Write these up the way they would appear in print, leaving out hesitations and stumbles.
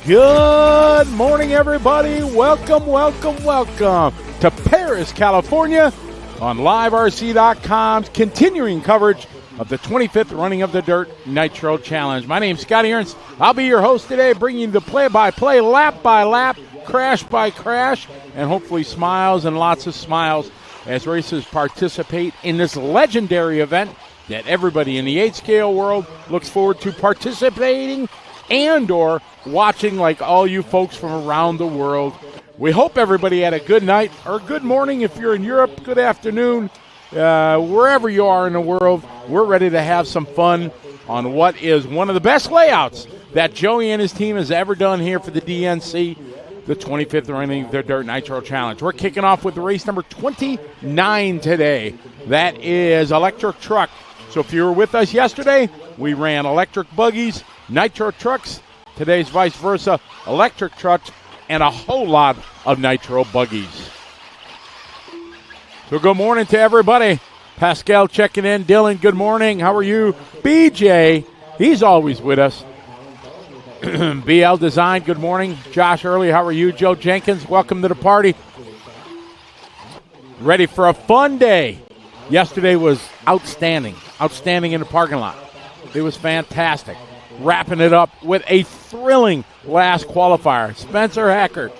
Good morning, everybody. Welcome to Paris, California on LiveRC.com's continuing coverage of the 25th running of the Dirt Nitro Challenge. My name's Scotty Ernst. I'll be your host today, bringing you the play-by-play, lap by lap, crash by crash, and hopefully smiles and lots of smiles as racers participate in this legendary event that everybody in the 8-scale world looks forward to participating and or watching, like all you folks from around the world. We hope everybody had a good night or good morning if you're in Europe, good afternoon, wherever you are in the world. We're ready to have some fun on what is one of the best layouts that Joey and his team has ever done here for the DNC, the 25th running of the Dirt Nitro Challenge. We're kicking off with the race number 29 today. That is electric truck. So if you were with us yesterday, we ran electric buggies, nitro trucks. Today's vice versa, electric trucks, and a whole lot of nitro buggies. So good morning to everybody. Pascal checking in. Dylan, good morning. How are you? BJ, he's always with us. BL Design, good morning. Josh Early, how are you? Joe Jenkins, welcome to the party. Ready for a fun day. Yesterday was outstanding in the parking lot. It was fantastic. Wrapping it up with a thrilling last qualifier. Spencer Heckert.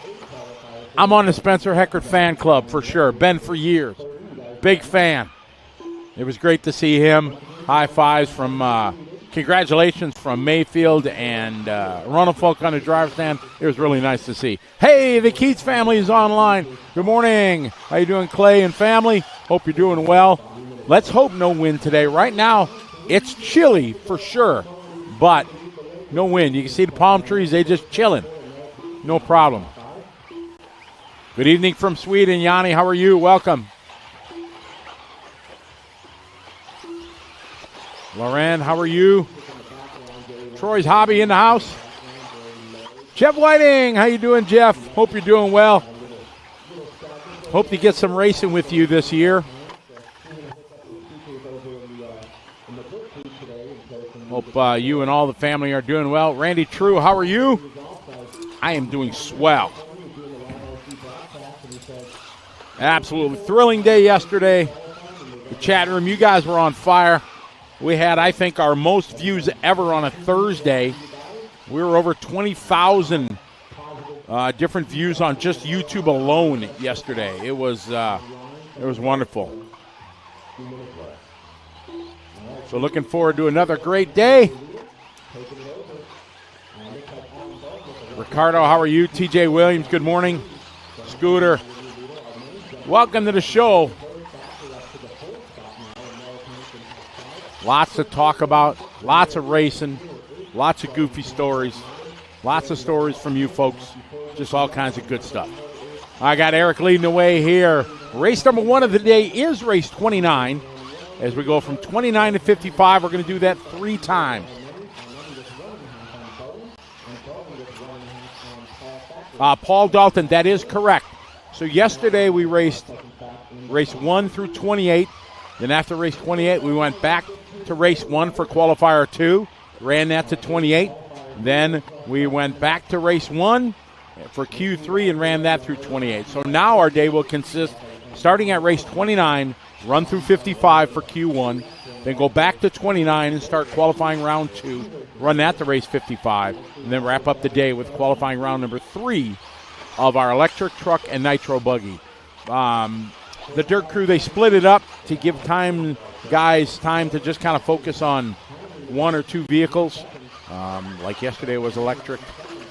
I'm on the Spencer Heckert fan club for sure. Been for years. Big fan. It was great to see him. High fives from, congratulations from Mayfield and Ronald Folk on the driver's stand. It was really nice to see. Hey, the Keats family is online. Good morning. How you doing, Clay and family? Hope you're doing well. Let's hope no wind today. Right now, it's chilly for sure. But no wind. You can see the palm trees, they just chilling. No problem. Good evening from Sweden. Yanni, how are you? Welcome. Loren, how are you? Troy's Hobby in the house. Jeff Whiting, how you doing, Jeff? Hope you're doing well. Hope to get some racing with you this year. Hope you and all the family are doing well. Randy True, how are you? I am doing swell. Absolutely thrilling day yesterday. The chat room, you guys were on fire. We had, I think, our most views ever on a Thursday. We were over 20,000 different views on just YouTube alone yesterday. It was wonderful. So looking forward to another great day. Ricardo, how are you? TJ Williams, good morning. Scooter, welcome to the show. Lots to talk about, lots of racing, lots of goofy stories, lots of stories from you folks, just all kinds of good stuff. I got Eric leading the way here. Race number 1 of the day is race 29. As we go from 29 to 55, we're going to do that 3 times. Paul Dalton, that is correct. So yesterday we raced race 1 through 28. Then after race 28, we went back to race 1 for qualifier 2. Ran that to 28. Then we went back to race 1 for Q3 and ran that through 28. So now our day will consist, starting at race 29, run through 55 for Q1, then go back to 29 and start qualifying round 2, run that to race 55, and then wrap up the day with qualifying round number 3 of our electric truck and nitro buggy. The dirt crew, they split it up to give guys time to just kind of focus on 1 or 2 vehicles. Like yesterday was electric.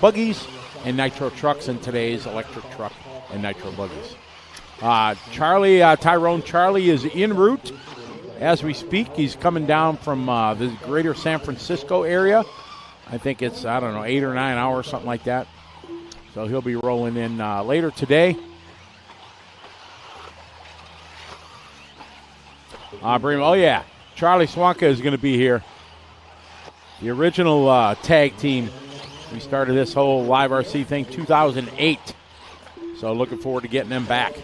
buggies and Nitro trucks in today's electric truck and Nitro buggies. Tyrone Charlie is en route as we speak. He's coming down from the greater San Francisco area. I think it's, 8 or 9 hours, something like that. So he'll be rolling in later today. Charlie Swanka is going to be here. The original tag team. We started this whole Live RC thing 2008. So looking forward to getting them back.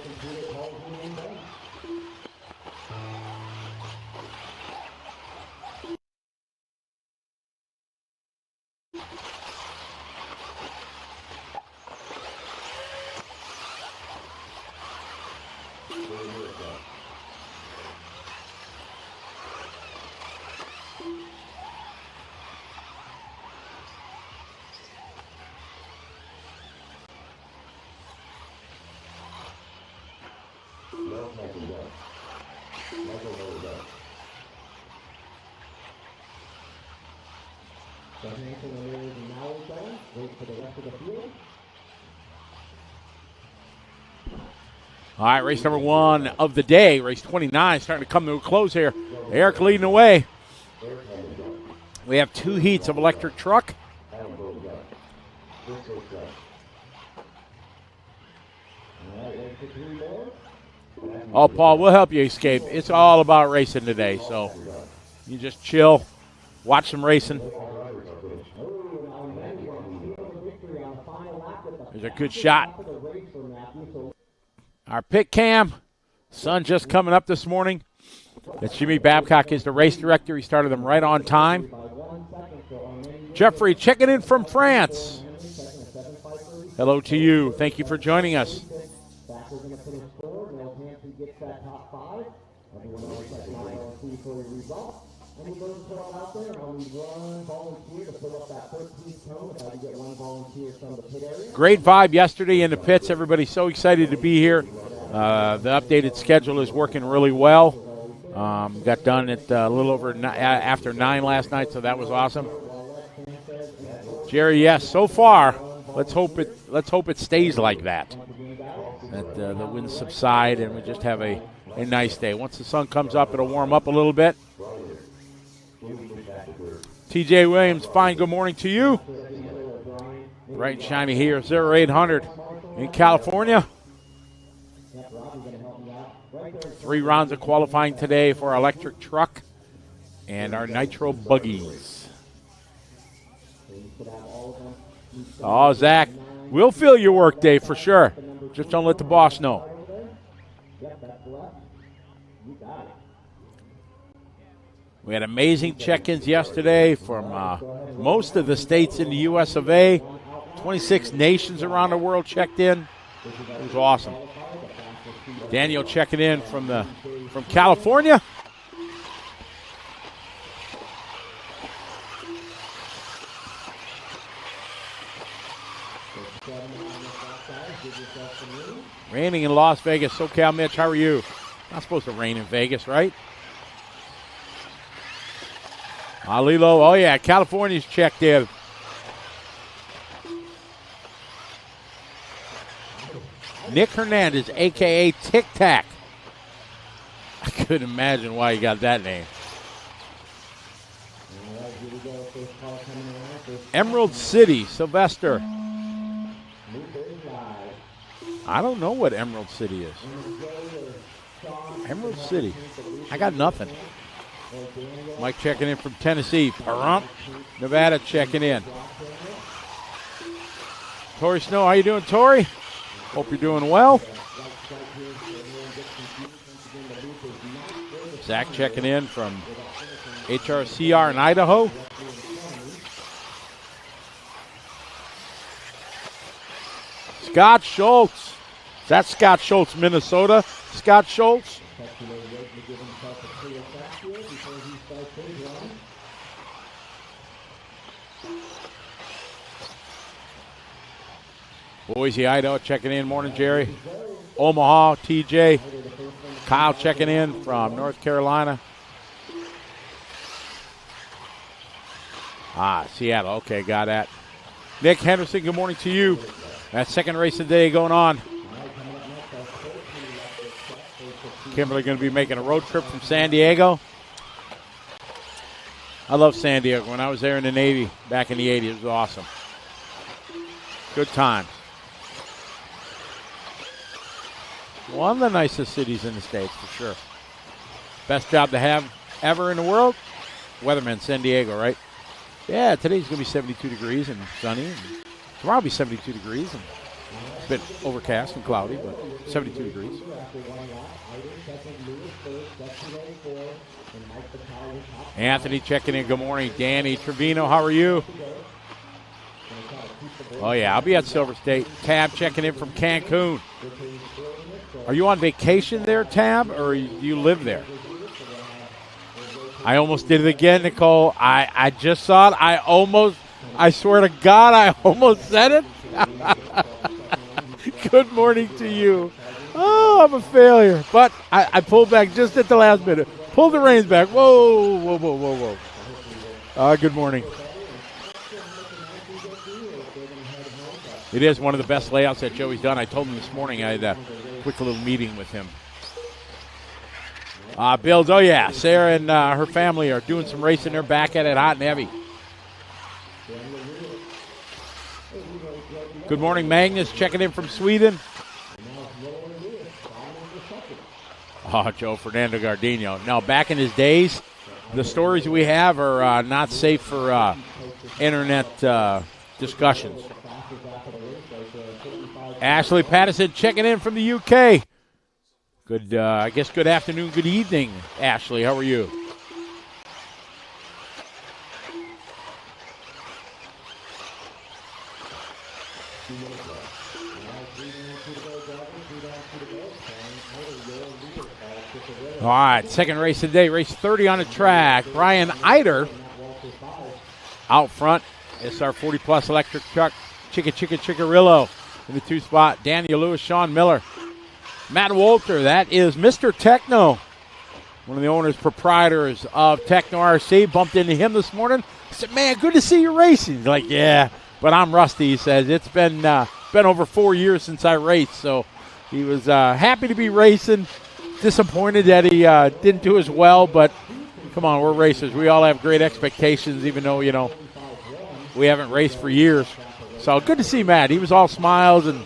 All right, race number 1 of the day, race 29, starting to come to a close here. Eric leading the way. We have 2 heats of electric truck. Oh, Paul, we'll help you escape. It's all about racing today, so you just chill, watch some racing. There's a good shot. Our pit cam, sun just coming up this morning. That's Jimmy Babcock is the race director. He started them right on time. Jeffrey checking in from France. Hello to you. Thank you for joining us. Great vibe yesterday in the pits. Everybody's so excited to be here. The updated schedule is working really well. Got done at a little over after 9 last night, so that was awesome. Jerry, yes, so far, let's hope it stays like that. That the winds subside and we just have a nice day. Once the sun comes up, it'll warm up a little bit. TJ Williams, fine, good morning to you. Bright and shiny here, 0800 in California. 3 rounds of qualifying today for our electric truck and our Nitro buggies. Oh, Zach, we'll fill your work day for sure. Just don't let the boss know. We had amazing check-ins yesterday from most of the states in the U.S. of A. 26 nations around the world checked in. It was awesome. Daniel checking in from California. Raining in Las Vegas. SoCal Mitch, how are you? Not supposed to rain in Vegas, right? Alilo, oh yeah, California's checked in. Nick Hernandez, a.k.a. Tic Tac. I couldn't imagine why he got that name. Emerald City, Sylvester. I don't know what Emerald City is. Emerald City. I got nothing. Mike checking in from Tennessee. Pahrump, Nevada checking in. Tori Snow, how you doing, Tori? Hope you're doing well. Zach checking in from HRCR in Idaho. Scott Schultz. That's Scott Schultz, Minnesota. Scott Schultz. Boise, Idaho, checking in. Morning, Jerry. Omaha, TJ. Kyle checking in from North Carolina. Seattle. Okay, got that. Nick Henderson, good morning to you. That second race of the day going on. Kimberly going to be making a road trip from San Diego. I love San Diego. When I was there in the Navy back in the 80s, it was awesome. Good times. One of the nicest cities in the States, for sure. Best job to have ever in the world? Weatherman, San Diego, right? Yeah, today's going to be 72 degrees and sunny. And tomorrow will be 72 degrees and a bit overcast and cloudy, but 72 degrees. Anthony checking in. Good morning. Danny Trevino, how are you? Oh, yeah, I'll be at Silver State. Tab checking in from Cancun. Are you on vacation there, Tab, or do you live there? I almost did it again, Nicole. I just saw it. I swear to God, I almost said it. Good morning to you. Oh, I'm a failure. But I pulled back just at the last minute. Pulled the reins back. Whoa, whoa, whoa, whoa, whoa. Good morning. It is one of the best layouts that Joey's done. I told him this morning I had a quick little meeting with him. Bills, oh yeah, Sarah and her family are doing some racing. They're back at it hot and heavy. Good morning, Magnus, checking in from Sweden. Oh, Joe Fernando Gardino. Now, back in his days, the stories we have are not safe for internet discussions. Ashley Patterson checking in from the UK. Good, I guess good afternoon, good evening, Ashley. How are you? All right, second race of the day, race 30 on the track. Brian Eider out front. It's our 40-plus electric truck, Chickarillo in the 2 spot. Daniel Lewis, Sean Miller. Matt Walter, that is Mr. Techno, one of the owners, proprietors of Techno RC. Bumped into him this morning. I said, man, good to see you racing. He's like, yeah, but I'm rusty, he says. It's been over 4 years since I raced, so he was happy to be racing. Disappointed that he didn't do as well, but come on, we're racers. We all have great expectations, even though, we haven't raced for years. So good to see Matt. He was all smiles, and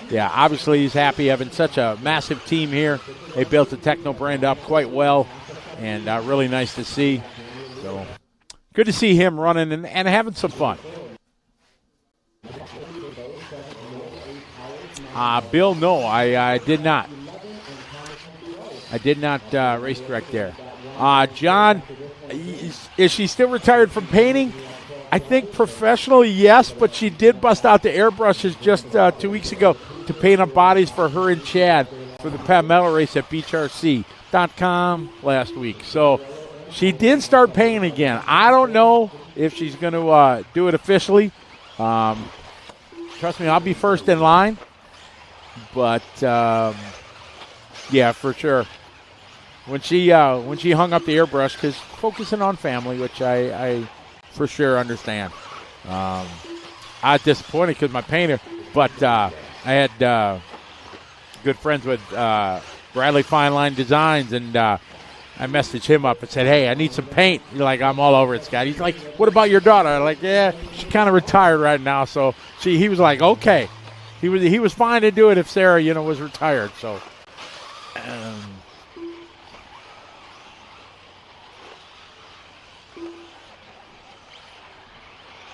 yeah, obviously he's happy having such a massive team here. They built the Techno brand up quite well, and really nice to see. So good to see him running and having some fun. Bill, no, I did not. I did not race direct there. John, is she still retired from painting? I think professionally, yes, but she did bust out the airbrushes just 2 weeks ago to paint up bodies for her and Chad for the Pat Mellor race at BeachRC.com last week. So she did start painting again. I don't know if she's going to do it officially. Trust me, I'll be first in line. But, yeah, for sure. When she hung up the airbrush, because focusing on family, which I for sure understand. I was disappointed because my painter, but I had good friends with Bradley Fine Line Designs, and I messaged him up and said, hey, I need some paint. He's like, I'm all over it, Scott. He's like, what about your daughter? I'm like, yeah, she's kind of retired right now. So he was like, okay. He was fine to do it if Sarah, was retired. So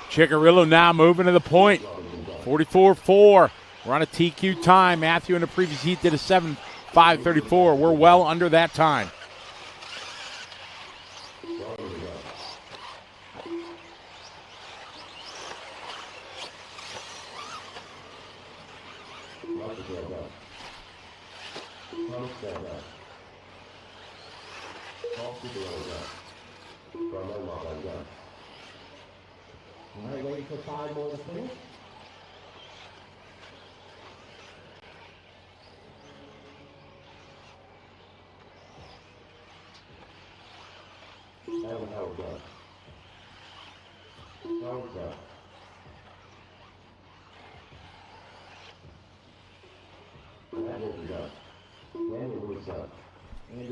Chickarillo now moving to the point. 44.4. We're on a TQ time. Matthew in the previous heat did a 7.534. We're well under that time. All right, waiting for 5 more to finish.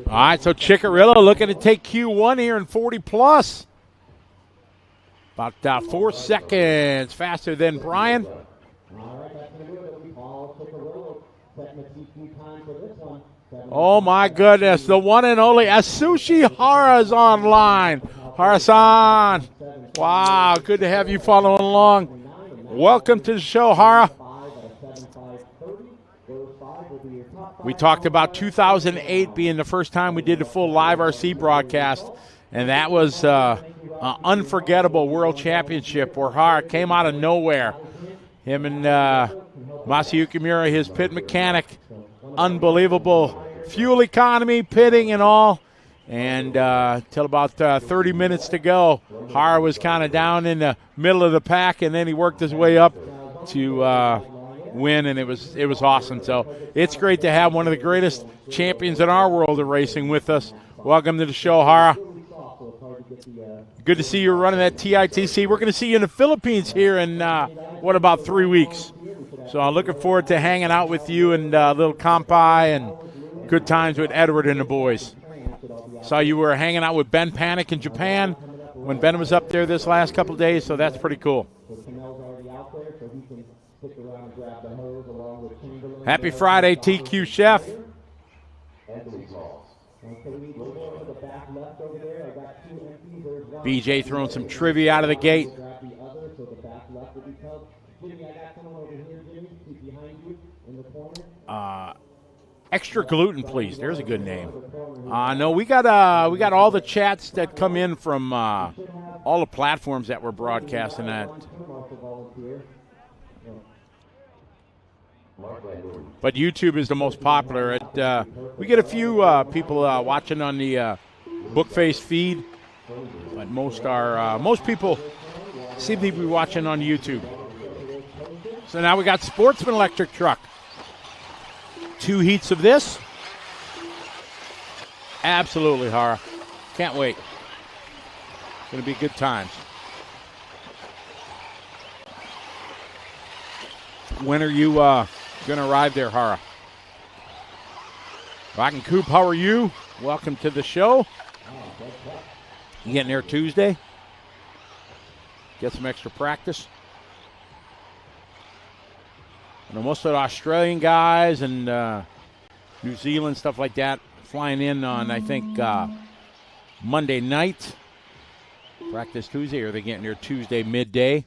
All right, so Chickarillo looking to take Q1 here in 40 plus. About 4 seconds faster than Brian. Oh my goodness, the one and only Asushi Hara's online. Hara-san, wow, good to have you following along. Welcome to the show, Hara. We talked about 2008 being the first time we did the full live RC broadcast, and that was an unforgettable world championship where Hara came out of nowhere. Him and Masayuki Miura, his pit mechanic, unbelievable fuel economy, pitting and all. And till about 30 minutes to go, Hara was kind of down in the middle of the pack, and then he worked his way up to win, and it was awesome. So it's great to have one of the greatest champions in our world of racing with us. Welcome to the show, Hara. Good to see you running that TITC. We're going to see you in the Philippines here in, about 3 weeks. So I'm looking forward to hanging out with you and a little kampai and good times with Edward and the boys. Saw you were hanging out with Ben Panic in Japan when Ben was up there this last couple of days, so that's pretty cool. Happy Friday, TQ Chef. BJ throwing some trivia out of the gate. Extra gluten, please. There's a good name. No, we got all the chats that come in from all the platforms that we're broadcasting at. But YouTube is the most popular. We get a few people watching on the Bookface feed, but most people seem to be watching on YouTube. So now we got Sportsman Electric Truck. 2 heats of this. Absolutely, Hara. Can't wait. It's going to be good times. When are you going to arrive there, Hara? Rock and Coop, how are you? Welcome to the show. You getting there Tuesday? Get some extra practice. I know most of the Australian guys and New Zealand, stuff like that, flying in on, I think, Monday night. Practice Tuesday, or are they getting there Tuesday midday?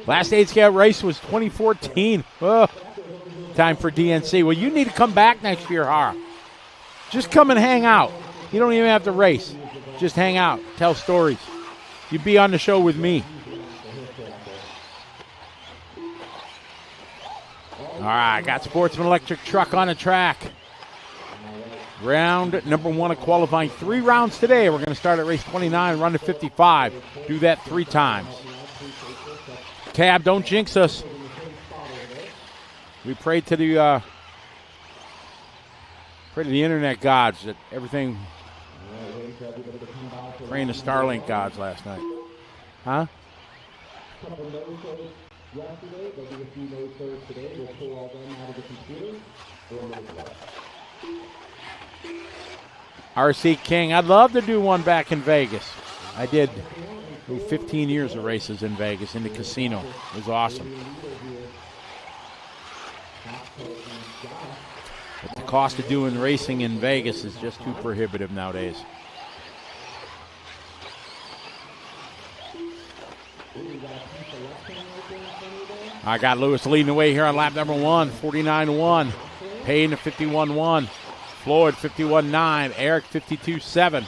Last 8-scale race was 2014. Oh, time for DNC. Well, you need to come back next year, Hara. Just come and hang out. You don't even have to race. Just hang out. Tell stories. You'd be on the show with me. All right, got Sportsman Electric Truck on the track. Round number 1 of qualifying. 3 rounds today. We're going to start at race 29, run to 55. Do that 3 times. Cab, don't jinx us. We pray to the internet gods that everything. Praying to Starlink gods last night. Huh? RC King, I'd love to do one back in Vegas. I did 15 years of races in Vegas in the casino. It was awesome. But the cost of doing racing in Vegas is just too prohibitive nowadays. I got Lewis leading the way here on lap number 1, 49-1. Payne at 51-1. Floyd 51-9. Eric 52-7.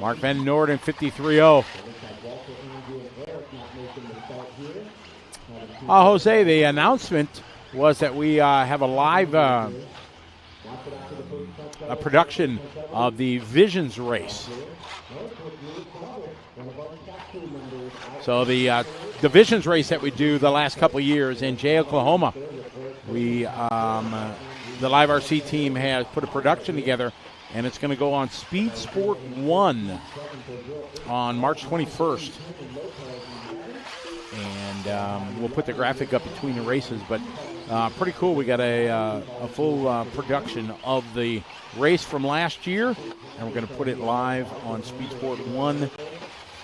Mark Van Norden 53-0. Jose, the announcement was that we have a live a production of the Visions race. So the Visions race that we do the last couple of years in Jay, Oklahoma, we the Live RC team has put a production together, and it's going to go on Speed Sport 1 on March 21st. And and we'll put the graphic up between the races. But pretty cool. We got a full production of the race from last year, and we're going to put it live on Speed Sport 1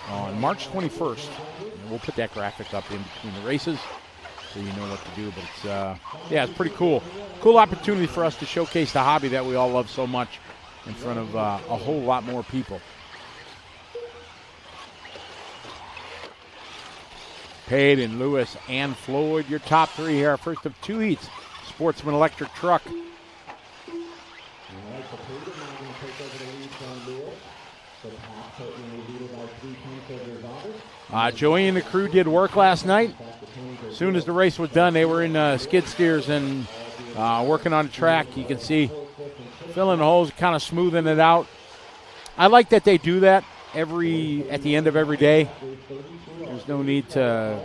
on March 21st. And we'll put that graphic up in between the races so you know what to do. But it's pretty cool. Cool opportunity for us to showcase the hobby that we all love so much in front of a whole lot more people. Payton, Lewis, and Floyd, your top three here. Our first of two heats, Sportsman Electric Truck. Joey and the crew did work last night. As soon as the race was done, they were in skid steers and working on the track. You can see filling the holes, kind of smoothing it out. I like that they do that at the end of every day. There's no need to,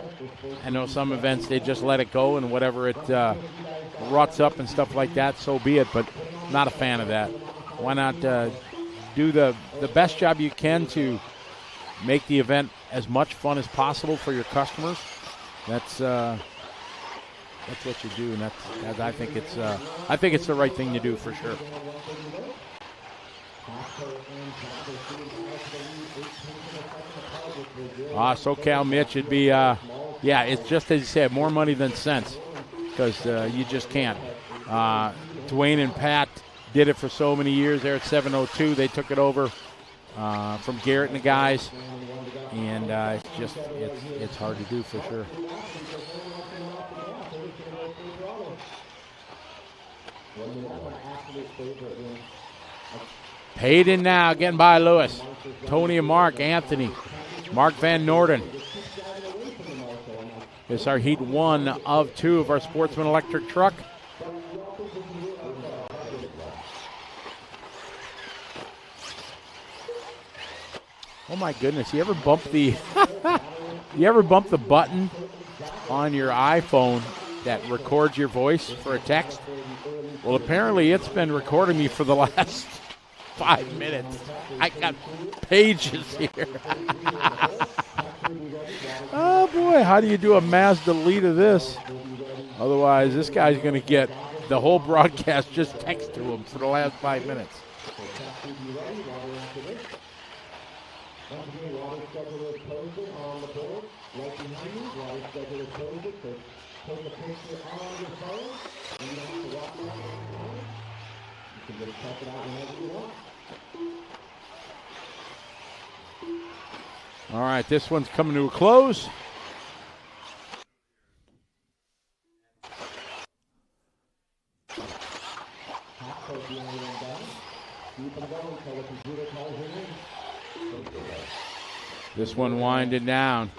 I know some events they just let it go and whatever it ruts up and stuff like that, so be it, but not a fan of that. Why not do the best job you can to make the event as much fun as possible for your customers? That's what you do, and I think it's the right thing to do for sure. SoCal Mitch, it'd be, it's just as you said, more money than sense, because you just can't. Dwayne and Pat did it for so many years there at 702. They took it over from Garrett and the guys, and it's hard to do for sure. Payton now getting by Lewis. Tony and Mark, Anthony, Mark Van Norden. This is our heat 1 of 2 of our Sportsman Electric Truck. Oh my goodness! You ever bump the button on your iPhone that records your voice for a text? Well, apparently it's been recording me for the last 5 minutes. I got pages here. Oh boy, how do you do a mass delete of this? Otherwise, this guy's going to get the whole broadcast just text to him for the last 5 minutes. All right, this one's coming to a close. This one winding down.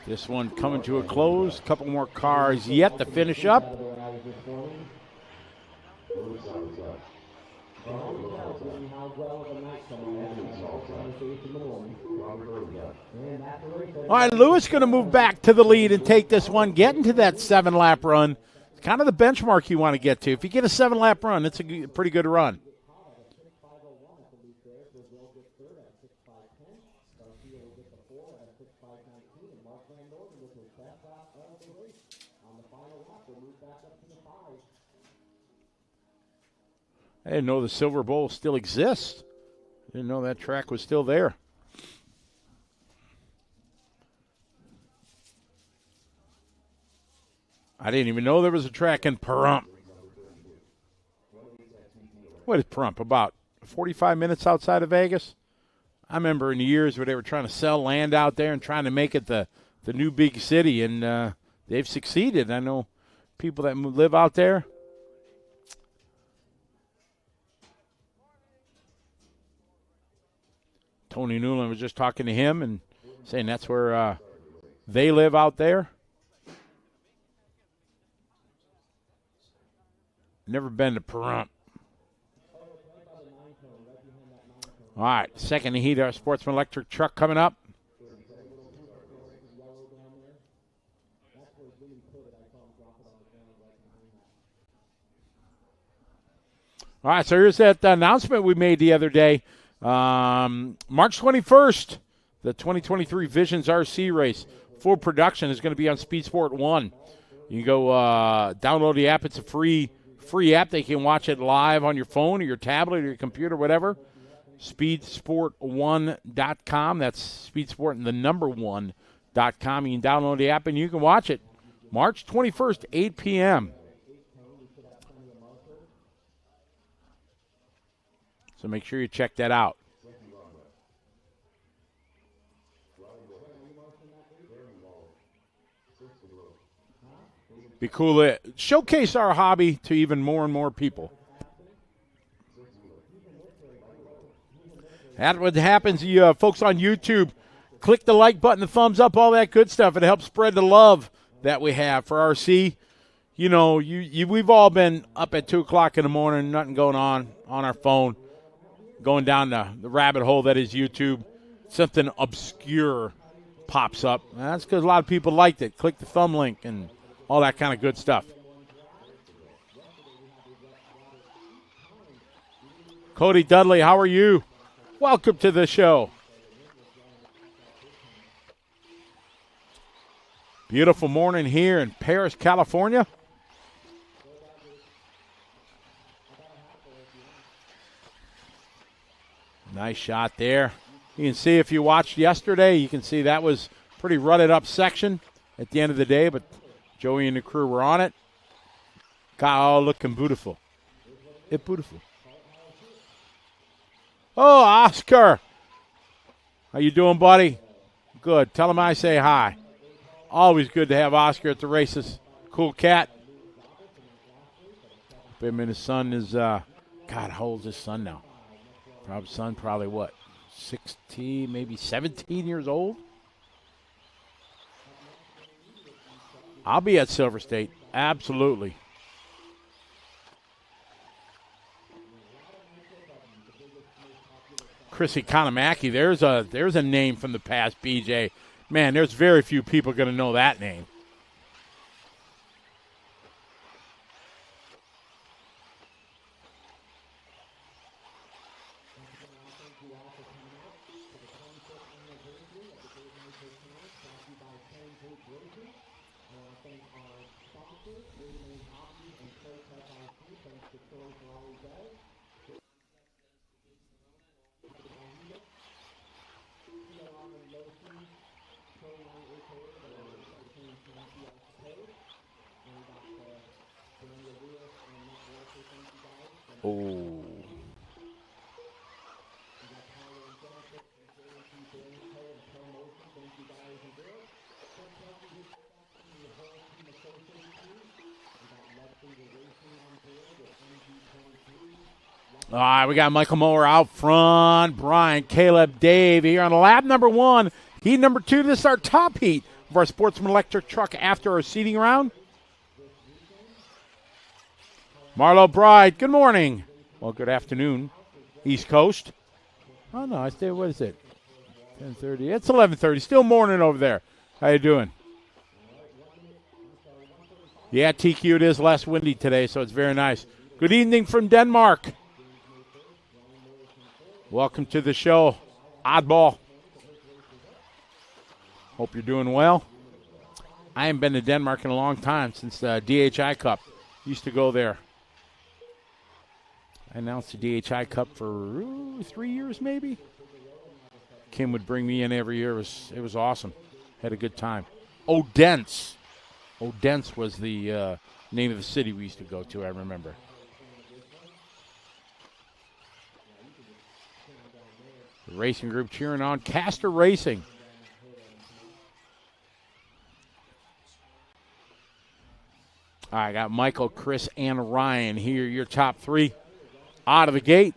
This one coming to a close. A couple more cars yet to finish up. All right, Lewis going to move back to the lead and take this one, get into that 7-lap run. It's kind of the benchmark you want to get to. If you get a 7-lap run, it's a pretty good run. I didn't know the Silver Bowl still exists. Didn't know that track was still there. I didn't even know there was a track in Pahrump. What is Pahrump, about 45 minutes outside of Vegas? I remember in the years where they were trying to sell land out there and trying to make it the new big city, and they've succeeded. I know people that live out there. Tony Newland was just talking to him and saying that's where they live out there. Never been to Pahrump. All right, second heat of our Sportsman Electric truck coming up. All right, so here's that announcement we made the other day. March 21st, the 2023 Visions RC race. Full production is going to be on Speed Sport 1. You can go download the app. It's a free app. They can watch it live on your phone or your tablet or your computer, whatever. Speedsport1.com. That's Speedsport and the number 1.com. You can download the app and you can watch it. March 21st, 8 p.m. So make sure you check that out. Be cool to showcase our hobby to even more and more people. That's what happens. You folks on YouTube, click the like button, the thumbs up, all that good stuff. It helps spread the love that we have for RC. You know, we've all been up at 2 o'clock in the morning, nothing going on our phone, going down the rabbit hole that is YouTube. Something obscure pops up. That's because a lot of people liked it. Click the thumb link and all that kind of good stuff. Cody Dudley, how are you? Welcome to the show. Beautiful morning here in Paris, California. Nice shot there. You can see if you watched yesterday, you can see that was pretty rutted up section at the end of the day, but Joey and the crew were on it. Got all looking beautiful. It's beautiful. Oh, Oscar. How you doing, buddy? Good. Tell him I say hi. Always good to have Oscar at the races. Cool cat. Him and his son is, God, how old is his son now? Probably what, 16, maybe 17 years old? I'll be at Silver State, absolutely. Chris Economaki, there's a name from the past, BJ. Man, there's very few people going to know that name. Oh. All right, we got Michael Mower out front. Brian, Caleb, Dave here on lap number 1. Heat number 2. This is our top heat of our Sportsman Electric truck after our seating round. Marlo Bride, good morning. Well, good afternoon, East Coast. Oh, no, I stay, what is it? 10:30. It's 11:30. Still morning over there. How you doing? Yeah, TQ, it is less windy today, so it's very nice. Good evening from Denmark. Welcome to the show, Oddball. Hope you're doing well. I haven't been to Denmark in a long time, since the DHI Cup. Used to go there. I announced the DHI Cup for 3 years, maybe. Kim would bring me in every year. It was awesome. Had a good time. Odense. Odense was the name of the city we used to go to, I remember. The racing group cheering on Castor Racing. All right, I got Michael, Chris, and Ryan here, your top 3 out of the gate.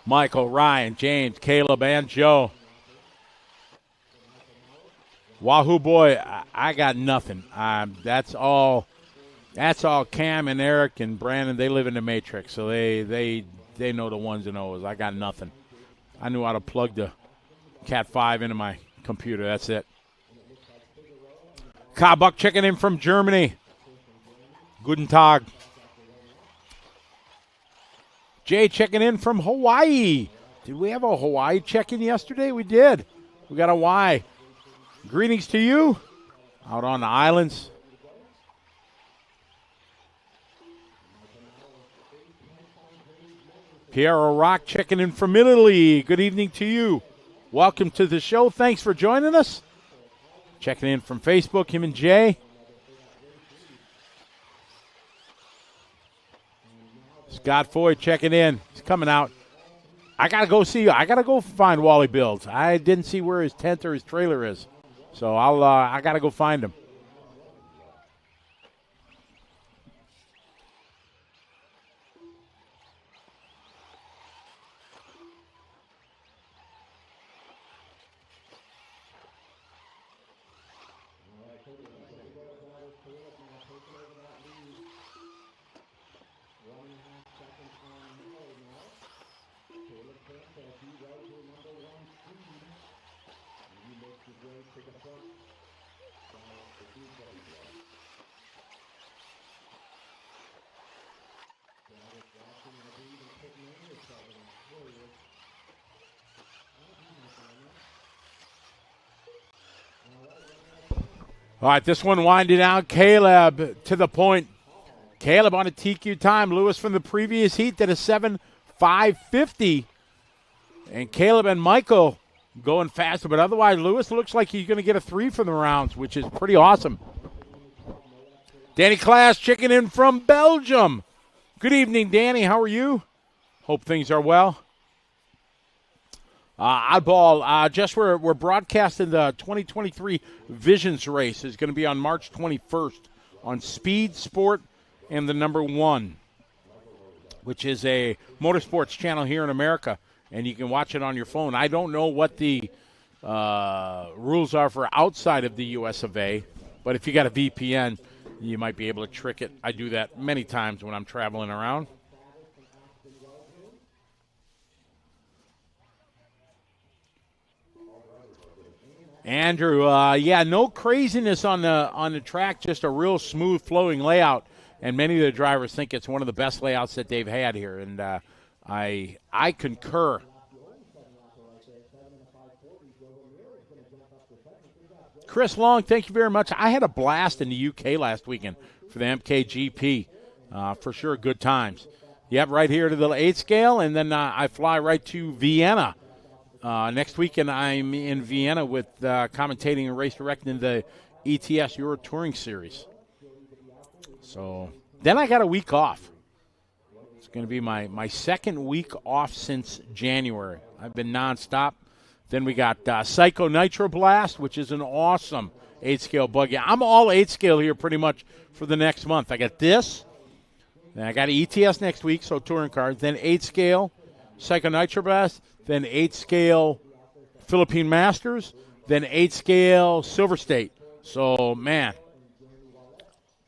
Michael, Ryan, James, Caleb, and Joe. Wahoo boy, I got nothing. That's all Cam and Eric and Brandon. They live in the Matrix, so they know the ones and O's. I got nothing. I knew how to plug the Cat 5 into my computer. That's it. Kabuk checking in from Germany. Guten Tag. Jay checking in from Hawaii. Did we have a Hawaii check-in yesterday? We did. We got a Y. Greetings to you out on the islands. Piero Rock checking in from Italy. Good evening to you. Welcome to the show. Thanks for joining us. Checking in from Facebook, him and Jay. Scott Foy checking in. He's coming out. I got to go find Wally Bills. I didn't see where his tent or his trailer is. So I got to go find him. All right, this one winding down. Caleb to the point. Caleb on a TQ time. Lewis from the previous heat did a 7.550. And Caleb and Michael going faster. But otherwise, Lewis looks like he's going to get a 3 from the rounds, which is pretty awesome. Danny Class checking in from Belgium. Good evening, Danny. How are you? Hope things are well. Oddball, we're broadcasting the 2023 Visions race. It's going to be on March 21st on Speed Sport and the number 1, which is a motorsports channel here in America, and you can watch it on your phone. I don't know what the rules are for outside of the US of A, but if you got a VPN, you might be able to trick it. I do that many times when I'm traveling around. Andrew, no craziness on the track, just a real smooth flowing layout, and many of the drivers think it's one of the best layouts that they've had here, and I concur. Chris Long, thank you very much. I had a blast in the UK last weekend for the MKGP. For sure, good times. Yep, right here to the 8 scale, and then I fly right to Vienna. Next weekend, I'm in Vienna with commentating and race directing the ETS Euro Touring Series. So then I got a week off. It's going to be my second week off since January. I've been nonstop. Then we got Psycho Nitro Blast, which is an awesome 8-scale buggy. I'm all 8-scale here pretty much for the next month. I got this. Then I got ETS next week, so touring cars. Then 8-scale Psycho Nitro Blast. Then 8-scale Philippine Masters, then 8-scale Silver State. So, man,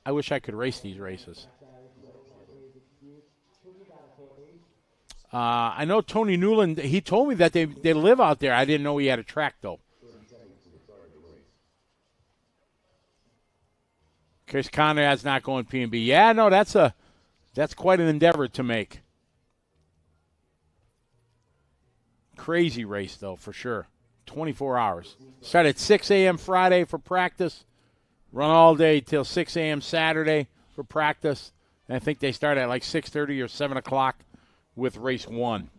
I wish I could race these races. I know Tony Newland, he told me that they live out there. I didn't know he had a track, though. Chris Conrad's not going P&B. Yeah, no, that's quite an endeavor to make. Crazy race, though, for sure. 24 hours. Start at 6 a.m. Friday for practice. Run all day till 6 a.m. Saturday for practice. And I think they start at like 6:30 or 7 o'clock with race 1.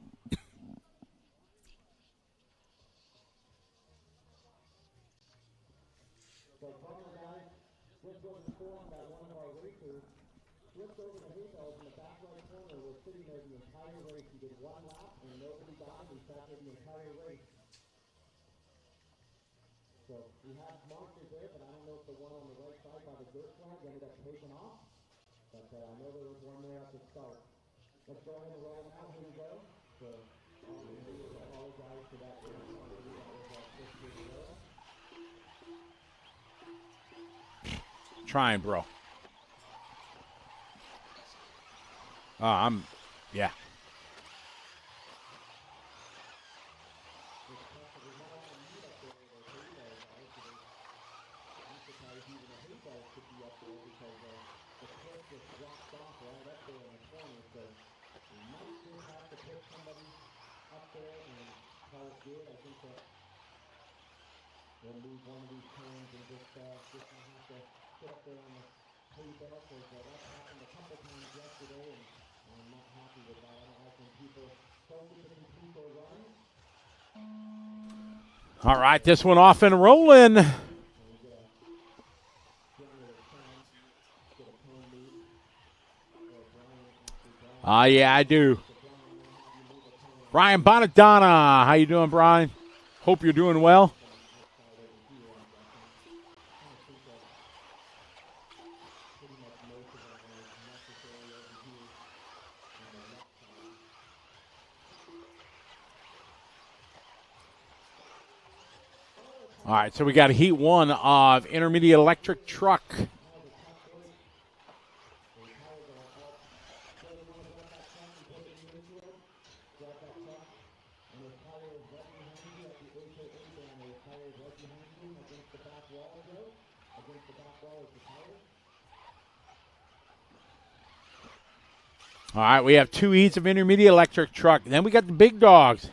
Trying, bro. Yeah. All right, this one off and rolling. Yeah, I do. Brian Bonadonna. How you doing, Brian? Hope you're doing well. All right, so we got heat one of intermediate electric truck. All right, we have two heats of intermediate electric truck. Then we got the big dogs.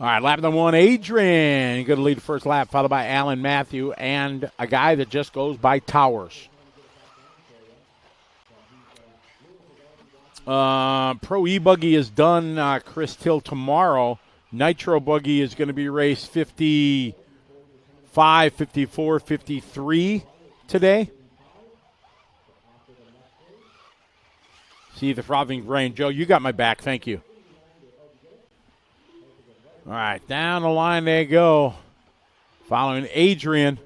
All right, lap number one, Adrian. Going to lead the first lap, followed by Alan Matthew and a guy that just goes by Towers. Pro E-Buggy is done, Chris, till tomorrow. Nitro Buggy is going to be raced 55, 54, 53 today. See the frothing brain. Joe, you got my back. Thank you. All right, down the line they go. Following Adrian.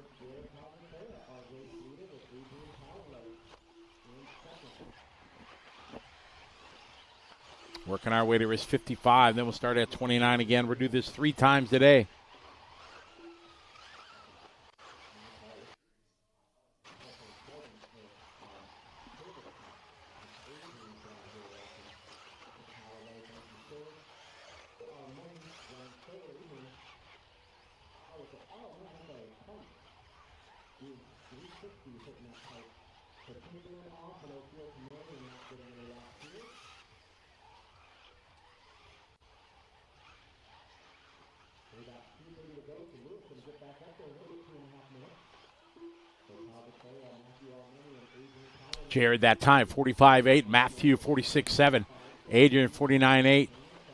Working our way to race 55. Then we'll start at 29 again. We'll do this 3 times today. Jared that time, 45.8. Matthew, 46.7. Adrian, 49.8.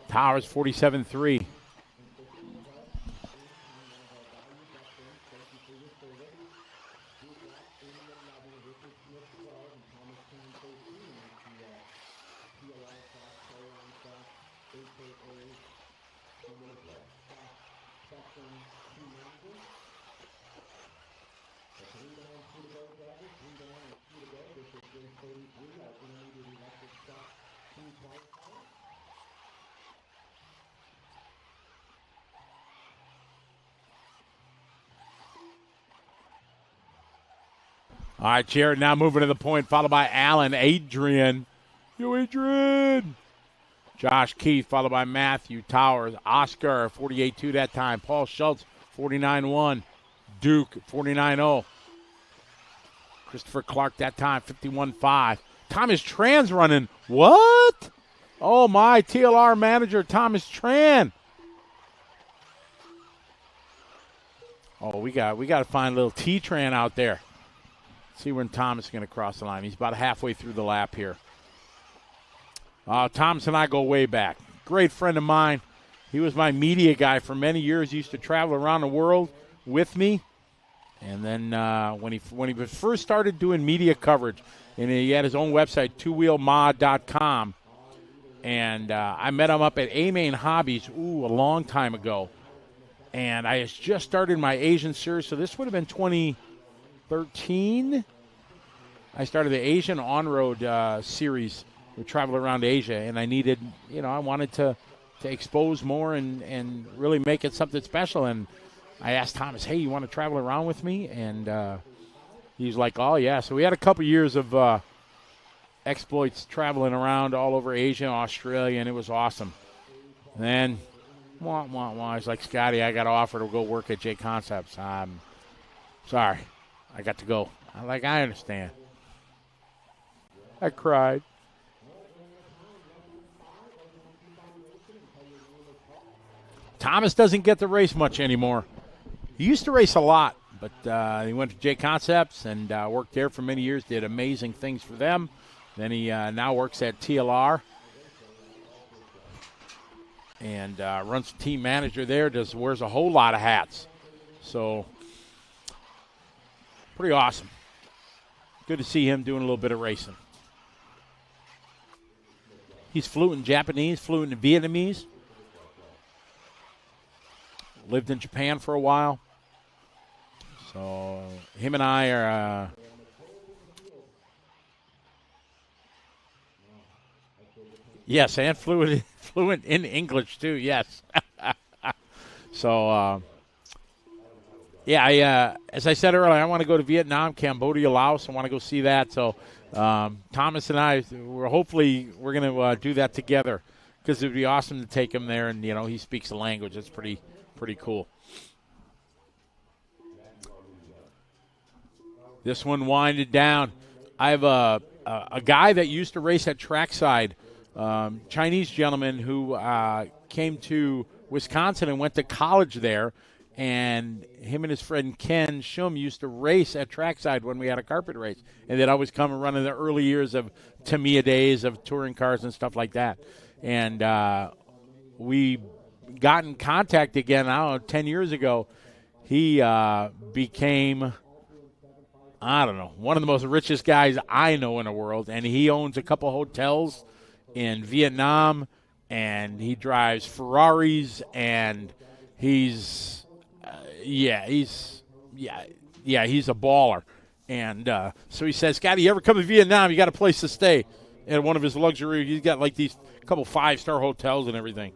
Towers, 47.3. All right, Jared now moving to the point, followed by Allen. Adrian. Yo, Adrian. Josh Keith, followed by Matthew. Towers. Oscar, 48.2 that time. Paul Schultz, 49.1. Duke, 49.0. Christopher Clark that time, 51.5. Thomas Tran's running. What? Oh, my. TLR manager, Thomas Tran. Oh, we got to find a little T-Tran out there. See when Thomas is going to cross the line. He's about halfway through the lap here. Thomas and I go way back. Great friend of mine. He was my media guy for many years. He used to travel around the world with me. And then when he first started doing media coverage, and he had his own website, twowheelmod.com, And I met him up at A-Main Hobbies, a long time ago. And I just started my Asian series, so this would have been 2013. I started the Asian on-road series. We traveled around Asia, and I needed, I wanted to expose more and really make it something special. And I asked Thomas, hey, you want to travel around with me? And he's like, oh, yeah. So we had a couple years of exploits traveling around all over Asia and Australia, and it was awesome. And then, I was like, Scotty, I got offered to go work at J Concepts. I'm sorry. I got to go. I'm like, I understand. I cried. Thomas doesn't get to race much anymore. He used to race a lot, but he went to J Concepts and worked there for many years, did amazing things for them. Then he now works at TLR and runs team manager there, wears a whole lot of hats. So, pretty awesome. Good to see him doing a little bit of racing. He's fluent in Japanese, fluent in Vietnamese. Lived in Japan for a while. So him and I are yes, and fluent in English too, yes. So as I said earlier, I want to go to Vietnam, Cambodia, Laos. I want to go see that. So Thomas and I, we're going to do that together because it would be awesome to take him there. And, he speaks the language. It's pretty cool. This one winded down. I have a guy that used to race at trackside, Chinese gentleman who came to Wisconsin and went to college there. And him and his friend Ken Shum used to race at trackside when we had a carpet race. And they'd always come and run in the early years of Tamiya days of touring cars and stuff like that. And we got in contact again, I don't know, 10 years ago. He became, one of the most richest guys I know in the world. And he owns a couple hotels in Vietnam. And he drives Ferraris. And he's he's a baller. And so he says, Scotty, you ever come to Vietnam, you got a place to stay. At one of his luxury, he's got like these couple 5-star hotels and everything.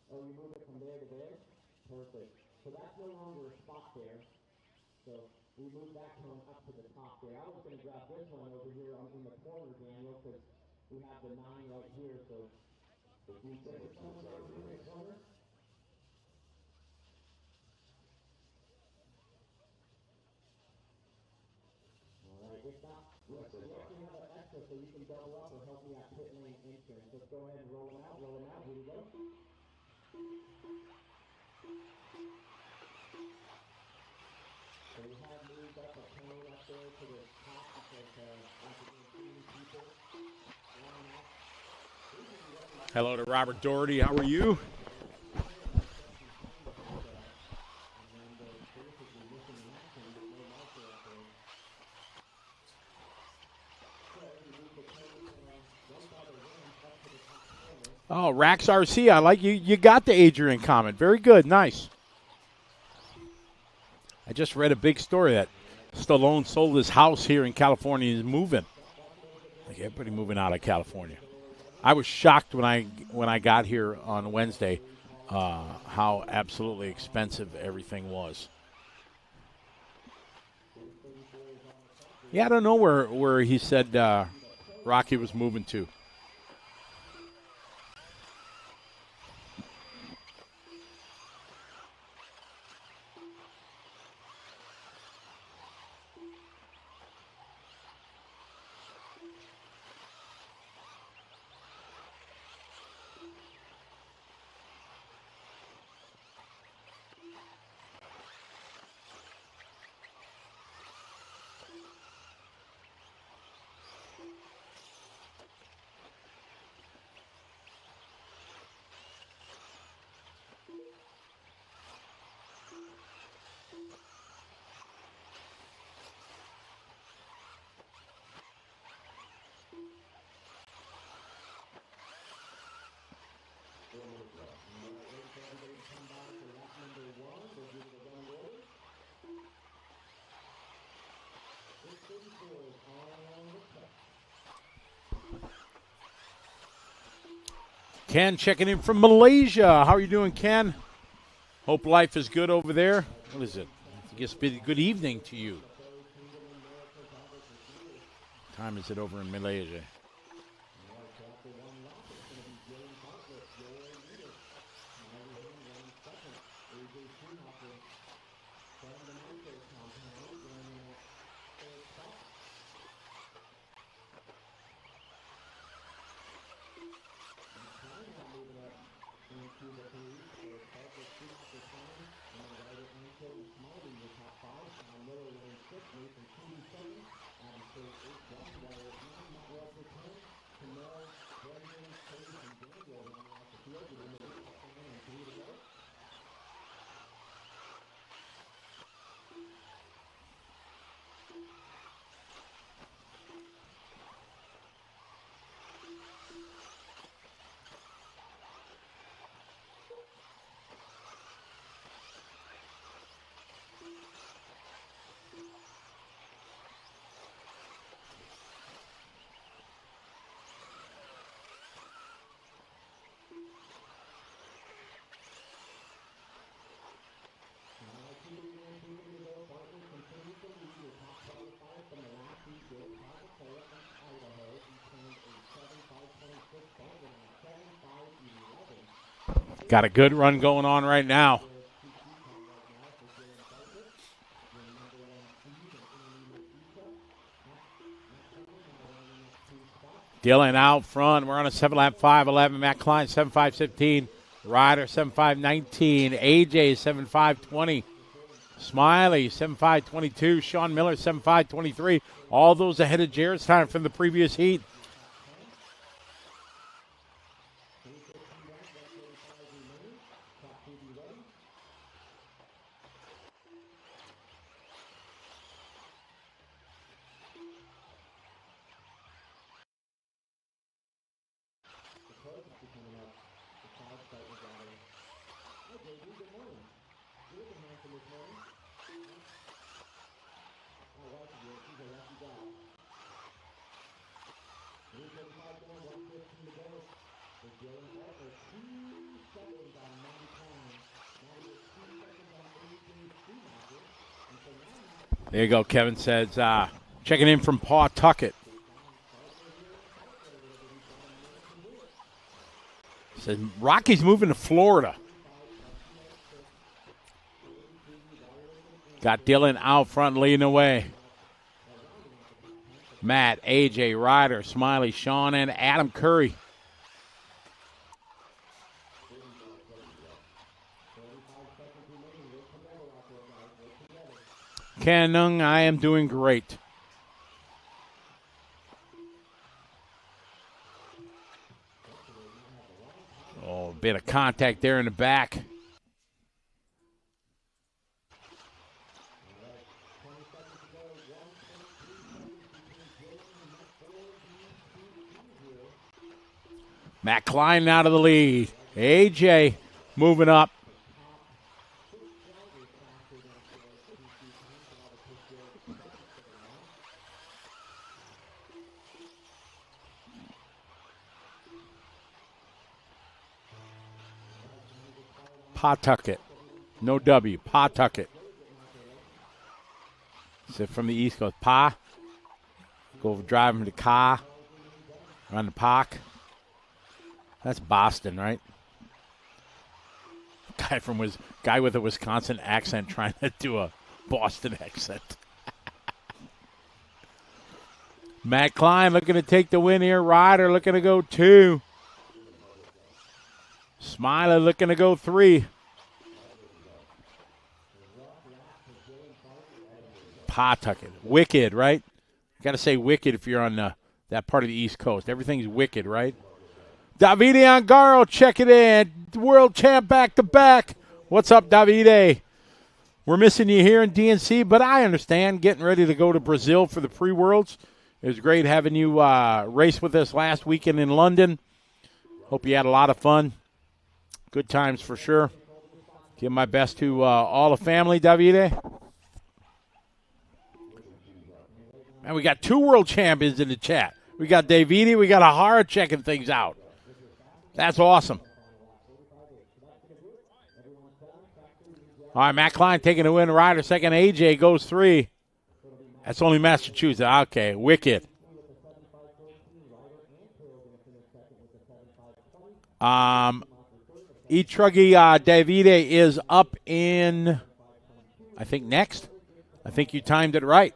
Oh, you move it from there to there? Perfect. So that's no longer a spot there. So we move that cone up to the top there. I was going to grab this one over here in the corner, Daniel, because we have the 9 right here. So if we set the cone over in the corner. All right, if not, we actually have an extra so you can double up or help me at pit lane entrance. Let's go ahead and roll them out. Here we go. So we have moved up a cone up there to the top because people Hello to Robert Doherty. How are you? Oh, Rax RC, I like you. You got the Adrian comment. Very good. Nice. I just read a big story that Stallone sold his house here in California and is moving. Like everybody moving out of California. I was shocked when I got here on Wednesday how absolutely expensive everything was. Yeah, I don't know where he said Rocky was moving to. Ken checking in from Malaysia. How are you doing, Ken? Hope life is good over there. What is it? I guess good evening to you. What time is it over in Malaysia? Got a good run going on right now. Dylan out front. We're on a 7-lap 5:11. Matt Klein 7.5:15. Ryder 7.5:19. AJ 7.5:20. Smiley 7.5:22. Sean Miller 7.5:23. All those ahead of Jared's time from the previous heat. There you go, Kevin says, checking in from Pawtucket. Says, Rocky's moving to Florida. Got Dylan out front leading away. Matt, AJ, Ryder, Smiley, Sean, and Adam Curry. Ken Nung, I am doing great. Oh, a bit of contact there in the back. Matt Klein out of the lead. AJ moving up. Pawtucket. No W. Pawtucket. So from the East Coast. Pa. Go driving to Ka. Around the park. That's Boston, right? Guy with a Wisconsin accent trying to do a Boston accent. Matt Klein looking to take the win here. Ryder looking to go 2. Smiley looking to go 3. Pawtucket. Wicked, right? Got to say wicked if you're on that part of the East Coast. Everything's wicked, right? Davide Angaro checking in. World champ back-to-back. What's up, Davide? We're missing you here in DNC, but I understand. Getting ready to go to Brazil for the pre-worlds. It was great having you race with us last weekend in London. Hope you had a lot of fun. Good times for sure. Give my best to all the family, Davide. And we got 2 world champions in the chat. We got Davide, we got Ahara checking things out. That's awesome. All right, Matt Klein taking the win. Ryder second. AJ goes 3. That's only Massachusetts. Okay, wicked. Itruggy Davide is up in, I think, next. I think you timed it right.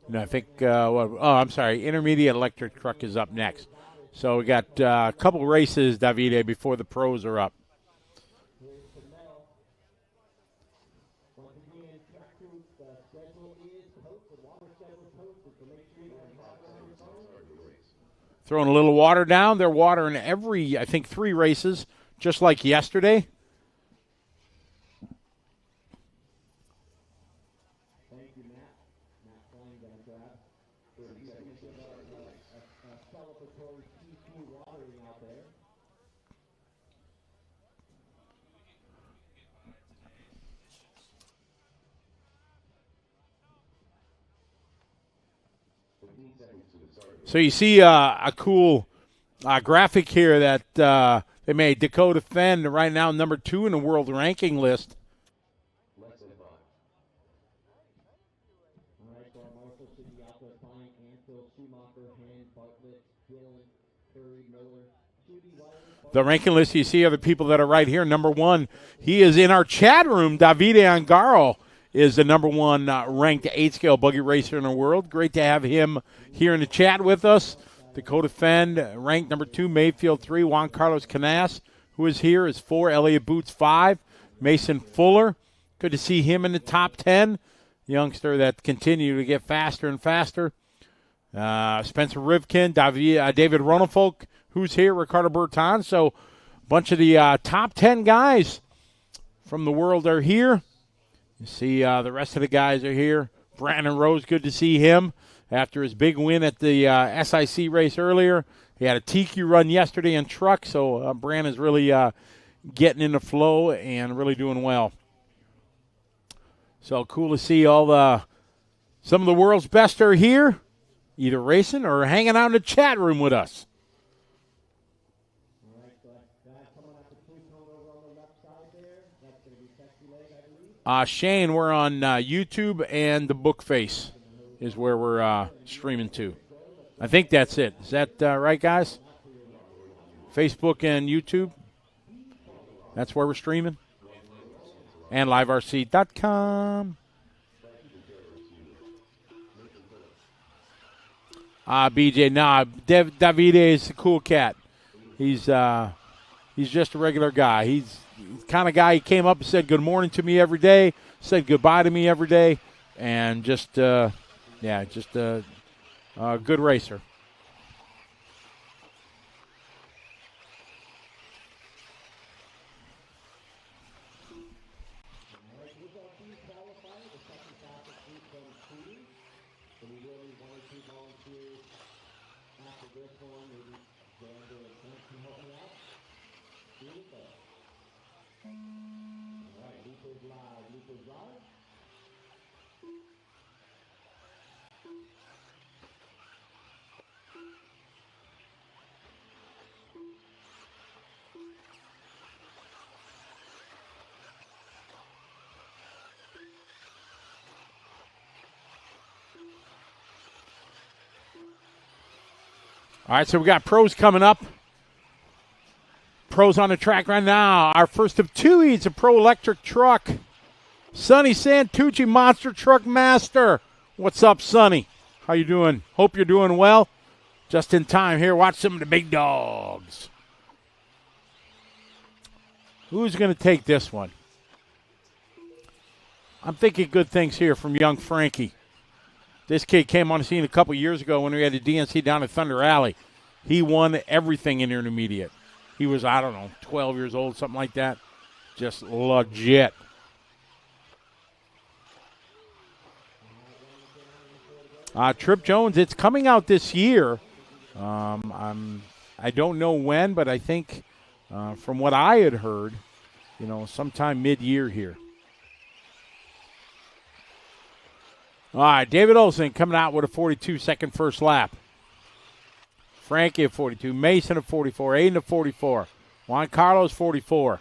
No, I think, I'm sorry, Intermediate Electric Truck is up next. So we got a couple races, Davide, before the pros are up. Throwing a little water down. They're watering every, I think, 3 races, just like yesterday. So you see a cool graphic here that they made. Dakota Fenn right now number 2 in the world ranking list. The ranking list, you see other people that are right here. Number 1, he is in our chat room. Davide Angaro is the number 1 ranked 8-scale buggy racer in the world. Great to have him here in the chat with us. Dakota Fenn, ranked number 2, Mayfield 3, Juan Carlos Canas, who is here, is 4, Elliott Boots 5, Mason Fuller. Good to see him in the top 10. Youngster that continue to get faster and faster. Spencer Rivkin, David Ronefolk, who's here, Ricardo Berton. So a bunch of the top 10 guys from the world are here. You see the rest of the guys are here. Brandon Rose, good to see him after his big win at the SIC race earlier. He had a TQ run yesterday in truck, so Brandon's really getting in the flow and really doing well. So cool to see some of the world's best are here, either racing or hanging out in the chat room with us. Shane, we're on YouTube and the Bookface is where we're streaming to. I think that's it. Is that right, guys? Facebook and YouTube? That's where we're streaming? And liverc.com. BJ, Davide is a cool cat. He's just a regular guy. He's the kind of guy, he came up and said good morning to me every day, said goodbye to me every day, and just a good racer. All right, so we got pros coming up. Pros on the track right now. Our first of 2 heats, a pro electric truck. Sonny Santucci, Monster Truck Master. What's up, Sonny? How you doing? Hope you're doing well. Just in time here. Watch some of the big dogs. Who's going to take this one? I'm thinking good things here from young Frankie. This kid came on the scene a couple years ago when we had the DNC down at Thunder Alley. He won everything in intermediate. He was, 12 years old, something like that. Just legit. Trip Jones, it's coming out this year. I don't know when, but I think from what I had heard, sometime mid-year here. All right, David Olson coming out with a 42-second first lap. Frankie at 42, Mason at 44, Aiden at 44, Juan Carlos 44.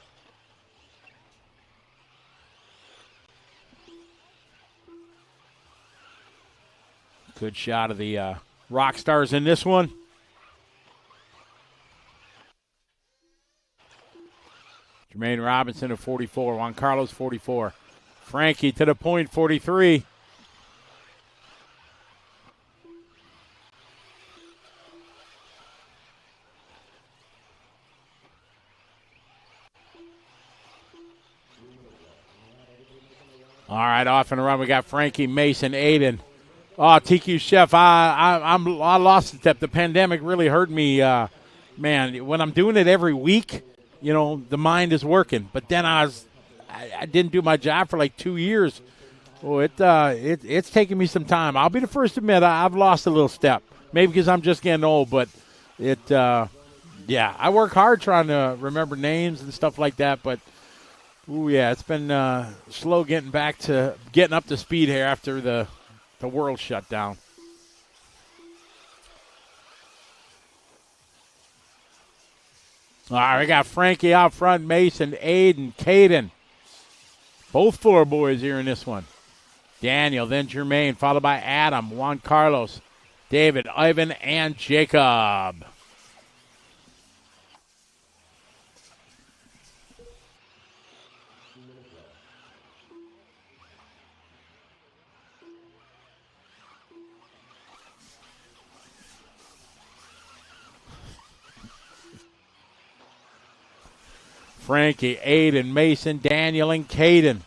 Good shot of the rock stars in this one. Jermaine Robinson at 44, Juan Carlos 44. Frankie to the point, 43. All right, off and around we got Frankie, Mason, Aiden. Oh, TQ Chef, I lost a step. The pandemic really hurt me, man. When I'm doing it every week, the mind is working. But then I didn't do my job for like 2 years. Oh, it's taking me some time. I'll be the first to admit I've lost a little step. Maybe because I'm just getting old, but I work hard trying to remember names and stuff like that, but. Ooh, yeah, it's been slow getting up to speed here after the world shut down. All right, we got Frankie out front, Mason, Aiden, Caden. Both Fuller boys here in this one. Daniel, then Jermaine, followed by Adam, Juan Carlos, David, Ivan, and Jacob. Frankie, Aiden, Mason, Daniel, and Caden.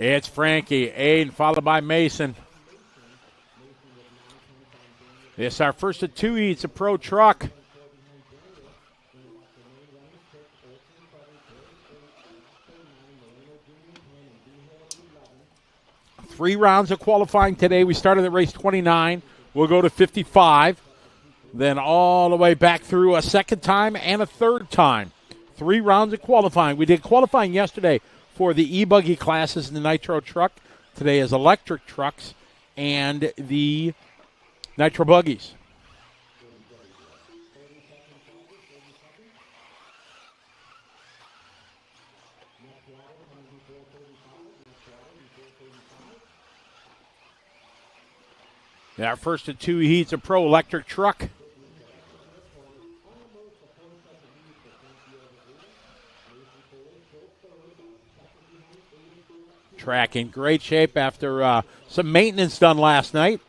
It's Frankie, Aiden, followed by Mason. This is our first of two heats, a pro truck. Three rounds of qualifying today. We started at race 29. We'll go to 55. Then all the way back through a second time and a third time. 3 rounds of qualifying. We did qualifying yesterday for the e-buggy classes in the Nitro truck. Today is electric trucks and the Nitro buggies. Our first of two heats, a pro electric truck. Track in great shape after some maintenance done last night.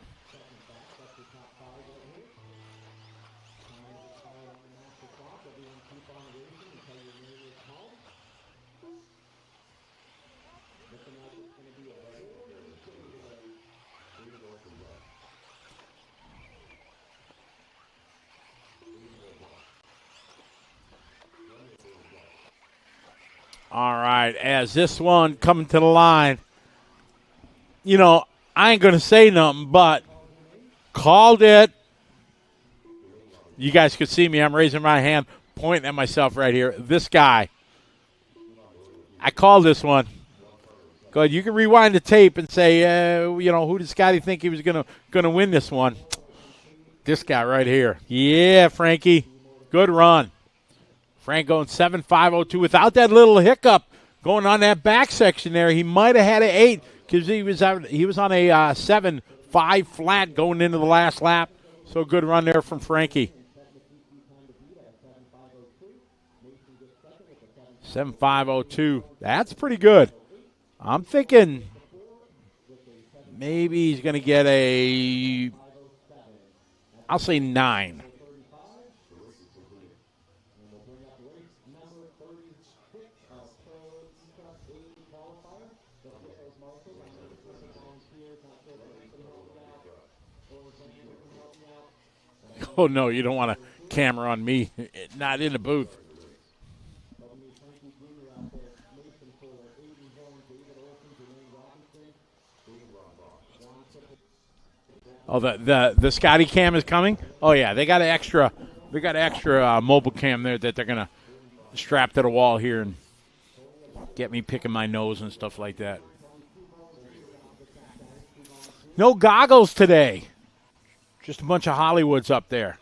All right, as this one coming to the line, I ain't going to say nothing, but called it. You guys could see me. I'm raising my hand, pointing at myself right here. This guy. I called this one. Go ahead. You can rewind the tape and say, who does Scotty think he was going to win this one? This guy right here. Yeah, Frankie. Good run. Frank going 7.502 without that little hiccup going on that back section there. He might have had an 8 because he was on a 7.5 flat going into the last lap. So good run there from Frankie. 7.502. That's pretty good. I'm thinking maybe he's going to get I'll say 9. Oh, no, you don't want a camera on me. Not in the booth. Oh, the Scotty cam is coming? Oh, yeah, they got an extra mobile cam there that they're going to strap to the wall here and get me picking my nose and stuff like that. No goggles today. Just a bunch of Hollywoods up there.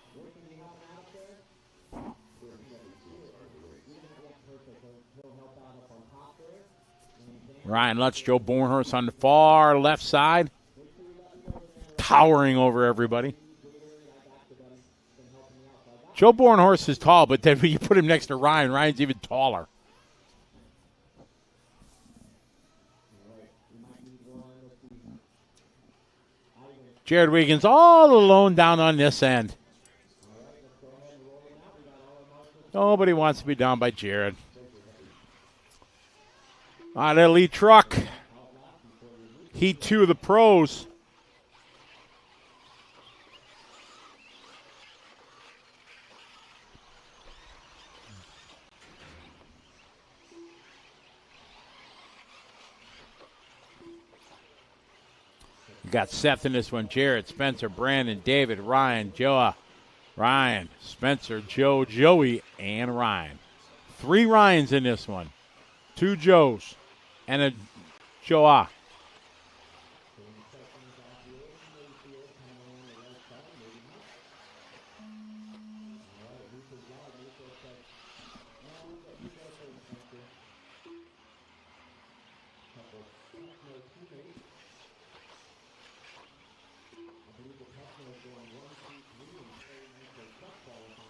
Ryan Lutz, Joe Bornhorst on the far left side, towering over everybody. Joe Bornhorst is tall, but then when you put him next to Ryan, Ryan's even taller. Jared Wiggins all alone down on this end. Nobody wants to be down by Jared. On elite truck. Heat 2 of the pros. We got Seth in this one. Jared, Spencer, Brandon, David, Ryan, Joa. Ryan, Spencer, Joe, Joey, and Ryan. 3 Ryans in this one. 2 Joes and a Joa.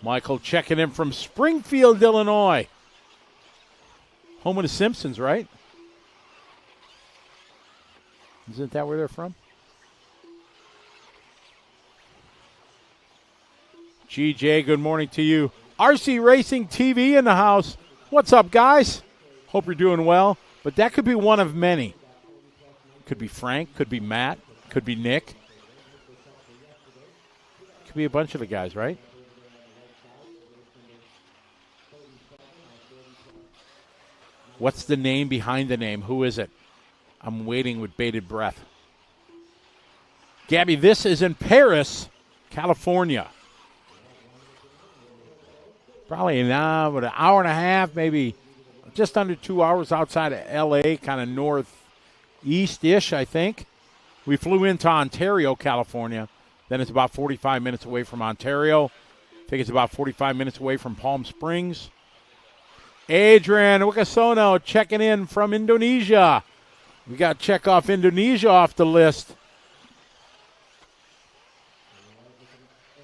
Michael checking in from Springfield, Illinois. Home of the Simpsons, right? Isn't that where they're from? GJ, good morning to you. RC Racing TV in the house. What's up, guys? Hope you're doing well. But that could be one of many. Could be Frank, could be Matt, could be Nick. Could be a bunch of the guys, right? What's the name behind the name? Who is it? I'm waiting with bated breath. Gabby, this is in Paris, California. Probably now, but an hour and a half, maybe just under 2 hours outside of L.A., kind of northeast-ish, I think. We flew into Ontario, California. Then it's about 45 minutes away from Ontario. I think it's about 45 minutes away from Palm Springs. Adrian Wikasono checking in from Indonesia. We got to check off Indonesia off the list.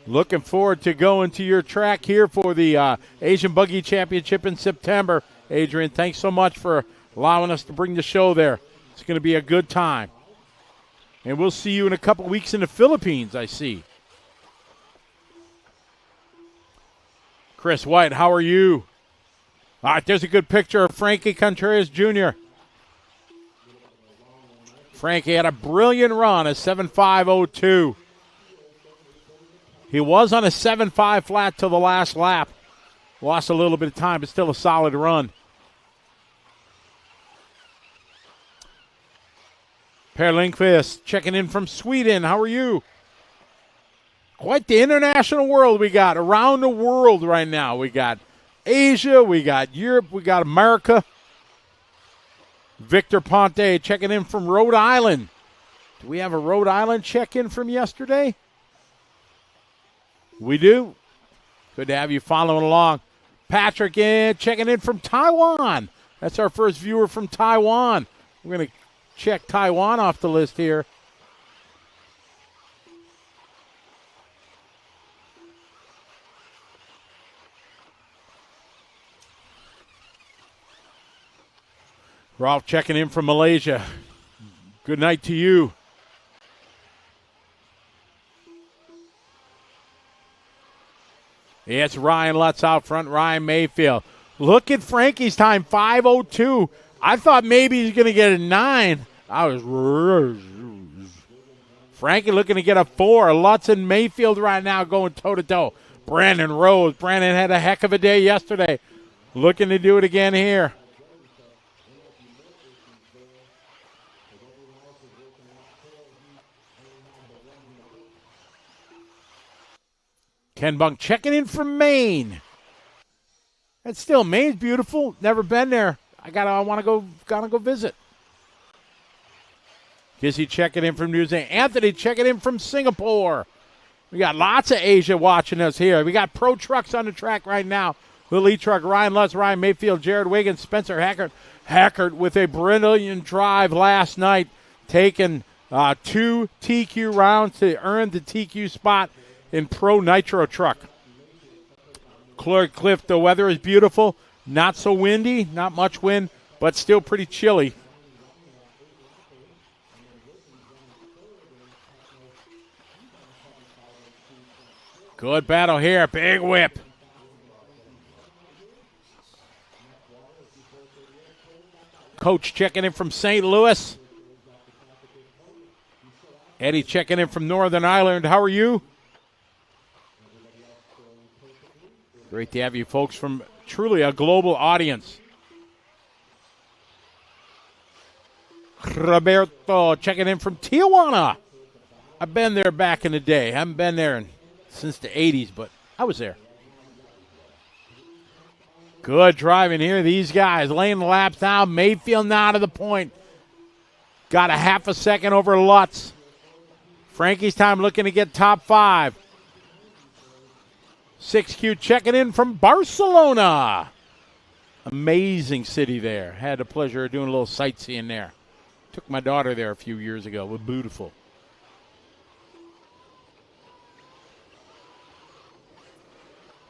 Looking forward to going to your track here for the Asian Buggy Championship in September. Adrian, thanks so much for allowing us to bring the show there. It's going to be a good time. And we'll see you in a couple weeks in the Philippines, I see. Chris White, how are you? All right, there's a good picture of Frankie Contreras Jr. Frankie had a brilliant run, a 7.502. He was on a 7.5 flat till the last lap. Lost a little bit of time, but still a solid run. Per Lindqvist checking in from Sweden. How are you? Quite the international world we got around the world right now. We got Asia, we got Europe, we got America. Victor Ponte checking in from Rhode Island. Do we have a Rhode Island check-in from yesterday? We do. Good to have you following along. Patrick checking in from Taiwan. That's our first viewer from Taiwan. We're going to check Taiwan off the list here. Rolf checking in from Malaysia. Good night to you. Yeah, it's Ryan Lutz out front, Ryan Mayfield. Look at Frankie's time, 5:02. I thought maybe he's going to get a 9. Frankie looking to get a 4. Lutz and Mayfield right now going toe-to-toe. Brandon Rose. Brandon had a heck of a day yesterday. Looking to do it again here. Ken Bunk checking in from Maine. That's still Maine's beautiful. Never been there. Gotta go visit. Kizzy checking in from New Zealand. Anthony checking in from Singapore. We got lots of Asia watching us here. We got pro trucks on the track right now. Little E-Truck, Ryan Lutz, Ryan Mayfield, Jared Wiggins, Spencer Hackert. Hackert with a brilliant drive last night, taking 2 TQ rounds to earn the TQ spot in Pro Nitro truck. Clear Cliff, the weather is beautiful. Not so windy, not much wind, but still pretty chilly. Good battle here. Big whip. Coach checking in from St. Louis. Eddie checking in from Northern Ireland. How are you? Great to have you folks from truly a global audience. Roberto checking in from Tijuana. I've been there back in the day. I haven't been there since the 80s, but I was there. Good driving here. These guys laying the laps down. Mayfield now to the point. Got a half a second over Lutz. Frankie's time looking to get top 5. 6Q checking in from Barcelona. Amazing city there. Had the pleasure of doing a little sightseeing there. Took my daughter there a few years ago. It was beautiful.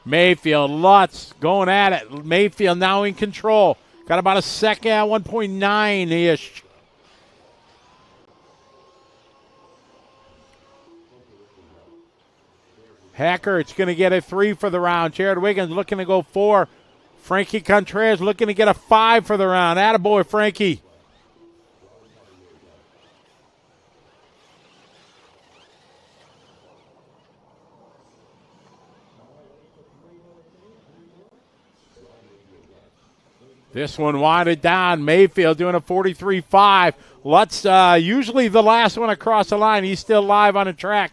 Mayfield, Lutz going at it. Mayfield now in control. Got about a second, 1.9-ish. Hackert's going to get a 3 for the round. Jared Wiggins looking to go 4. Frankie Contreras looking to get a 5 for the round. Attaboy, Frankie. This one winded down. Mayfield doing a 43.5. Lutz, usually the last one across the line. He's still live on the track.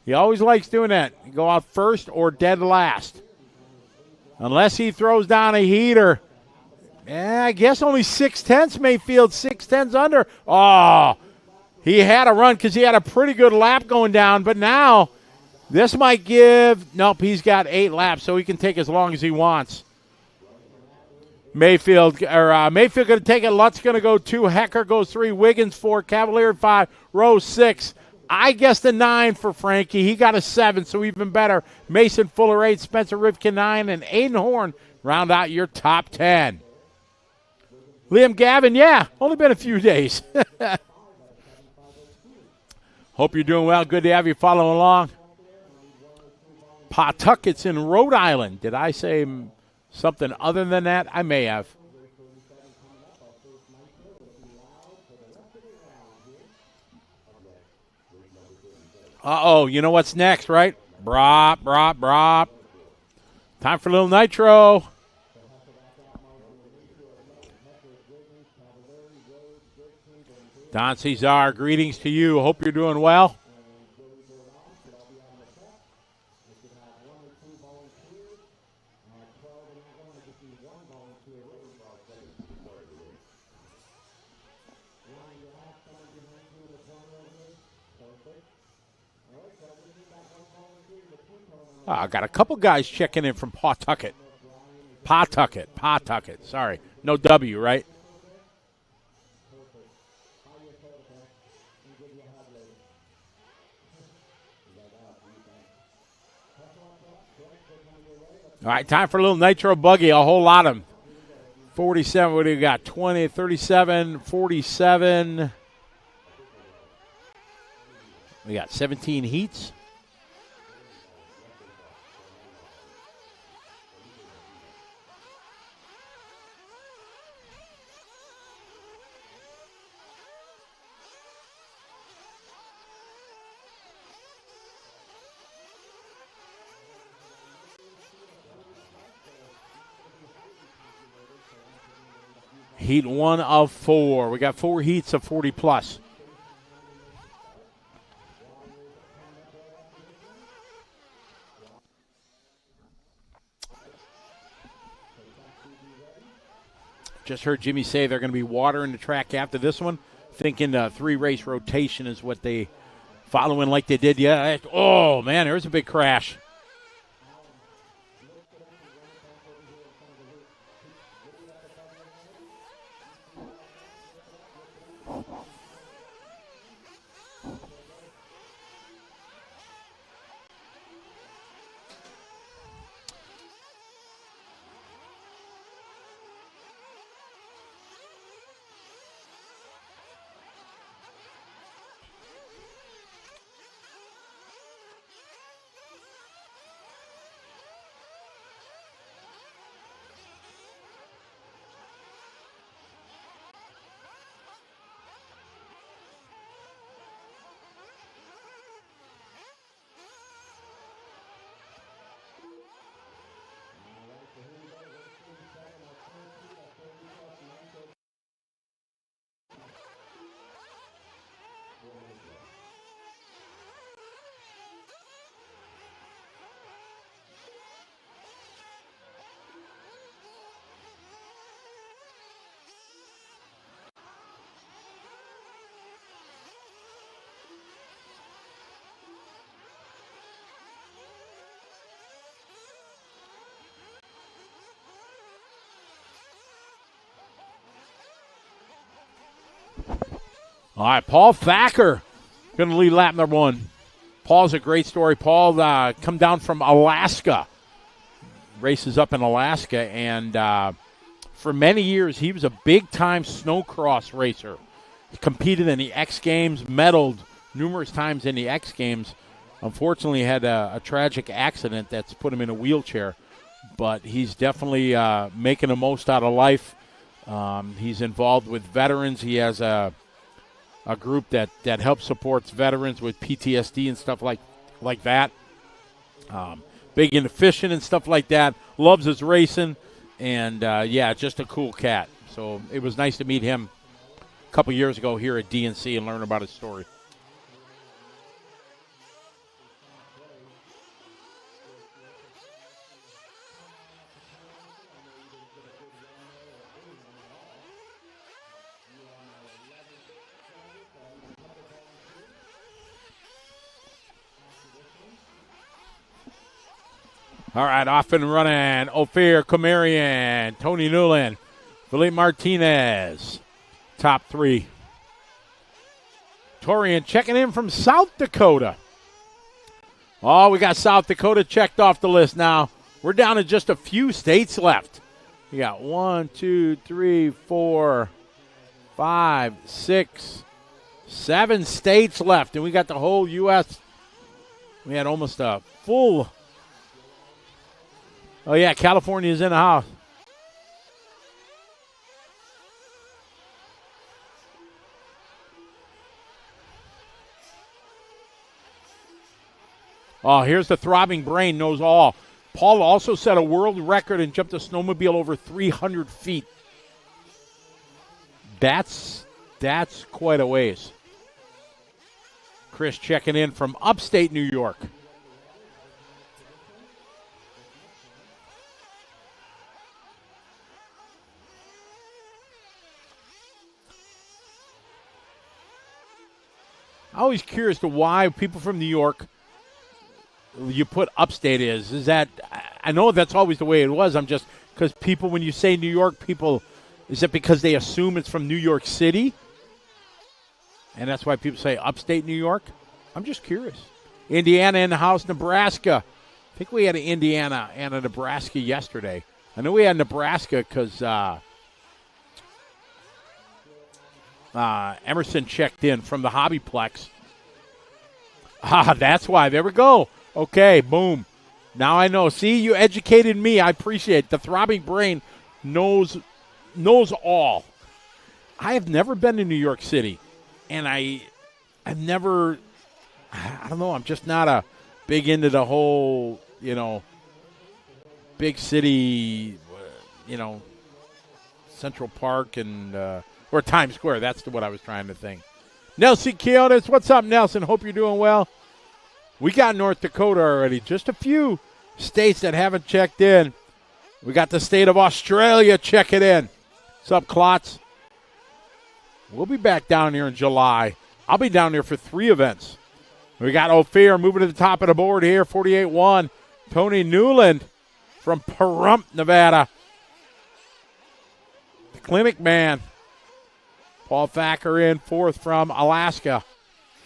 He always likes doing that. You go out first or dead last. Unless he throws down a heater. I guess only 6/10 Mayfield, 6/10 under. Oh, he had a run because he had a pretty good lap going down. But now this might give, nope, he's got 8 laps, so he can take as long as he wants. Mayfield going to take it. Lutz going to go 2. Hecker goes 3. Wiggins 4. Cavalier 5. Rose 6. I guessed a 9 for Frankie. He got a 7, so even better. Mason Fuller 8. Spencer Rivkin 9. And Aiden Horn round out your top 10. Liam Gavin, yeah, only been a few days. Hope you're doing well. Good to have you following along. Pawtucket's in Rhode Island. Did I say something other than that? I may have. Uh-oh, you know what's next, right? Brop, brop, brop. Time for a little Nitro. Don Cesar, greetings to you. Hope you're doing well. I got a couple guys checking in from Pawtucket. Pawtucket. Sorry. No W, right? All right, time for a little Nitro Buggy, a whole lot of them. 47, what do you got? 20, 37, 47. We got 17 heats. Heat 1 of 4. We got 4 heats of 40 plus. Just heard Jimmy say they're going to be watering the track after this one. Thinking 3-race rotation is what they following like they did. Yeah. Oh, man, there's a big crash. All right, Paul Thacker going to lead lap number 1. Paul's a great story. Paul come down from Alaska, races up in Alaska, and for many years he was a big-time snowcross racer. He competed in the X Games, medaled numerous times in the X Games. Unfortunately, had a tragic accident that's put him in a wheelchair, but he's definitely making the most out of life. He's involved with veterans. He has a group that helps supports veterans with PTSD and stuff like that. Big into fishing and stuff like that. Loves his racing, and just a cool cat. So it was nice to meet him a couple years ago here at DNC and learn about his story. All right, off and running. Ophir Kamarian, Tony Newland, Felipe Martinez, top 3. Torian checking in from South Dakota. Oh, we got South Dakota checked off the list now. We're down to just a few states left. We got 1, 2, 3, 4, 5, 6, 7 states left, and we got the whole U.S. We had almost a full. Oh, yeah, California's in the house. Oh, here's the throbbing brain, knows all. Paul also set a world record and jumped a snowmobile over 300 feet. That's quite a ways. Chris checking in from upstate New York. I'm always curious to why people from New York, you put upstate is that, I know that's always the way it was. I'm just, because people, when you say New York, people, is it because they assume it's from New York City? And that's why people say upstate New York? I'm just curious. Indiana in the house, Nebraska. I think we had Indiana and a Nebraska yesterday. I know we had Nebraska because Emerson checked in from the Hobbyplex. That's why. There we go. Okay, boom. Now I know. See, you educated me. I appreciate it. The throbbing brain knows all. I have never been to New York City, and I've never, I don't know, I'm just not a big into the whole, big city, Central Park and or Times Square. That's what I was trying to think. Nelson Quiones, what's up, Nelson? Hope you're doing well. We got North Dakota already. Just a few states that haven't checked in. We got the state of Australia checking in. What's up, Klotz? We'll be back down here in July. I'll be down there for 3 events. We got Ophir moving to the top of the board here, 48-1. Tony Newland from Pahrump, Nevada. The Clinic Man. Paul Thacker in 4th from Alaska.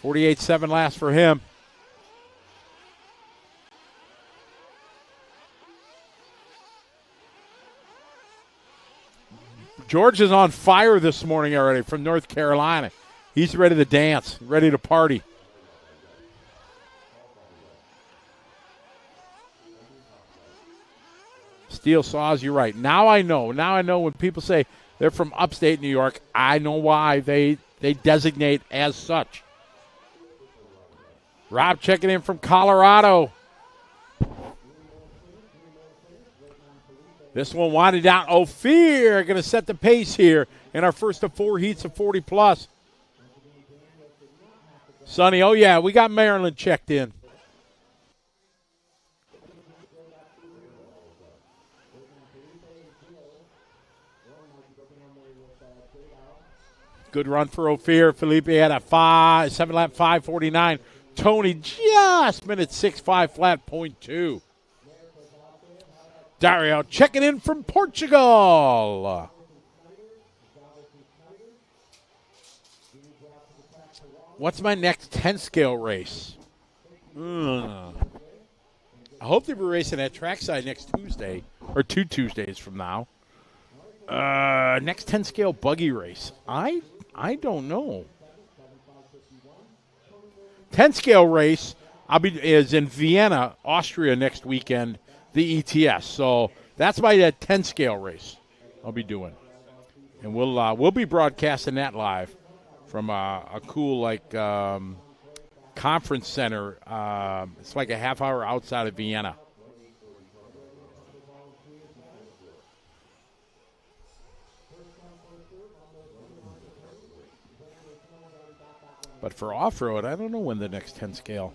48-7 last for him. George is on fire this morning already from North Carolina. He's ready to dance, ready to party. Steel Saws, you're right. Now I know when people say they're from upstate New York, I know why they designate as such. Rob checking in from Colorado. This one winded down. Ophir going to set the pace here in our first of 4 heats of 40+. Sonny, oh yeah, we got Maryland checked in. Good run for Ophir. Felipe had a 7-lap 5:49. Tony just minute 6.5 flat, 0.2. Dario checking in from Portugal. What's my next 10-scale race? I hope they'll be racing at Trackside next Tuesday, or 2 Tuesdays from now. Next 10-scale buggy race. I don't know. 10-scale race is in Vienna, Austria next weekend. The ETS, so that's my 10-scale race I'll be doing, and we'll be broadcasting that live from a cool conference center. It's like a half hour outside of Vienna. But for off-road, I don't know when the next 10-scale.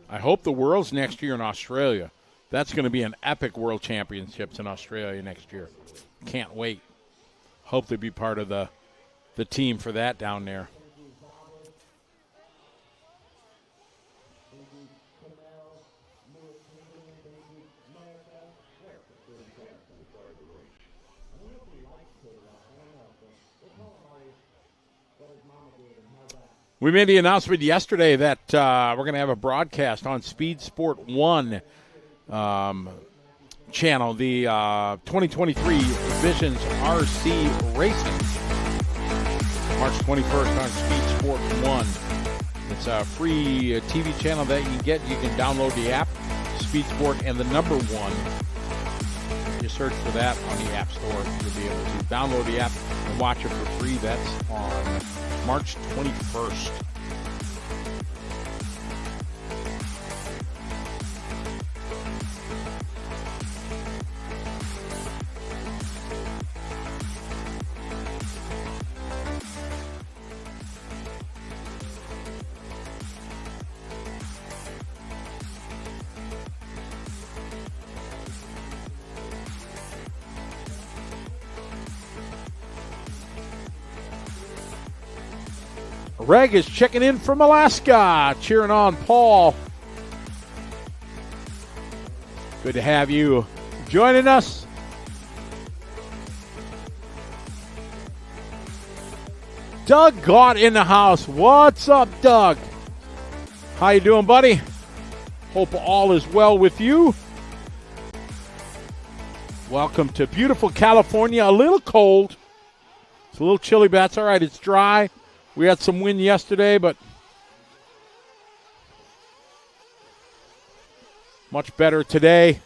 I hope the World's next year in Australia. That's going to be an epic World Championships in Australia next year. Can't wait. Hope to be part of the team for that down there. We made the announcement yesterday that we're going to have a broadcast on Speed Sport 1 channel, the 2023 Visions RC Racing, March 21st on Speed Sport 1. It's a free TV channel that you can get. You can download the app, Speed Sport, and the number 1. You search for that on the App Store. You'll be able to download the app and watch it for free. That's on March 21st. Reg is checking in from Alaska, cheering on Paul. Good to have you joining us. Doug Gott in the house. What's up, Doug? How you doing, buddy? Hope all is well with you. Welcome to beautiful California. A little cold. It's a little chilly, but that's all right. It's dry. We had some wind yesterday, but much better today.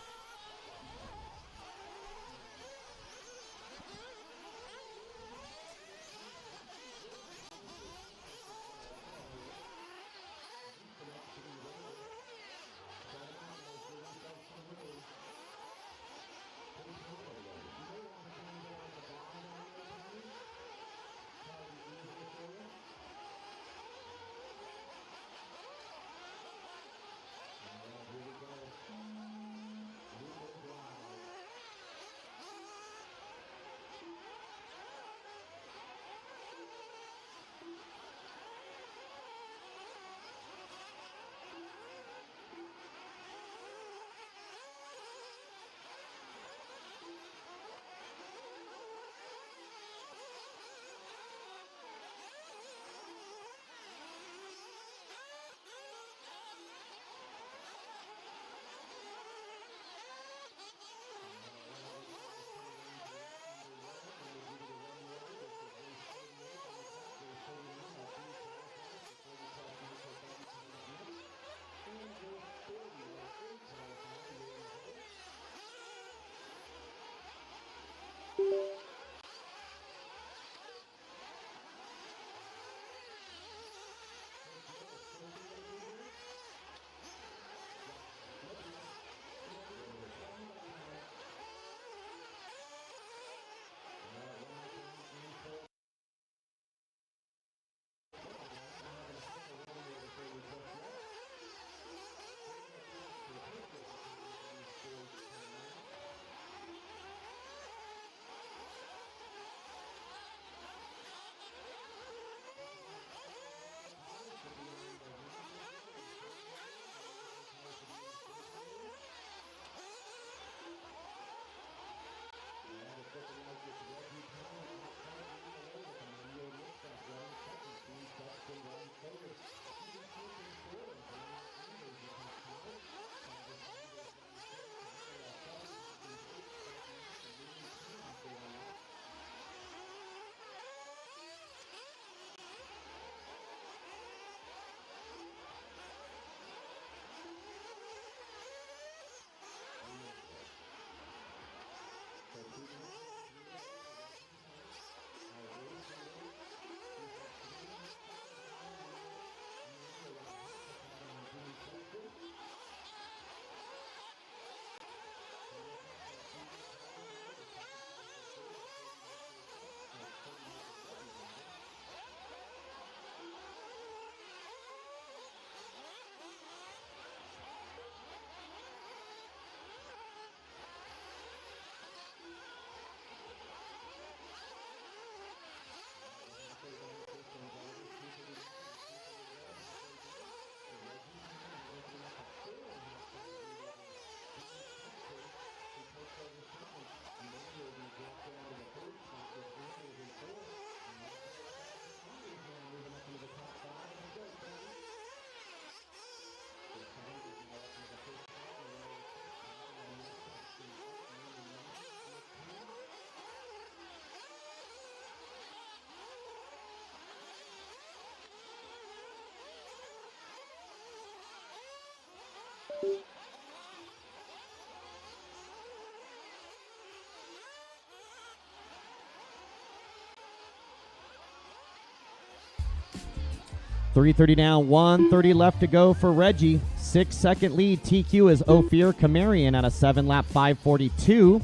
.330 down, 1:30 left to go for Reggie. 6-second lead. TQ is Ophir Kamarian at a 7-lap 5:42.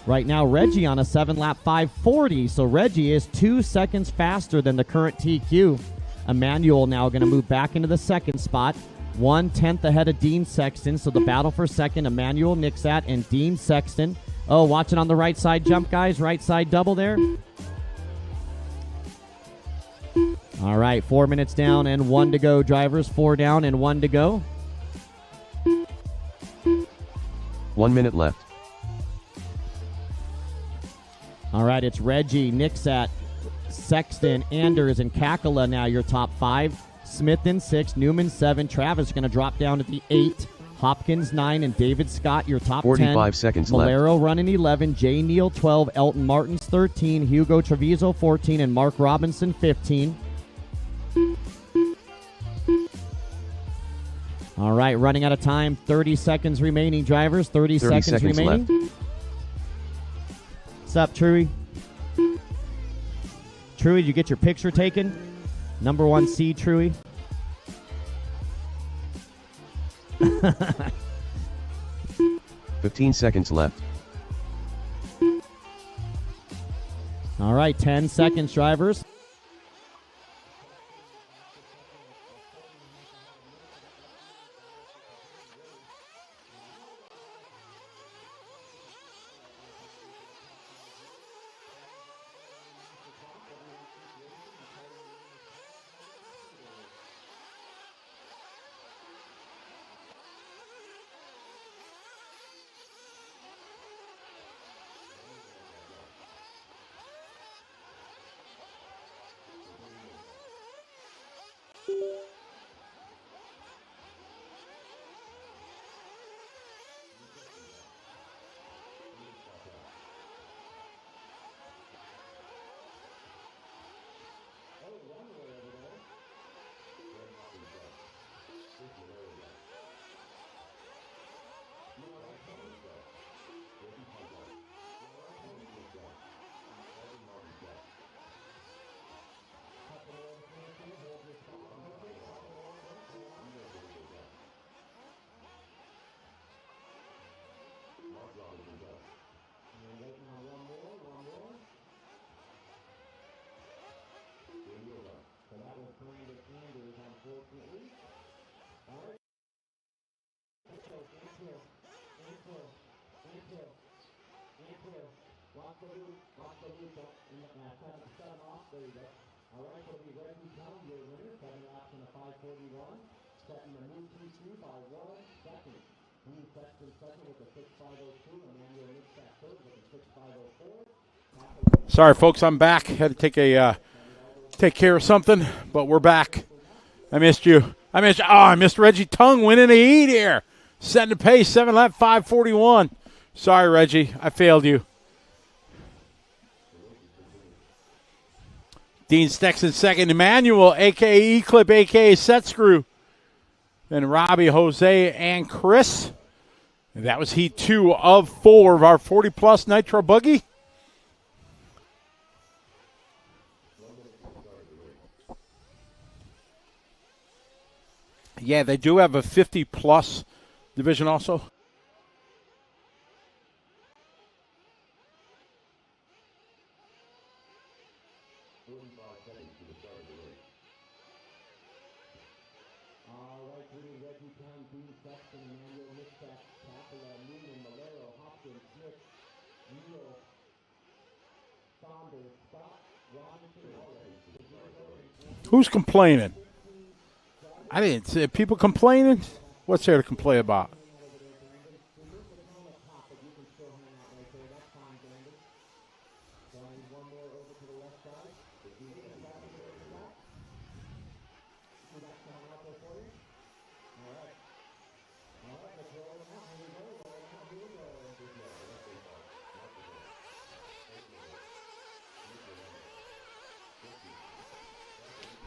Right now, Reggie on a 7-lap 5:40. So Reggie is 2 seconds faster than the current TQ. Emmanuel now going to move back into the second spot. 1/10 ahead of Dean Sexton. So the battle for second, Emmanuel Nixat and Dean Sexton. Oh, watching on the right side jump, guys. Right side double there. All right, 4 minutes down and 1 to go, drivers. 4 down and 1 to go. 1 minute left. All right, it's Reggie, Nixat, Sexton, Anders, and Kakala now your top 5. Smith in 6, Newman 7. Travis going to drop down to the 8. Hopkins 9 and David Scott your top 45 10. seconds left. Malero running 11, Jay Neal 12, Elton Martins 13, Hugo Treviso 14, and Mark Robinson 15. All right, running out of time. 30 seconds remaining, drivers. 30 seconds remaining. Left. What's up, Truey? Truey, did you get your picture taken? Number 1 seed, Truey. 15 seconds left. All right, 10 seconds, drivers. Sorry, folks, I'm back. Had to take care of something, but we're back. I missed you. I missed Reggie Tung winning the heat here. Setting the pace, 7 lap, 5:41. Sorry, Reggie, I failed you. Dean Stexon second. Emmanuel, a.k.a. E-Clip, a.k.a. Set Screw. Then Robbie, Jose, and Chris. And that was heat 2 of 4 of our 40-plus Nitro Buggy. Yeah, they do have a 50-plus division also. Who's complaining? I didn't see people complaining. What's there to complain about?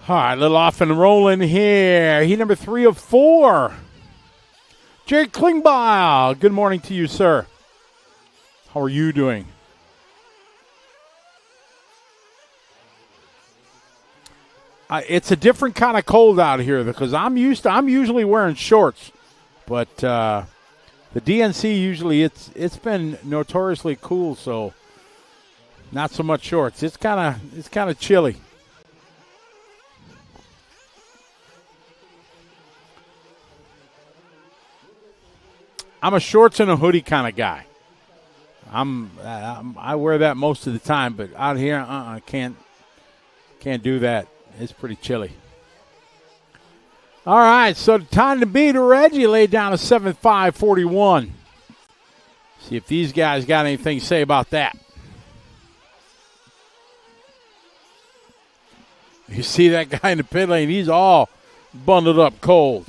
All right, a little off and rolling here. Heat number 3 of 4. Jerry Klingbeil, good morning to you, sir. How are you doing? It's a different kind of cold out here because I'm usually wearing shorts, but the DNC usually it's been notoriously cool, so not so much shorts. It's kind of chilly. I'm a shorts and a hoodie kind of guy. I wear that most of the time, but out here, I can't do that. It's pretty chilly. All right, so the time to beat Reggie laid down a 7.5:41. See if these guys got anything to say about that. You see that guy in the pit lane? He's all bundled up cold.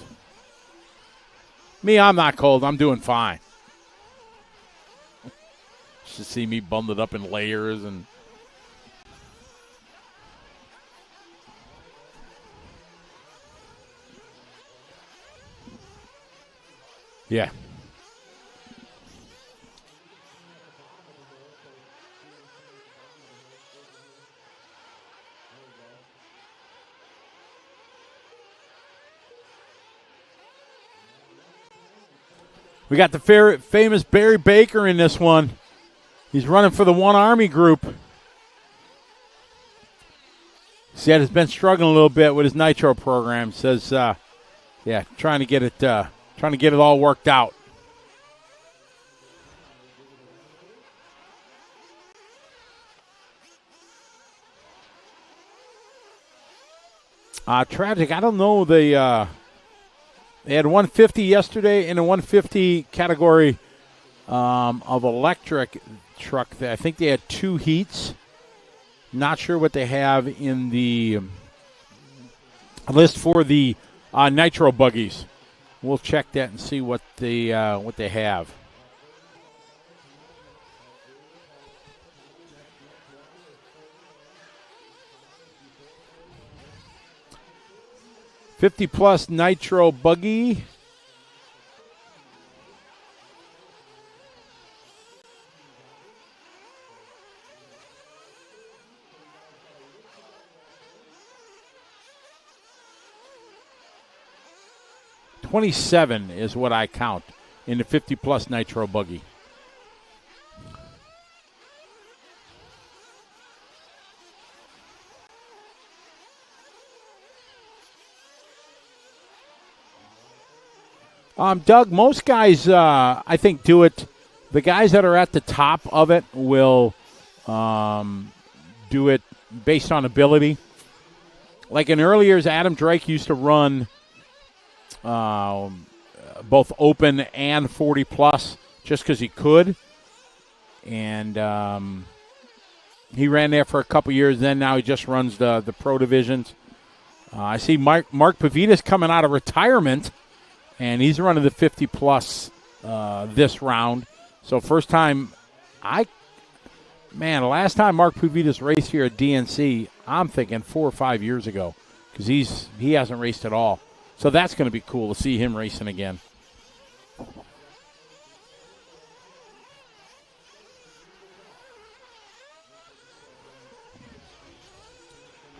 Me, I'm not cold. I'm doing fine. Just see me bundled up in layers and. Yeah. We got the famous Barry Baker in this one. He's running for the One Army group. Said has been struggling a little bit with his Nitro program. Says, trying to get it all worked out. Tragic. I don't know. They had 150 yesterday in the 150 category of electric truck. I think they had 2 heats. Not sure what they have in the list for the Nitro buggies. We'll check that and see what they have. +50 Nitro buggy. $27 is what I count in the +50 Nitro buggy. Doug, most guys, I think, do it. The guys that are at the top of it will do it based on ability. Like in early years, Adam Drake used to run both open and 40+ just because he could. And he ran there for a couple years. Then now he just runs the pro divisions. I see Mark Pavitas coming out of retirement. And he's running the 50+ this round. So first time the last time Mark Pavitas raced here at DNC, I'm thinking 4 or 5 years ago because he hasn't raced at all. So that's going to be cool to see him racing again.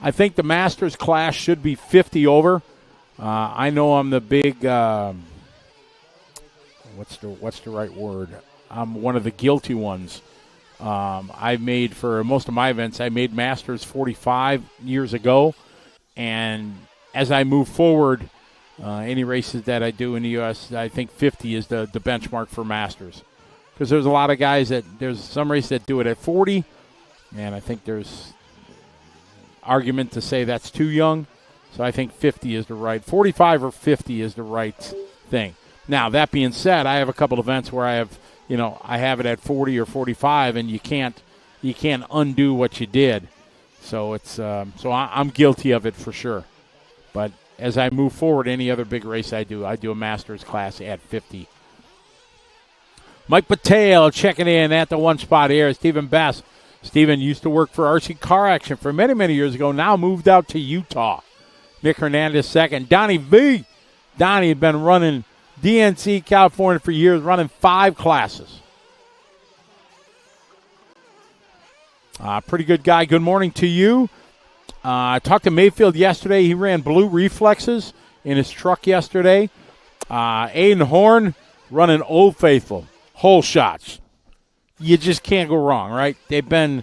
I think the Masters class should be 50 over. I know I'm the big, what's the right word? I'm one of the guilty ones. I made, for most of my events, I made Masters 45 years ago. And as I move forward, any races that I do in the U.S., I think 50 is the benchmark for Masters. Because there's a lot of guys there's some races that do it at 40. And I think there's argument to say that's too young. So I think 50 is the right, 45 or 50 is the right thing. Now, that being said, I have a couple of events where I have it at 40 or 45, and you can't undo what you did. So I'm guilty of it for sure. But as I move forward, any other big race I do a Masters class at 50. Mike Patel checking in at the one spot here. Stephen Bass. Stephen used to work for RC Car Action for many, many years ago, now moved out to Utah. Nick Hernandez second. Donnie V. Donnie had been running DNC California for years, running 5 classes. Pretty good guy. Good morning to you. I talked to Mayfield yesterday. He ran blue reflexes in his truck yesterday. Aiden Horn running Old Faithful. Hole shots. You just can't go wrong, right? They've been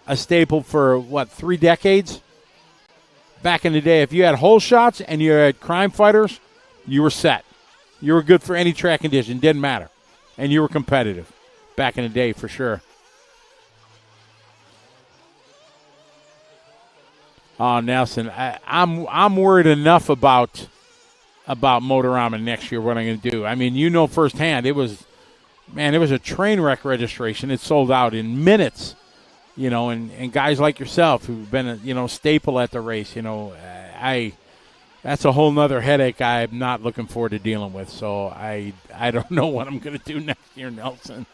a staple for, 3 decades? Back in the day, if you had hole shots and you had crime fighters, you were set. You were good for any track condition. Didn't matter. And you were competitive back in the day for sure. Oh, Nelson, I'm worried enough about Motorama next year, what I'm going to do. I mean, you know firsthand, it was a train wreck registration. It sold out in minutes. And guys like yourself who've been a staple at the race, that's a whole nother headache I'm not looking forward to dealing with. So I don't know what I'm going to do next year, Nelson.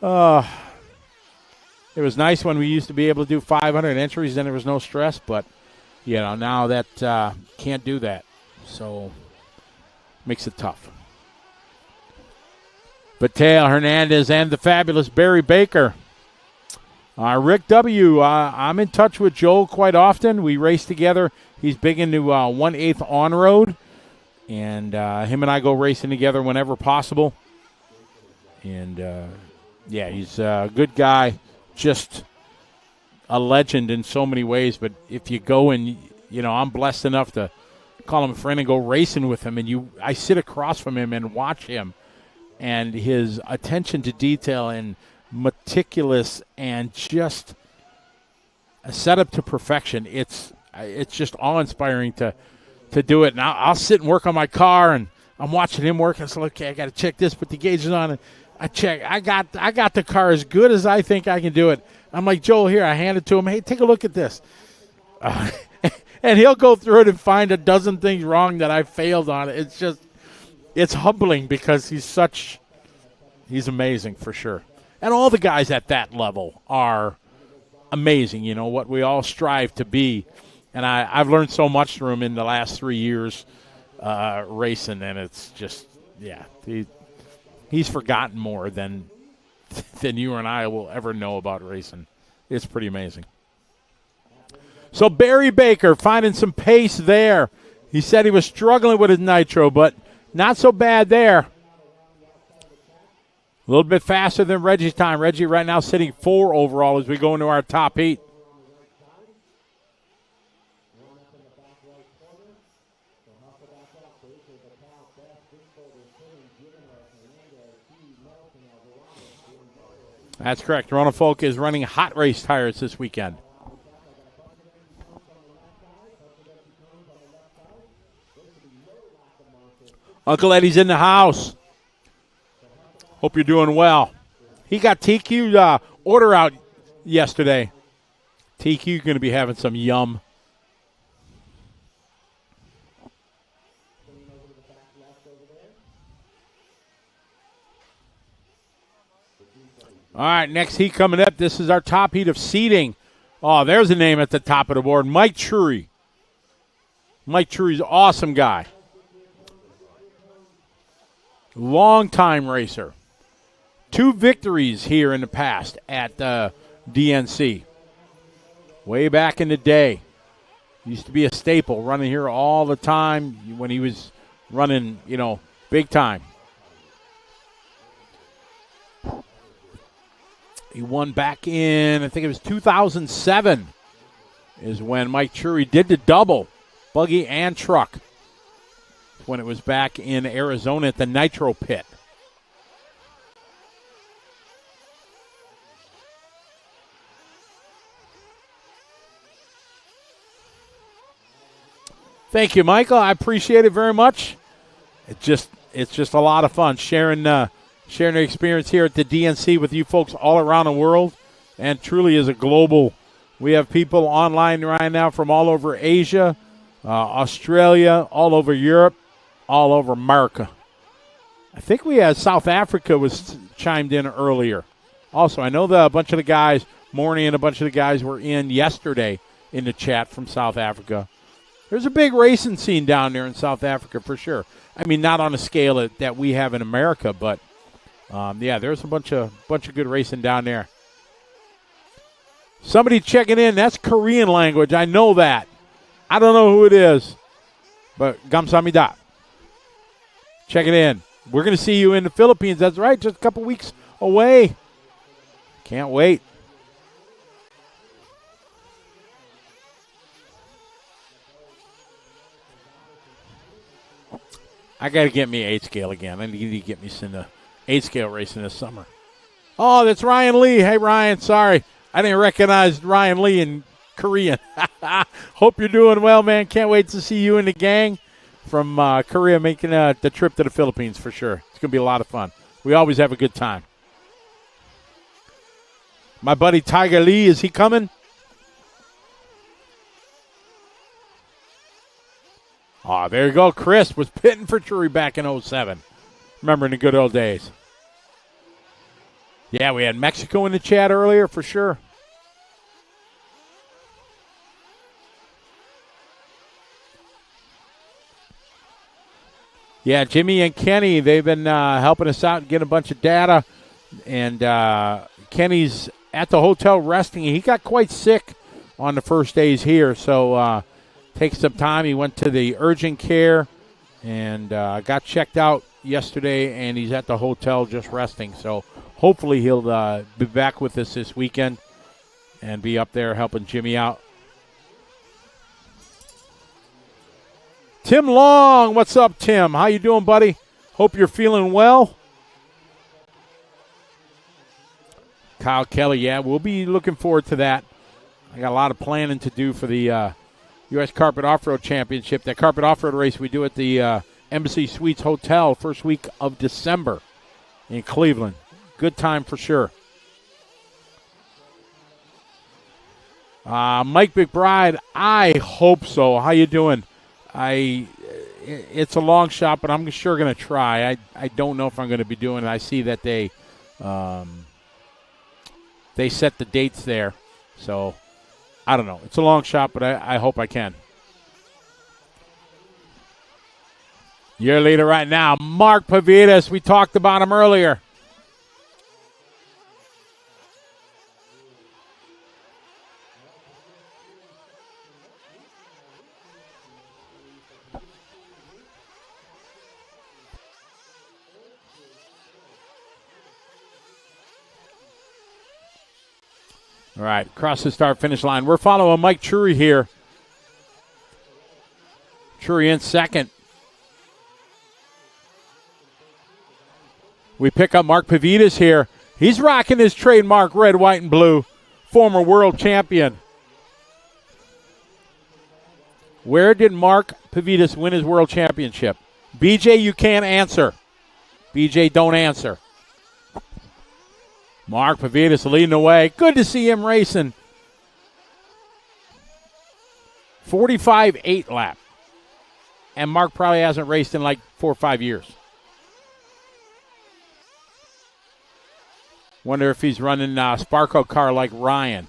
It was nice when we used to be able to do 500 entries and there was no stress, but now that can't do that. So makes it tough. Mateo Hernandez and the fabulous Barry Baker. Rick W., I'm in touch with Joel quite often. We race together. He's big into 1/8 on-road, and him and I go racing together whenever possible. And, he's a good guy, just a legend in so many ways. But if you go and, I'm blessed enough to call him a friend and go racing with him, and I sit across from him and watch him, and his attention to detail and meticulous and just a setup to perfection. It's just awe-inspiring to do it. And I'll sit and work on my car, and I'm watching him work. I say, okay, I got to check this, put the gauges on, and I check. I got the car as good as I think I can do it. I'm like, Joel, here, I hand it to him. Hey, take a look at this. And he'll go through it and find a dozen things wrong that I failed on. It's humbling because he's amazing for sure. And all the guys at that level are amazing, what we all strive to be. And I've learned so much from him in the last 3 years racing, and it's just, he's forgotten more than you and I will ever know about racing. It's pretty amazing. So Barry Baker finding some pace there. He said he was struggling with his nitro, but not so bad there. A little bit faster than Reggie's time. Reggie right now sitting 4 overall as we go into our top heat. That's correct. Ronald Folk is running hot race tires this weekend. Uncle Eddie's in the house. Hope you're doing well. He got TQ order out yesterday. TQ going to be having some yum. All right, next heat coming up. This is our top heat of seeding. Oh, there's a name at the top of the board. Mike Trury. Mike Trury's an awesome guy. Long-time racer. 2 victories here in the past at DNC. Way back in the day. Used to be a staple, running here all the time when he was running, big time. He won back in, I think it was 2007 is when Mike Trury did the double, buggy and truck, when it was back in Arizona at the Nitro pit. Thank you, Michael. I appreciate it very much. It's just a lot of fun sharing the experience here at the DNC with you folks all around the world, and truly is a global. We have people online right now from all over Asia, Australia, all over Europe, all over America. I think we had South Africa was chimed in earlier. Also, I know a bunch of the guys, Morny and a bunch of the guys were in yesterday in the chat from South Africa. There's a big racing scene down there in South Africa for sure. I mean, not on a scale that we have in America, but there's a bunch of good racing down there. Somebody checking in. That's Korean language. I know that. I don't know who it is, but 감사합니다. Checking in. We're going to see you in the Philippines. That's right. Just a couple weeks away. Can't wait. I got to get me 8-scale again. I need to get me some 8-scale racing this summer. Oh, that's Ryan Lee. Hey, Ryan, sorry. I didn't recognize Ryan Lee in Korean. Hope you're doing well, man. Can't wait to see you and the gang from Korea making the trip to the Philippines for sure. It's going to be a lot of fun. We always have a good time. My buddy Tiger Lee, is he coming? Oh, there you go. Chris was pitting for Drury back in 07. Remember in the good old days. Yeah, we had Mexico in the chat earlier for sure. Yeah, Jimmy and Kenny, they've been helping us out and getting a bunch of data. And Kenny's at the hotel resting. He got quite sick on the first days here, so take some time. He went to the urgent care and got checked out yesterday, and he's at the hotel just resting. So hopefully he'll be back with us this weekend and be up there helping Jimmy out. Tim Long, what's up, Tim? How you doing, buddy? Hope you're feeling well. Kyle Kelly, yeah, we'll be looking forward to that. I got a lot of planning to do for the U.S. Carpet Off-Road Championship. That carpet off-road race we do at the Embassy Suites Hotel first week of December in Cleveland. Good time for sure. Mike McBride, I hope so. How you doing? It's a long shot, but I'm sure going to try. I don't know if I'm going to be doing it. I see that they set the dates there, so I don't know. It's a long shot, but I hope I can. Your leader right now, Mark Pavidis. We talked about him earlier. All right, across the start-finish line. We're following Mike Trury here. Trury in second. We pick up Mark Pavidis here. He's rocking his trademark red, white, and blue. Former world champion. Where did Mark Pavidis win his world championship? BJ, you can't answer. BJ, don't answer. Mark Pavidis leading the way. Good to see him racing. 45.8 lap. And Mark probably hasn't raced in like 4 or 5 years. Wonder if he's running a Sparko car like Ryan.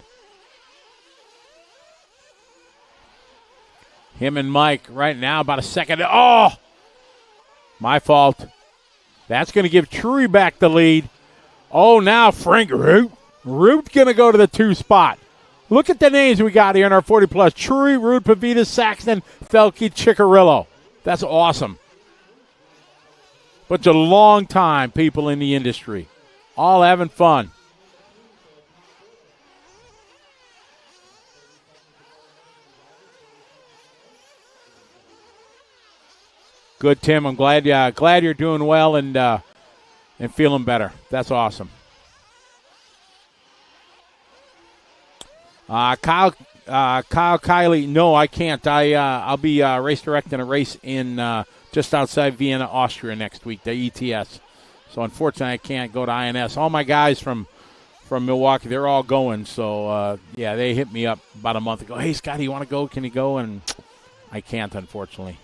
Him and Mike right now about a second. Oh! My fault. That's going to give Trury back the lead. Oh, now Frank Root. Root going to go to the 2 spot. Look at the names we got here in our 40-plus. Trury, Root, Pavidis, Saxton, Felke, Ciccarillo. That's awesome. Bunch of long-time people in the industry. All having fun. Good, Tim. I'm glad you're doing well and feeling better. That's awesome. Kyle Kiley, no, I can't. I'll be race directing a race in just outside Vienna, Austria next week, the ETS. So unfortunately, I can't go to INS. All my guys from Milwaukee, they're all going. So yeah, they hit me up about a month ago. Hey, Scotty, you want to go? Can you go? And I can't, unfortunately.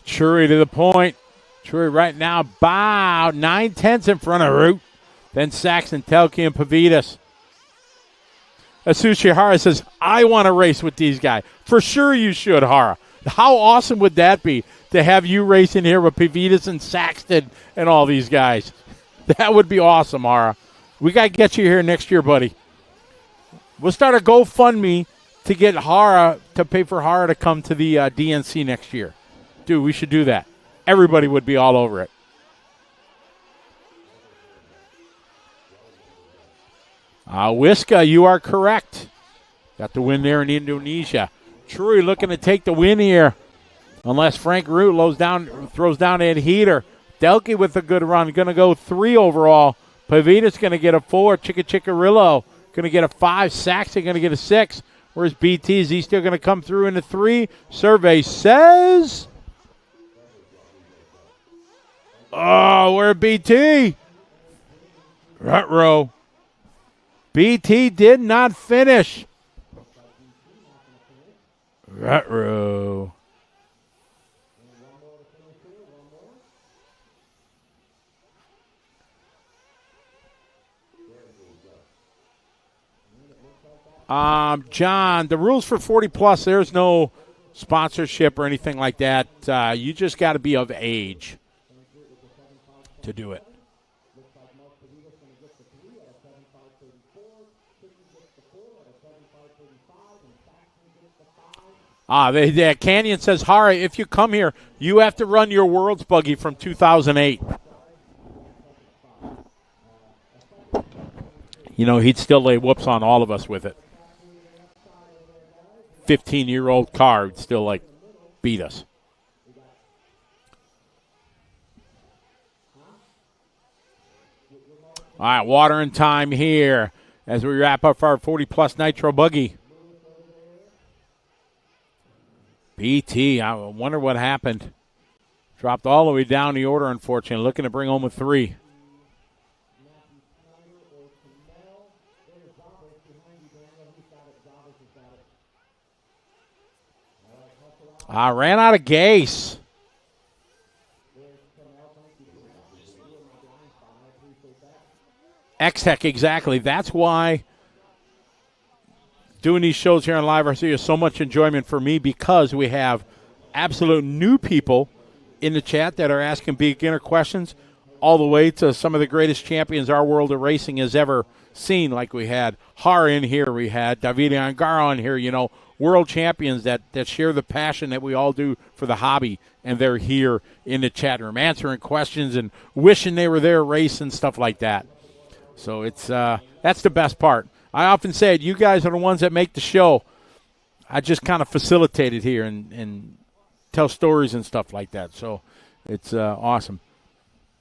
Trury to the point. Trury right now about 9/10 in front of Root. Then Saxon, Telke, and Pavidis. Asushi Hara says, I want to race with these guys. For sure you should, Hara. How awesome would that be to have you racing here with Pavidis and Saxton and all these guys? That would be awesome, Hara. We got to get you here next year, buddy. We'll start a GoFundMe to get Hara, to pay for Hara to come to the DNC next year. Dude, we should do that. Everybody would be all over it. Wiska, you are correct. Got the win there in Indonesia. Trury looking to take the win here. Unless Frank Root throws down a heater. Delke with a good run. Going to go 3 overall. Pavidis going to get a 4. Ciccarillo going to get a 5. Saxon going to get a 6. Where's BT? Is he still going to come through into 3? Survey says. Oh, where BT? Ruh-roh. BT did not finish. Ruh-roh. John, the rules for 40 plus, there's no sponsorship or anything like that. You just got to be of age to do it. Canyon says, Hari, if you come here, you have to run your World's Buggy from 2008. You know, he'd still lay whoops on all of us with it. 15-year-old car would still, beat us. All right, watering time here as we wrap up our 40-plus Nitro Buggy. BT, I wonder what happened. Dropped all the way down the order, unfortunately. Looking to bring home a 3. Ran out of gas. X-Tech, exactly. That's why doing these shows here on Live RC is so much enjoyment for me, because we have absolute new people in the chat that are asking beginner questions, all the way to some of the greatest champions our world of racing has ever seen, like we had Har in here, we had Davide Angara on here, world champions that share the passion that we all do for the hobby, and they're here in the chat room answering questions and wishing they were there racing, stuff like that. So it's that's the best part. I often say it, you guys are the ones that make the show. I just kind of facilitate it here and tell stories and stuff like that. So it's awesome.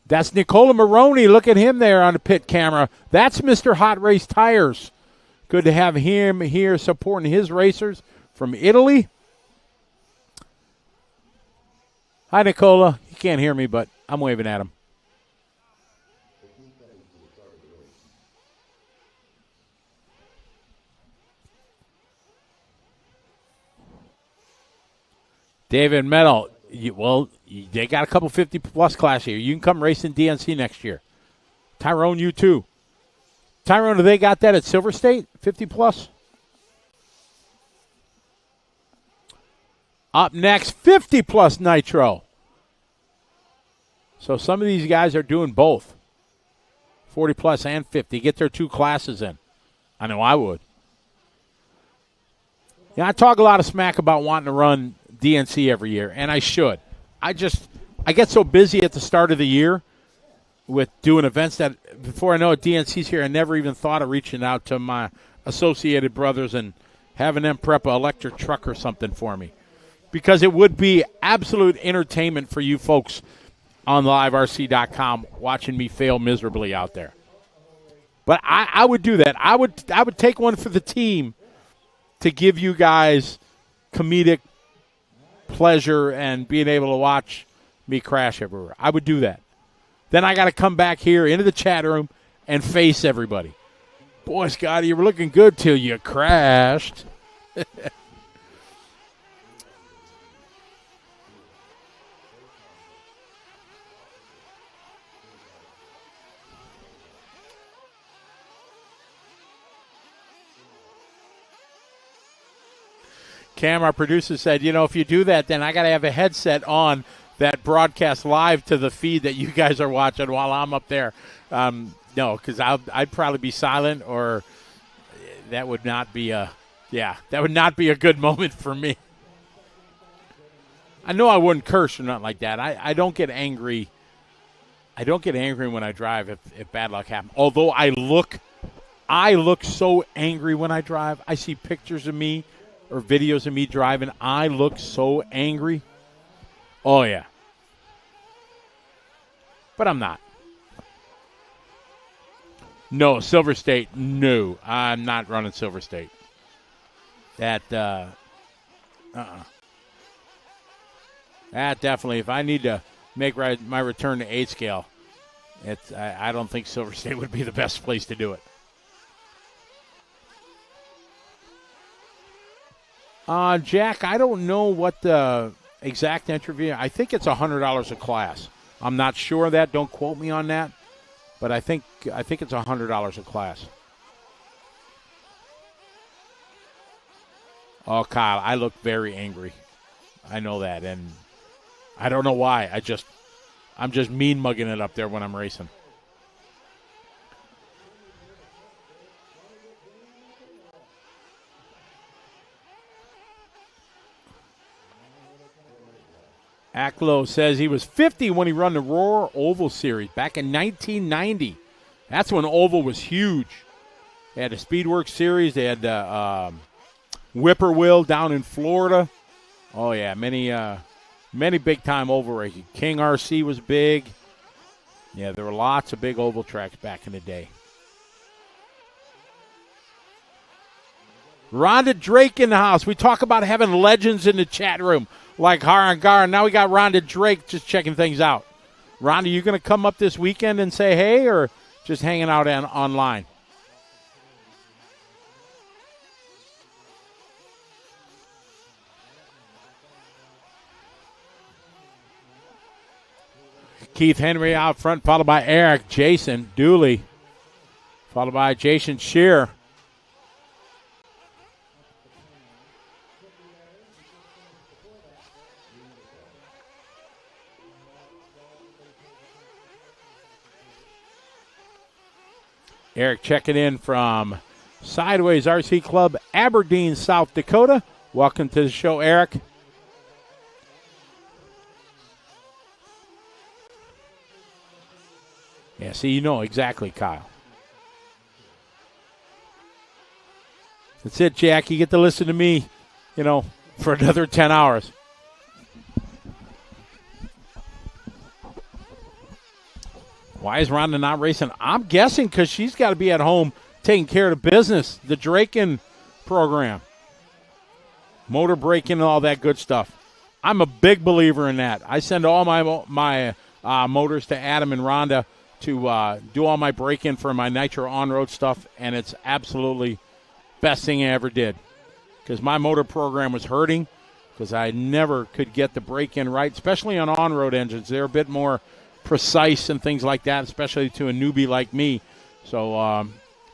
That's Nicola Maroney. Look at him there on the pit camera. That's Mr. Hot Race Tires. Good to have him here supporting his racers from Italy. Hi, Nicola. You can't hear me, but I'm waving at him. David Metal, they got a couple 50-plus class here. You can come race in DNC next year. Tyrone, you too. Tyrone, do they got that at Silver State, 50-plus? Up next, 50-plus Nitro. So some of these guys are doing both, 40-plus and 50. Get their 2 classes in. I know I would. I talk a lot of smack about wanting to run DNC every year, and I should. I get so busy at the start of the year with doing events that before I know it, DNC's here, I never even thought of reaching out to my associated brothers and having them prep an electric truck or something for me, because it would be absolute entertainment for you folks on liverc.com watching me fail miserably out there. But I would do that. I would take one for the team to give you guys comedic pleasure and being able to watch me crash everywhere. I would do that. Then I got to come back here into the chat room and face everybody. Boy, Scotty, you were looking good till you crashed. Cam, our producer, said, if you do that, then I got to have a headset on that broadcast live to the feed that you guys are watching while I'm up there. No, because I'd probably be silent, or that would not be a good moment for me. I know I wouldn't curse or nothing like that. I don't get angry. I don't get angry when I drive if bad luck happens. Although I look so angry when I drive. I see pictures of me or videos of me driving. I look so angry. Oh, yeah. But I'm not. No, Silver State, no. I'm not running Silver State. That that definitely, if I need to make my return to 8 scale, I don't think Silver State would be the best place to do it. Jack, I don't know what the exact entry fee. I think it's $100 a class. I'm not sure of that. Don't quote me on that. But I think it's $100 a class. Oh, Kyle, I look very angry. I know that, and I don't know why. I'm just mean mugging it up there when I'm racing. Acklow says he was 50 when he ran the Roar Oval Series back in 1990. That's when Oval was huge. They had the Speedworks Series. They had the Whippoorwill down in Florida. Oh, yeah, many big-time oval racing. King RC was big. Yeah, there were lots of big oval tracks back in the day. Rhonda Drake in the house. We talk about having legends in the chat room like Har and Gar. Now we got Rhonda Drake just checking things out. Rhonda, you going to come up this weekend and say hey, or just hanging out online? Keith Henry out front, followed by Eric, Jason Dooley, followed by Jason Shear. Eric checking in from Sideways RC Club, Aberdeen, South Dakota. Welcome to the show, Eric. Yeah, see, you know exactly, Kyle. That's it, Jack. You get to listen to me, for another 10 hours. Why is Rhonda not racing? I'm guessing because she's got to be at home taking care of the business, the Draken program, motor braking and all that good stuff. I'm a big believer in that. I send all my motors to Adam and Rhonda to do all my braking for my Nitro on-road stuff, and it's absolutely best thing I ever did because my motor program was hurting because I never could get the brake-in right, especially on on-road engines. They're a bit more precise and things like that, especially to a newbie like me. So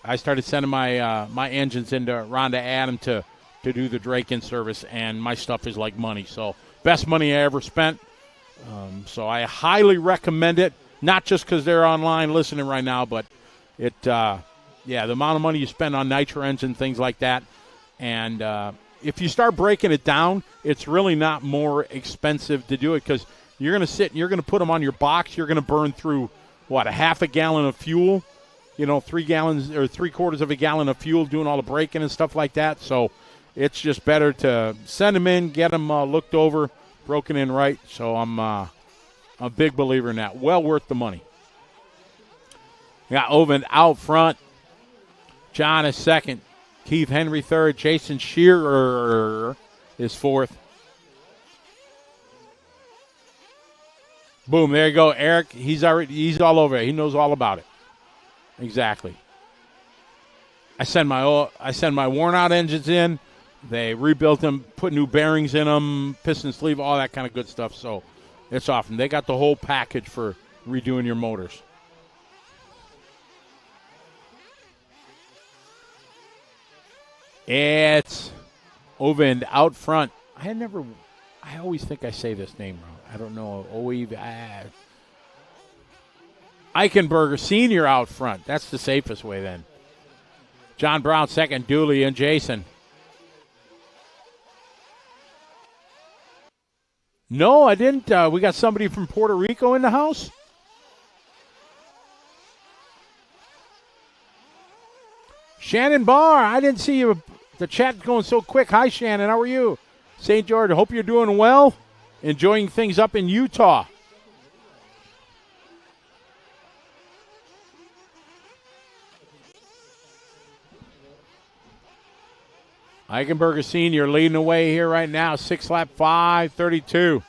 I started sending my engines into Rhonda Adam to do the Drake-in service, and my stuff is like money. So best money I ever spent. So I highly recommend it, not just because they're online listening right now, but the amount of money you spend on nitro engine, things like that. And if you start breaking it down, it's really not more expensive to do it because you're going to sit and you're going to put them on your box. You're going to burn through, a half a gallon of fuel, 3 gallons or 3/4 of a gallon of fuel doing all the braking and stuff like that. So it's just better to send them in, get them looked over, broken in right. So I'm a big believer in that. Well worth the money. We got Oven out front. John is second. Keith Henry third. Jason Shearer is fourth. Boom, there you go. Eric, he's all over it. He knows all about it. Exactly. I send my worn out engines in. They rebuilt them, put new bearings in them, piston sleeve, all that kind of good stuff. So it's awesome. They got the whole package for redoing your motors. It's Ovind out front. I always think I say this name wrong. I don't know. Eichenberger Sr. out front. That's the safest way then. John Brown second, Dooley and Jason. No, I didn't. We got somebody from Puerto Rico in the house. Shannon Barr, I didn't see you. The chat's going so quick. Hi, Shannon. How are you? St. George, I hope you're doing well. Enjoying things up in Utah. Eichenberger Sr. leading the way here right now, 6-lap 5:32.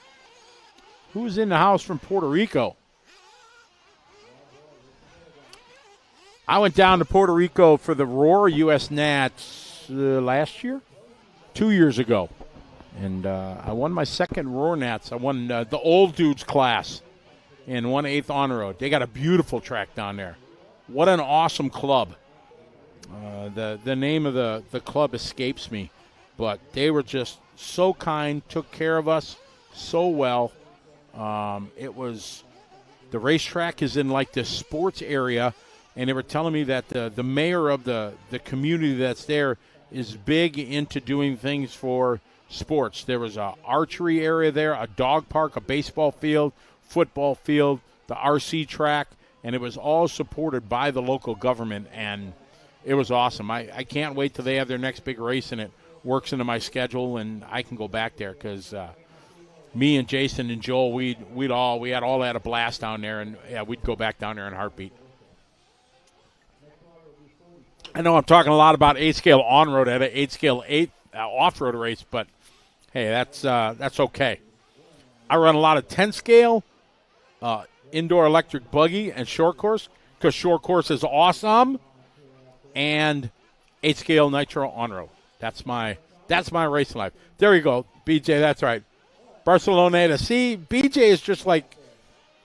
Who's in the house from Puerto Rico? I went down to Puerto Rico for the Roar US Nats last year, 2 years ago. And I won my second Roar Nats. I won the old dudes class and won 8th on road. They got a beautiful track down there. What an awesome club. The name of the club escapes me, but they were just so kind, took care of us so well. It was, the racetrack is in like this sports area, and they were telling me that the mayor of the community that's there is big into doing things for sports. There was a archery area there, a dog park, a baseball field, football field, the RC track, and it was all supported by the local government, and it was awesome. I can't wait till they have their next big race and it works into my schedule and I can go back there because me and Jason and Joel, we had all had a blast down there, and yeah, we'd go back down there in a heartbeat. I know I'm talking a lot about 8-scale on-road at an 8-scale 8 off-road race, but hey, that's okay. I run a lot of 10-scale indoor electric buggy and short course because short course is awesome, and 8-scale nitro on-road. That's my racing life. There you go, BJ. That's right. Barcelona. See, BJ is just like,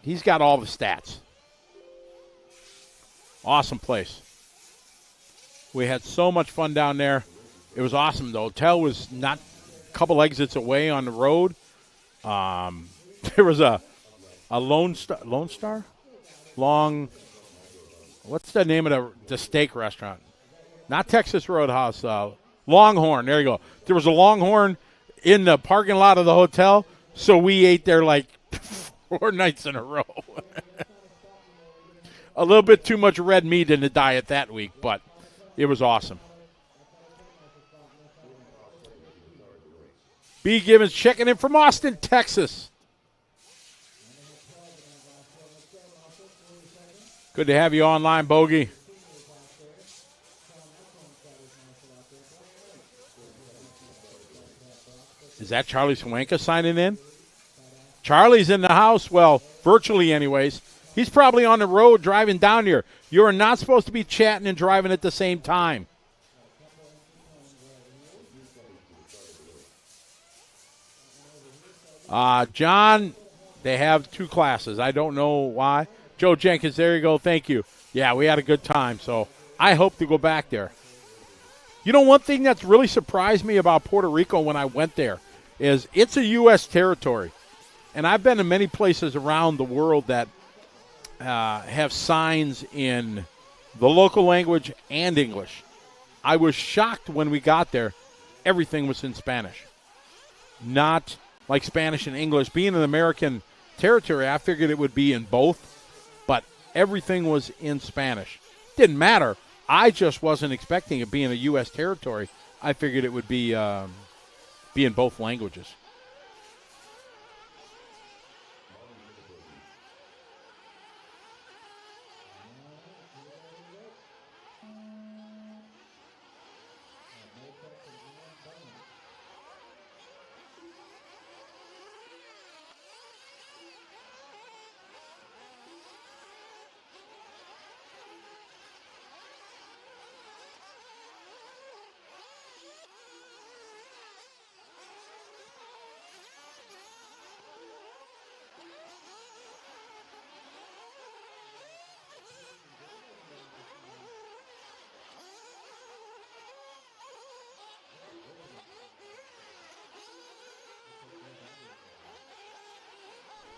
he's got all the stats. Awesome place. We had so much fun down there. It was awesome. The hotel was not a couple exits away on the road. There was a Lone Star? What's the name of the steak restaurant? Not Texas Roadhouse. Longhorn. There you go. There was a Longhorn in the parking lot of the hotel, so we ate there like 4 nights in a row. A little bit too much red meat in the diet that week, but it was awesome. B. Gibbons checking in from Austin, Texas. Good to have you online, Bogey. Is that Charlie Swanka signing in? Charlie's in the house, well, virtually anyways. He's probably on the road driving down here. You are not supposed to be chatting and driving at the same time. John, they have 2 classes. I don't know why. Joe Jenkins, there you go. Thank you. Yeah, we had a good time, so I hope to go back there. You know, one thing that's really surprised me about Puerto Rico when I went there is it's a U.S. territory. And I've been to many places around the world that have signs in the local language and English. I was shocked when we got there. Everything was in Spanish. Not like Spanish and English. Being an American territory, I figured it would be in both. But everything was in Spanish. Didn't matter. I just wasn't expecting it being a U.S. territory. I figured it would be in both languages.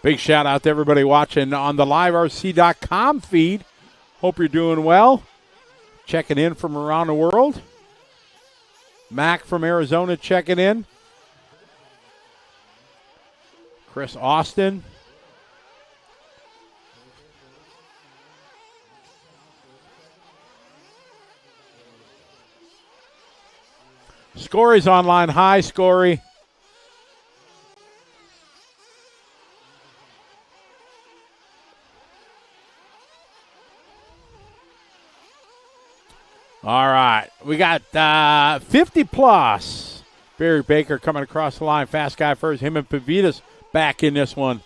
Big shout out to everybody watching on the liverc.com feed. Hope you're doing well. Checking in from around the world. Mac from Arizona checking in. Chris Austin. Scory's online. Hi, Scory. All right. We got 50 plus. Barry Baker coming across the line. Fast guy first. Him and Pavitas back in this one.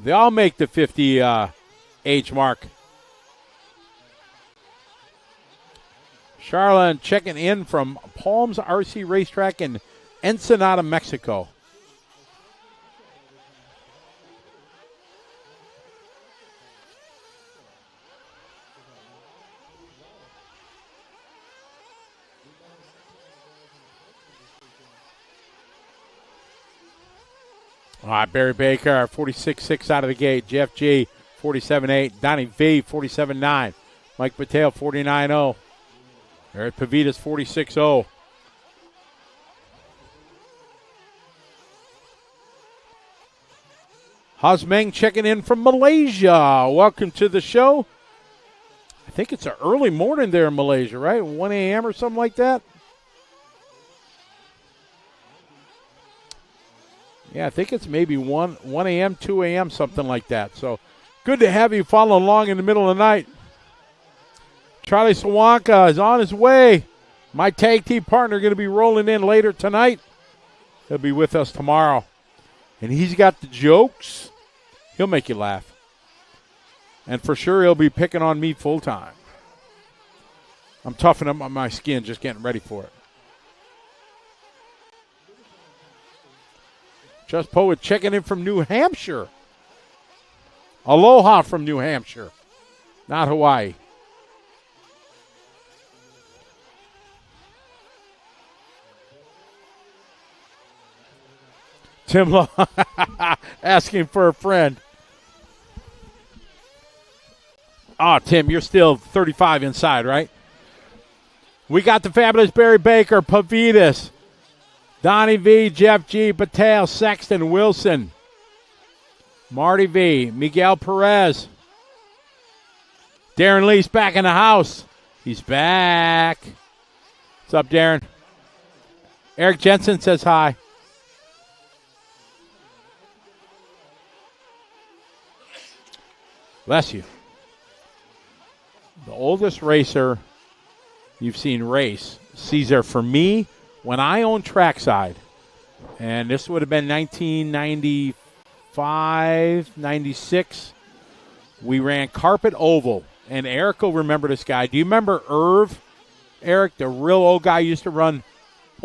They all make the 50 age mark. Charlene checking in from Palms RC Racetrack in Ensenada, Mexico. All right, Barry Baker, 46.6 out of the gate. Jeff G, 47.8. Donnie V, 47.9. Mike Patel, 49.0. Eric Pavitas, 46.0. Hazmeng checking in from Malaysia. Welcome to the show. I think it's an early morning there in Malaysia, right? 1 a.m. or something like that? Yeah, I think it's maybe 1 a.m., 2 a.m., something like that. So good to have you following along in the middle of the night. Charlie Sawanka is on his way. My tag team partner going to be rolling in later tonight. He'll be with us tomorrow. And he's got the jokes. He'll make you laugh. And for sure he'll be picking on me full time. I'm toughening up my skin, just getting ready for it. Just Poet checking in from New Hampshire. Aloha from New Hampshire, not Hawaii. Tim Law asking for a friend. Oh, Tim, you're still 35 inside, right? We got the fabulous Barry Baker, Pavitas, Donnie V, Jeff G, Patel, Sexton, Wilson, Marty V, Miguel Perez. Darren Lee's back in the house. He's back. What's up, Darren? Eric Jensen says hi. Bless you. The oldest racer you've seen race, Caesar, for me, when I owned Trackside, and this would have been 1995, 96, we ran Carpet Oval, and Eric will remember this guy. Do you remember Irv, Eric, the real old guy used to run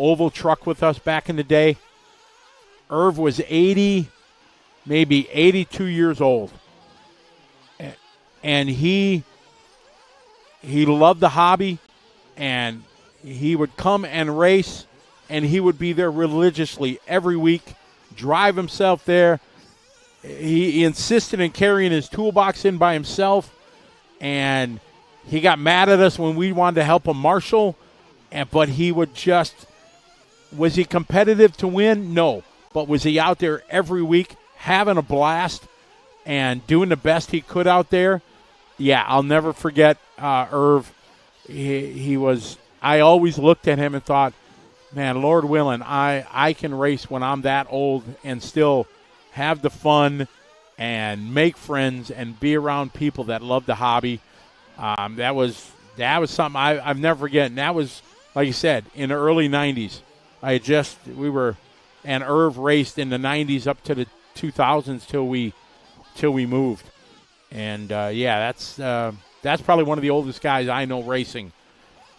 oval truck with us back in the day? Irv was 80, maybe 82 years old, and he loved the hobby, and he would come and race, and he would be there religiously every week, drive himself there. He insisted in carrying his toolbox in by himself, and he got mad at us when we wanted to help him marshal, but he would just – was he competitive to win? No. But was he out there every week having a blast and doing the best he could out there? Yeah, I'll never forget Irv. He was – I always looked at him and thought, man, Lord willing, I can race when I'm that old and still have the fun and make friends and be around people that love the hobby. That was something I've never forgotten. That was, like you said, in the early 90s. And Irv raced in the 90s up to the 2000s till we moved. And, that's probably one of the oldest guys I know racing.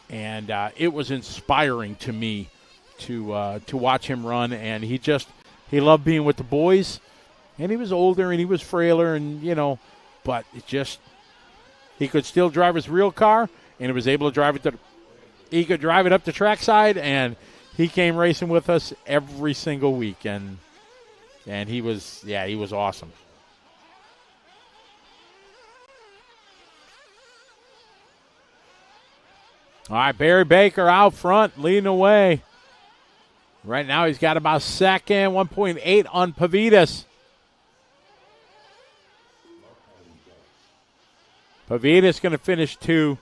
And it was inspiring to me to watch him run. And he loved being with the boys. And he was older and he was frailer and, but he could still drive his real car and he was able to drive it he could drive it up the trackside, and he came racing with us every single week. And he was awesome. All right, Barry Baker out front, leading away. Right now he's got about second, 1.8 on Pavitas. Pavitas going to finish 2.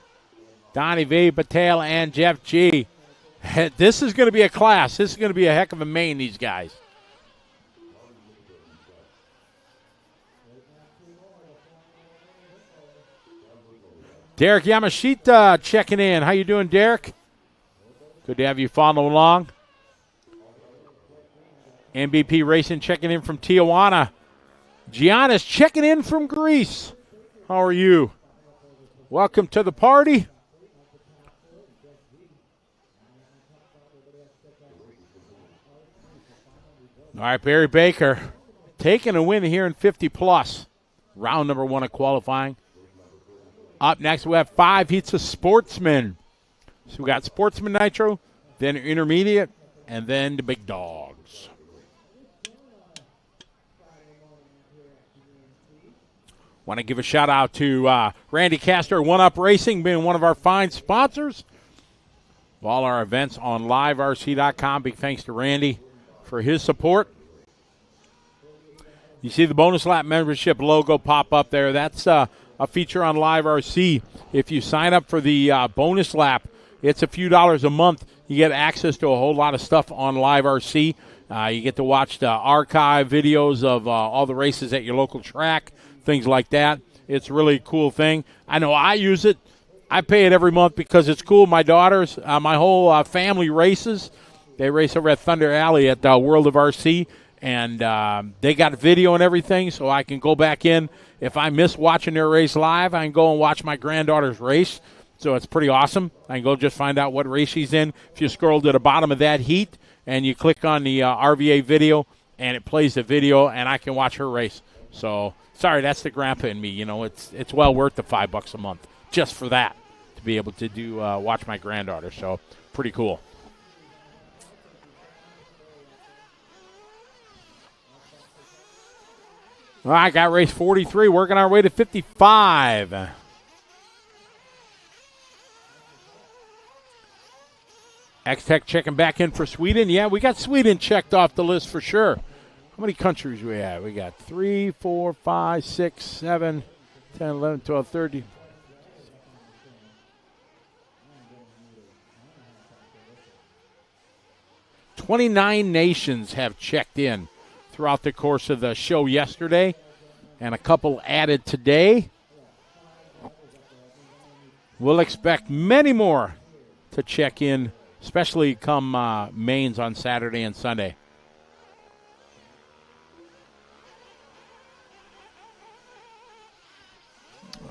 Donnie V, Patel, and Jeff G. This is going to be a class. This is going to be a heck of a main, these guys. Derek Yamashita checking in. How you doing, Derek? Good to have you follow along. MVP Racing checking in from Tijuana. Giannis checking in from Greece. How are you? Welcome to the party. All right, Barry Baker taking a win here in 50+. Round number 1 of qualifying. Up next, we have 5 heats of Sportsman. So we got Sportsman Nitro, then Intermediate, and then the big dogs. Want to give a shout out to Randy Castor, One Up Racing, being one of our fine sponsors of all our events on liverc.com. Big thanks to Randy for his support. You see the bonus lap membership logo pop up there. That's a feature on Live RC. If you sign up for the bonus lap, it's a few dollars a month. You get access to a whole lot of stuff on Live RC. You get to watch the archive videos of all the races at your local track, things like that. It's a really cool thing. I know I use it. I pay it every month because it's cool. My daughters, my whole family races. They race over at Thunder Alley at World of RC, and they got video and everything, so I can go back in. If I miss watching their race live, I can go and watch my granddaughter's race. So it's pretty awesome. I can go just find out what race she's in. If you scroll to the bottom of that heat and you click on the RVA video, and it plays the video, and I can watch her race. So, sorry, that's the grandpa in me. You know, it's well worth the $5 a month just for that, to be able to do watch my granddaughter. So, pretty cool. All right, got race 43, working our way to 55. X-Tech checking back in for Sweden. Yeah, we got Sweden checked off the list for sure. How many countries we have? We got 3, 4, 5, 6, 7, 10, 11, 12, 13. "29 nations have checked in throughout the course of the show yesterday, and a couple added today. We'll expect many more to check in, especially come mains on Saturday and Sunday.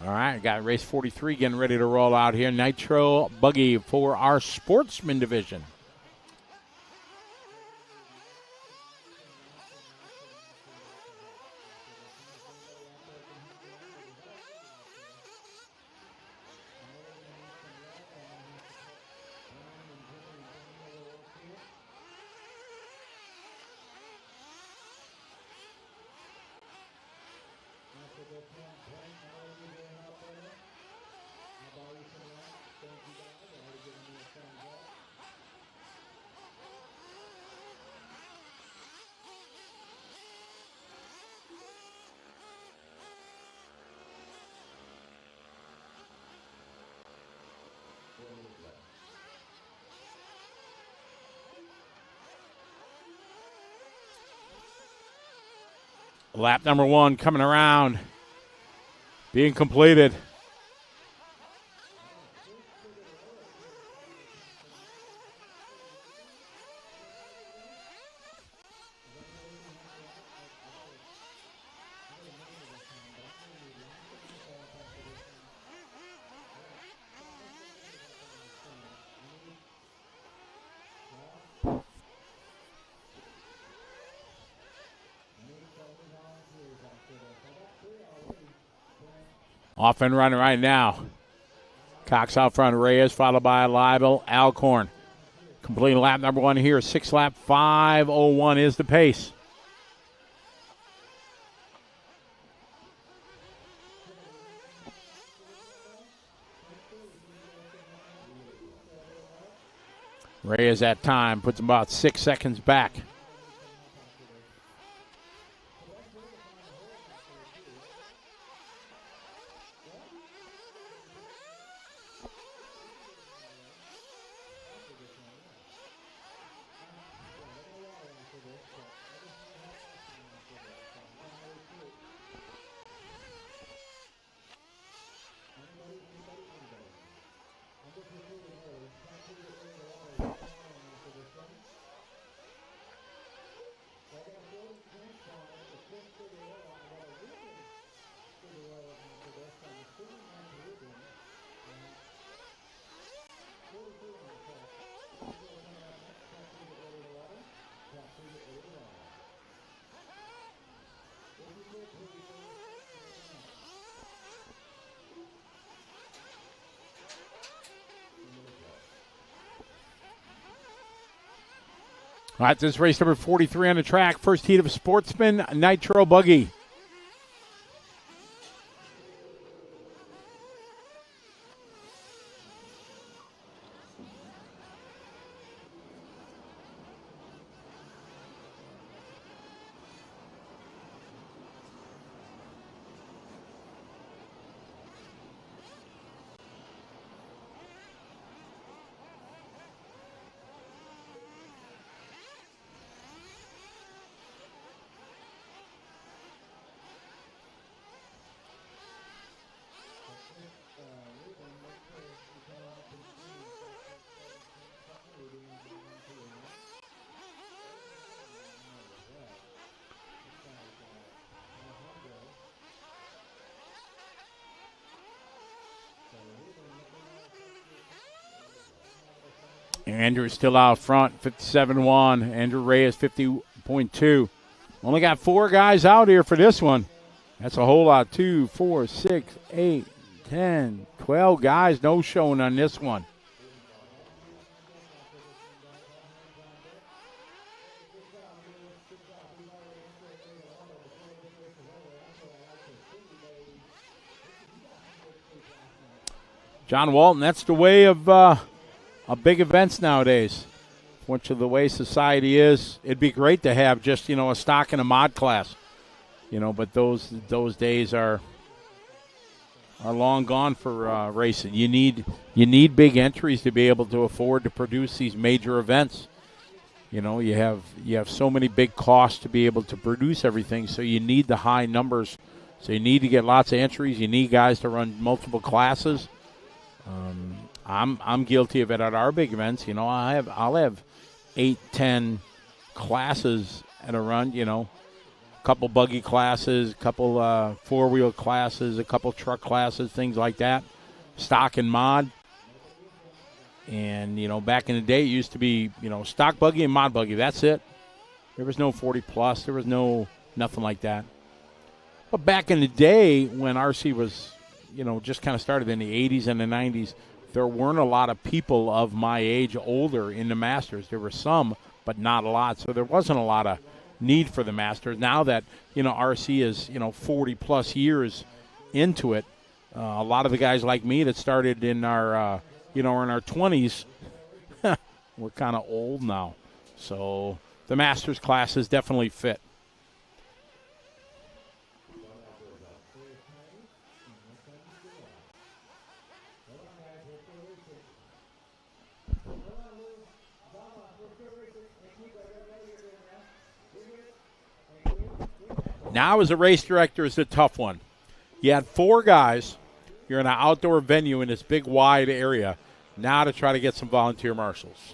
All right, got race 43 getting ready to roll out here. Nitro buggy for our Sportsman division. Lap number 1 coming around, being completed. Off and running right now. Cox out front, Reyes, followed by Libel, Alcorn. Completing lap number 1 here. 6 lap, 5:01 is the pace. Reyes at time puts him about 6 seconds back. All right, this is race number 43 on the track. First heat of Sportsman Nitro Buggy. Andrew's still out front, 57-1. Andrew Reyes, 50.2. Only got 4 guys out here for this one. That's a whole lot. 2, 4, 6, 8, 10, 12 guys no showing on this one. John Walton, that's the way of big events nowadays. Much of the way society is, it'd be great to have just, a stock and a mod class. But those days are long gone for racing. You need big entries to be able to afford to produce these major events. You have so many big costs to be able to produce everything, so you need the high numbers. So you need to get lots of entries. You need guys to run multiple classes. I'm guilty of it at our big events. I'll have 8, 10 classes at a run. A couple buggy classes, a couple 4-wheel classes, a couple truck classes, things like that. Stock and mod. And back in the day, it used to be stock buggy and mod buggy. That's it. There was no 40 plus. There was nothing like that. But back in the day when RC was just kind of started in the 80s and the 90s, there weren't a lot of people of my age older in the Masters. There were some, but not a lot. So there wasn't a lot of need for the Masters. Now that, RC is, 40-plus years into it, a lot of the guys like me that started in our, in our 20s, we're kind of old now. So the Masters classes definitely fit. Now, as a race director, is a tough one. You had 4 guys. You're in an outdoor venue in this big, wide area. Now to try to get some volunteer marshals.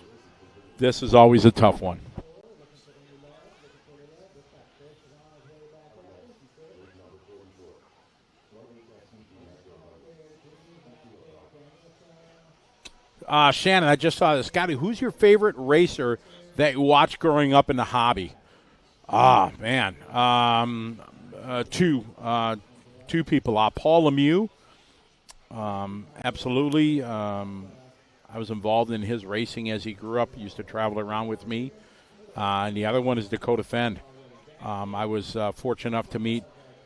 This is always a tough one. Shannon, I just saw this. Scotty, who's your favorite racer that you watched growing up in the hobby? Man. 2 people. Paul Lemieux. Absolutely. I was involved in his racing as he grew up. He used to travel around with me. And the other one is Dakota Fend. I was fortunate enough to meet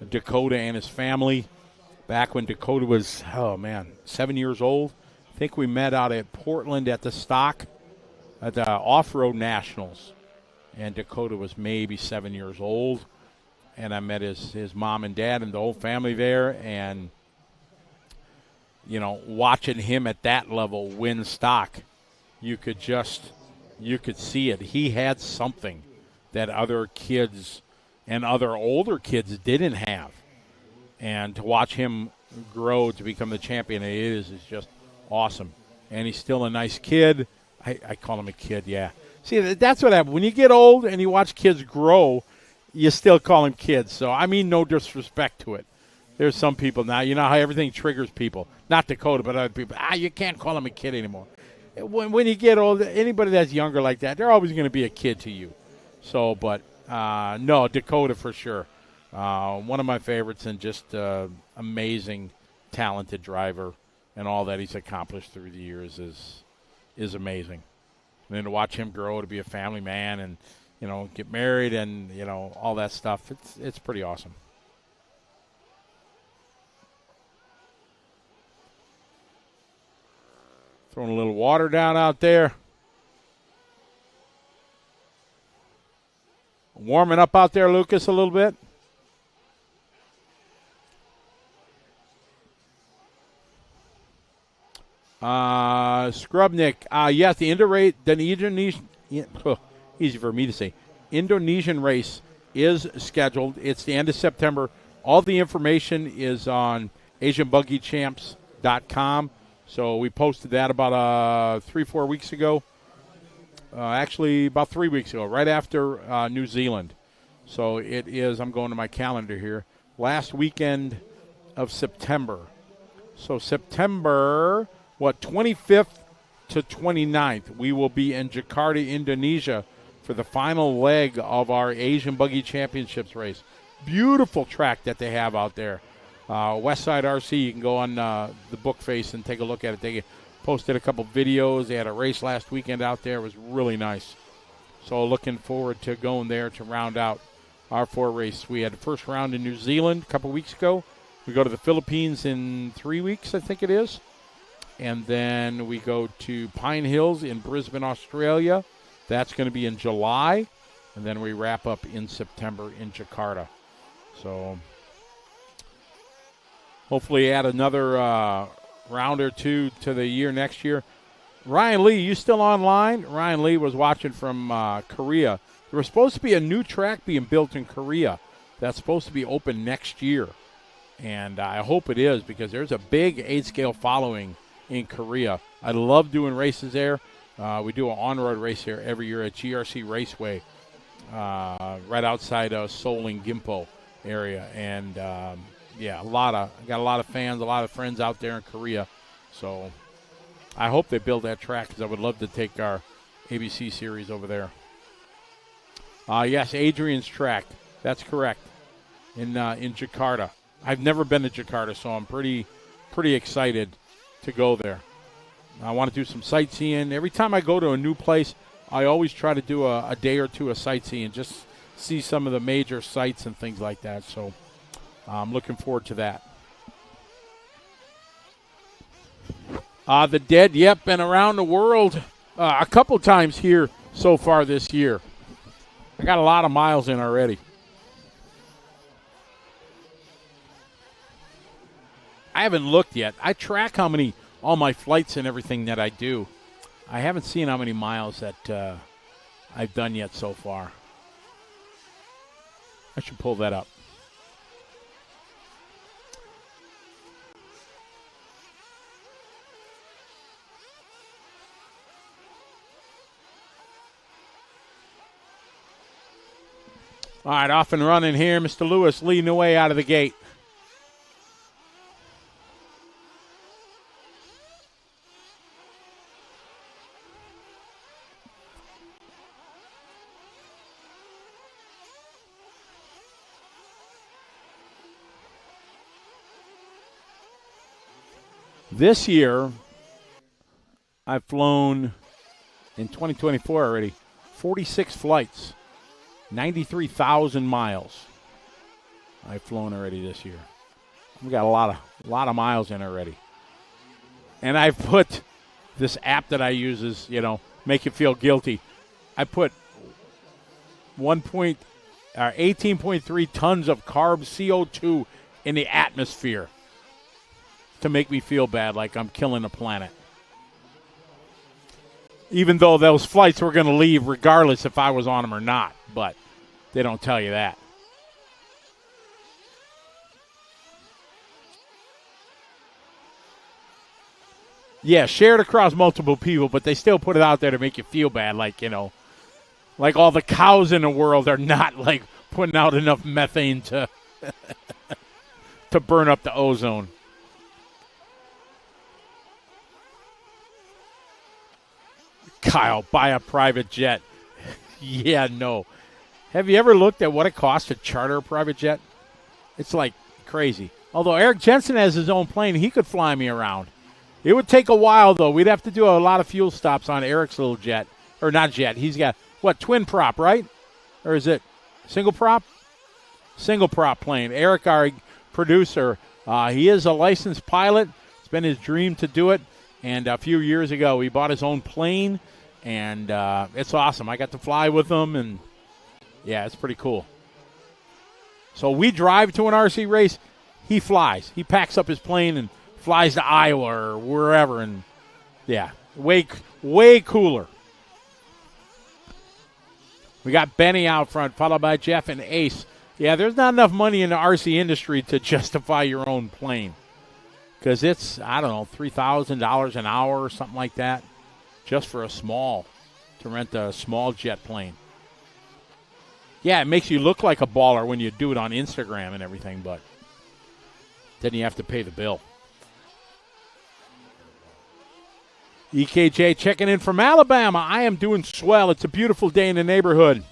Dakota and his family back when Dakota was, 7 years old. I think we met out at Portland at the stock at the Off-Road Nationals. And Dakota was maybe 7 years old. And I met his mom and dad and the whole family there. And, watching him at that level win stock, you could see it. He had something that other kids and other older kids didn't have. And to watch him grow to become the champion he is just awesome. And he's still a nice kid. I call him a kid, yeah. See, that's what happens. When you get old and you watch kids grow, you still call them kids. So, I mean no disrespect to it. There's some people now, you know how everything triggers people. Not Dakota, but other people. You can't call them a kid anymore. When you get old, anybody that's younger like that, they're always going to be a kid to you. So, but, no, Dakota for sure. One of my favorites and just amazing, talented driver. And all that he's accomplished through the years is amazing. and then to watch him grow to be a family man and, get married and, all that stuff. It's pretty awesome. Throwing a little water down out there. Warming up out there, Lucas, a little bit. Scrubnik, yes, the Indonesian, easy for me to say, Indonesian race is scheduled. It's the end of September. All the information is on AsianBuggyChamps.com. So we posted that about 3-4 weeks ago. Actually, about 3 weeks ago, right after New Zealand. So it is, I'm going to my calendar here, last weekend of September. So September, 25th to 29th, we will be in Jakarta, Indonesia for the final leg of our Asian Buggy Championships race. Beautiful track that they have out there. Westside RC, you can go on the book face and take a look at it. They posted a couple videos. They had a race last weekend out there. It was really nice. So looking forward to going there to round out our 4 race. We had the first round in New Zealand a couple weeks ago. We go to the Philippines in 3 weeks, I think it is. And then we go to Pine Hills in Brisbane, Australia. That's going to be in July. And then we wrap up in September in Jakarta. So hopefully add another round or two to the year next year. Ryan Lee, you still online? Ryan Lee was watching from Korea. There was supposed to be a new track being built in Korea that's supposed to be open next year. And I hope it is because there's a big 8-scale following in Korea. I love doing races there. We do an on-road race here every year at GRC Raceway right outside of Seoul and Gimpo area. And, yeah, I got a lot of fans, a lot of friends out there in Korea. So I hope they build that track because I would love to take our ABC series over there. Yes, Adrian's track. That's correct. In Jakarta. I've never been to Jakarta, so I'm pretty excited to go there. I want to do some sightseeing. Every time I go to a new place, I always try to do a day or two of sightseeing, just see some of the major sites and things like that. So I'm looking forward to that. The Dead, yep, been around the world a couple times here so far this year. I got a lot of miles in already. I haven't looked yet. I track all my flights and everything that I do. I haven't seen how many miles that I've done yet so far. I should pull that up. All right, off and running here. Mr. Lewis leading the way out of the gate. This year, I've flown in 2024 already 46 flights. 93,000 miles I've flown already this year. We got a lot of miles in already. And I've put this app that I use is, make you feel guilty. I put 18.3 tons of carb CO2 in the atmosphere to make me feel bad like I'm killing the planet. Even though those flights were going to leave regardless if I was on them or not. But they don't tell you that. Yeah, shared across multiple people, but they still put it out there to make you feel bad. Like, like all the cows in the world are not, like, putting out enough methane to to burn up the ozone. Kyle, buy a private jet. Yeah, no. Have you ever looked at what it costs to charter a private jet? It's like crazy. Although Eric Jensen has his own plane, he could fly me around. It would take a while, though. We'd have to do a lot of fuel stops on Eric's little jet or not jet. He's got, twin prop, right? Or is it single prop? Single prop plane. Eric, our producer, he is a licensed pilot. It's been his dream to do it. And a few years ago, he bought his own plane, and it's awesome. I got to fly with him, and, yeah, it's pretty cool. So we drive to an RC race. He flies. He packs up his plane and flies to Iowa or wherever, and, yeah, way cooler. We got Benny out front, followed by Jeff and Ace. Yeah, there's not enough money in the RC industry to justify your own plane. Because it's, I don't know, $3,000 an hour or something like that just for to rent a small jet plane. Yeah, it makes you look like a baller when you do it on Instagram and everything, but then you have to pay the bill. EKJ checking in from Alabama. I am doing swell. It's a beautiful day in the neighborhood.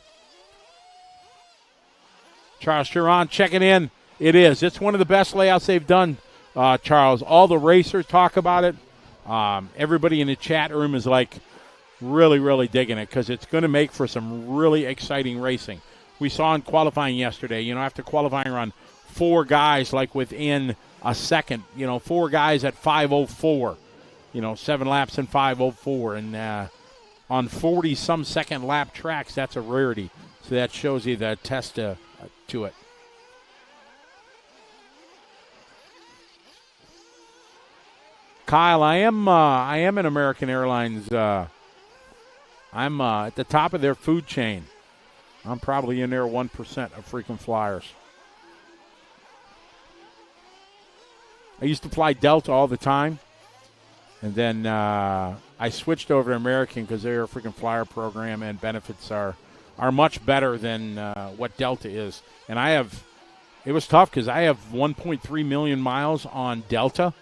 Charles Chiron checking in. It is. It's one of the best layouts they've done, Charles. All the racers talk about it. Everybody in the chat room is like really, really digging it because it's going to make for some really exciting racing. We saw in qualifying yesterday, after qualifying run, 4 guys like within a second, 4 guys at 5:04, 7 laps in 5:04. And on 40-some second lap tracks, that's a rarity. So that shows you the test to it. Kyle, I am in American Airlines. I'm at the top of their food chain. I'm probably in there 1% of frequent flyers. I used to fly Delta all the time, and then I switched over to American because they're a frequent flyer program and benefits are much better than what Delta is. And it was tough because I have 1.3 million miles on Delta.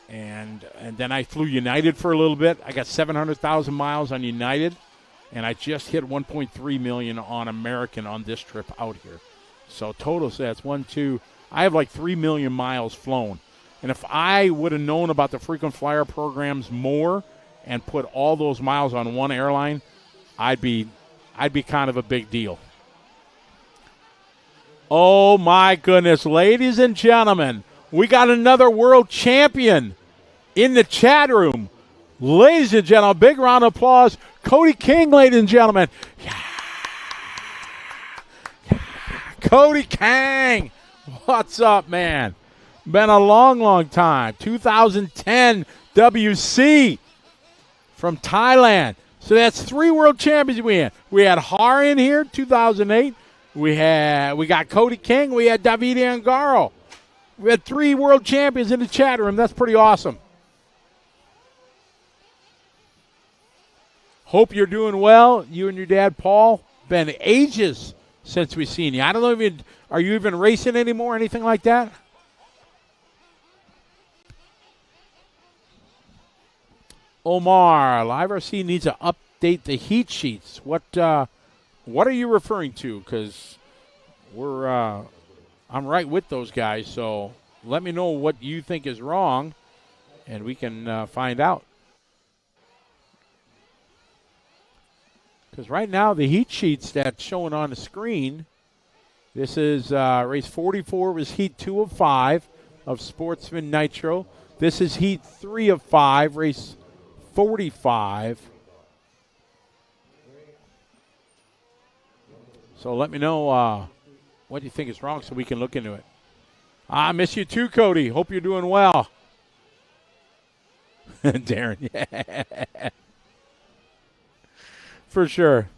And then I flew United for a little bit. I got 700,000 miles on United, and I just hit 1.3 million on American on this trip out here. So total, so that's 1, 2. I have like 3 million miles flown. And if I would have known about the frequent flyer programs more and put all those miles on one airline, I'd be kind of a big deal. Oh my goodness, ladies and gentlemen. We got another world champion in the chat room. Ladies and gentlemen, big round of applause. Cody King, ladies and gentlemen. Yeah. Cody King. What's up, man? Been a long, long time. 2010 WC from Thailand. So that's 3 world champions we had. We had Har in here, 2008. We got Cody King. We had David Angaro. We had 3 world champions in the chat room. That's pretty awesome. Hope you're doing well. You and your dad, Paul. Been ages since we've seen you. I don't know are you even racing anymore, anything like that? Omar, Live RC needs to update the heat sheets. What are you referring to? Because I'm right with those guys, so let me know what you think is wrong, and we can find out. Because right now, the heat sheets that's showing on the screen, this is race 44 was heat 2 of 5 of Sportsman Nitro. This is heat 3 of 5, race 45. So let me know what you think is wrong so we can look into it. I miss you too, Cody. Hope you're doing well. Darren, yeah. For sure.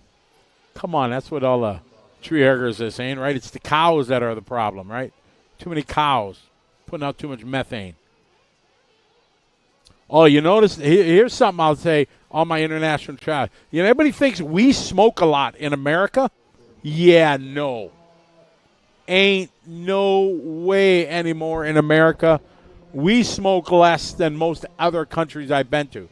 Come on, that's what all the tree huggers are saying, right? It's the cows that are the problem, right? Too many cows putting out too much methane. Oh, you notice, here's something I'll say on my international travel. Everybody thinks we smoke a lot in America. Yeah, no. Ain't no way anymore in America. We smoke less than most other countries I've been to.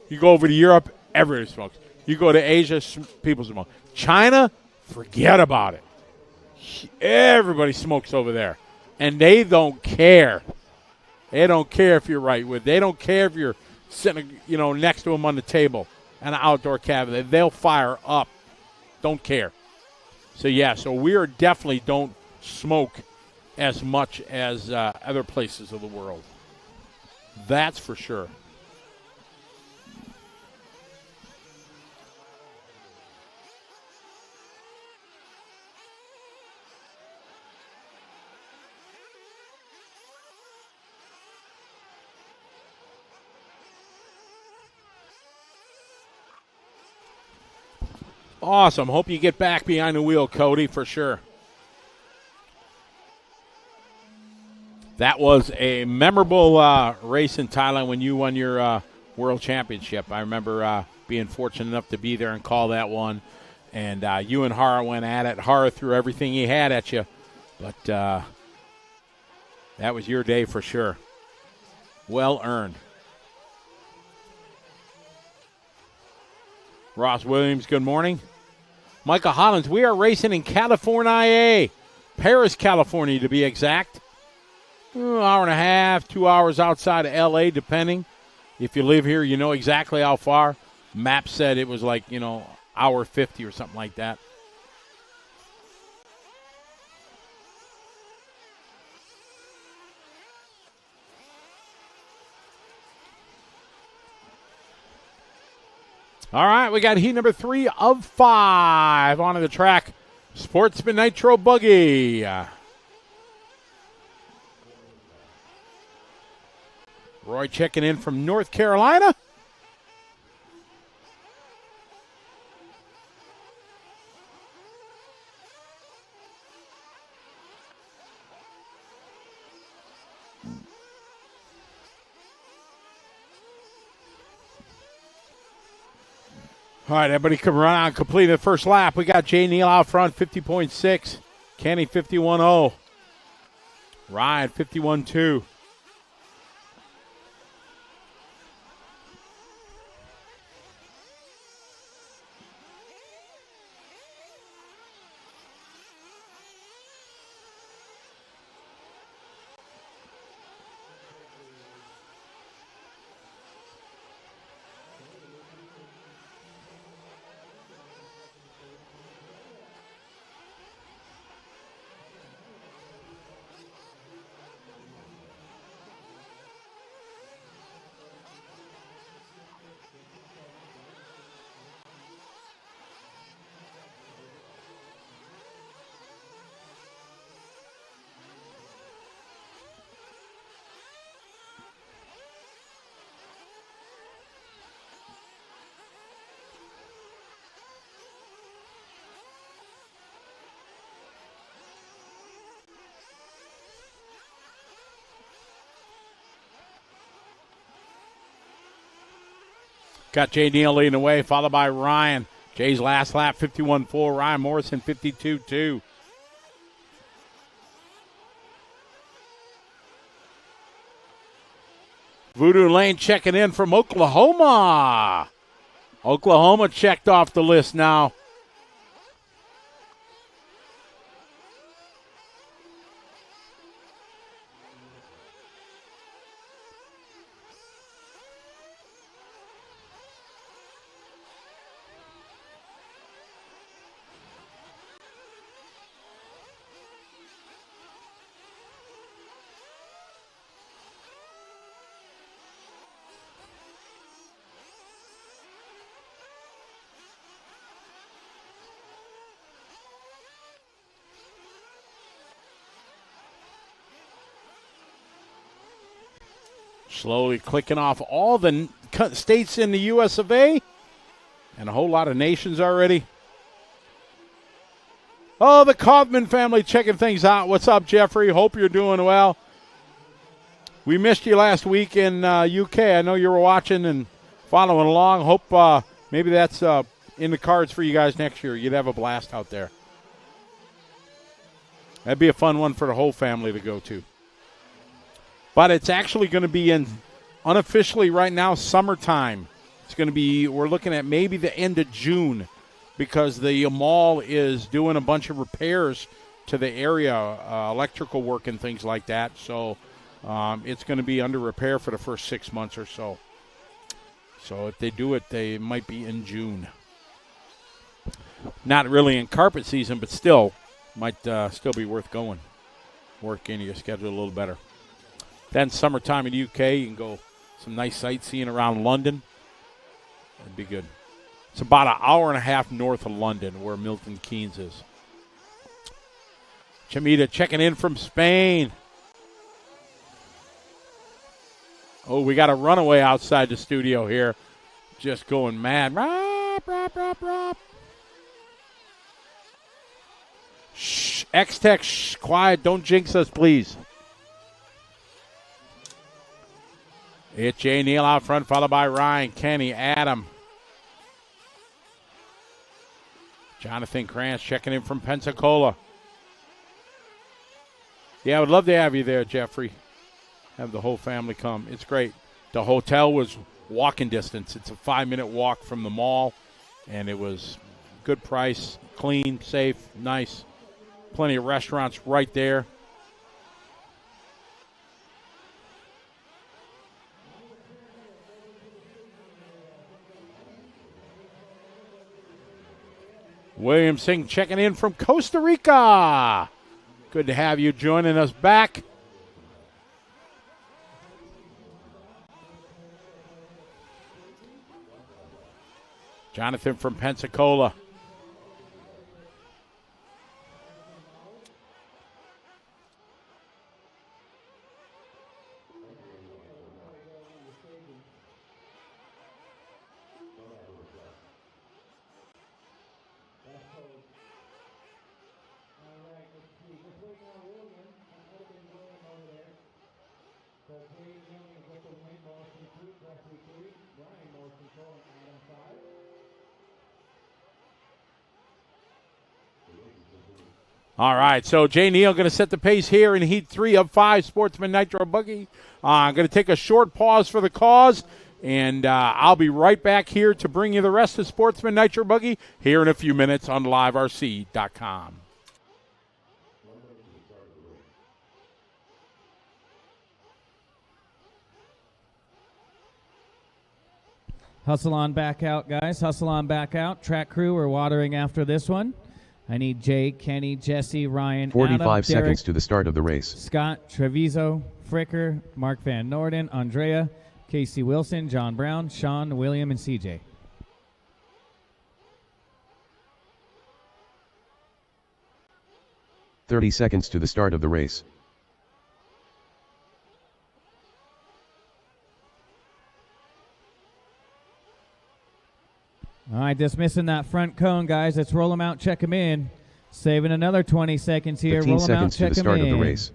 You go over to Europe, everybody smokes. You go to Asia, people smoke. China, forget about it. Everybody smokes over there. And they don't care. They don't care if you're right with. They don't care if you're sitting, next to them on the table. and an outdoor cabin, they'll fire up. Don't care. So, so we are definitely don't smoke as much as other places of the world. That's for sure. Awesome. Hope you get back behind the wheel, Cody, for sure. That was a memorable race in Thailand when you won your world championship. I remember being fortunate enough to be there and call that one. And you and Hara went at it. Hara threw everything he had at you. But that was your day for sure. Well earned. Ross Williams, good morning. Michael Hollins, we are racing in California, Paris, California to be exact. Hour and a half, 2 hours outside of L.A., depending. If you live here, you know exactly how far. Map said it was like, hour 50 or something like that. All right, we got heat number 3 of 5 onto the track. Sportsman Nitro Buggy. Roy checking in from North Carolina. All right, everybody come around, complete the first lap. We got Jay Neal out front, 50.6. Kenny, 51.0. Ryan, 51.2. Got Jay Neal leading the way, followed by Ryan. Jay's last lap, 51.4. Ryan Morrison, 52.2. Voodoo Lane checking in from Oklahoma. Oklahoma checked off the list now. Slowly clicking off all the states in the US of A and a whole lot of nations already. Oh, the Kaufman family checking things out. What's up, Jeffrey? Hope you're doing well. We missed you last week in UK. I know you were watching and following along. Hope maybe that's in the cards for you guys next year. You'd have a blast out there. That'd be a fun one for the whole family to go to. But it's actually going to be in, unofficially right now, summertime. It's going to be, we're looking at maybe the end of June because the mall is doing a bunch of repairs to the area, electrical work and things like that. So it's going to be under repair for the first 6 months or so. So if they do it, they might be in June. Not really in carpet season, but still might still be worth going. Work into your schedule a little better. Then summertime in the UK, you can go some nice sightseeing around London. That'd be good. It's about an hour and a half north of London where Milton Keynes is. Chamita checking in from Spain. Oh, we got a runaway outside the studio here. Just going mad. Rop, rop, rop, rop. Shh, X-Tech, shh, quiet. Don't jinx us, please. It's Jay Neal out front, followed by Ryan, Kenny, Adam. Jonathan Krantz checking in from Pensacola. Yeah, I would love to have you there, Jeffrey. Have the whole family come. It's great. The hotel was walking distance. It's a 5-minute walk from the mall, and it was good price, clean, safe, nice. Plenty of restaurants right there. William Singh checking in from Costa Rica. Good to have you joining us back. Jonathan from Pensacola. All right, so Jay Neal going to set the pace here in Heat 3 of 5 Sportsman Nitro Buggy. I'm going to take a short pause for the cause, and I'll be right back here to bring you the rest of Sportsman Nitro Buggy here in a few minutes on liverc.com. Hustle on back out, guys. Hustle on back out. Track crew, we're watering after this one. I need Jay, Kenny, Jesse, Ryan, 45 Adam, seconds Derek, to the start of the race. Scott, Treviso, Fricker, Mark Van Norden, Andrea, Casey Wilson, John Brown, Sean, William, and CJ. "30 seconds to the start of the race. All right, just missing that front cone, guys. Let's roll them out, check them in. Saving another 20 seconds here. 15 Roll them out, seconds to check the them start in. of the race.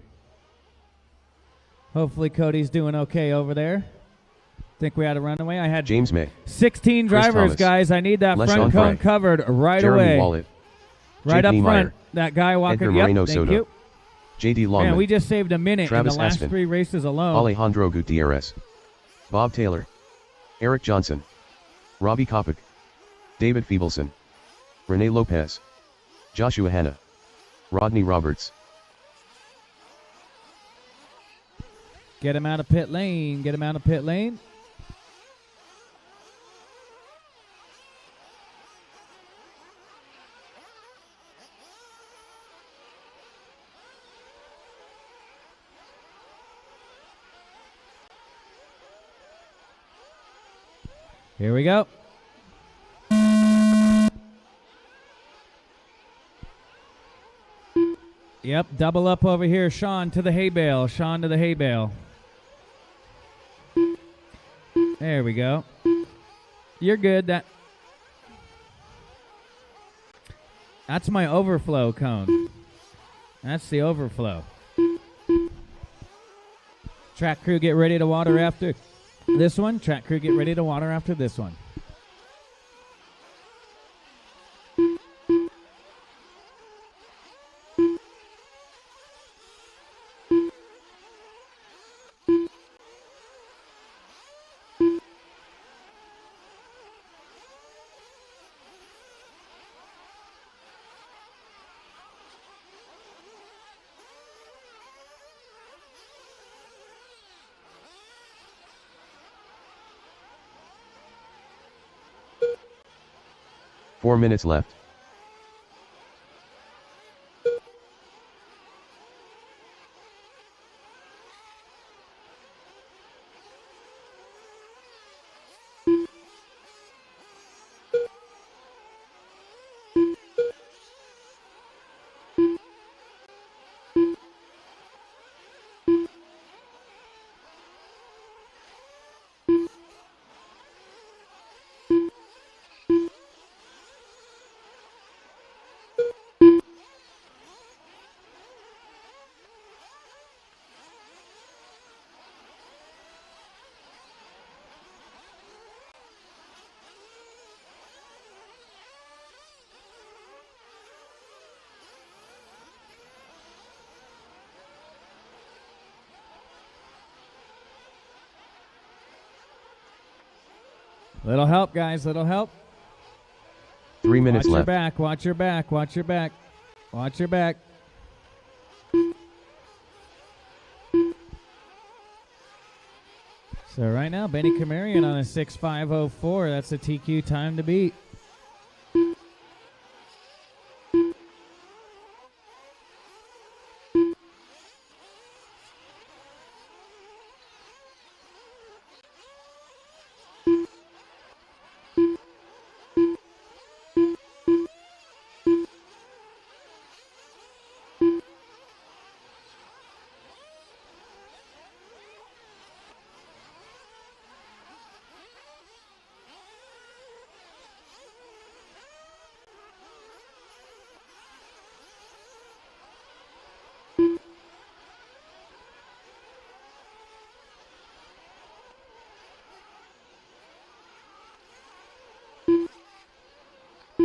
Hopefully Cody's doing okay over there. Think we had a runaway. I had James May, 16 Chris drivers, Thomas, guys. I need that Les front cone Onfray, covered right Jeremy away. Wallet, Right up J.P. front. Meyer, That guy walking. Edgar Yep, Moreno thank Soto, you. J.D. Man, Longman, we just saved a minute Travis in the last Aspen, 3 races alone. Alejandro Gutierrez, Bob Taylor, Eric Johnson, Robbie Kopic, David Feebleson, Rene Lopez, Joshua Hanna, Rodney Roberts. Get him out of pit lane. Get him out of pit lane. Here we go. Yep, double up over here. Sean to the hay bale. Sean to the hay bale. There we go. You're good. That's my overflow cone. That's the overflow. Track crew, get ready to water after this one. Track crew, get ready to water after this one. 4 minutes left. Little help, guys. Little help. 3 minutes Watch left. your back. Watch your back. Watch your back. Watch your back. So right now, Benny Kamarian on a 6.504. That's a TQ time to beat.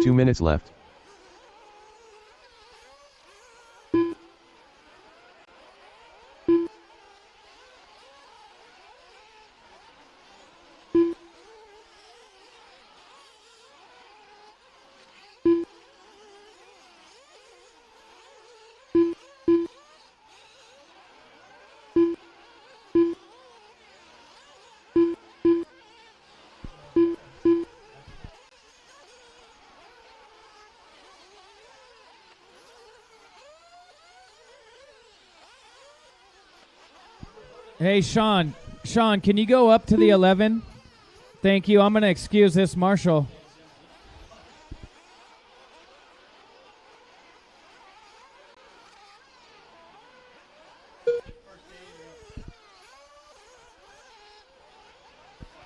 Two minutes left. Hey, Sean. Sean, can you go up to the 11? Thank you. I'm going to excuse this marshal.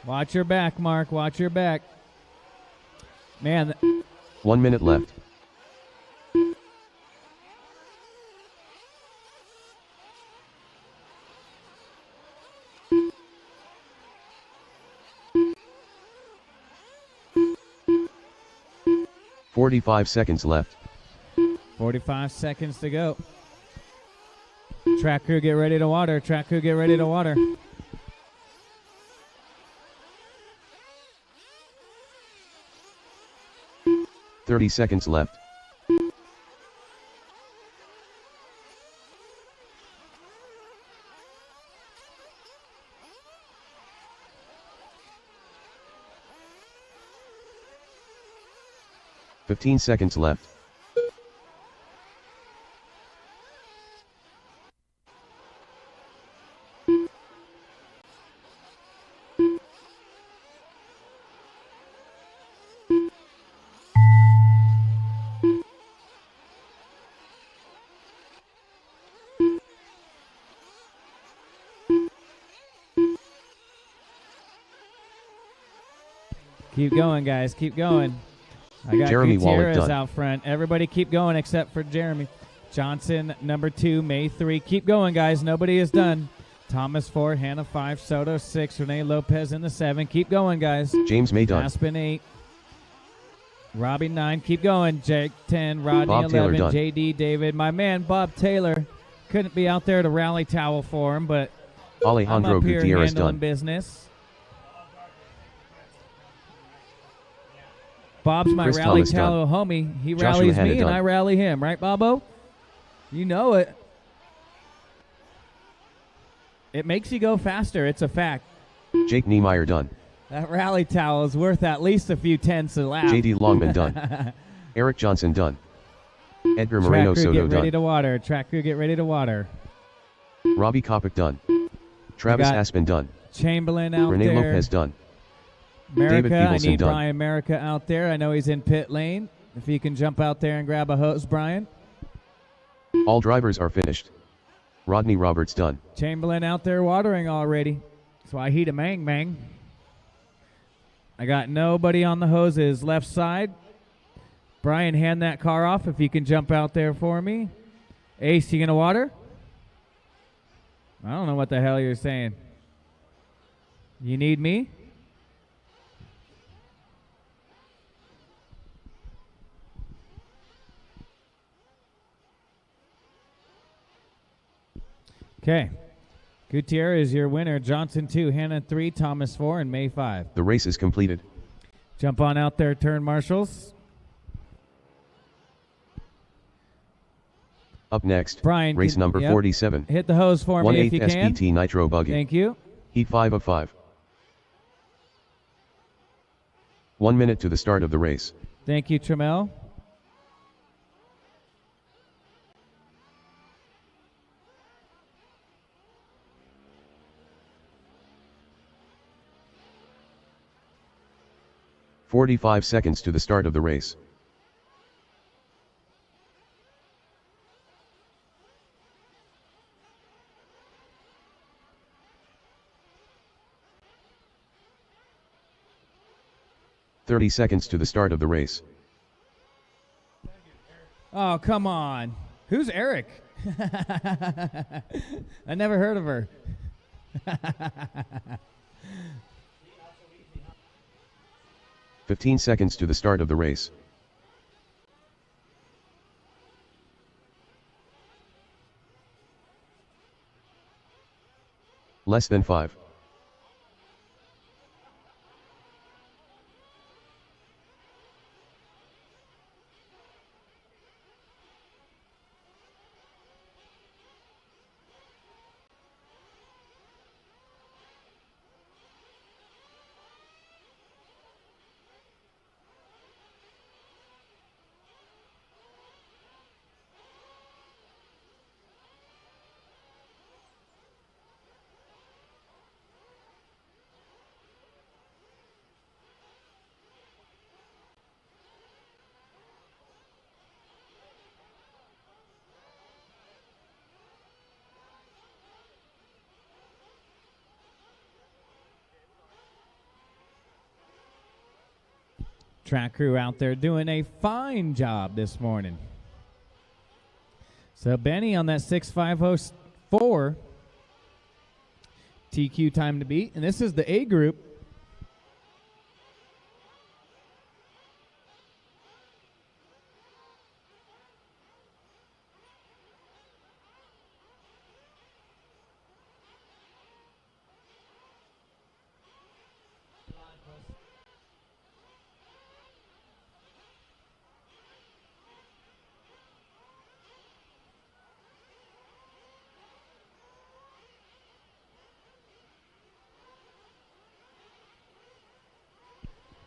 Watch your back, Mark. Watch your back. Man. 1 minute left. "45 seconds left. 45 seconds to go. Track crew, get ready to water. Track crew, get ready to water. "30 seconds left. "15 seconds left. Keep going, guys. Keep going. I got Jeremy Wallet Gutierrez done. out front. Everybody keep going except for Jeremy. Johnson, number 2, May 3. Keep going, guys. Nobody is done. Thomas 4, Hannah 5, Soto 6, Renee Lopez in the 7. Keep going, guys. James May done. Aspen 8. Robbie 9. Keep going. Jake 10. Rodney Bob Taylor 11. done. JD David. My man Bob Taylor couldn't be out there to rally towel for him, but Alejandro I'm up here Gutierrez handling done. business. Bob's my Chris rally Thomas towel homie. He Joshua rallies Hanna me and done. I rally him. Right, Bobo? You know it. It makes you go faster. It's a fact. Jake Niemeyer done. That rally towel is worth at least a few tenths a lap. J.D. Longman done. Eric Johnson done. Edgar Track Moreno crew, Soto get ready done. to water. Track crew, get ready to water. Robbie Kopic done. Travis got Aspen done. Chamberlain out Renee there. Lopez done. America, I Peebleson need done. Brian America out there. I know he's in pit lane. If he can jump out there and grab a hose, Brian. All drivers are finished. Rodney Roberts done. Chamberlain out there watering already. So I heat a mang. I got nobody on the hoses left side. Brian, hand that car off if you can jump out there for me. Ace, you gonna water? I don't know what the hell you're saying. You need me? Okay. Gutierrez is your winner. Johnson 2, Hannah 3, Thomas 4, and May 5. The race is completed. Jump on out there, turn marshals. Up next, Brian, race number 47. Hit the hose for me if you 1/8 can. SPT Nitro Buggy. Thank you. Heat 5 of 5. 1 minute to the start of the race. Thank you, Trammell. "45 seconds to the start of the race. "30 seconds to the start of the race. Oh, come on. Who's Eric? I never heard of her. 15 seconds to the start of the race. Less than 5. Track crew out there doing a fine job this morning. So Benny on that 6.504 TQ time to beat. And this is the A group.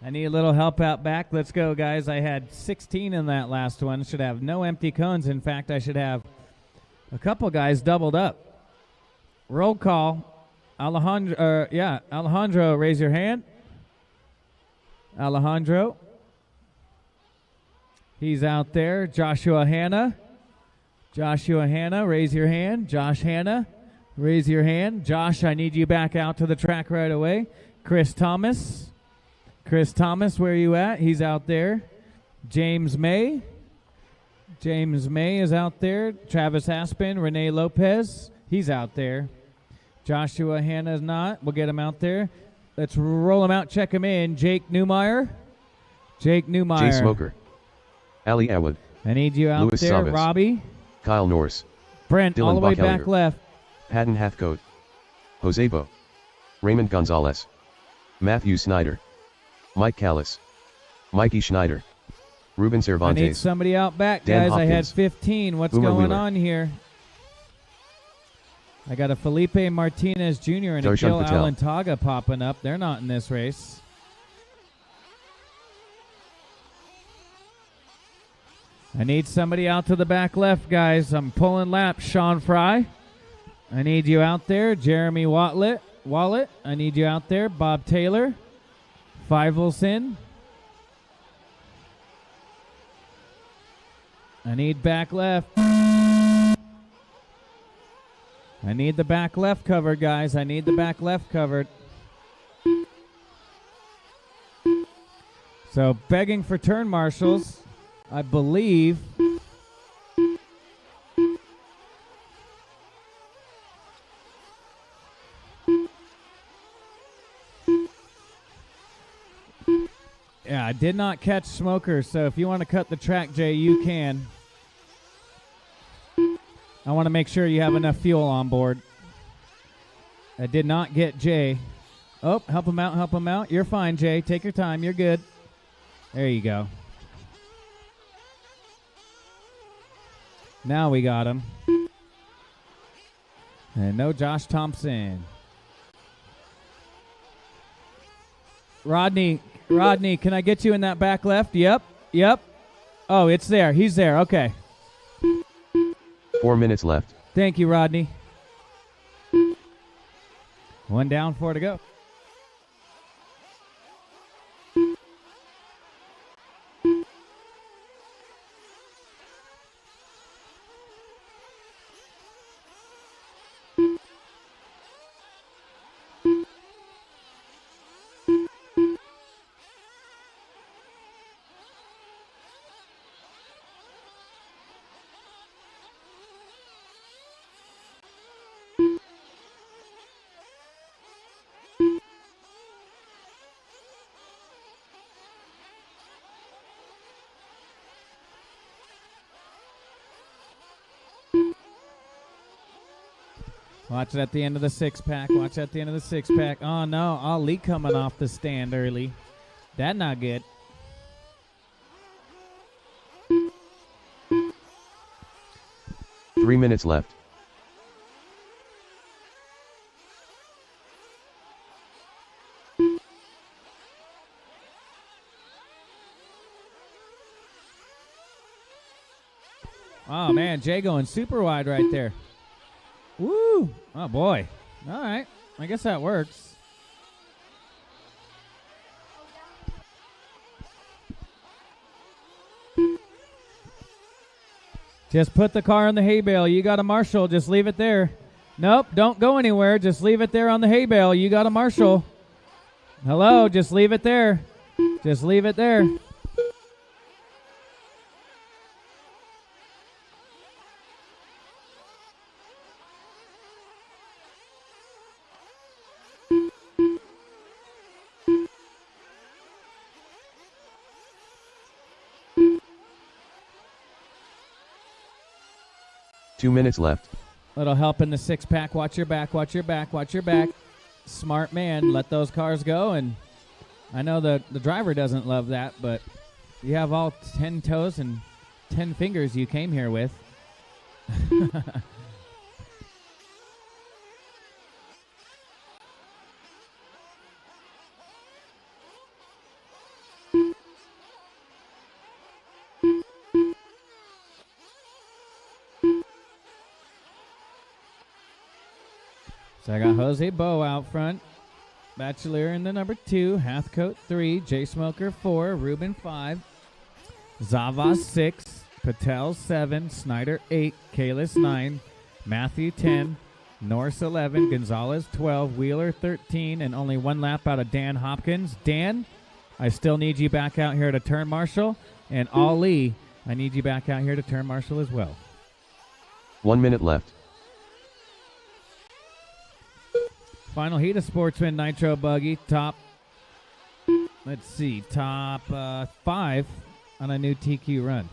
I need a little help out back. Let's go, guys. I had 16 in that last one. Should have no empty cones. In fact, I should have a couple guys doubled up. Roll call. Alejandro, raise your hand. Alejandro. He's out there. Joshua Hanna. Joshua Hanna, raise your hand. Josh Hanna, raise your hand. Josh, I need you back out to the track right away. Chris Thomas. Chris Thomas, where are you at? He's out there. James May. James May is out there. Travis Aspen. Renee Lopez. He's out there. Joshua Hanna's not. We'll get him out there. Let's roll him out. Check him in. Jake Newmeyer. Jake Newmeyer. Jay Smoker. Ali Awad. I need you out Louis there. Savas. Robbie. Kyle Norris. Brent, Dylan all the way Bachelier. back left. Patton Hathcote. Josebo. Raymond Gonzalez. Matthew Snyder. Mike Callis. Mikey Schneider. Ruben I need Cervantes. somebody out back, Dan guys. I had Hopkins. 15. What's Boomer going Wheeler. on here? I got a Felipe Martinez Jr. and a Darshan Gil Patel. Alantaga popping up. They're not in this race. I need somebody out to the back left, guys. I'm pulling laps. Sean Fry, I need you out there. Jeremy Wallet, I need you out there. Bob Taylor, Fivelson. I need back left. I need the back left covered, guys. I need the back left covered. So begging for turn marshals, I believe. Yeah, I did not catch Smoker, so if you want to cut the track, Jay, you can. I want to make sure you have enough fuel on board. I did not get Jay. Oh, help him out, help him out. You're fine, Jay. Take your time. You're good. There you go. Now we got him. And no Josh Thompson. Rodney, can I get you in that back left? Yep. Oh, it's there. He's there. Okay. 4 minutes left. Thank you, Rodney. 1 down, 4 to go. Watch it at the end of the six-pack. Watch at the end of the six-pack. Oh, no. Ali coming off the stand early. That not good. Three minutes left. Oh, man. Jay going super wide right there. Woo! Oh, boy. All right. I guess that works. Just put the car on the hay bale. You got a marshal. Just leave it there. Nope, don't go anywhere. Just leave it there on the hay bale. You got a marshal. Hello, just leave it there. Just leave it there. Two minutes left. Little help in the six-pack. Watch your back, watch your back, watch your back. Smart man. Let those cars go. And I know the driver doesn't love that, but you have all 10 toes and 10 fingers you came here with. So I got Jose Bo out front, Bachelor in the number 2, Hathcote 3, J Smoker 4, Ruben 5, Zavas 6, Patel 7, Snyder 8, Kalis 9, Matthew 10, Norris 11, Gonzalez 12, Wheeler 13, and only 1 lap out of Dan Hopkins. Dan, I still need you back out here to turn marshal, and Ali, I need you back out here to turn marshal as well. 1 minute left. Final heat of Sportsman Nitro Buggy, top 5 on a new TQ run.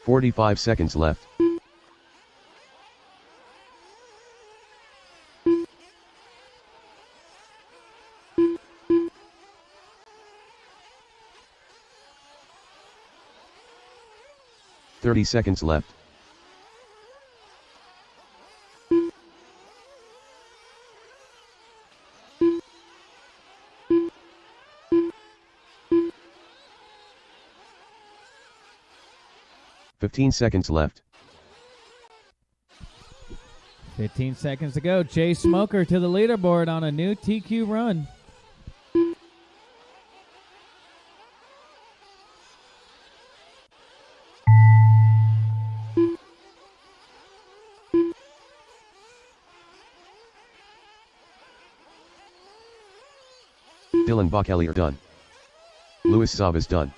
45 seconds left. .30 seconds left. 15 seconds left. 15 seconds to go. Jay Smoker to the leaderboard on a new TQ run. Dylan Bockellier done. Louis Savas done.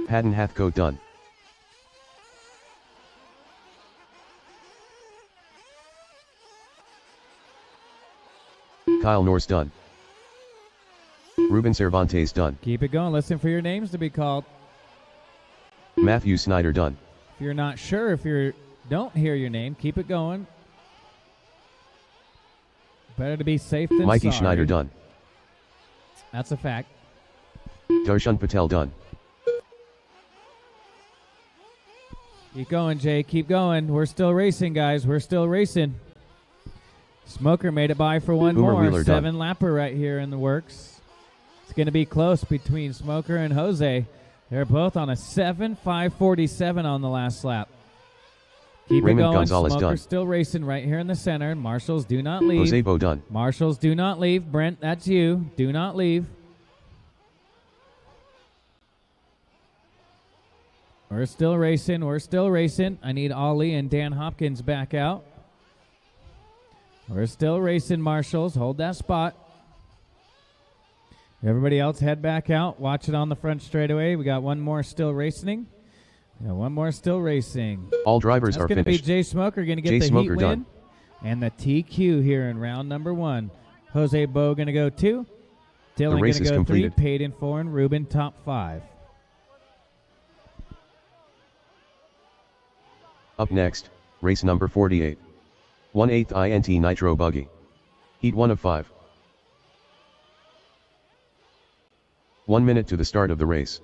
Haddon Hathcote done. Kyle Norse done. Ruben Cervantes done. Keep it going. Listen for your names to be called. Matthew Snyder done. If you're not sure, if you don't hear your name, keep it going. Better to be safe than Mikey sorry. Schneider done. That's a fact. Darshan Patel done. Keep going, Jay. Keep going. We're still racing, guys. We're still racing. Smoker made it by for one Boomer more. Wheeler done. 7-lapper right here in the works. It's going to be close between Smoker and Jose. They're both on a 7.547 on the last lap. Keep Raymond it going. Gonzalez Smoker's done. still racing right here in the center. Marshals, do not leave. Jose Bo done. Marshals, do not leave. Brent, that's you. Do not leave. We're still racing. We're still racing. I need Ollie and Dan Hopkins back out. We're still racing, Marshals. Hold that spot. Everybody else head back out. Watch it on the front straightaway. We got one more still racing. One more still racing. All drivers That's are going to be finished. Jay Smoker going to get Jay the Smoker heat done. win. And the TQ here in round number 1. Jose Bo going to go 2. Dylan going race to is go completed. 3. Payton 4. And Ruben top 5. Up next, race number 48. 1/8 INT Nitro Buggy. Heat 1 of 5. 1 minute to the start of the race.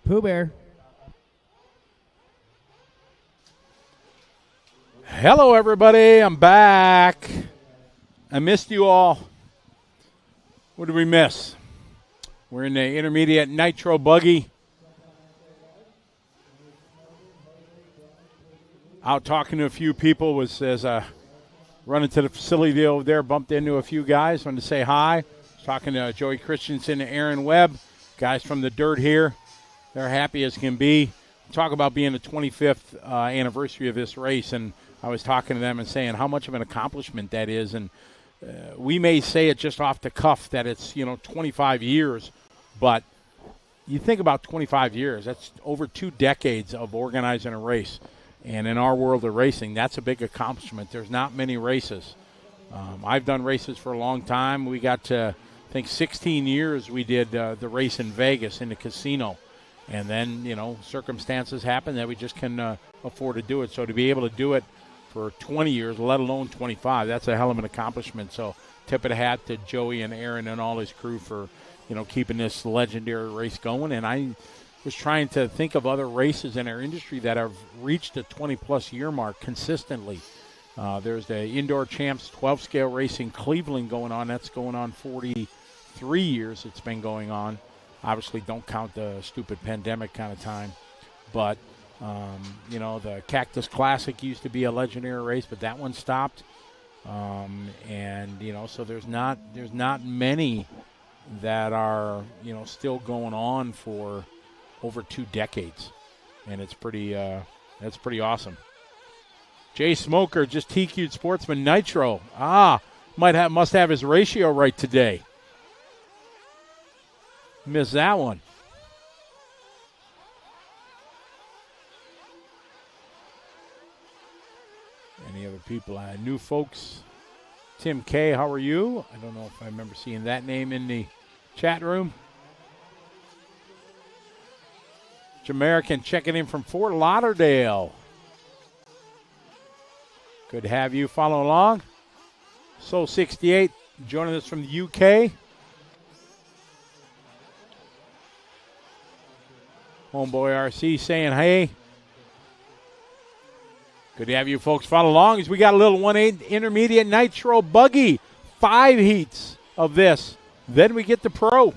Pooh Bear. Hello, everybody. I'm back. I missed you all. What did we miss? We're in the intermediate Nitro Buggy. Out talking to a few people as running to the facility over there, bumped into a few guys. Wanted to say hi. Talking to Joey Christensen and Aaron Webb, guys from the dirt here. They're happy as can be. Talk about being the 25th anniversary of this race, and I was talking to them and saying how much of an accomplishment that is. And we may say it just off the cuff that it's 25 years, but you think about 25 years. That's over 2 decades of organizing a race. And in our world of racing, that's a big accomplishment. There's not many races. I've done races for a long time. We got to, I think, 16 years we did the race in Vegas in the casino. And then, circumstances happen that we just can afford to do it. So to be able to do it for 20 years, let alone 25, that's a hell of an accomplishment. So tip of the hat to Joey and Aaron and all his crew for, keeping this legendary race going. And I was trying to think of other races in our industry that have reached the 20-plus year mark consistently. There's the Indoor Champs 12-scale race in Cleveland going on. That's going on 43 years it's been going on. Obviously, don't count the stupid pandemic kind of time. But, the Cactus Classic used to be a legendary race, but that one stopped. So there's not many that are, still going on for over 2 decades. And it's that's pretty awesome. Jay Smoker just TQ'd Sportsman Nitro. Must have his ratio right today. Missed that one. Any other people? New folks. Tim K, how are you? I don't know if I remember seeing that name in the chat room. Jamaican checking in from Fort Lauderdale. Good to have you follow along. Soul 68 joining us from the UK. Homeboy RC saying hey. Good to have you folks follow along as we got a little 1/8 intermediate Nitro buggy. 5 heats of this. Then we get the pro.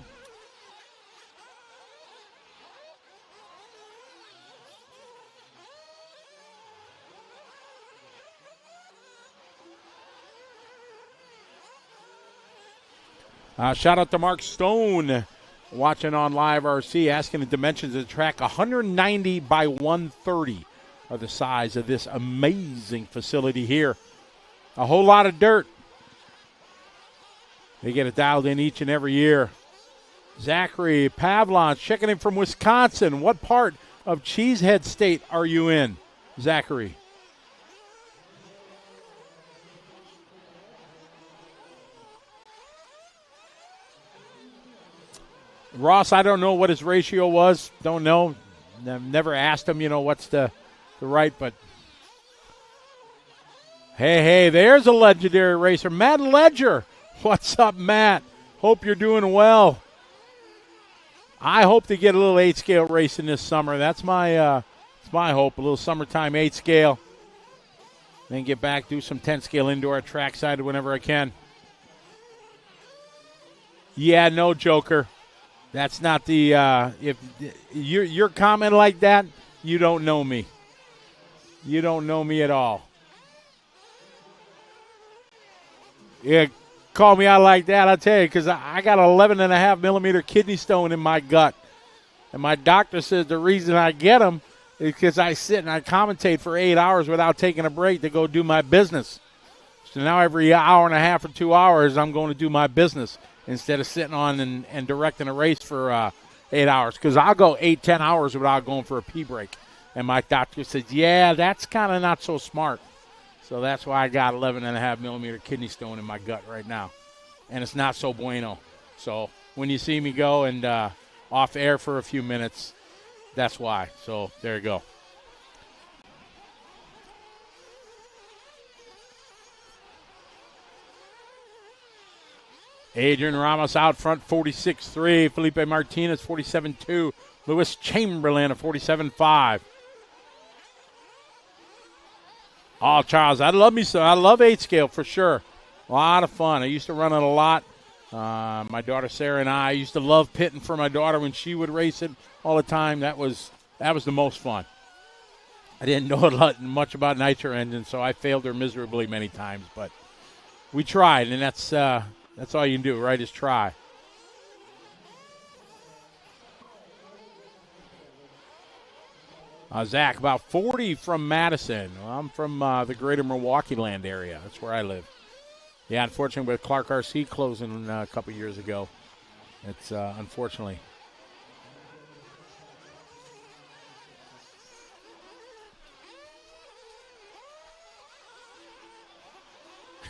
Shout out to Mark Stone watching on Live RC, asking the dimensions of the track. 190 by 130 are the size of this amazing facility here. A whole lot of dirt. They get it dialed in each and every year. Zachary Pavlon checking in from Wisconsin. What part of Cheesehead State are you in, Zachary? Ross, I don't know what his ratio was. Don't know. Never asked him, what's the right, but hey, there's a legendary racer. Matt Ledger. What's up, Matt? Hope you're doing well. I hope to get a little 8-scale racing this summer. That's my hope, a little summertime 8-scale. Then get back, do some 10-scale indoor at trackside whenever I can. Yeah, no, Joker. That's not the if your comment like that, you don't know me. You don't know me at all. Yeah, call me out like that, I'll tell you, because I got an 11.5 millimeter kidney stone in my gut. And my doctor says the reason I get them is because I sit and I commentate for 8 hours without taking a break to go do my business. So now every hour and a half or 2 hours, I'm going to do my business instead of sitting on and directing a race for 8 hours. Because I'll go 8-10 hours without going for a pee break. And my doctor says, yeah, that's kind of not so smart. So that's why I got 11.5 millimeter kidney stone in my gut right now. And it's not so bueno. So when you see me go and off air for a few minutes, that's why. So there you go. Adrian Ramos out front, 46.3. Felipe Martinez, 47.2. Lewis Chamberlain, a 47.5. Oh, Charles, I love 8-scale for sure. A lot of fun. I used to run it a lot. My daughter Sarah and I used to love pitting for my daughter when she would race it all the time. That was the most fun. I didn't know much about nitro engines, so I failed her miserably many times. But we tried, and that's all you can do, right, is try. Zach, about 40 from Madison. Well, I'm from the greater Milwaukee land area. That's where I live. Yeah, unfortunately, with Clark RC closing a couple years ago, it's unfortunately.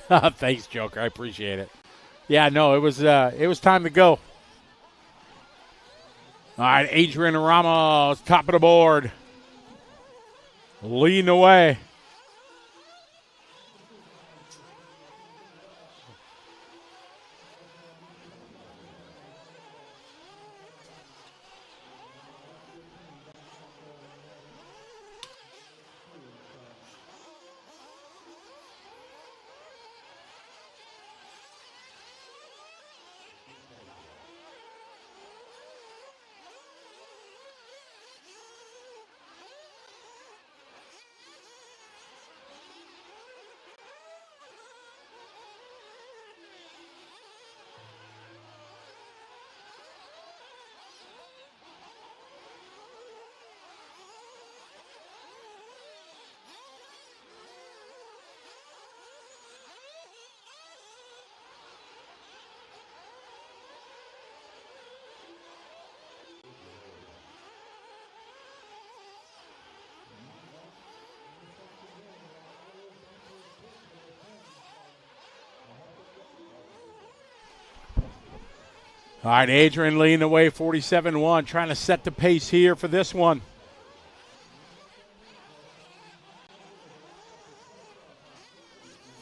Thanks, Joker. I appreciate it. Yeah, no, it was time to go. All right, Adrian Ramos, top of the board. Leading away. All right, Adrian leading away, 47-1, trying to set the pace here for this one.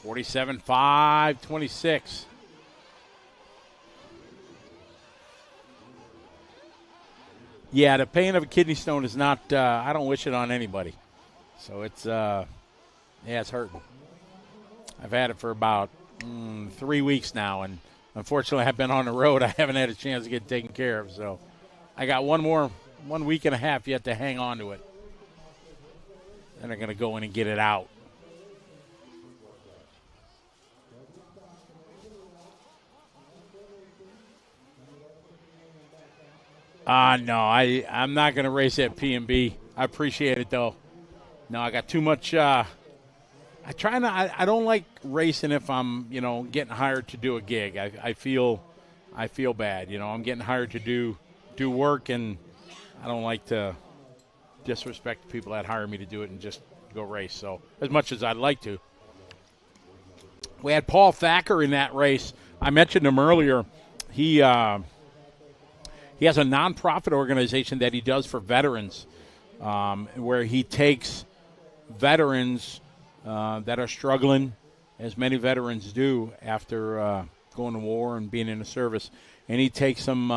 $47.5, 26. Yeah, the pain of a kidney stone is not, I don't wish it on anybody. So it's Yeah, it's hurting. I've had it for about 3 weeks now, and unfortunately I've been on the road. I haven't had a chance to get it taken care of. So I got 1 week and a half yet to hang on to it. Then I'm going to go in and get it out. No, I'm not going to race at P&B. I appreciate it, though. No, I got too much. I don't like racing if I'm, getting hired to do a gig. I feel bad. I'm getting hired to do work, and I don't like to disrespect the people that hire me to do it and just go race. So as much as I'd like to. We had Paul Thacker in that race. I mentioned him earlier. He has a nonprofit organization that he does for veterans, where he takes veterans that are struggling, as many veterans do after going to war and being in the service, and he takes them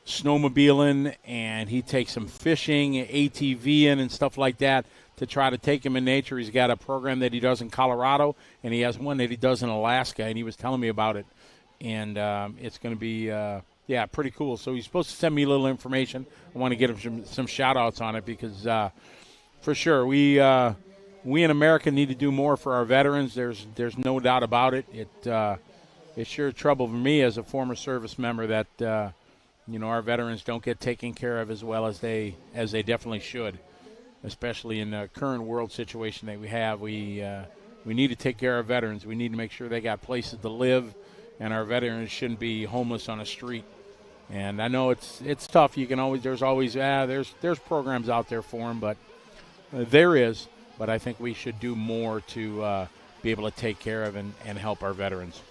snowmobiling, and he takes them fishing, ATVing, and stuff like that to try to take them in nature. He's got a program that he does in Colorado, and he has one that he does in Alaska, and he was telling me about it, and it's going to be pretty cool. So he's supposed to send me a little information. I want to get him some shout-outs on it because for sure we in America need to do more for our veterans. There's no doubt about it. It's sure trouble for me as a former service member that our veterans don't get taken care of as well as they definitely should, especially in the current world situation that we have. We need to take care of veterans. We need to make sure they got places to live, and our veterans shouldn't be homeless on a street. And I know it's tough. There's programs out there for them, but there is. But I think we should do more to be able to take care of and help our veterans.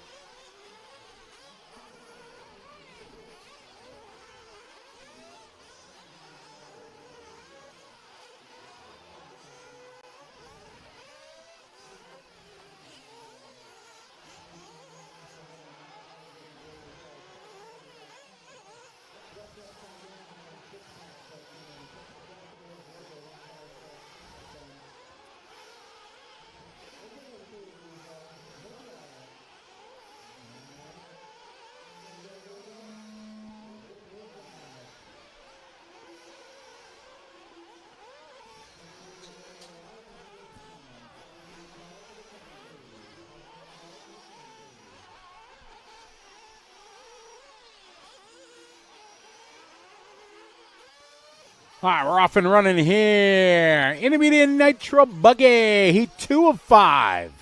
All right, we're off and running here. Intermediate Nitro Buggy, Heat 2 of 5.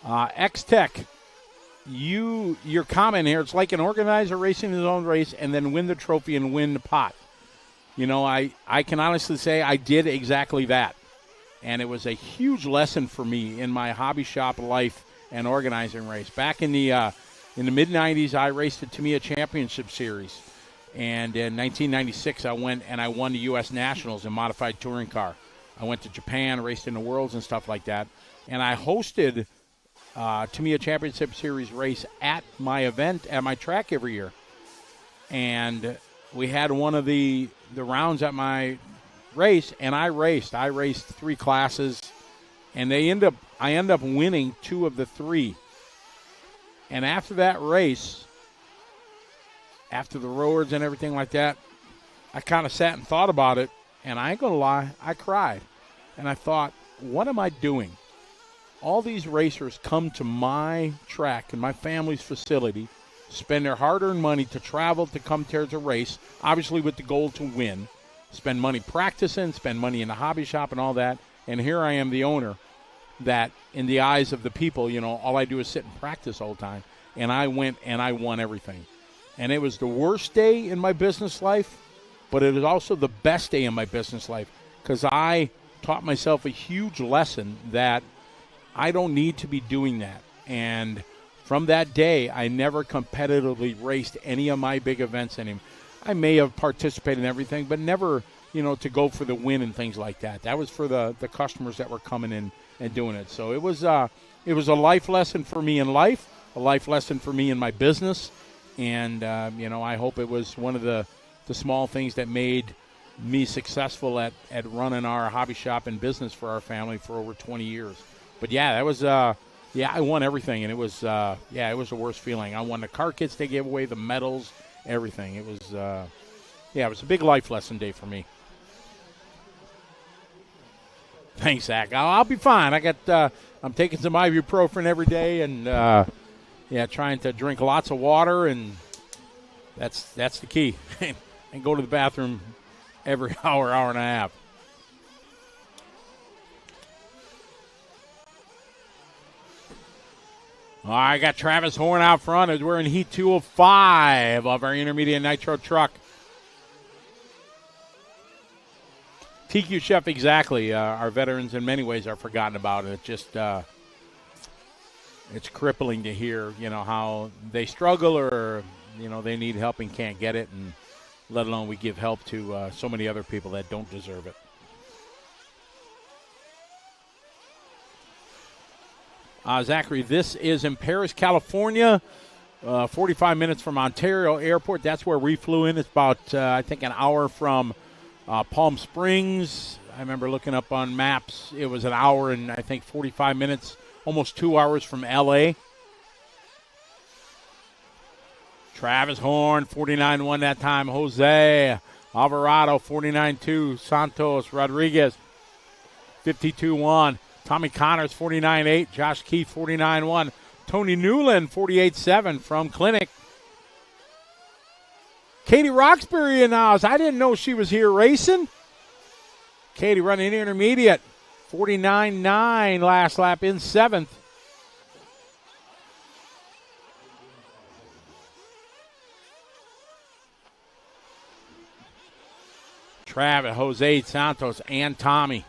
X-Tech, your comment here, it's like an organizer racing his own race and then win the trophy and win the pot. I can honestly say I did exactly that. And it was a huge lesson for me in my hobby shop life and organizing race. Back in the mid-'90s, I raced the Tamiya Championship Series. And in 1996, I went and I won the U.S. Nationals in modified touring car. I went to Japan, raced in the Worlds and stuff like that. And I hosted Tamiya Championship Series race at my event, at my track every year. And we had one of the rounds at my race, and I raced 3 classes. And I ended up winning 2 of the 3. And after that race, after the roads and everything like that, I kind of sat and thought about it, and I ain't going to lie, I cried. And I thought, what am I doing? All these racers come to my track and my family's facility, spend their hard-earned money to travel to come to a race, obviously with the goal to win, spend money practicing, spend money in the hobby shop and all that, and here I am, the owner, that in the eyes of the people, all I do is sit and practice all the time. And I went and I won everything. And it was the worst day in my business life, but it was also the best day in my business life because I taught myself a huge lesson that I don't need to be doing that. And from that day, I never competitively raced any of my big events anymore. I may have participated in everything, but never, to go for the win and things like that. That was for the customers that were coming in and doing it. So it was a life lesson for me in life, a life lesson for me in my business, and I hope it was one of the small things that made me successful at running our hobby shop and business for our family for over 20 years. But yeah, that was I won everything, and it was it was the worst feeling. I won the car kits they gave away, the medals, everything. It was it was a big life lesson day for me. Thanks, Zach. I'll be fine. I'm taking some ibuprofen every day, and trying to drink lots of water, and that's the key. And go to the bathroom every hour and a half. All right, I got Travis Horn out front as we're in Heat 205 of our intermediate nitro truck. TQ Chef, exactly. Our veterans in many ways are forgotten about. It just it's crippling to hear, how they struggle or, they need help and can't get it, and let alone we give help to so many other people that don't deserve it. Zachary, this is in Paris, California, 45 minutes from Ontario Airport. That's where we flew in. It's about, I think, an hour from Palm Springs. I remember looking up on maps. It was an hour and, I think, 45 minutes, almost 2 hours from L.A. Travis Horn, 49-1 that time. Jose Alvarado, 49-2. Santos Rodriguez, 52-1. Tommy Connors, 49-8. Josh Keith, 49-1. Tony Newland, 48-7 from Clinic. Katie Roxbury in the house. I didn't know she was here racing. Katie running intermediate, 49-9 last lap in 7th. Travis, Jose Santos, and Tommy.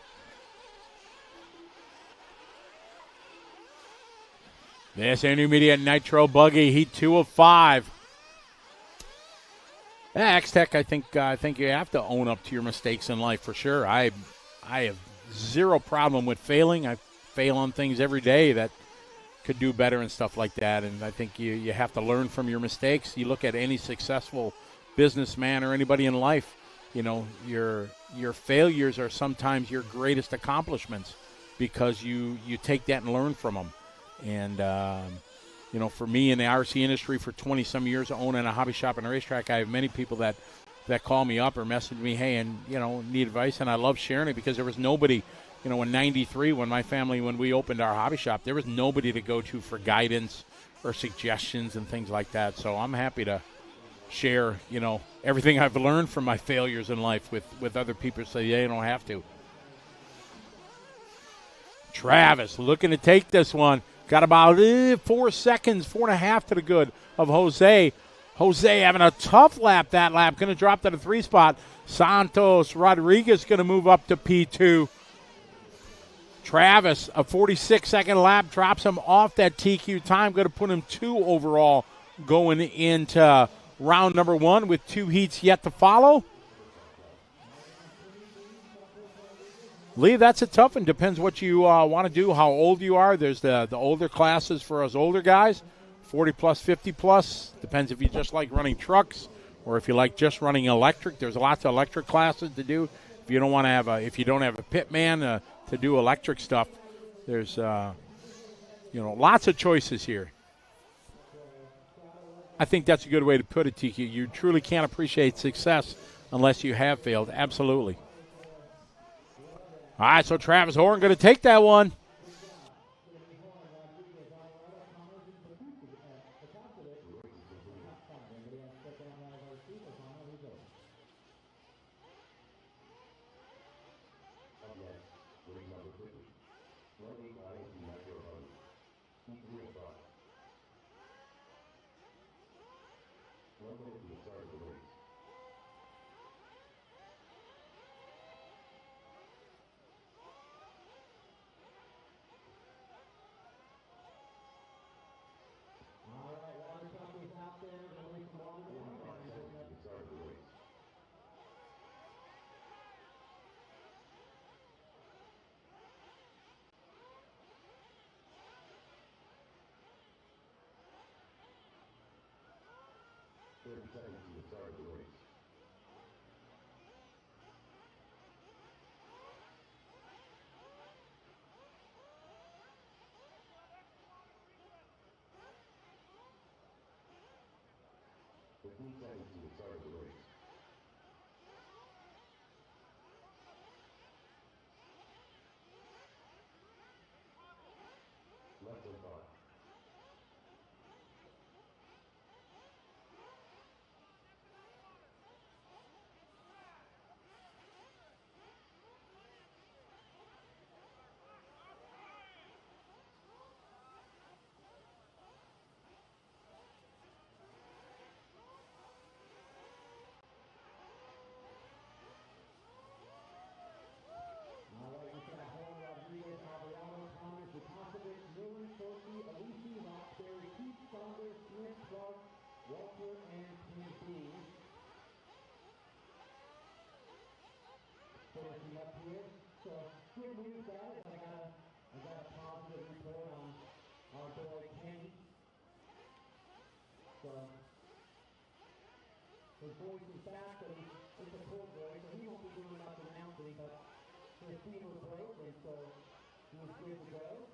This intermediate nitro buggy, Heat 2 of 5. X-Tech, I think you have to own up to your mistakes in life for sure. I have zero problem with failing. I fail on things every day that could do better and stuff like that. And I think you have to learn from your mistakes. You look at any successful businessman or anybody in life, your failures are sometimes your greatest accomplishments because you take that and learn from them. And, for me in the RC industry for 20-some years, owning a hobby shop and a racetrack, I have many people that call me up or message me, hey, and, need advice. And I love sharing it because there was nobody, in 93 when we opened our hobby shop, there was nobody to go to for guidance or suggestions and things like that. So I'm happy to share, everything I've learned from my failures in life with other people so they don't have to. Travis looking to take this one. Got about 4 seconds, 4.5 to the good of Jose. Jose having a tough lap that lap. Going to drop to the 3 spot. Santos Rodriguez going to move up to P2. Travis, a 46-second lap, drops him off that TQ time. Going to put him 2 overall going into round number 1 with 2 heats yet to follow. Lee, that's a tough one. Depends what you want to do, how old you are. There's the older classes for us older guys, 40-plus, 50-plus. Depends if you just like running trucks or if you like just running electric. There's lots of electric classes to do. If you don't want to have if you don't have a pit man to do electric stuff, there's lots of choices here. I think that's a good way to put it, TQ. You truly can't appreciate success unless you have failed. Absolutely. All right, so Travis Horn going to take that one. finishing up here. So good news, guys. I got a positive report on our boy Kenny. So his voice is back, but it's a cold voice, so he won't be doing much announcing, but his feet were broke, and so he was good to go.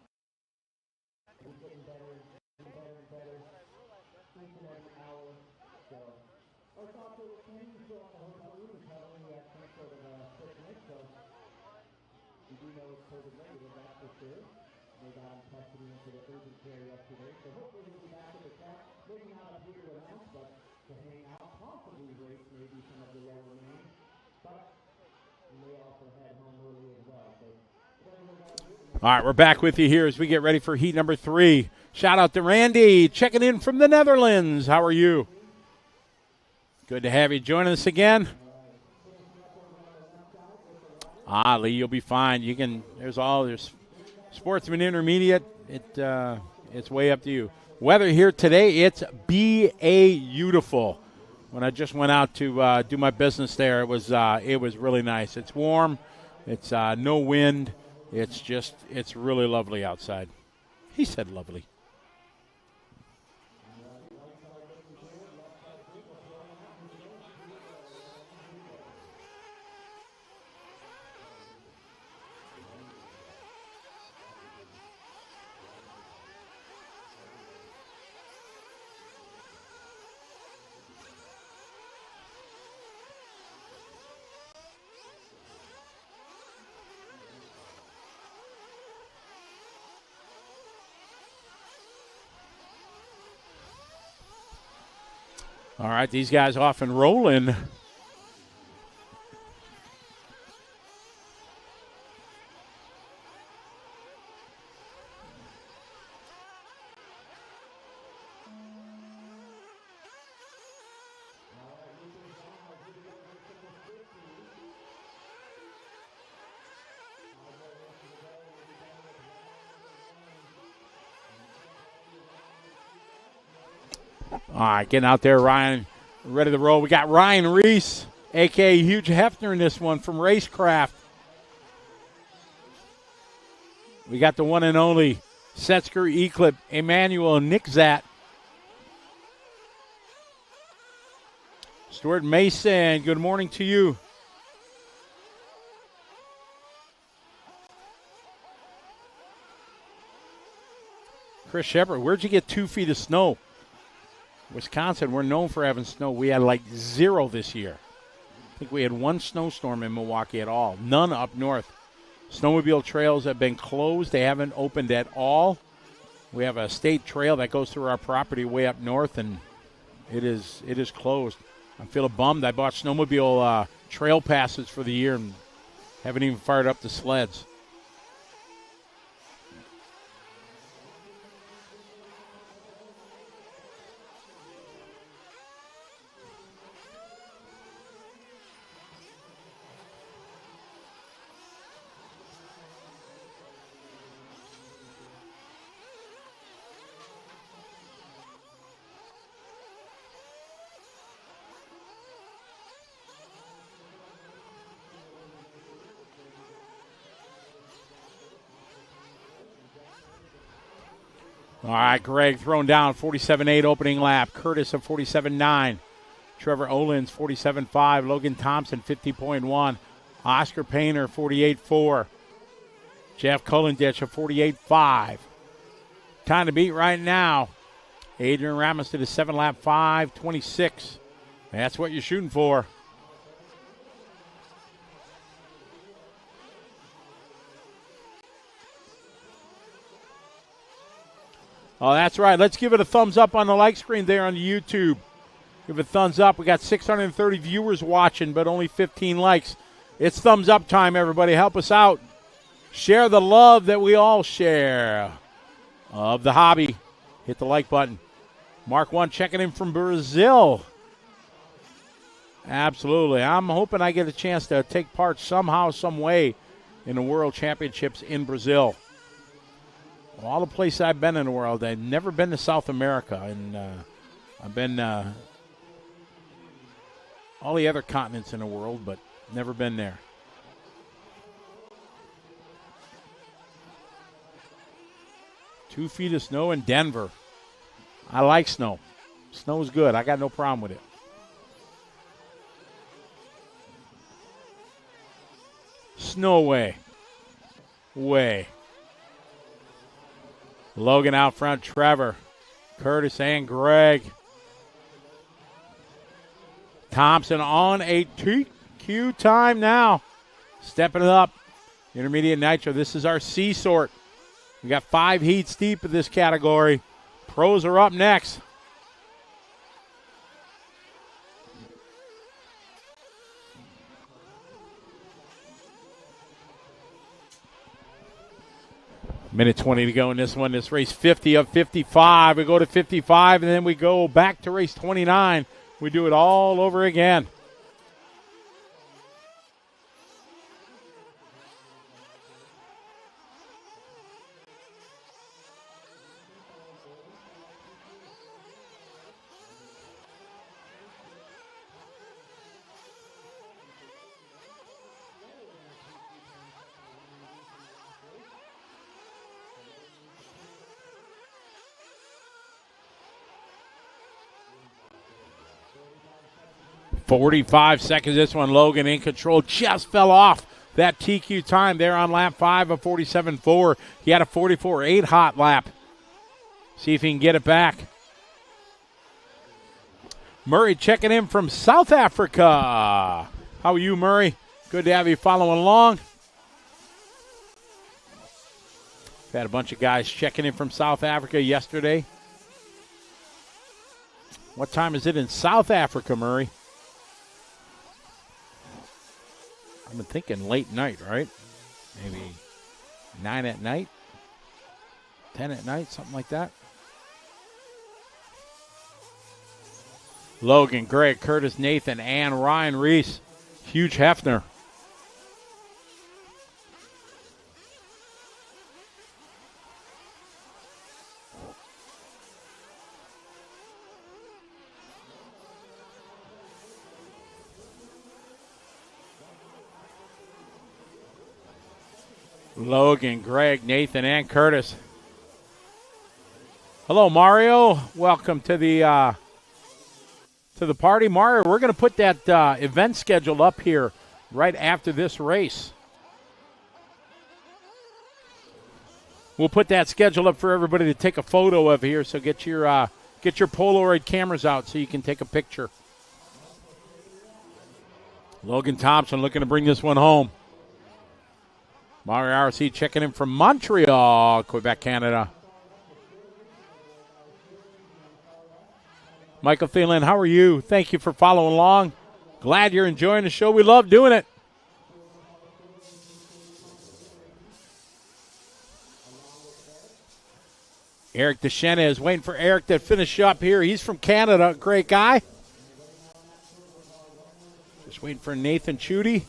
He's getting better and better each and every hour. So our thoughts are with Kenny. He's still in the hotel room recovering. He had some sort of sickness, so we do know it's COVID negative, that's for sure. They got him tested into the urgent care yesterday, so hopefully he'll be back at the track. Maybe not up here to announce, but to hang out, possibly race maybe some of the lower names. But we may also head home early as well. So All right, we're back with you here as we get ready for heat number 3. Shout out to Randy, checking in from the Netherlands. How are you? Good to have you join us again. Lee, you'll be fine. You can. There's Sportsman Intermediate. It's way up to you. Weather here today, it's beautiful. When I just went out to do my business there, it was really nice. It's warm. It's no wind. It's really lovely outside. He said lovely. All right, these guys off and rolling. All right, getting out there, Ryan, ready to roll. We got Ryan Reese, a.k.a. Hugh Hefner in this one from Racecraft. We got the one and only Setsker Eclipse, Emmanuel Nickzat. Stuart Mason, good morning to you. Chris Shepard, where'd you get 2 feet of snow? Wisconsin, we're known for having snow. We had like 0 this year. I think we had 1 snowstorm in Milwaukee at all. None up north. Snowmobile trails have been closed. They haven't opened at all. We have a state trail that goes through our property way up north, and it is closed. I'm feeling bummed. I bought snowmobile trail passes for the year and haven't even fired up the sleds. All right, Greg thrown down, 47.8 opening lap. Curtis of 47.9. Trevor Olins, 47.5. Logan Thompson, 50.1. Oscar Painter, 48.4. Jeff Kullenditch of 48.5. Time to beat right now. Adrian Ramos did a 7-lap 5.26. That's what you're shooting for. Oh, that's right. Let's give it a thumbs up on the like screen there on the YouTube. Give it a thumbs up. We got 630 viewers watching, but only 15 likes. It's thumbs up time, everybody. Help us out. Share the love that we all share of the hobby. Hit the like button. Mark 1 checking in from Brazil. Absolutely. I'm hoping I get a chance to take part somehow, some way in the World Championships in Brazil. All the places I've been in the world, I've never been to South America, and I've been all the other continents in the world, but never been there. 2 feet of snow in Denver. I like snow. Snow's good. I got no problem with it. Snow way. Logan out front, Trevor, Curtis, and Greg. Thompson on a TQ time now. Stepping it up. Intermediate Nitro. This is our C sort. We got 5 heats deep in this category. Pros are up next. Minute 20 to go in this one. This race 50 of 55. We go to 55, and then we go back to race 29. We do it all over again. .45 seconds. This one, Logan in control. Just fell off that TQ time there on lap 5 of 47.4. He had a 44.8 hot lap. See if he can get it back. Murray checking in from South Africa. How are you, Murray? Good to have you following along. Had a bunch of guys checking in from South Africa yesterday. What time is it in South Africa, Murray? I've been thinking late night, right? Maybe 9 at night, 10 at night, something like that. Logan, Greg, Curtis, Nathan, and Ryan Reese. Huge Hefner. Logan, Greg, Nathan, and Curtis. Hello, Mario. Welcome to the party. Mario, we're going to put that event schedule up here right after this race. We'll put that schedule up for everybody to take a photo of here, so get your Polaroid cameras out so you can take a picture. Logan Thompson looking to bring this one home. Mario RC checking in from Montreal, Quebec, Canada. Michael Thielen, how are you? Thank you for following along. Glad you're enjoying the show. We love doing it. Eric Deschena is waiting for Eric to finish up here. He's from Canada. Great guy. Just waiting for Nathan Chudy.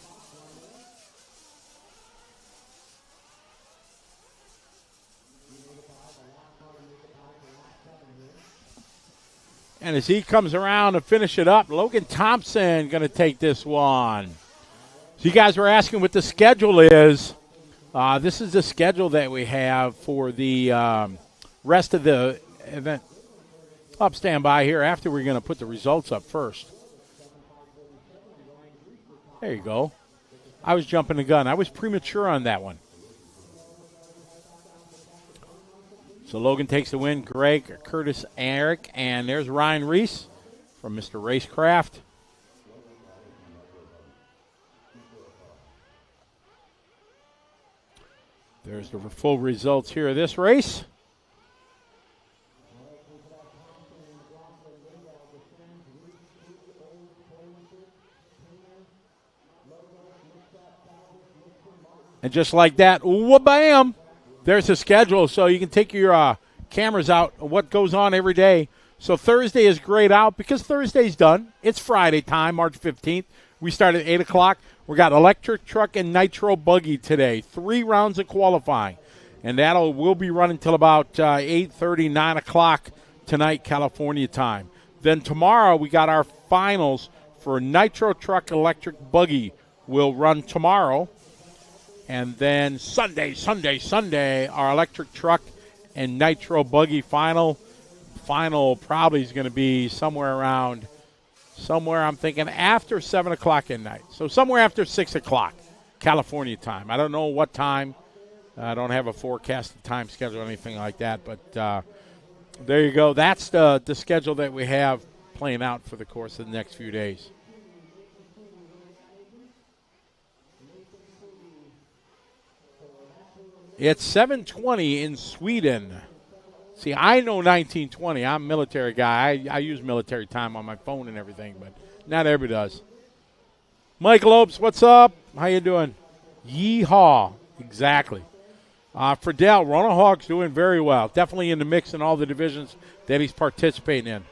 And as he comes around to finish it up, Logan Thompson going to take this one. So you guys were asking what the schedule is. This is the schedule that we have for the rest of the event. Up, stand by here. After we're going to put the results up first. There you go. I was jumping the gun. I was premature on that one. So Logan takes the win. Greg, Curtis, Eric, and there's Ryan Reese from Mr. Racecraft. There's the full results here of this race. And just like that, wha-bam! There's the schedule, so you can take your cameras out of what goes on every day. So Thursday is grayed out because Thursday's done. It's Friday time, March 15th. We start at 8 o'clock. We got electric truck and nitro buggy today. 3 rounds of qualifying. And we'll be running till about 8:30, 9 o'clock tonight, California time. Then tomorrow we got our finals for nitro truck electric buggy. We'll run tomorrow. And then Sunday, our electric truck and Nitro buggy final. Final probably is going to be somewhere I'm thinking after 7 o'clock at night. So somewhere after 6 o'clock, California time. I don't know what time. I don't have a forecasted time schedule or anything like that. But there you go. That's the schedule that we have playing out for the course of the next few days. It's 7:20 in Sweden. See, I know 1920. I'm a military guy. I use military time on my phone and everything, but not everybody does. Mike Lopes, what's up? How you doing? Yeehaw. Exactly. Friedel, Ronald Hawk's doing very well. Definitely in the mix in all the divisions that he's participating in.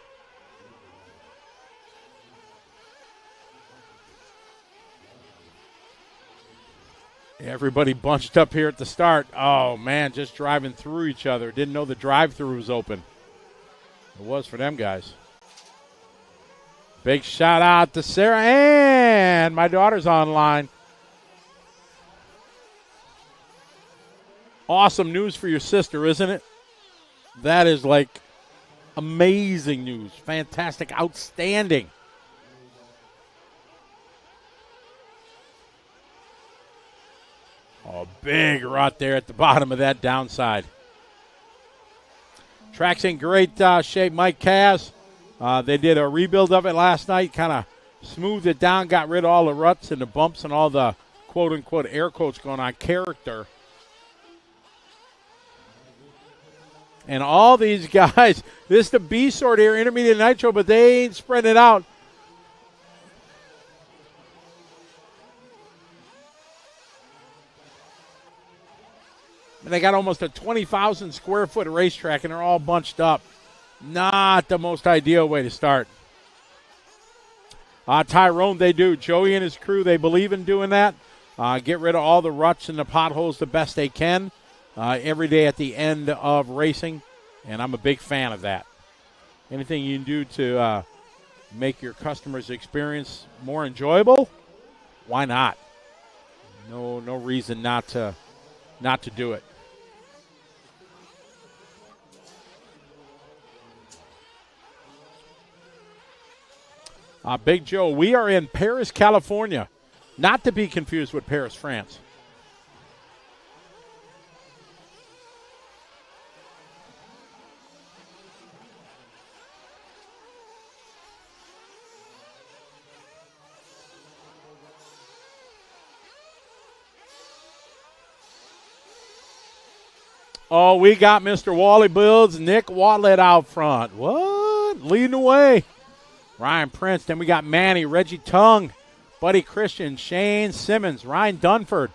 Everybody bunched up here at the start. Oh, man, just driving through each other. Didn't know the drive-thru was open. It was for them guys. Big shout-out to Sarah, and my daughter's online. Awesome news for your sister, isn't it? That is like amazing news. Fantastic, outstanding. Oh, big rut there at the bottom of that downside. Track's in great shape. Mike Kaz, they did a rebuild of it last night, kind of smoothed it down, got rid of all the ruts and the bumps and all the quote-unquote air quotes going on, character. And all these guys, this is the B sort here, intermediate nitro, but they ain't spreading it out. And they got almost a 20,000 square foot racetrack, and they're all bunched up. Not the most ideal way to start. Tyrone, they do. Joey and his crew, they believe in doing that. Get rid of all the ruts and the potholes the best they can every day at the end of racing, and I'm a big fan of that. Anything you can do to make your customers' experience more enjoyable, why not? No reason not to do it. Big Joe, we are in Paris, California, not to be confused with Paris, France. Oh, we got Mr. Wally Builds, Nick Watlett out front. What? Leading the way. Ryan Prince. Then we got Manny, Reggie Tung, Buddy Christian, Shane Simmons, Ryan Dunford.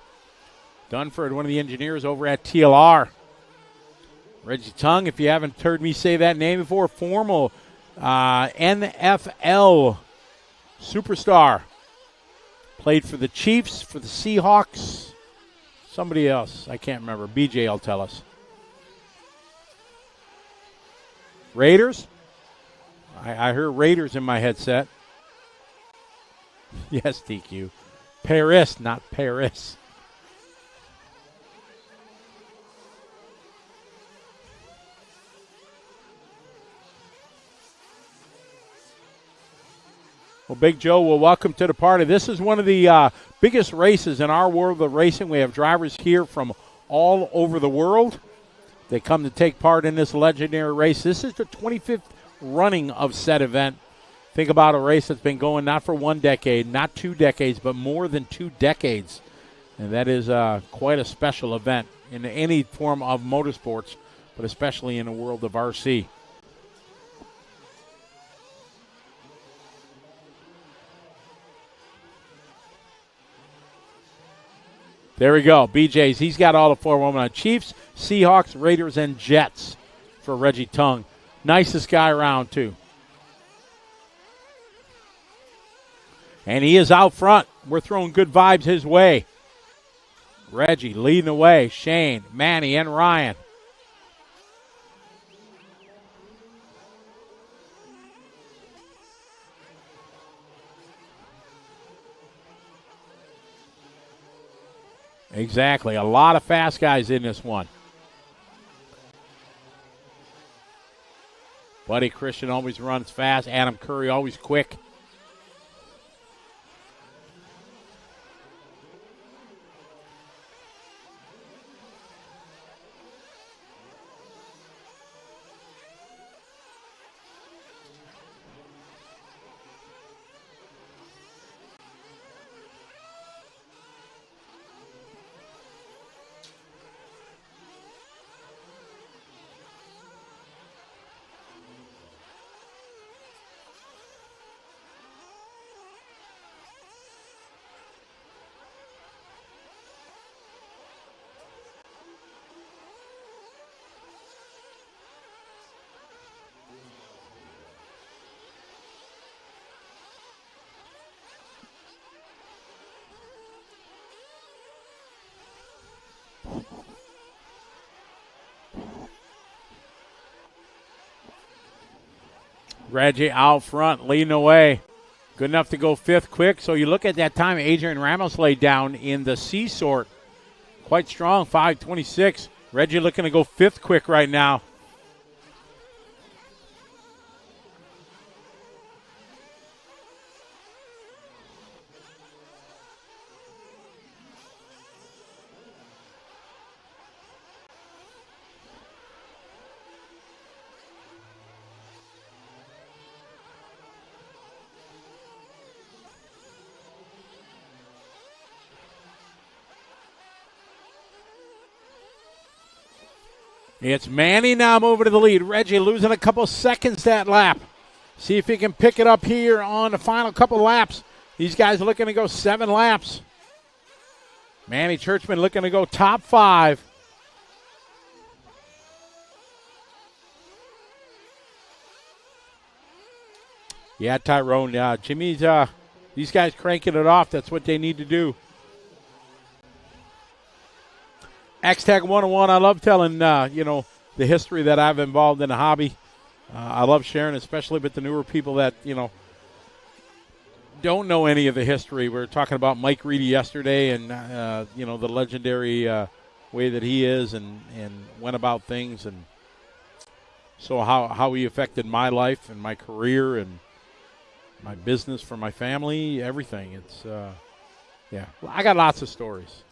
Dunford, one of the engineers over at TLR. Reggie Tung, if you haven't heard me say that name before, former NFL superstar. Played for the Chiefs, for the Seahawks. Somebody else, I can't remember. BJ will tell us. Raiders? I heard Raiders in my headset. Yes, TQ. Paris, not Paris. Well, Big Joe, well, welcome to the party. This is one of the biggest races in our world of racing. We have drivers here from all over the world. They come to take part in this legendary race. This is the 25th running of said event. Think about a race that's been going not for 1 decade, not 2 decades, but more than 2 decades. And that is quite a special event in any form of motorsports, but especially in the world of RC. There we go. BJ's. He's got all the 4 women on. Chiefs, Seahawks, Raiders, and Jets for Reggie Tung. Nicest guy around, too. And he is out front. We're throwing good vibes his way. Reggie leading the way. Shane, Manny, and Ryan. Exactly. A lot of fast guys in this one. Buddy Christian always runs fast. Adam Curry always quick. Reggie out front, leading the way. Good enough to go fifth quick. So you look at that time Adrian Ramos laid down in the C sort. Quite strong, 5:26. Reggie looking to go fifth quick right now. It's Manny now moving to the lead. Reggie losing a couple seconds that lap. See if he can pick it up here on the final couple laps. These guys are looking to go 7 laps. Manny Churchman looking to go top 5. Yeah, Tyrone. Jimmy's, these guys cranking it off. That's what they need to do. X-Tag 101, I love telling, the history that I've involved in the hobby. I love sharing, especially with the newer people that, don't know any of the history. We were talking about Mike Reedy yesterday and, the legendary way that he is and went about things. And so how he affected my life and my career and my business for my family, everything. It's, I got lots of stories.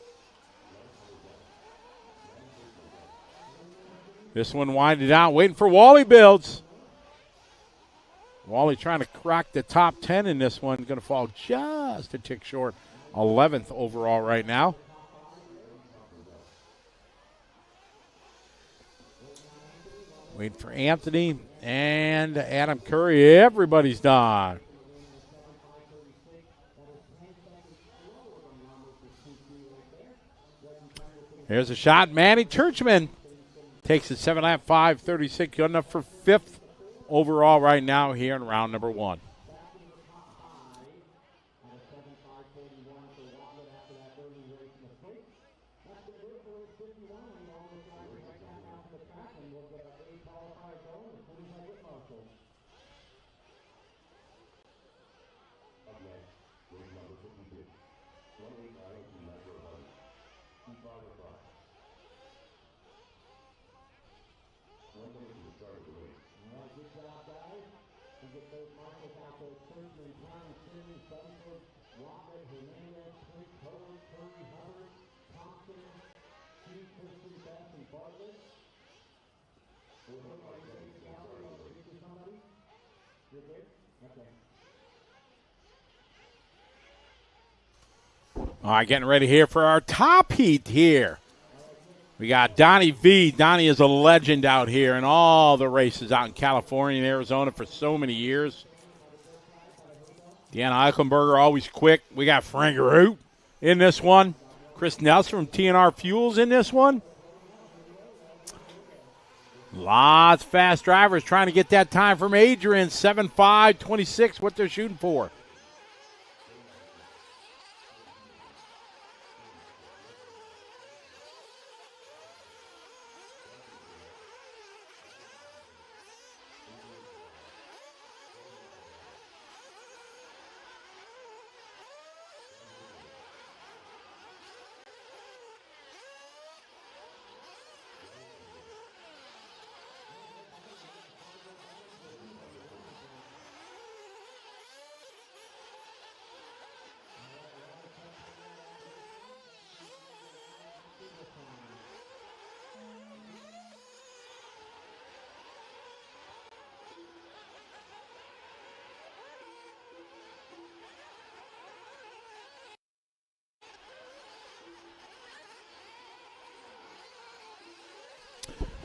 This one winding out, waiting for Wally Builds. Wally trying to crack the top 10 in this one. Going to fall just a tick short. 11th overall right now. Waiting for Anthony and Adam Curry. Everybody's done. Here's a shot. Manny Churchman takes it 7 lap 5:36. Good enough for 5th overall right now here in round number 1. All right, getting ready here for our top heat here. We got Donnie V. Donnie is a legend out here in all the races out in California and Arizona for so many years. Deanna Eichenberger always quick. We got Frank Root in this one. Chris Nelson from TNR Fuels in this one. Lots of fast drivers trying to get that time from Adrian. 7:5:26, what they're shooting for.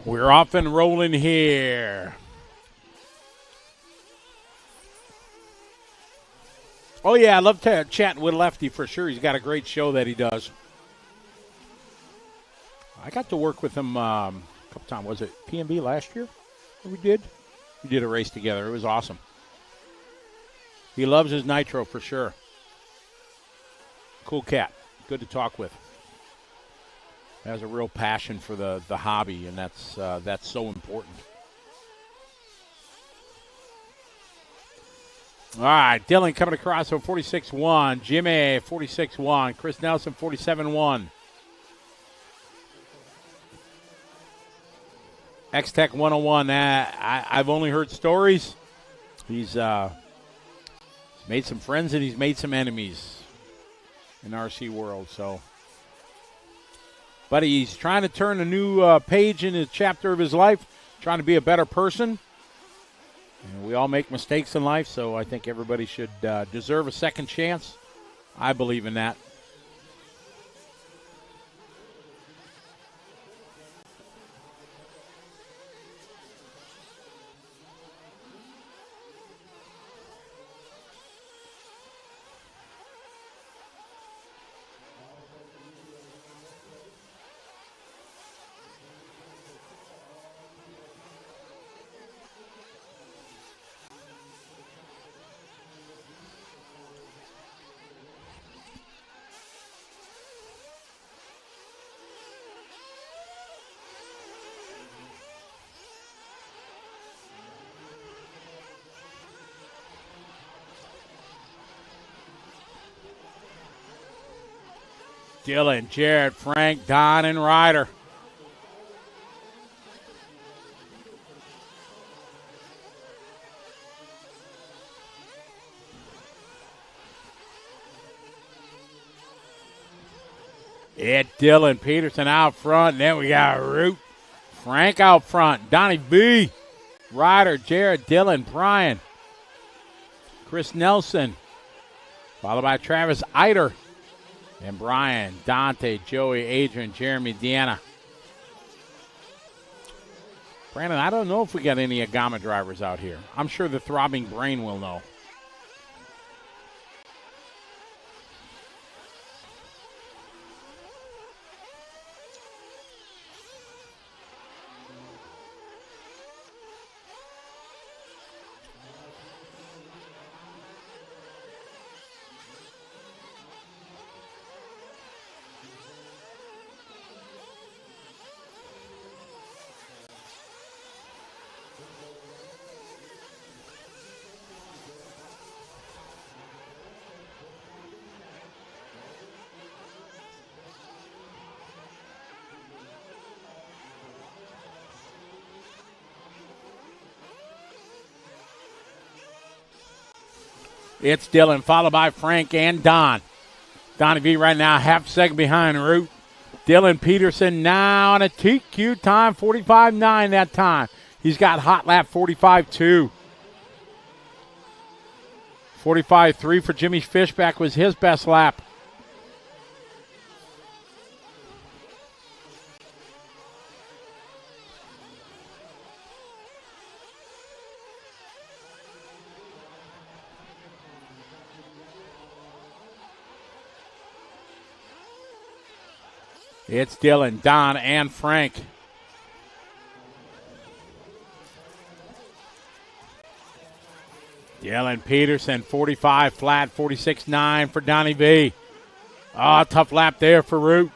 We're off and rolling here. Oh, yeah, I love chatting with Lefty for sure. He's got a great show that he does. I got to work with him a couple times. Was it PNB last year? We did a race together. It was awesome. He loves his Nitro for sure. Cool cat. Good to talk with. Has a real passion for the hobby, and that's so important. All right, Dylan coming across on 46-1. Jimmy, 46-1. Chris Nelson, 47-1. X-Tech 101. I've only heard stories. He's made some friends and he's made some enemies in RC world. So, but he's trying to turn a new page in a chapter of his life, trying to be a better person. And we all make mistakes in life, so I think everybody should deserve a second chance. I believe in that. Dylan, Jared, Frank, Don, and Ryder. It's Dylan Peterson out front, and then we got Root. Frank out front. Donnie B. Ryder, Jared, Dylan, Brian. Chris Nelson. Followed by Travis Eider. And Brian, Dante, Joey, Adrian, Jeremy, Deanna. Brandon, I don't know if we got any Agama drivers out here. I'm sure the throbbing brain will know. It's Dylan, followed by Frank and Don. Donnie V right now, half second behind Root. Dylan Peterson now on a TQ time, 45.9 that time. He's got hot lap 45.2. 45.3 for Jimmy Fishback was his best lap. It's Dylan, Don, and Frank. Dylan Peterson, 45 flat, 46.9 for Donnie V. Oh, tough lap there for Root.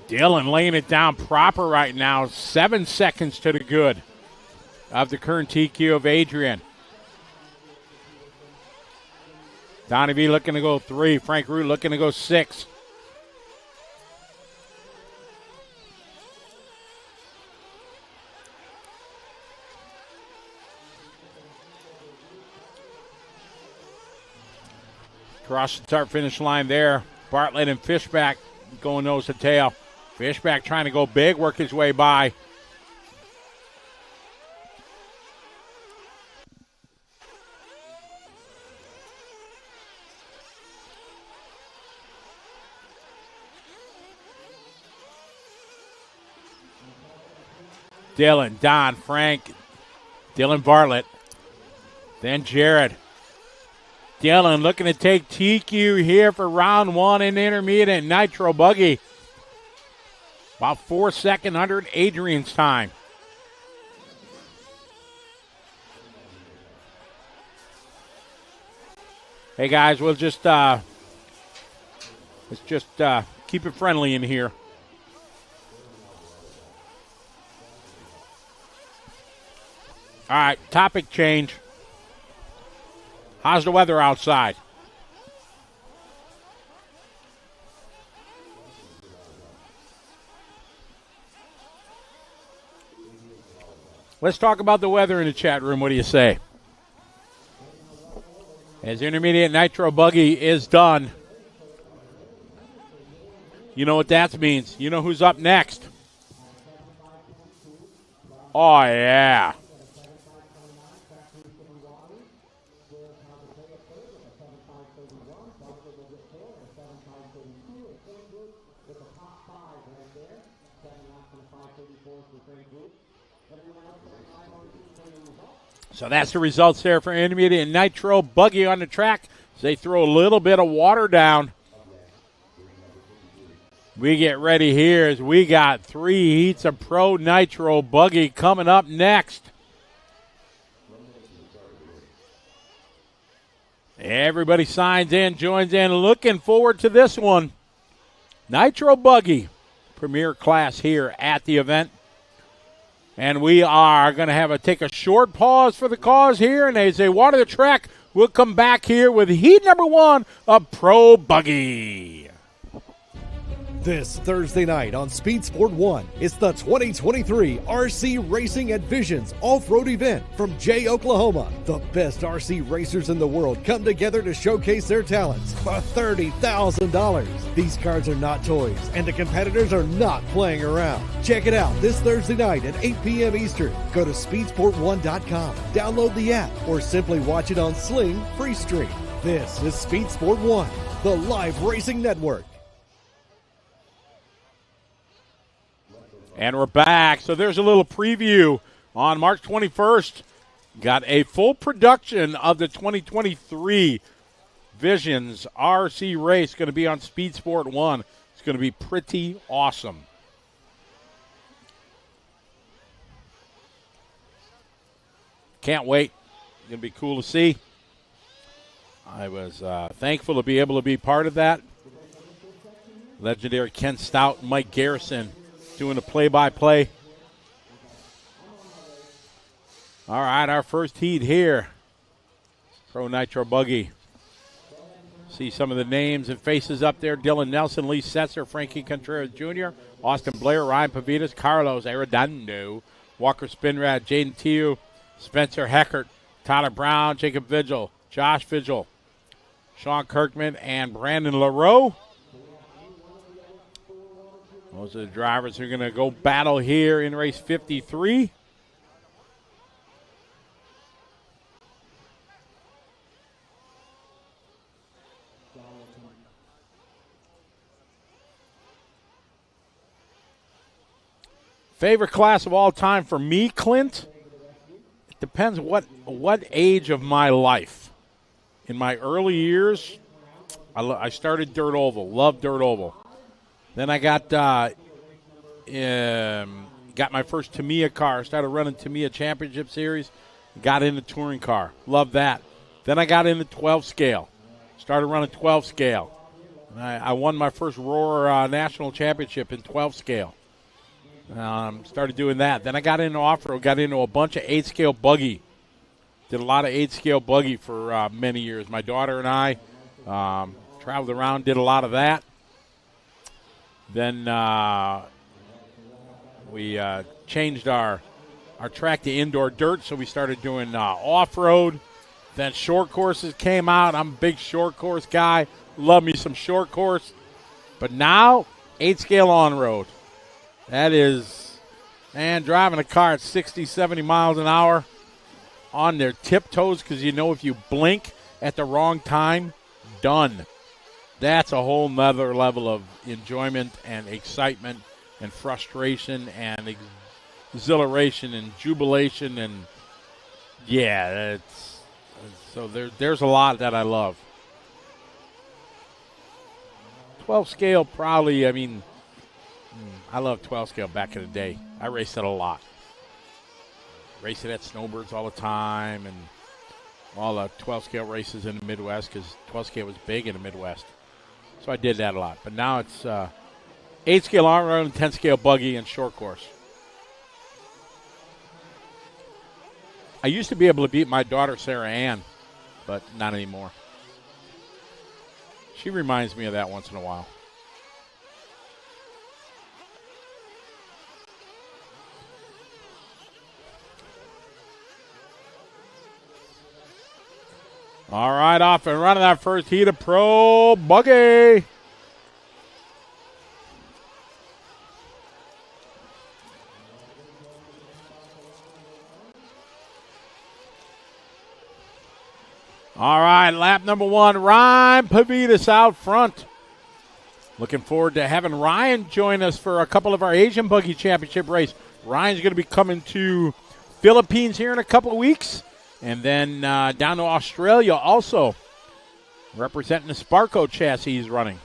Dylan laying it down proper right now. 7 seconds to the good of the current TQ of Adrian. Donnie V looking to go 3. Frank Root looking to go 6. Across the start finish line there. Bartlett and Fishback going nose to tail. Fishback trying to go big, work his way by. Dylan, Don, Frank, Dylan Bartlett. Then Jared. Dylan looking to take TQ here for round one in intermediate Nitro Buggy. About 4 seconds under Adrian's time. Hey guys, we'll just let's just keep it friendly in here. All right, topic change. How's the weather outside? Let's talk about the weather in the chat room. What do you say? As intermediate Nitro Buggy is done. You know what that means. You know who's up next. Oh, yeah. So that's the results there for intermediate and Nitro Buggy on the track. So they throw a little bit of water down. We get ready here as we got 3 heats of Pro Nitro Buggy coming up next. Everybody signs in, joins in. Looking forward to this one. Nitro Buggy, premier class here at the event. And we are going to take a short pause for the cause here. And as they water the track, we'll come back here with heat number 1 of Pro Buggy. This Thursday night on Speed Sport 1, it's the 2023 RC Racing at Visions Off-Road event from Jay, Oklahoma. The best RC racers in the world come together to showcase their talents for $30,000. These cars are not toys, and the competitors are not playing around. Check it out this Thursday night at 8 p.m. Eastern. Go to speedsport1.com, download the app, or simply watch it on Sling Freestream. This is Speed Sport 1, the live racing network. And we're back. So there's a little preview on March 21st. Got a full production of the 2023 Visions RC race. Going to be on Speed Sport 1. It's going to be pretty awesome. Can't wait. It's going to be cool to see. I was thankful to be able to be part of that. Legendary Ken Stout and Mike Garrison doing the play-by-play. All right, our first heat here. Pro Nitro Buggy. See some of the names and faces up there. Dylan Nelson, Lee Setzer, Frankie Contreras Jr., Austin Blair, Ryan Pavitas, Carlos Arredondo, Walker Spinrad, Jaden Tiu, Spencer Heckert, Tyler Brown, Jacob Vigil, Josh Vigil, Sean Kirkman, and Brandon LaRoe. Those are the drivers who are going to go battle here in race 53. Favorite class of all time for me, Clint? It depends what age of my life. In my early years, I started dirt oval, loved dirt oval. Then I got my first Tamiya car. Started running Tamiya Championship Series. Got into touring car. Loved that. Then I got into 12 scale. Started running 12 scale. And I won my first Roar National Championship in 12 scale. Started doing that. Then I got into off-road. Got into a bunch of 8 scale buggy. Did a lot of 8 scale buggy for many years. My daughter and I traveled around, did a lot of that. Then we changed our track to indoor dirt, so we started doing off-road. Then short courses came out. I'm a big short course guy. Love me some short course. But now, 8-scale on-road. That is, man, driving a car at 60, 70 miles an hour on their tiptoes because you know if you blink at the wrong time, done. That's a whole nother level of enjoyment and excitement and frustration and exhilaration and jubilation, and yeah, so there's a lot that I love. 12 scale probably, I mean, I love 12 scale back in the day. I raced it a lot. Raced it at Snowbirds all the time, and all the 12 scale races in the Midwest, because 12 scale was big in the Midwest. So I did that a lot. But now it's 8 scale arm run, 10 scale buggy, and short course. I used to be able to beat my daughter Sarah Ann, but not anymore. She reminds me of that once in a while. All right, off and running that first heat of Pro Buggy. All right, lap number 1, Ryan Pavitas out front. Looking forward to having Ryan join us for a couple of our Asian Buggy Championship race. Ryan's going to be coming to Philippines here in a couple of weeks. And then down to Australia also, representing the Sparco chassis he's running.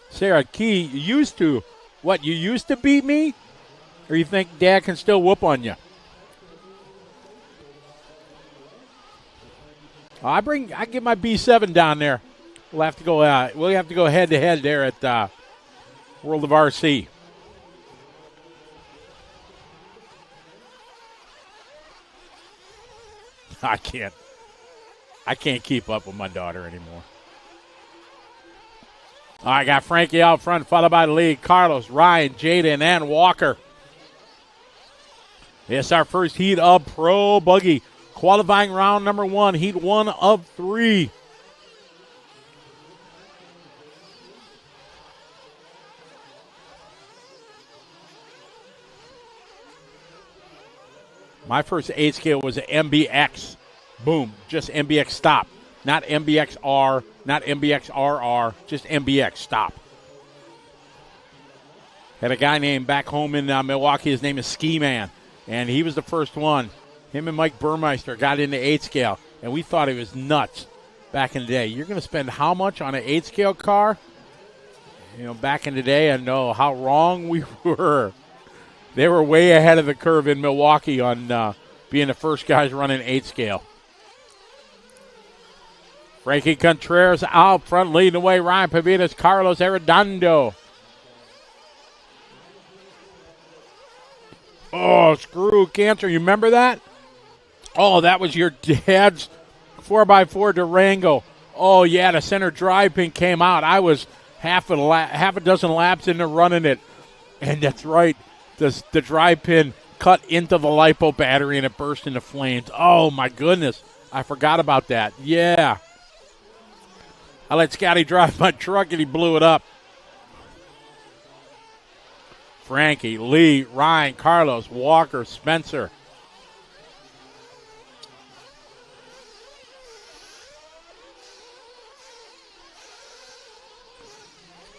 Sarah Key, you used to beat me? Or you think Dad can still whoop on you? I get my B7 down there. We'll have to go head to head there at World of RC. I can't keep up with my daughter anymore. All right, got Frankie out front, followed by the lead. Carlos, Ryan, Jaden, and Walker. It's our first heat of Pro Buggy. Qualifying round number 1, heat 1 of 3. My first 8 scale was an MBX. Boom, just MBX stop. Not MBXR, not MBXRR, just MBX stop. Had a guy named back home in Milwaukee, his name is Ski Man, and he was the first one. Him and Mike Burmeister got into 8 scale, and we thought it was nuts back in the day. You're going to spend how much on an 8 scale car? You know, back in the day, I know how wrong we were. They were way ahead of the curve in Milwaukee on being the first guys running 8 scale. Frankie Contreras out front, leading the way. Ryan Pavitas, Carlos Arredondo. Oh, screw cancer. You remember that? Oh, that was your dad's 4x4 Durango. Oh, yeah, the center drive pin came out. I was half a dozen laps into running it. And that's right, the drive pin cut into the LiPo battery and it burst into flames. Oh, my goodness. I forgot about that. Yeah. I let Scotty drive my truck and he blew it up. Frankie, Lee, Ryan, Carlos, Walker, Spencer.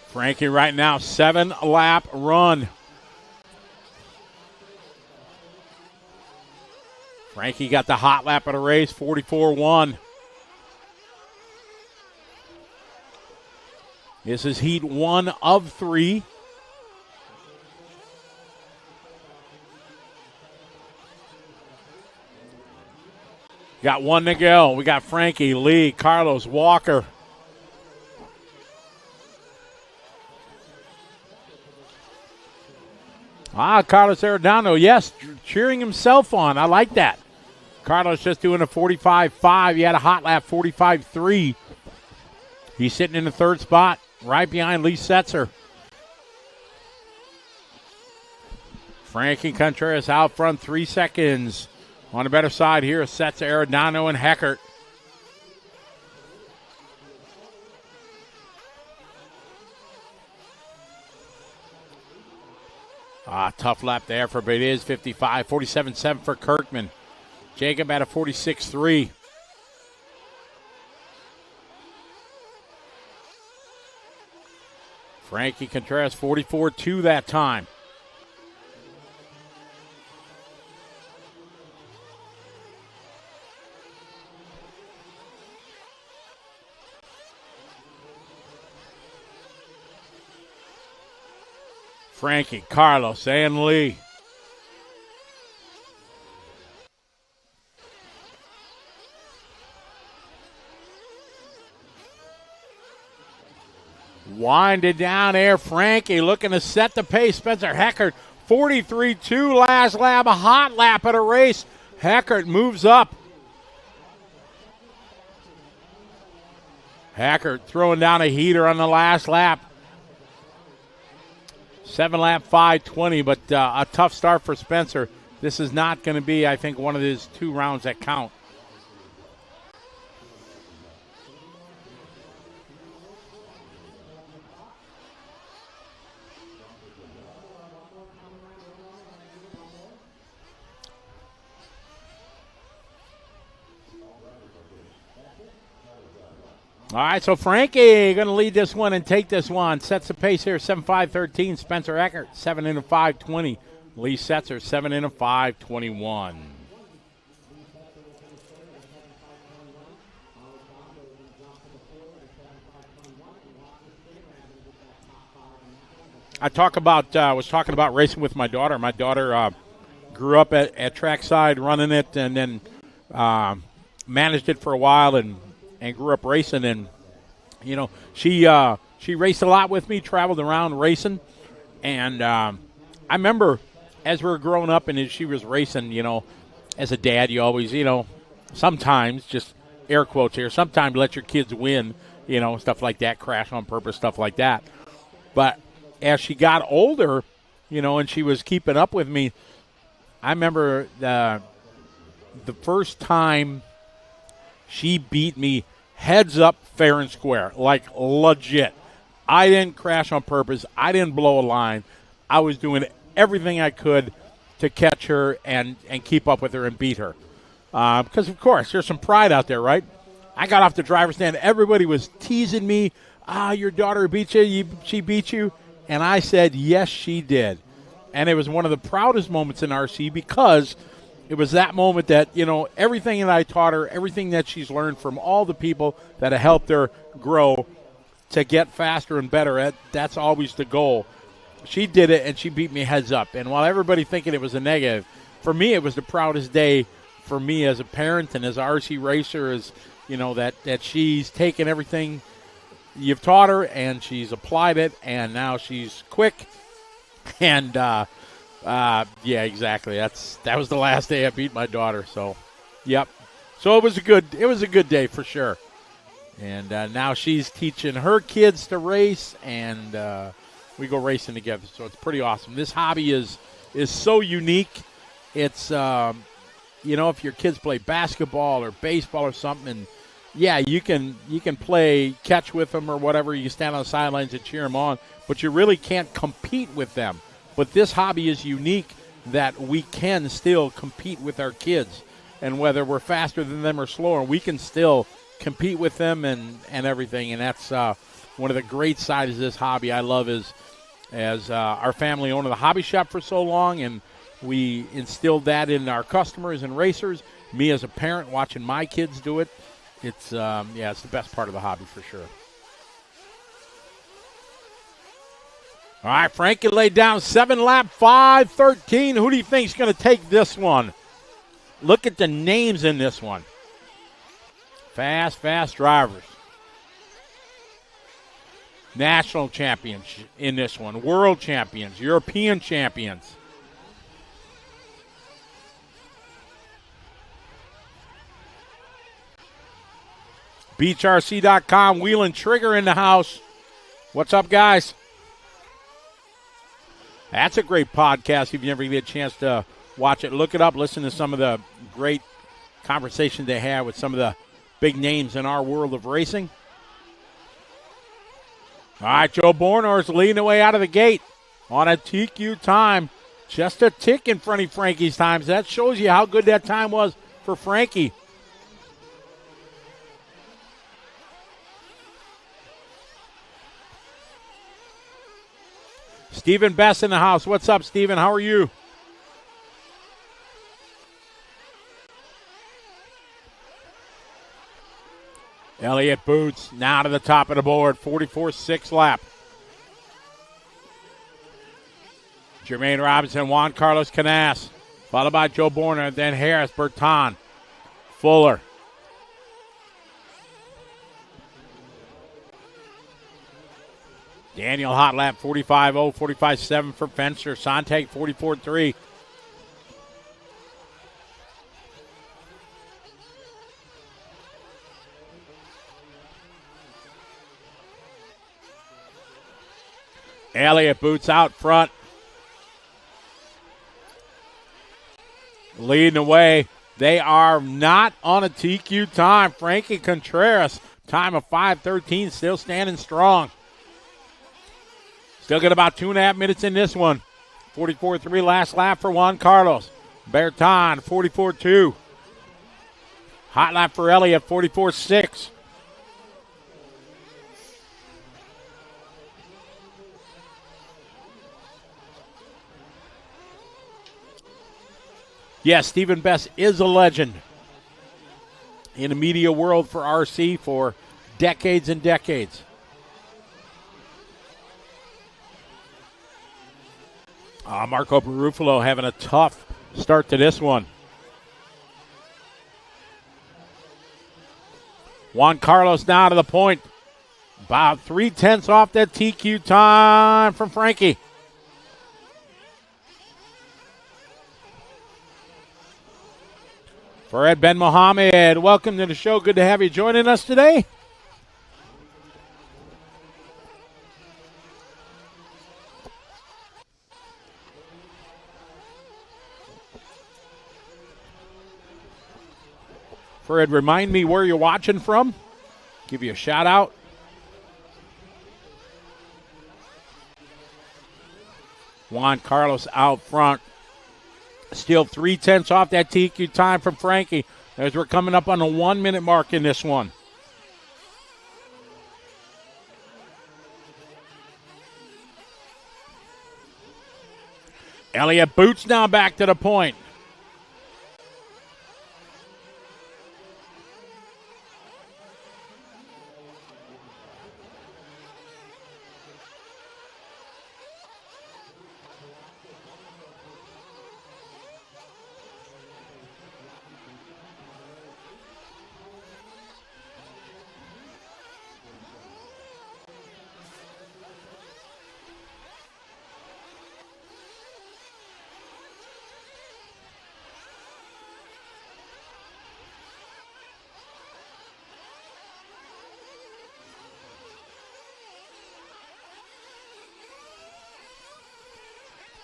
Frankie right now, 7-lap run. Frankie got the hot lap of the race, 44-1. This is heat 1 of 3. Got 1 to go. We got Frankie, Lee, Carlos, Walker. Carlos Arredondo, yes, cheering himself on. I like that. Carlos just doing a 45.5. He had a hot lap, 45.3. He's sitting in the 3rd spot, right behind Lee Setzer. Frankie Contreras out front, 3 seconds. On the better side here, Setzer, Arredondo, and Heckert. Tough lap there for, but it is 47.7 for Kirkman. Jacob at a 46.3. Frankie Contreras 44.2 that time. Frankie, Carlos, and Lee. Winded down there, Frankie looking to set the pace. Spencer Heckert, 43.2 last lap, a hot lap at a race. Heckert moves up. Heckert throwing down a heater on the last lap. 7 lap 5:20, but a tough start for Spencer. This is not going to be, I think, one of his 2 rounds that count. All right, so Frankie going to lead this one and take this one. Sets the pace here, 7.5.13. Spencer Eckert, 7 in a 5.20. Lee Setzer, 7 in a 5.21. Was talking about racing with my daughter. My daughter grew up at trackside running it, and then managed it for a while and grew up racing. And you know, she raced a lot with me, traveled around racing. And I remember as we were growing up and as she was racing, you know, as a dad, you always, you know, sometimes, just air quotes here, sometimes let your kids win, you know, stuff like that, crash on purpose, stuff like that. But as she got older, you know, and she was keeping up with me, I remember the first time she beat me heads up, fair and square, like legit. I didn't crash on purpose. I didn't blow a line. I was doing everything I could to catch her and keep up with her and beat her. Because, of course, there's some pride out there, right? I got off the driver's stand. Everybody was teasing me. Your daughter beat you. She beat you. And I said, yes, she did. And it was one of the proudest moments in RC because it was that moment that, you know, everything that I taught her, everything that she's learned from all the people that have helped her grow to get faster and better, that's always the goal. She did it, and she beat me heads up. And while everybody thinking it was a negative, for me it was the proudest day for me as a parent and as an RC racer, is, you know, that she's taken everything you've taught her and she's applied it, and now she's quick. And yeah, exactly. That was the last day I beat my daughter. So, yep. So it was a good day for sure. And now she's teaching her kids to race, and we go racing together. So it's pretty awesome. This hobby is so unique. It's you know, if your kids play basketball or baseball or something, and yeah, you can play catch with them or whatever. You stand on the sidelines and cheer them on, but you really can't compete with them. But this hobby is unique that we can still compete with our kids. And whether we're faster than them or slower, we can still compete with them and everything. And that's one of the great sides of this hobby I love, is as our family owned the hobby shop for so long, and we instilled that in our customers and racers. Me as a parent watching my kids do it, it's it's the best part of the hobby for sure. All right, Frankie laid down 7 lap 5:13. Who do you think is going to take this one? Look at the names in this one. Fast drivers. National champions in this one. World champions. European champions. BeachRC.com. Wheel and Trigger in the house. What's up, guys? That's a great podcast. If you never get a chance to watch it, look it up. Listen to some of the great conversations they have with some of the big names in our world of racing. All right, Joe Bornor's leading the way out of the gate on a TQ time. Just a tick in front of Frankie's times. That shows you how good that time was for Frankie. Stephen Best in the house. What's up, Stephen? How are you? Elliott Boots now to the top of the board. 44-6 lap. Jermaine Robinson, Juan Carlos Canas, followed by Joe Borner, then Harris, Berton, Fuller. Daniel hot lap, 45-0, 45-7 for Fenster. Sontag, 44-3. Elliott Boots out front. Leading the way. They are not on a TQ time. Frankie Contreras, time of 5:13, still standing strong. Still got about 2.5 minutes in this one. 44-3 last lap for Juan Carlos. Berton, 44-2. Hot lap for Elliott, 44-6. Yes, Stephen Best is a legend in the media world for RC for decades and decades. Marco Barufalo having a tough start to this one. Juan Carlos now to the point. About 3/10 off that TQ time from Frankie. Farid Ben Mohammed, welcome to the show. Good to have you joining us today. Farid, remind me where you're watching from. Give you a shout out. Juan Carlos out front. Still 3/10 off that TQ time from Frankie as we're coming up on the 1 minute mark in this one. Elliott Boots now back to the point.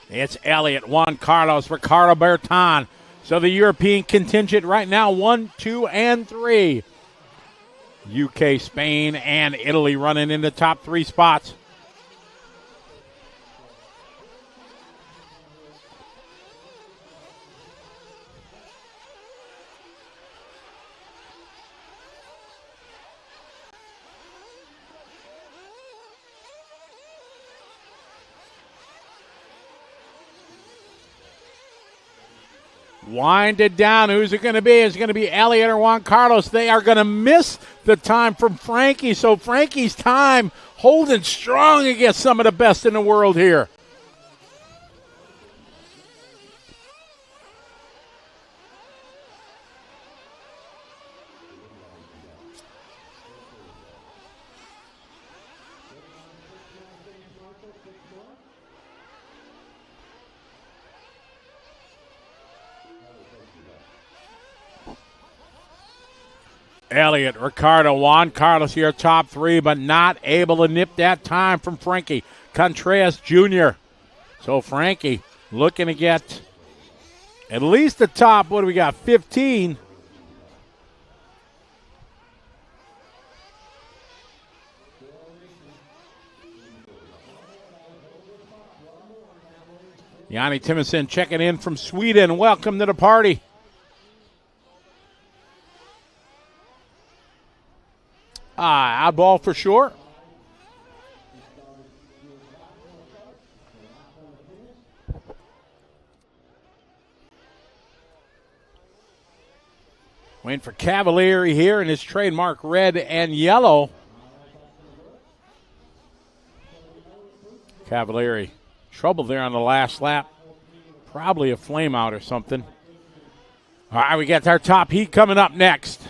It's Elliott, Juan Carlos, Ricardo Berton. So the European contingent right now, 1, 2, and 3. UK, Spain, and Italy running in the top 3 spots. Wind it down. Who's it going to be? Is it going to be Elliott or Juan Carlos? They are going to miss the time from Frankie. So Frankie's time holding strong against some of the best in the world here. Elliott, Ricardo, Juan Carlos here, top 3, but not able to nip that time from Frankie Contreras Jr. So Frankie looking to get at least the top, what do we got, 15. Yanni Timmerson checking in from Sweden. Welcome to the party. Odd ball for sure. Waiting for Cavalieri here in his trademark red and yellow. Cavalieri, trouble there on the last lap. Probably a flame out or something. All right, we got our top heat coming up next.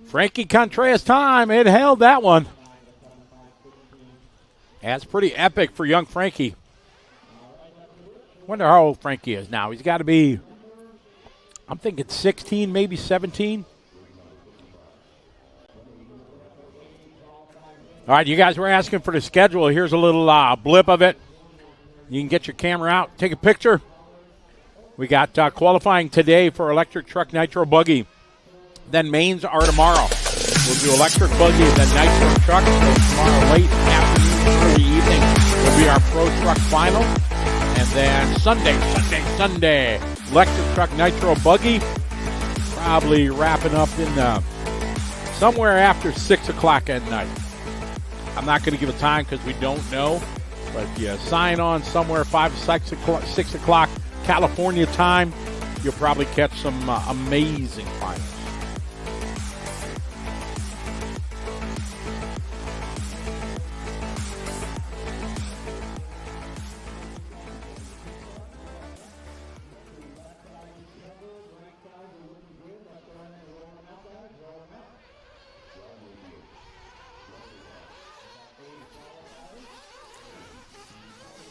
Frankie Contreras time. It held that one. That's pretty epic for young Frankie. Wonder how old Frankie is now. He's got to be, I'm thinking 16, maybe 17. All right, you guys were asking for the schedule. Here's a little blip of it. You can get your camera out, take a picture. We got qualifying today for electric truck nitro buggy. Then mains are tomorrow. We'll do electric buggy, then nitro truck. So tomorrow late afternoon, early evening will be our pro truck final. And then Sunday, electric truck nitro buggy. Probably wrapping up in somewhere after 6 o'clock at night. I'm not going to give a time because we don't know. But yeah, sign on somewhere 5 or 6 o'clock California time. You'll probably catch some amazing finals.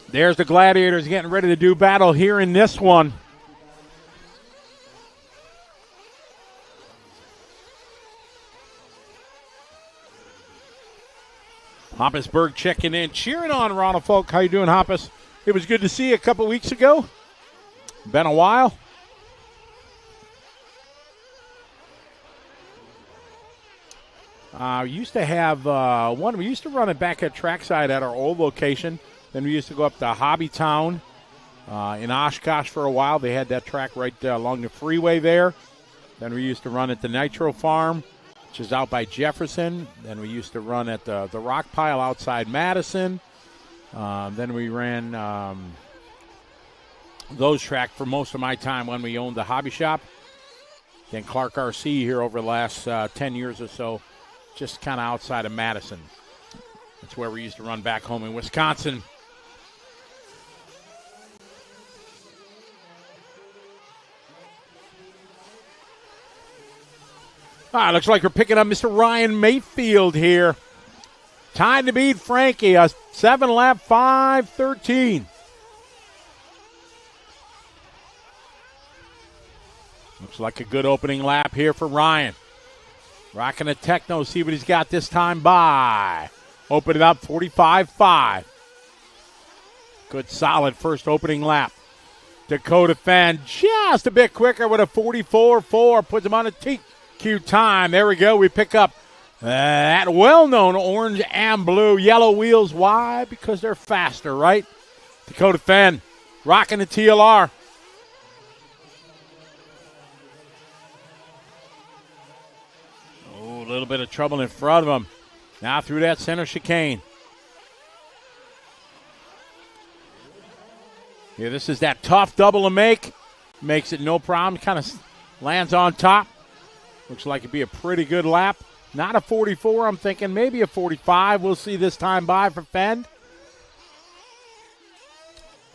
There's the Gladiators getting ready to do battle here in this one. Hoppusburg checking in, cheering on Ronald Folk. How you doing, Hoppus? It was good to see you a couple weeks ago. Been a while. We used to have one. We used to run it back at trackside at our old location. Then we used to go up to Hobbytown in Oshkosh for a while. They had that track right along the freeway there. Then we used to run at the Nitro Farm, which is out by Jefferson. Then we used to run at the Rock Pile outside Madison. Then we ran those tracks for most of my time when we owned the hobby shop. Then Clark RC here over the last 10 years or so, just kind of outside of Madison. That's where we used to run back home in Wisconsin. Looks like we're picking up Mr. Ryan Mayfield here. Time to beat Frankie, a 7-lap 5:13. Looks like a good opening lap here for Ryan. Rocking a techno, see what he's got this time by. Open it up, 45.5. Good solid first opening lap. Dakota Fenn just a bit quicker with a 44.4. Puts him on a TQ time. There we go. We pick up that well-known orange and blue. Yellow wheels. Why? Because they're faster, right? Dakota Fenn rocking the TLR. Oh, a little bit of trouble in front of him. Now through that center chicane. Yeah, this is that tough double to make. Makes it no problem. Kind of lands on top. Looks like it'd be a pretty good lap. Not a 44, I'm thinking maybe a 45. We'll see this time by for Fenn.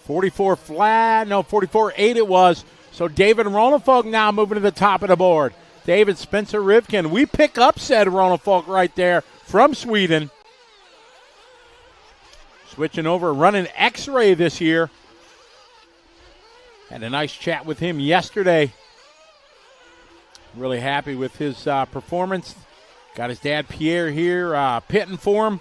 44 flat. No, 44.8 it was. So David Ronefog now moving to the top of the board. David Spencer Rivkin. We pick up said Ronefog right there from Sweden. Switching over, running X-Ray this year. Had a nice chat with him yesterday. Really happy with his performance. Got his dad Pierre here pitting for him.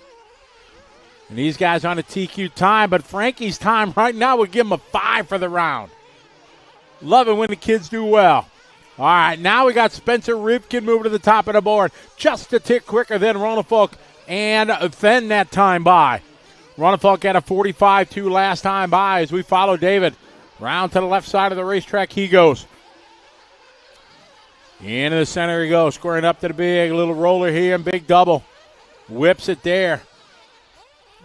And these guys on a TQ time, but Frankie's time right now would give him a 5 for the round. Love it when the kids do well. All right, now we got Spencer Rivkin moving to the top of the board. Just a tick quicker than Ronefalk and Fenn that time by. Ronefalk had a 45.2 last time by as we follow David. Round to the left side of the racetrack he goes. Into the center he goes, squaring up to the big little roller here and big double. Whips it there.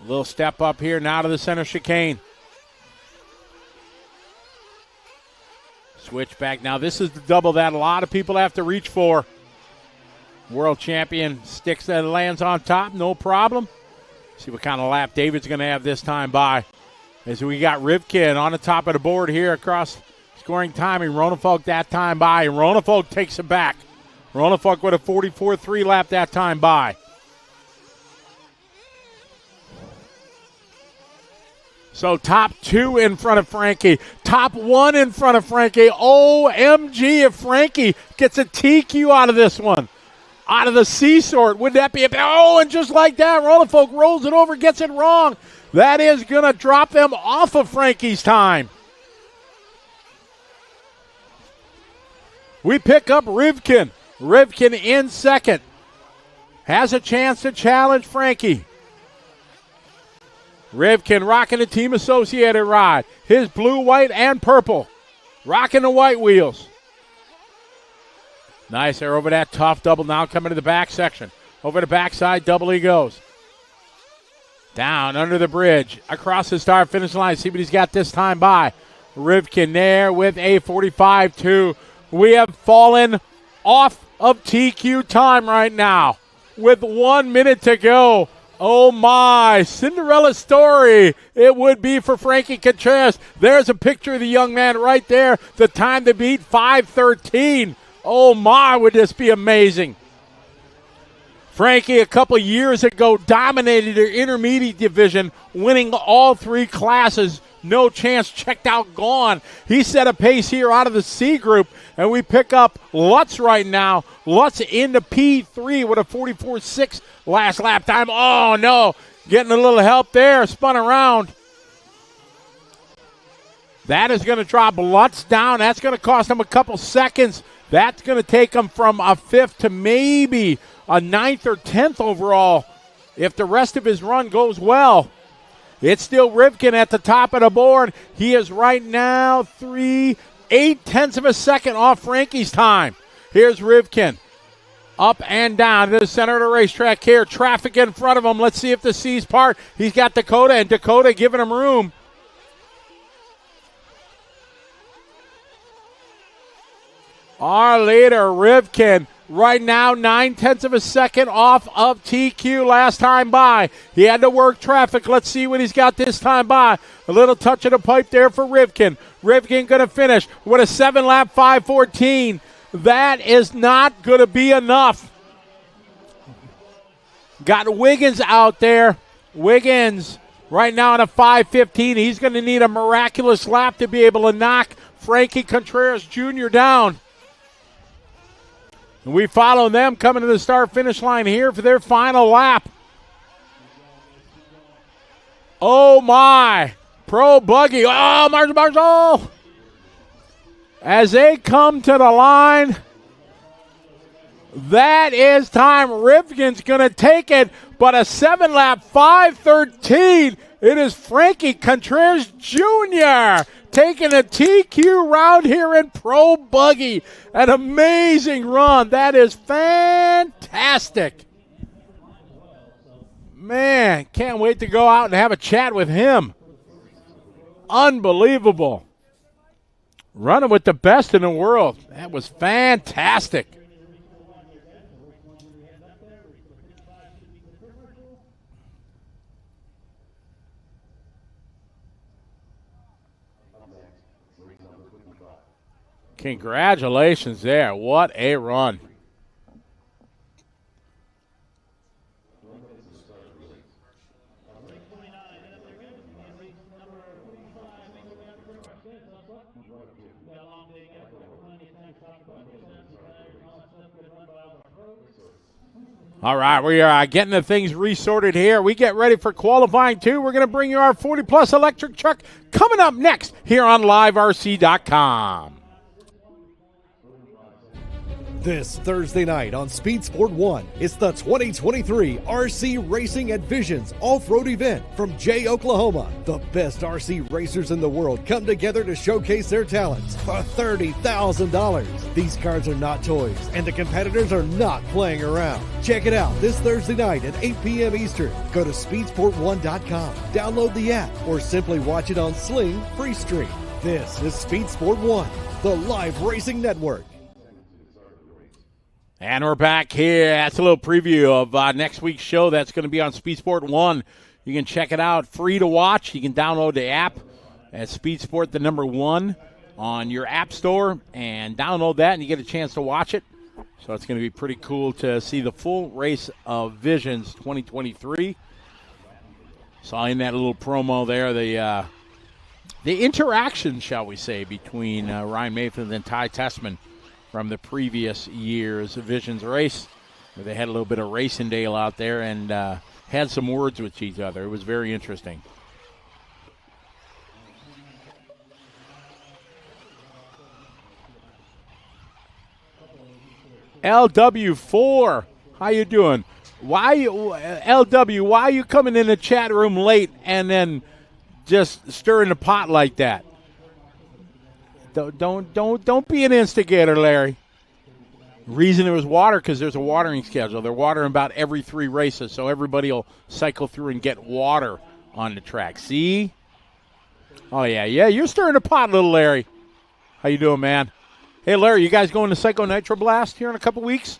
A little step up here now to the center chicane. Switch back. Now this is the double that a lot of people have to reach for. World champion sticks that lands on top, no problem. See what kind of lap David's going to have this time by. As we got Rivkin on the top of the board here across scoring timing. Ronefolk that time by, and Ronefolk takes it back. Ronefolk with a 44.3 lap that time by. So top 2 in front of Frankie. Top 1 in front of Frankie. OMG if Frankie gets a TQ out of this one. Out of the C sort. Would that be a... Oh, and just like that, Ronefolk rolls it over, gets it wrong. That is going to drop them off of Frankie's time. We pick up Rivkin. Rivkin in second. Has a chance to challenge Frankie. Rivkin rocking the Team Associated ride. His blue, white, and purple. Rocking the white wheels. Nice there over that tough double. Now coming to the back section. Over the backside, double he goes. Down under the bridge. Across the start finish line. See what he's got this time by. Rivkin there with a 45.2. We have fallen off of TQ time right now with 1 minute to go. Oh my, Cinderella story it would be for Frankie Contreras. There's a picture of the young man right there. The time to beat 5:13. Oh my, would this be amazing. Frankie a couple years ago dominated the intermediate division, winning all 3 classes. No chance, checked out, gone. He set a pace here out of the C group, and we pick up Lutz right now. Lutz into P3 with a 44.6 last lap time. Oh, no. Getting a little help there. Spun around. That is going to drop Lutz down. That's going to cost him a couple seconds. That's going to take him from a 5th to maybe a 9th or 10th overall if the rest of his run goes well. It's still Rivkin at the top of the board. He is right now 3/8 of a second off Frankie's time. Here's Rivkin. Up and down to the center of the racetrack here. Traffic in front of him. Let's see if the C's part. He's got Dakota, and Dakota giving him room. Our leader, Rivkin, right now 9/10 of a second off of TQ last time by. He had to work traffic. Let's see what he's got this time by. A little touch of the pipe there for Rivkin. Rivkin going to finish with a 7-lap 5:14. That is not going to be enough. Got Wiggins out there. Wiggins right now on a 5:15. He's going to need a miraculous lap to be able to knock Frankie Contreras Jr. down. And we follow them coming to the start-finish line here for their final lap. Oh, my. Pro Buggy. Oh, Marshall. As they come to the line, that is time. Rivkin's going to take it, but a 7-lap 5:13. It is Frankie Contreras Jr. taking a TQ round here in Pro Buggy. An amazing run. That is fantastic. Man, can't wait to go out and have a chat with him. Unbelievable. Running with the best in the world. That was fantastic. Congratulations there. What a run. All right, we are getting the things resorted here. We get ready for qualifying 2. We're going to bring you our 40-plus electric truck coming up next here on LiveRC.com. This Thursday night on Speed Sport 1, it's the 2023 RC Racing at Visions Off-Road event from Jay, Oklahoma. The best RC racers in the world come together to showcase their talents for $30,000. These cars are not toys, and the competitors are not playing around. Check it out this Thursday night at 8 p.m. Eastern. Go to speedsport1.com, download the app, or simply watch it on Sling Free Stream. This is Speed Sport 1, the live racing network. And we're back here. That's a little preview of next week's show. That's going to be on Speed Sport 1. You can check it out. Free to watch. You can download the app at Speed Sport, the number 1, on your app store. And download that, and you get a chance to watch it. So it's going to be pretty cool to see the full race of Visions 2023. Saw in that little promo there the interaction, shall we say, between Ryan Mayfield and Ty Tessman from the previous year's Visions race, where they had a little bit of racing Dale out there and had some words with each other. It was very interesting. LW4, how you doing? LW, why are you coming in the chat room late and then just stirring the pot like that? Don't be an instigator, Larry. Reason there was water because there's a watering schedule. They're watering about every 3 races, so everybody will cycle through and get water on the track. See? Oh, yeah, you're stirring the pot, little Larry. How you doing, man? Hey, Larry, you guys going to Psycho Nitro Blast here in a couple weeks?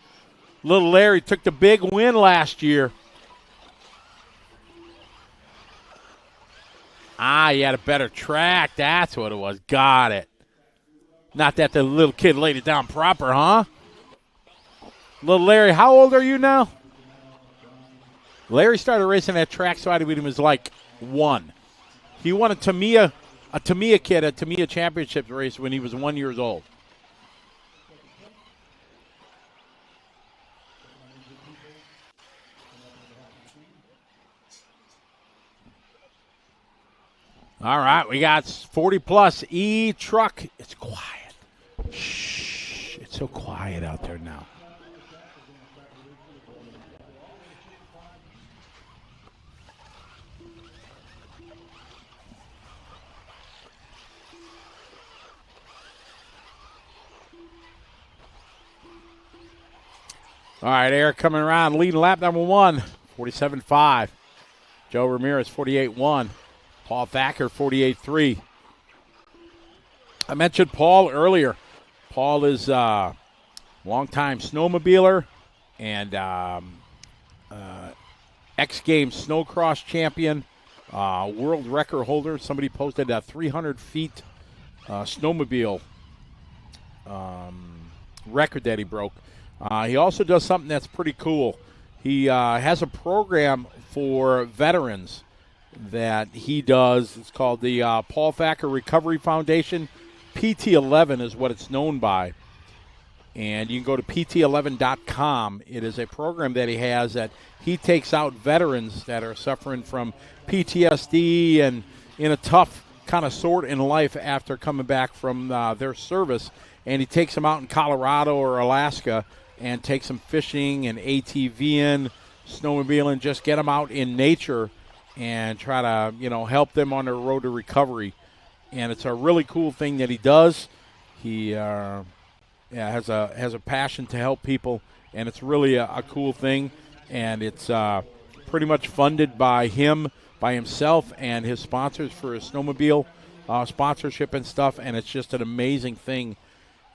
Little Larry took the big win last year. You had a better track. That's what it was. Got it. Not that the little kid laid it down proper, huh? Little Larry, how old are you now? Larry started racing that track side when he was like 1. He won a Tamiya Championships race when he was 1 year old. All right, we got 40-plus E-Truck. It's quiet. Shh, it's so quiet out there now. All right, Eric coming around, leading lap number 1, 47.5. Joe Ramirez, 48.1. Paul Thacker, 48.3. I mentioned Paul earlier. Paul is a longtime snowmobiler and X Games snowcross champion, world record holder. Somebody posted a 300 feet snowmobile record that he broke. He also does something that's pretty cool. He has a program for veterans that he does. It's called the Paul Thacker Recovery Foundation. PT11 is what it's known by. And you can go to pt11.com. It is a program that he has that he takes out veterans that are suffering from PTSD and in a tough kind of sort in life after coming back from their service. And he takes them out in Colorado or Alaska and takes them fishing and ATVing, snowmobiling, just get them out in nature and try to, help them on their road to recovery. And it's a really cool thing that he does. He has a passion to help people, and it's really a cool thing. And it's pretty much funded by himself, and his sponsors for his snowmobile sponsorship and stuff. And it's just an amazing thing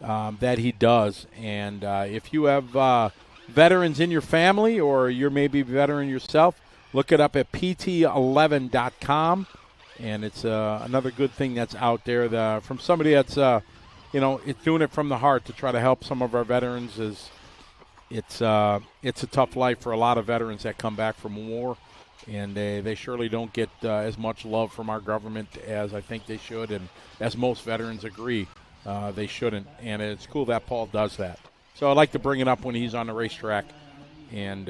that he does. And if you have veterans in your family, or you're maybe a veteran yourself, look it up at pt11.com, and it's another good thing that's out there from somebody that's, it's doing it from the heart to try to help some of our veterans. It's a tough life for a lot of veterans that come back from war, and they surely don't get as much love from our government as I think they should, and as most veterans agree they shouldn't. And it's cool that Paul does that. So I like to bring it up when he's on the racetrack, and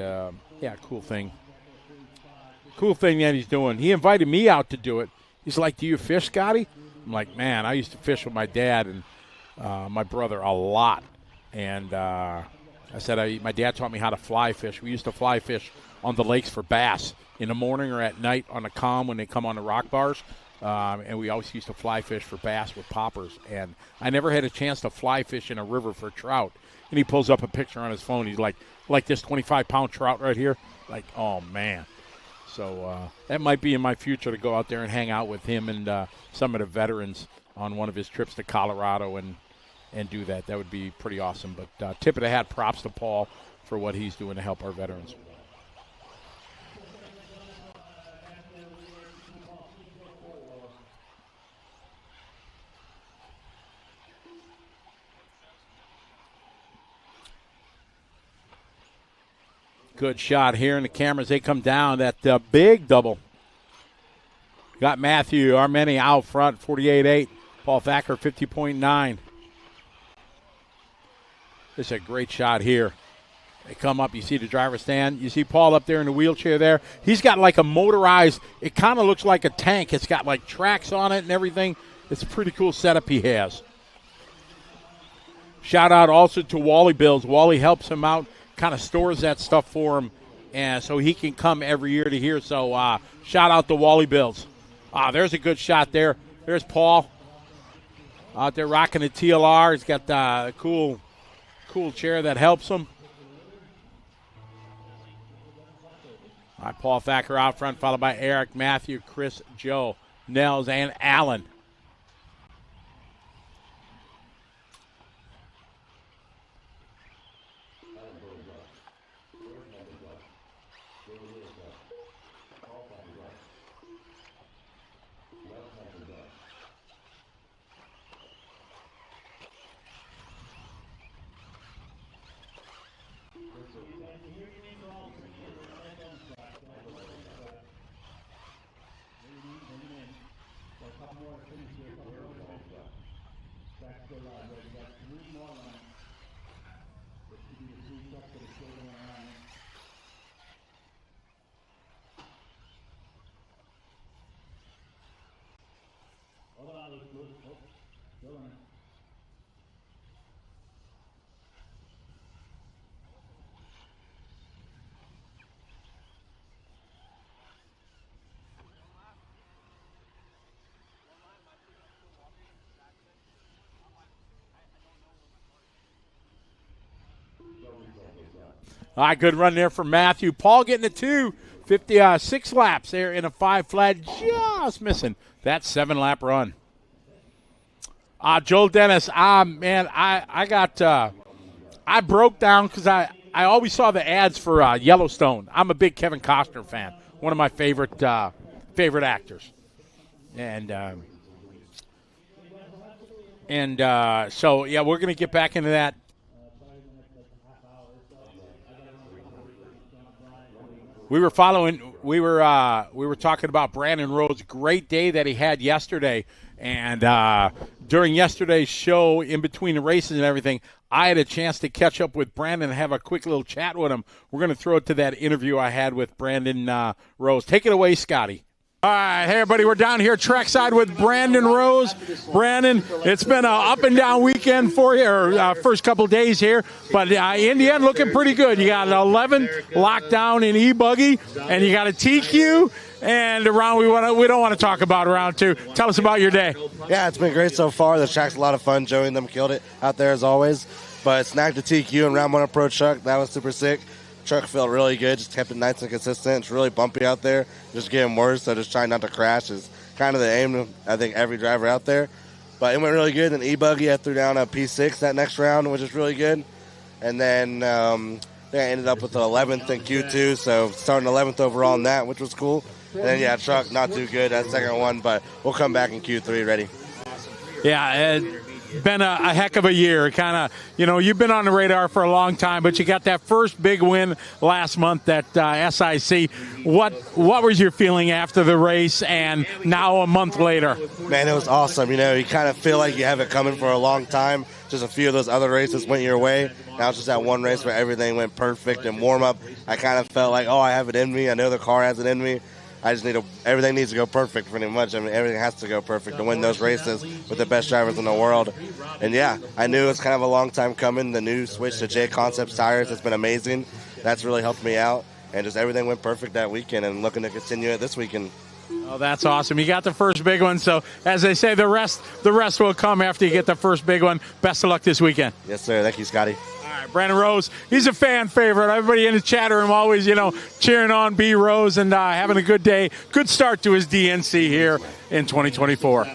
cool thing. Cool thing that he's doing. He invited me out to do it. He's like, "Do you fish, Scotty?" I'm like, "Man, I used to fish with my dad and my brother a lot." And I said, my dad taught me how to fly fish. We used to fly fish on the lakes for bass in the morning or at night on the calm when they come on the rock bars. And we always used to fly fish for bass with poppers. And I never had a chance to fly fish in a river for trout. And he pulls up a picture on his phone. He's like this 25-pound trout right here. Like, oh, man. So that might be in my future to go out there and hang out with him and some of the veterans on one of his trips to Colorado and do that. That would be pretty awesome. But tip of the hat, props to Paul for what he's doing to help our veterans. Good shot here, and the cameras, they come down. That big double. Got Matthew Armeni out front, 48.8. Paul Thacker, 50.9. This is a great shot here. They come up, you see the driver's stand. You see Paul up there in the wheelchair there. He's got like a motorized, it kind of looks like a tank. It's got like tracks on it and everything. It's a pretty cool setup he has. Shout out also to Wally Bills. Wally helps him out, kind of stores that stuff for him, and so he can come every year to here. So shout out to Wally Bills. There's a good shot there. There's Paul out there rocking the TLR. He's got the cool chair that helps him. All right, Paul Thacker out front, followed by Eric, Matthew, Chris, Joe, Nels, and Allen. All right, good run there for Matthew. Paul getting the 56 laps there in a 5 flat, just missing that 7-lap run. Joel Dennis, man, I broke down because I always saw the ads for Yellowstone. I'm a big Kevin Costner fan, one of my favorite actors. So, yeah, we're going to get back into that. We were talking about Brandon Rhodes' great day that he had yesterday. And during yesterday's show, in between the races and everything, I had a chance to catch up with Brandon and have a quick little chat with him. We're going to throw it to that interview I had with Brandon Rhodes. Take it away, Scotty. All right, hey, everybody, we're down here trackside with Brandon Rose. Brandon, it's been an up-and-down weekend for you, or first couple days here, but in the end, looking pretty good. You got an 11 locked down in E-Buggy, and you got a TQ, and around we don't want to talk about round 2. Tell us about your day. Yeah, it's been great so far. The track's a lot of fun. Joey and them killed it out there as always, but snagged the TQ in round 1 approach truck. That was super sick. Truck felt really good, just kept it nice and consistent. It's really bumpy out there, just getting worse, so just trying not to crash is kind of the aim of, I think, every driver out there. But it went really good. In E-Buggy, I threw down a P6 that next round, which is really good. And then I ended up with the 11th in Q2, so starting 11th overall in that, which was cool. And then, yeah, truck not too good, that second one, but we'll come back in Q3 ready. Yeah, been a heck of a year. Kind of, you've been on the radar for a long time, but you got that first big win last month at SIC. What was your feeling after the race and now a month later? Man, it was awesome. You kind of feel like you have it coming for a long time. Just a few of those other races went your way. Now it's just that one race where everything went perfect and warm-up. I kind of felt like, I have it in me. I know the car has it in me. I just everything needs to go perfect pretty much. I mean, everything has to go perfect to win those races with the best drivers in the world. And yeah, I knew it was kind of a long time coming. The new switch to J Concepts tires has been amazing. That's really helped me out. And just everything went perfect that weekend, and looking to continue it this weekend. Oh, that's awesome. You got the first big one. So as they say, the rest will come after you get the first big one. Best of luck this weekend. Yes, sir. Thank you, Scotty. All right, Brandon Rose, he's a fan favorite. Everybody in the chat room always, cheering on B. Rose and having a good day. Good start to his DNC here in 2024.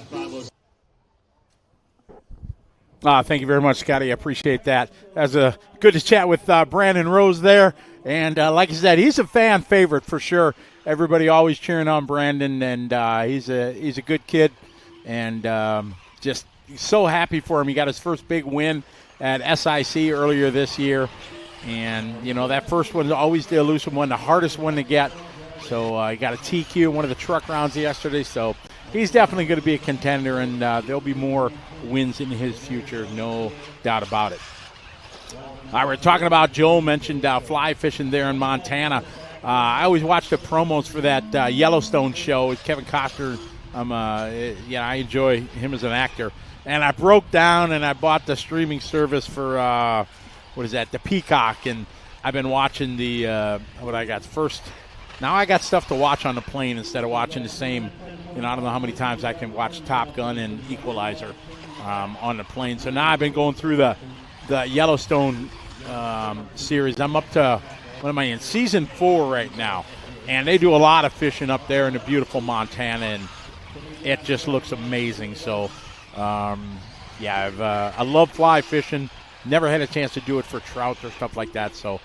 Thank you very much, Scotty. I appreciate that. That's good to chat with Brandon Rose there. And like I said, he's a fan favorite for sure. Everybody always cheering on Brandon, and he's a good kid, and just so happy for him. He got his first big win at SIC earlier this year, and that first one is always the elusive one, the hardest one to get. So he got a TQ in one of the truck rounds yesterday, so he's definitely going to be a contender, and there'll be more wins in his future, no doubt about it. All right, we're talking about Joel mentioned fly fishing there in Montana. I always watch the promos for that Yellowstone show with Kevin Costner. I enjoy him as an actor. And I broke down and I bought the streaming service for, the Peacock. And I've been watching what I got first. Now I got stuff to watch on the plane instead of watching the same, I don't know how many times I can watch Top Gun and Equalizer on the plane. So now I've been going through the Yellowstone series. I'm up to, what am I in, season 4 right now, and they do a lot of fishing up there in the beautiful Montana, and it just looks amazing. So I love fly fishing. Never had a chance to do it for trout or stuff like that, so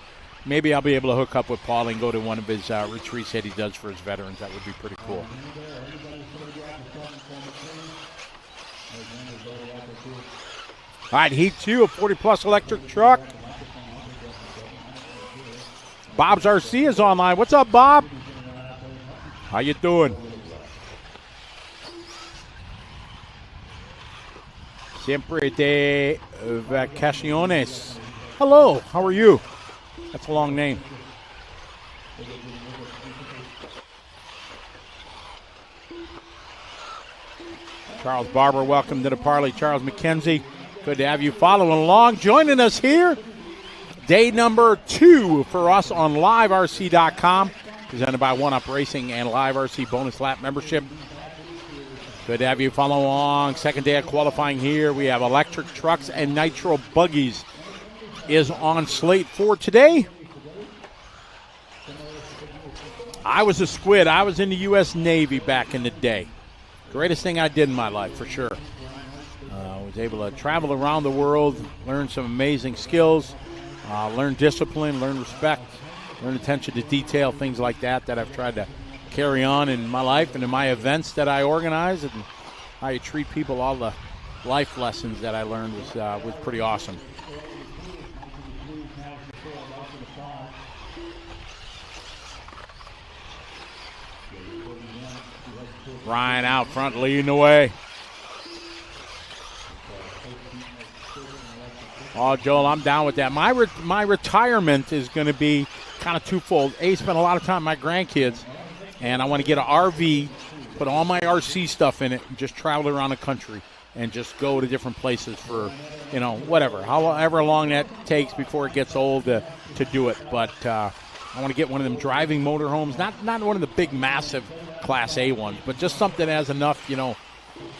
maybe I'll be able to hook up with Paul and go to one of his retreats that he does for his veterans. That would be pretty cool. All right, Heat 2, a 40-plus electric truck. Bob's RC is online. What's up, Bob? How you doing? Siempre de vacaciones. Hello, how are you? That's a long name. Charles Barber, welcome to the parley. Charles McKenzie, good to have you following along. Joining us here, day number 2 for us on liverc.com, presented by 1UP Racing and Live RC Bonus Lap membership. Good to have you follow along. Second day of qualifying here. We have electric trucks and Nitro buggies is on slate for today. I was a squid. I was in the U.S. Navy back in the day. Greatest thing I did in my life, for sure. I was able to travel around the world, learn some amazing skills, learn discipline, learn respect, learn attention to detail, things like that I've tried to carry on in my life and in my events that I organize, and how you treat people. All the life lessons that I learned was pretty awesome. Ryan out front leading the way. Oh, Joel, I'm down with that. My retirement is going to be kind of twofold. A, spend a lot of time with my grandkids, and I want to get an RV, put all my RC stuff in it, and just travel around the country and just go to different places for, however long that takes before it gets old to do it. But I want to get one of them driving motorhomes, not one of the big, massive Class A ones, but just something that has enough,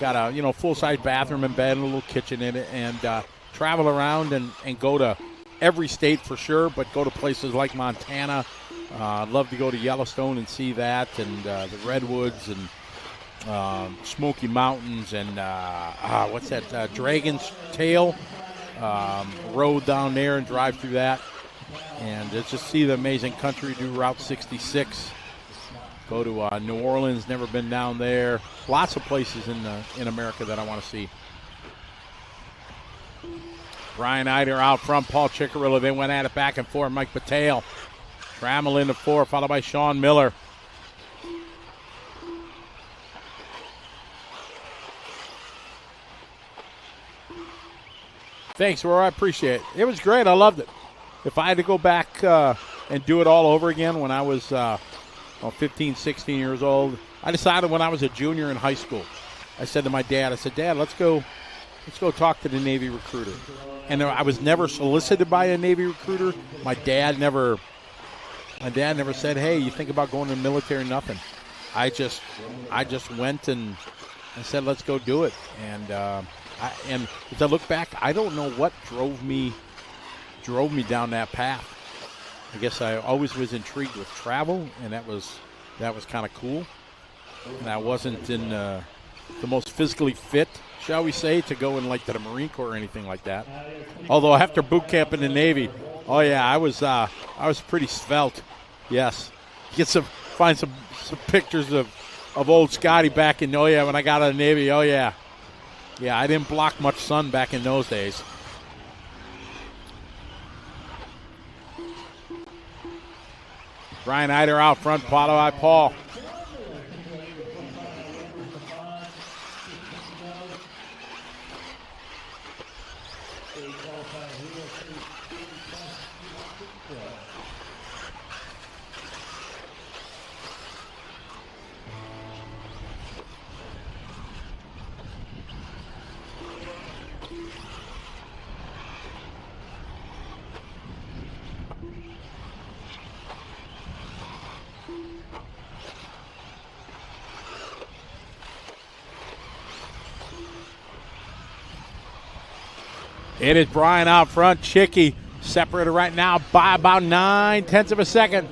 got a, full-size bathroom and bed and a little kitchen in it, and travel around and go to every state for sure, but go to places like Montana. I'd love to go to Yellowstone and see that, and the Redwoods and Smoky Mountains, and what's that, Dragon's Tail road down there, and drive through that. And just see the amazing country, do Route 66. Go to New Orleans, never been down there. Lots of places in America that I want to see. Brian Eider out front, Paul Ciccarello. They went at it back and forth. Mike Patel. Trammell into 4, followed by Sean Miller. Thanks, Roy. I appreciate it. It was great. I loved it. If I had to go back and do it all over again when I was 15, 16 years old. I decided when I was a junior in high school, I said to my dad, Dad, let's go talk to the Navy recruiter. And I was never solicited by a Navy recruiter. My dad never said, hey, you think about going to the military? Nothing. I just went and I said, let's go do it. And as I look back, I don't know what drove me down that path. I guess I always was intrigued with travel, and that was kind of cool. And I wasn't in the most physically fit, shall we say, to go in like to the Marine Corps or anything like that. Although after boot camp in the Navy, oh yeah, I was pretty svelte. Yes, find some pictures of old Scotty back in, oh yeah, when I got out of the Navy. Oh yeah, I didn't block much sun back in those days. Brian Eider out front, Paul. It is Brian out front. Chicky separated right now by about 9/10 of a second.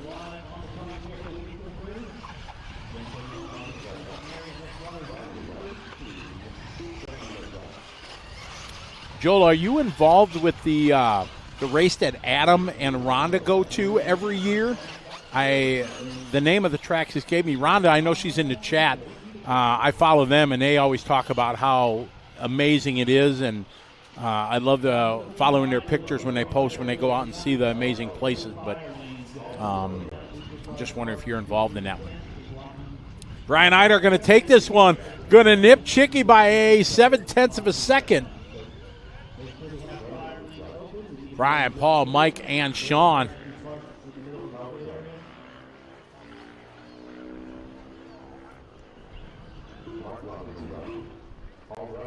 Joel, are you involved with the race that Adam and Rhonda go to every year? The name of the track just gave me. Rhonda, I know she's in the chat. I follow them, and they always talk about how amazing it is, and I love following their pictures when they post, when they go out and see the amazing places. But just wondering if you're involved in that one. Brian Eider going to take this one. Going to nip Chicky by 7/10 of a second. Brian, Paul, Mike, and Sean.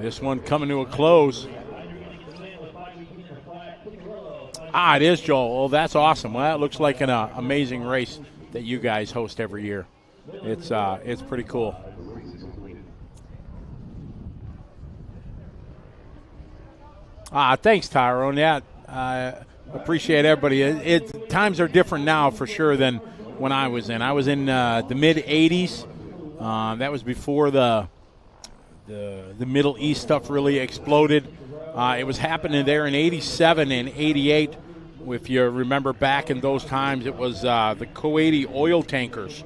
This one coming to a close. It is, Joel. Oh, that's awesome. Well, that looks like an amazing race that you guys host every year. It's pretty cool. Thanks, Tyrone. Yeah, I appreciate everybody. Times are different now for sure than when I was in. I was in the mid-'80s. That was before the Middle East stuff really exploded. It was happening there in 87 and 88. If you remember back in those times, it was the Kuwaiti oil tankers.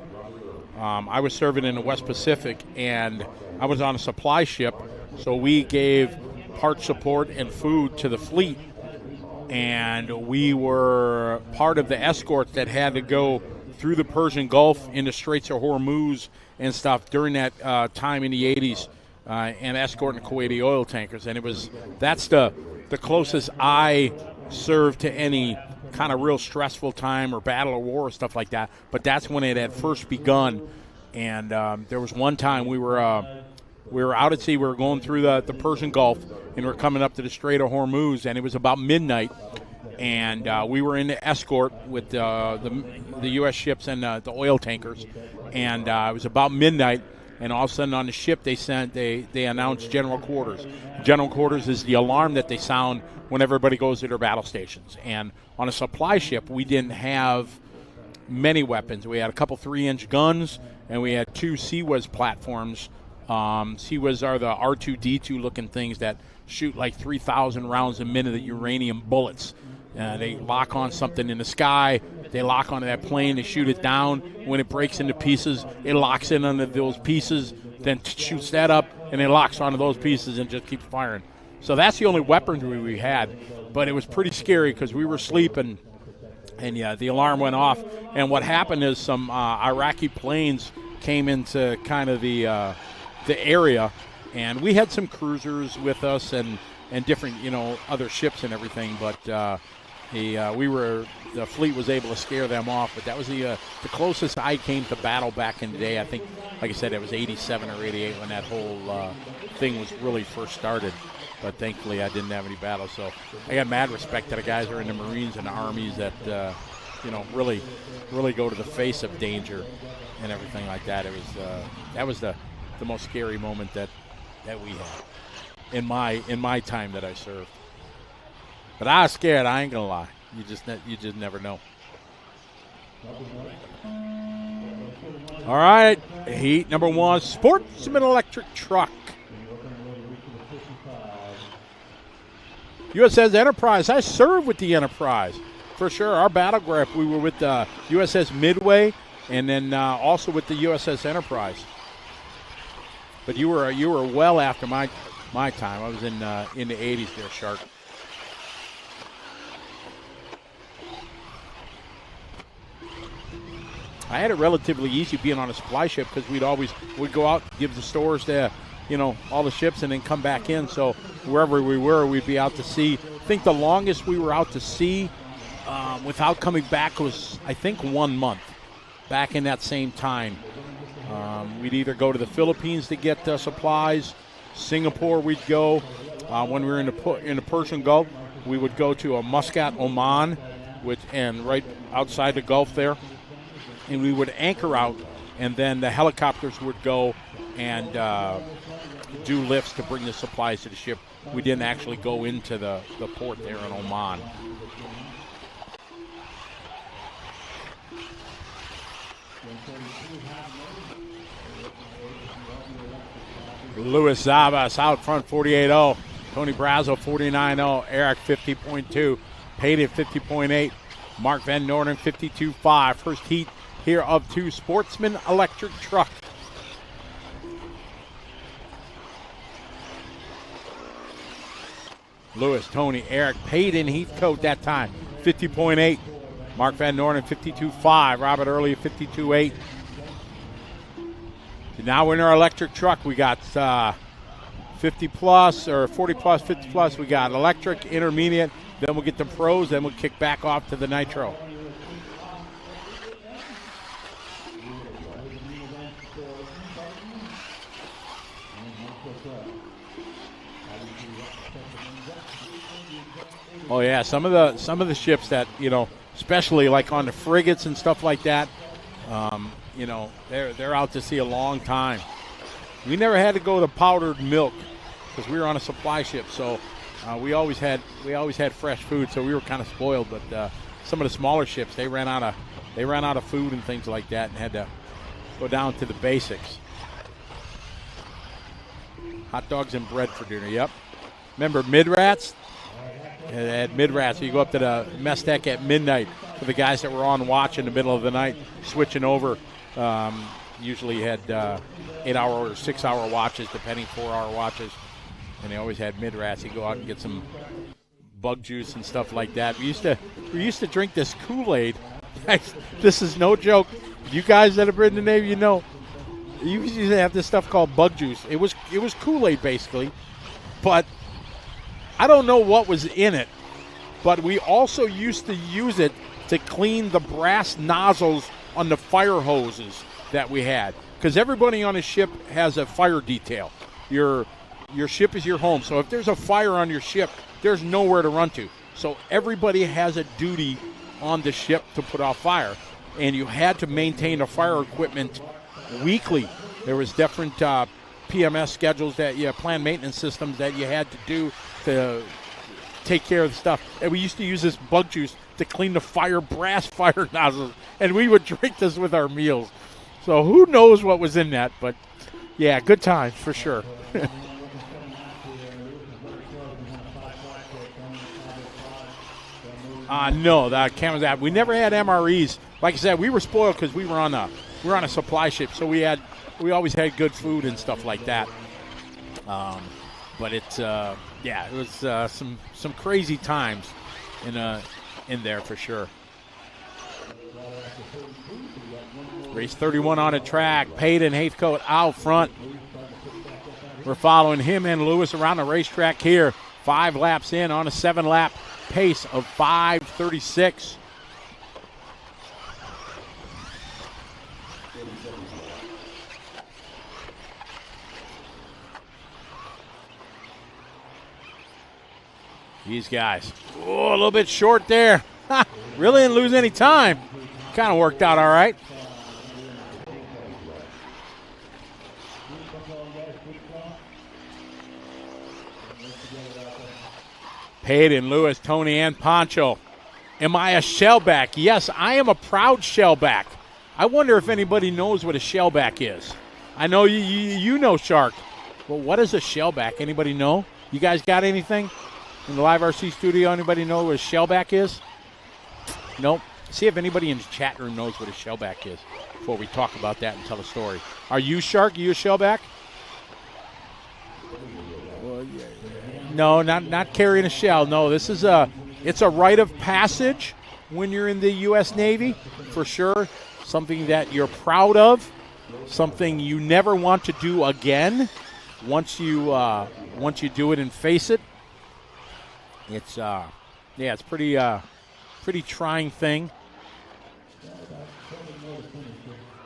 I was serving in the West Pacific, and I was on a supply ship, so we gave part support and food to the fleet. And we were part of the escort that had to go through the Persian Gulf into Straits of Hormuz and stuff during that time in the 80s. And escorting Kuwaiti oil tankers, and that's the closest I served to any kind of real stressful time or battle or war or stuff like that. But that's when it had first begun, and there was one time we were out at sea. We were going through the Persian Gulf, and we were coming up to the Strait of Hormuz, and it was about midnight, and we were in the escort with the U.S. ships and the oil tankers, and it was about midnight. And all of a sudden on the ship they announced general quarters. General quarters is the alarm that they sound when everybody goes to their battle stations. And on a supply ship, we didn't have many weapons. We had a couple 3-inch guns, and we had 2 CWAS platforms. CWAS are the R2-D2 looking things that shoot like 3,000 rounds a minute of uranium bullets. They lock on something in the sky. They lock onto that plane. They shoot it down. When it breaks into pieces, it locks in onto those pieces, then shoots that up, and it locks onto those pieces and just keeps firing. So that's the only weaponry we had. But it was pretty scary because we were sleeping, and yeah, the alarm went off. And what happened is some Iraqi planes came into kind of the area, and we had some cruisers with us and different, other ships and everything. But The fleet was able to scare them off, but that was the closest I came to battle back in the day. I think, like I said, it was 87 or 88 when that whole thing was really first started. But thankfully, I didn't have any battles. So I got mad respect to the guys who are in the Marines and the Armies that, really go to the face of danger and everything like that. It was that was the most scary moment that we had in my time that I served. But I was scared. I ain't gonna lie. You just never know. All right, heat number 1, Sportsman Electric Truck. USS Enterprise. I served with the Enterprise for sure. Our battle group, we were with the USS Midway, and then also with the USS Enterprise. But you were well after my time. I was in the 80s there, Shark. I had it relatively easy being on a supply ship because we'd go out, give the stores to, all the ships and then come back in. So wherever we were, we'd be out to sea. I think the longest we were out to sea without coming back was, I think, 1 month back in that same time. We'd either go to the Philippines to get supplies, Singapore we'd go. When we were in the Persian Gulf, we would go to Muscat, Oman, and right outside the Gulf there. And we would anchor out, and then the helicopters would go and do lifts to bring the supplies to the ship. We didn't actually go into the port there in Oman. Luis Zabas out front, 48.0. Tony Brazo, 49.0. Eric, 50.2. Payton, 50.8. Mark Van Noorden, 52.5. First heat here of 2, Sportsman Electric Truck. Lewis, Tony, Eric, Payton, Heathcote that time, 50.8. Mark Van Noorden, 52.5. Robert Early, 52.8. So now we're in our electric truck. We got 50 plus or 40 plus, 50 plus. We got electric, intermediate. Then we'll get the pros. Then we'll kick back off to the Nitro. Oh yeah, some of the ships that especially like on the frigates and stuff like that, they're out to sea a long time. We never had to go to powdered milk because we were on a supply ship, so we always had fresh food, so we were kind of spoiled. But some of the smaller ships, they ran out of food and things like that, and had to go down to the basics. Hot dogs and bread for dinner. Yep. Remember Mid-Rats? At Mid-Rats, you go up to the mess deck at midnight for the guys that were on watch in the middle of the night, switching over. Usually had 8-hour or 6-hour watches, depending, 4-hour watches. And they always had Mid-Rats. You go out and get some bug juice and stuff like that. We used to drink this Kool-Aid. This is no joke. You guys that have been in the Navy, you used to have this stuff called bug juice. It was Kool-Aid basically, but I don't know what was in it, but we also used to use it to clean the brass nozzles on the fire hoses that we had, because everybody on a ship has a fire detail. Your ship is your home, so if there's a fire on your ship, there's nowhere to run to. So everybody has a duty on the ship to put out fire, and you had to maintain the fire equipment weekly. There was different PMS schedules that planned maintenance systems that you had to do to take care of the stuff. And we used to use this bug juice to clean the brass fire nozzles, and we would drink this with our meals. So who knows what was in that, but yeah, good times for sure. No, the cameras out. We never had MREs. Like I said, we were spoiled because we were on a supply ship, so we always had good food and stuff like that. But it was some crazy times in there for sure. Race 31 on a track. Payton, Heathcote out front. We're following him and Lewis around the racetrack here. 5 laps in on a 7-lap pace of 5:36. These guys, oh, a little bit short there. Really didn't lose any time. Kind of worked out all right. Payton, Lewis, Tony, and Poncho. Am I a shellback? Yes, I am a proud shellback. I wonder if anybody knows what a shellback is. I know you know, Shark. But what is a shellback? Anybody know? You guys got anything in the Live RC studio? Anybody know what a shellback is? Nope. See if anybody in the chat room knows what a shellback is before we talk about that and tell a story. Are you, Shark? Are you a shellback? No, not carrying a shell. No, this is it's a rite of passage when you're in the U.S. Navy, for sure. Something that you're proud of, something you never want to do again. Once you do it and face it, it's it's pretty trying thing.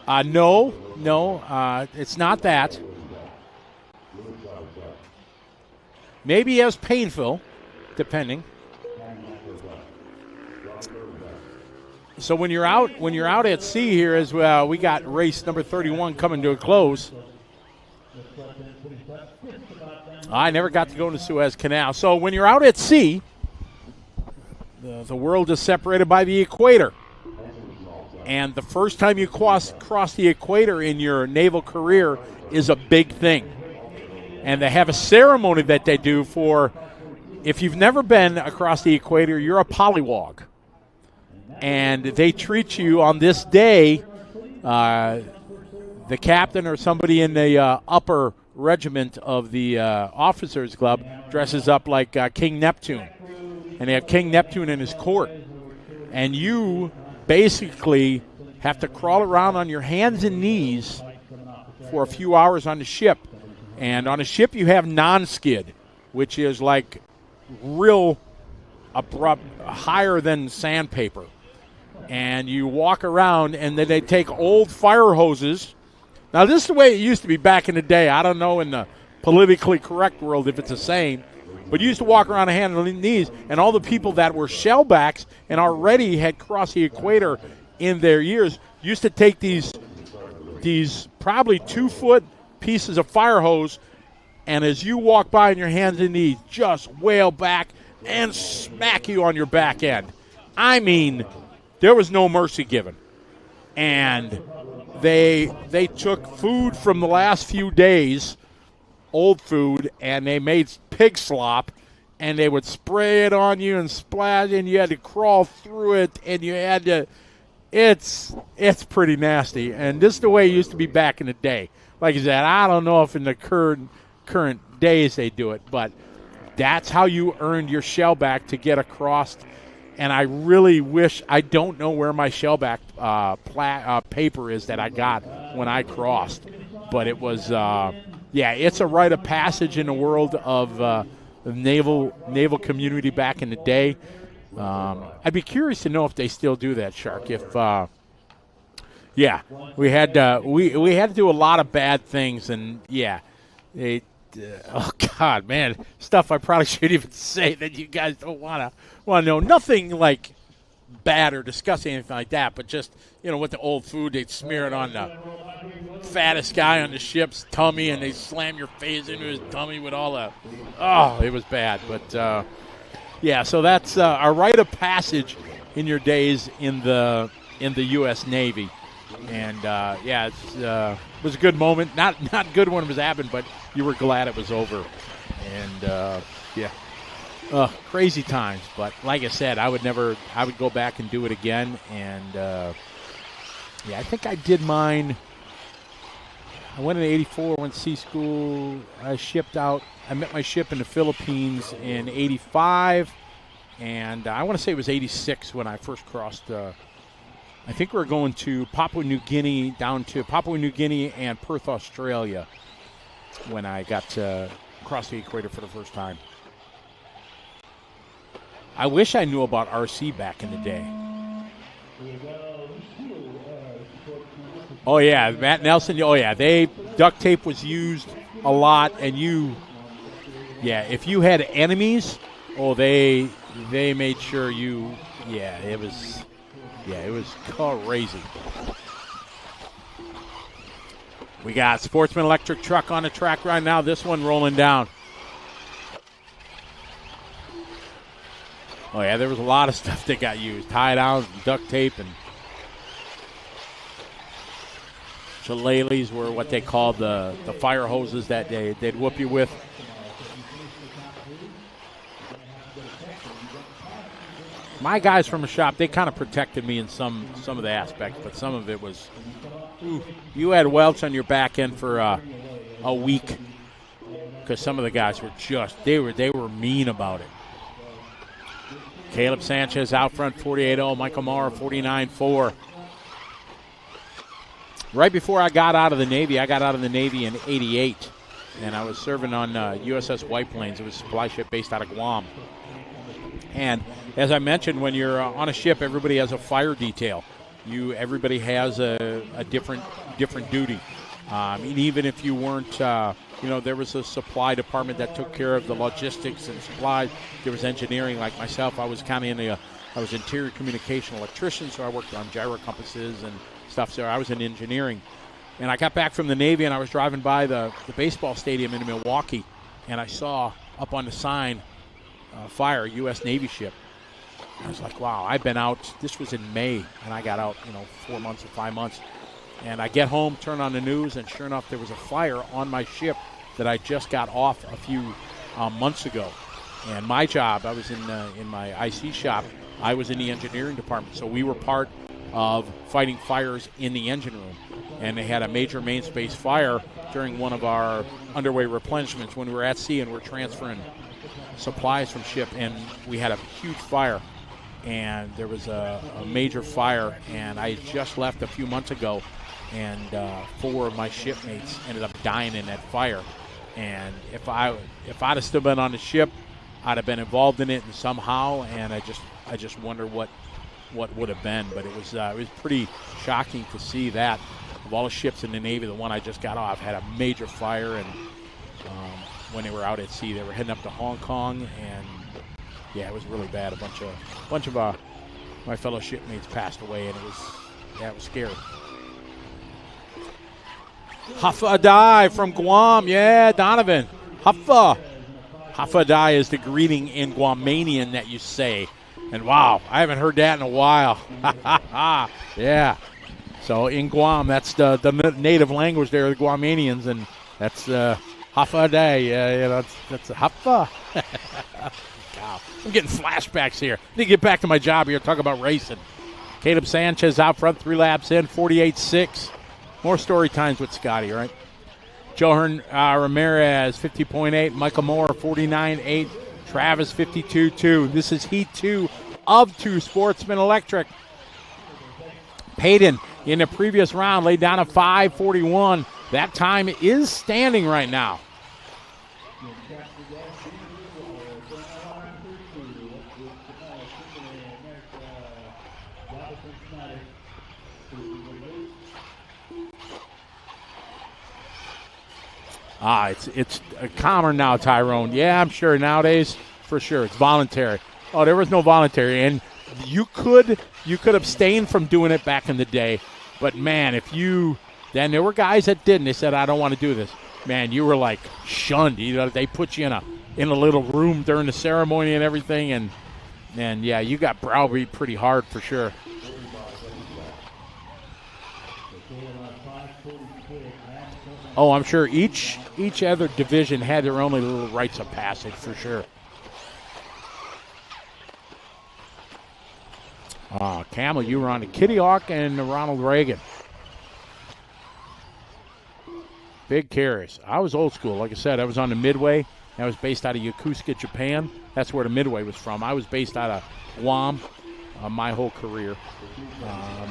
No, it's not that. Maybe as painful, depending. So when you're out at sea here as well, we got race number 31 coming to a close. I never got to go into Suez Canal. So when you're out at sea, the world is separated by the equator. And the first time you cross the equator in your naval career is a big thing. And they have a ceremony that they do for, if you've never been across the equator, you're a polywog. And they treat you on this day, the captain or somebody in the upper regiment of the officers club dresses up like King Neptune. And they have King Neptune in his court. And you basically have to crawl around on your hands and knees for a few hours on the ship. And on a ship you have non-skid, which is like real abrupt, higher than sandpaper. And you walk around, and then they take old fire hoses. Now, this is the way it used to be back in the day. I don't know in the politically correct world if it's the same. But you used to walk around on hands and knees, and all the people that were shellbacks and already had crossed the equator in their years used to take these probably 2-foot pieces of fire hose, and as you walk by on your hands and knees, just wail back and smack you on your back end. I mean, there was no mercy given. And they took food from the last few days, old food, and they made pig slop, and they would spray it on you and splash, and you had to crawl through it, and you had to – it's pretty nasty. And this is the way it used to be back in the day. Like I said, I don't know if in the current days they do it, but that's how you earned your shellback to get across. And I really wish – I don't know where my shellback paper is that I got when I crossed. But it was it's a rite of passage in the world of the naval community back in the day. I'd be curious to know if they still do that, Shark. If we had to do a lot of bad things, and oh God, man, stuff I probably shouldn't even say that you guys don't want to know. Nothing like bad or disgusting, anything like that, but just with the old food, they'd smear it on the fattest guy on the ship's tummy, and they slam your face into his tummy with all the it was bad. But so that's a rite of passage in your days in the U.S. Navy. And it was a good moment. Not good when it was happening, but you were glad it was over. And crazy times. But like I said, I would go back and do it again. And I think I did mine. I went in '84, went to sea school. I shipped out. I met my ship in the Philippines in '85, and I want to say it was '86 when I first crossed. I think we were going to Papua New Guinea, down to Papua New Guinea and Perth, Australia, when I got to cross the equator for the first time. I wish I knew about RC back in the day. Oh, yeah, Matt Nelson. Oh, yeah, duct tape was used a lot, and if you had enemies, they made sure it was crazy. We got Sportsman electric truck on the track right now. This one rolling down. Oh, yeah, there was a lot of stuff that got used. Tie-downs, duct tape, and shillelaghs were what they called the fire hoses that they'd whoop you with. My guys from the shop, they kind of protected me in some of the aspects, but some of it was, you had welts on your back end for a week because some of the guys were they were mean about it. Caleb Sanchez out front, 48-0. Michael Maurer, 49-4. Right before I got out of the Navy in 88, and I was serving on USS White Plains. It was a supply ship based out of Guam. And as I mentioned, when you're on a ship, everybody has a fire detail. Everybody has a different duty. And even if you weren't, there was a supply department that took care of the logistics and supplies. There was engineering, like myself. I was kind of I was interior communication electrician, so I worked on gyro compasses and stuff. So I was in engineering. And I got back from the Navy, and I was driving by the baseball stadium in Milwaukee, and I saw up on the sign, fire, U.S. Navy ship. I was like, wow, I've been out. This was in May, and I got out, 4 months or 5 months. And I get home, turn on the news, and sure enough, there was a fire on my ship that I just got off a few months ago. And my job, I was in my IC shop. I was in the engineering department, so we were part of fighting fires in the engine room. And they had a major main space fire during one of our underway replenishments when we were at sea and we're transferring supplies from ship, and we had a huge fire. And there was a major fire, and I had just left a few months ago, and 4 of my shipmates ended up dying in that fire. And if I'd have still been on the ship, I'd have been involved in it somehow, and I just wonder what would have been. But it was pretty shocking to see that. Of all the ships in the Navy, the one I just got off had a major fire, and when they were out at sea, they were heading up to Hong Kong, and it was really bad. A bunch of my fellow shipmates passed away, and it was scary. Huffa Dai from Guam. Yeah, Donovan. Huffa. Huffa Dai is the greeting in Guamanian that you say. And wow, I haven't heard that in a while. Yeah. So in Guam, that's the native language there, the Guamanians, and that's Huffa Dai. That's Huffa. Wow. I'm getting flashbacks here. I need to get back to my job here, talk about racing. Caleb Sanchez out front, 3 laps in, 48.6. More story times with Scotty, right? Joe Ramirez, 50.8. Michael Moore, 49.8. Travis, 52.2. This is Heat 2 of 2 Sportsman Electric. Payton, in the previous round, laid down a 5.41. That time is standing right now. It's calmer now, Tyrone. Yeah, I'm sure nowadays, for sure, it's voluntary. Oh, there was no voluntary, and you could abstain from doing it back in the day, but man, then there were guys that didn't. They said, I don't want to do this. Man, you were like shunned. They put you in a little room during the ceremony and everything, and yeah, you got browbeat pretty hard for sure. Oh, I'm sure each other division had their own little rites of passage for sure. Camel, you were on the Kitty Hawk and the Ronald Reagan. Big carries. I was old school. Like I said, I was on the Midway. I was based out of Yokosuka, Japan. That's where the Midway was from. I was based out of Guam my whole career.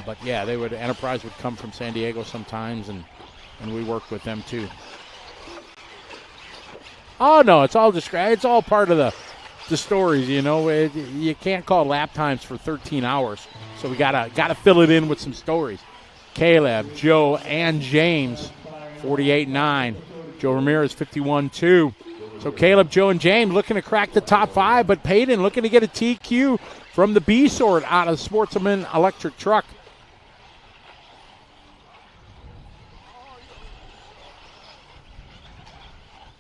But yeah, Enterprise would come from San Diego sometimes, and we worked with them too. Oh no, it's all part of the stories. You know, you can't call lap times for 13 hours, so we gotta fill it in with some stories. Caleb, Joe, and James, 48.9. Joe Ramirez, 51.2. So Caleb, Joe, and James looking to crack the top 5, but Peyton looking to get a TQ from the B sort out of Sportsman Electric Truck.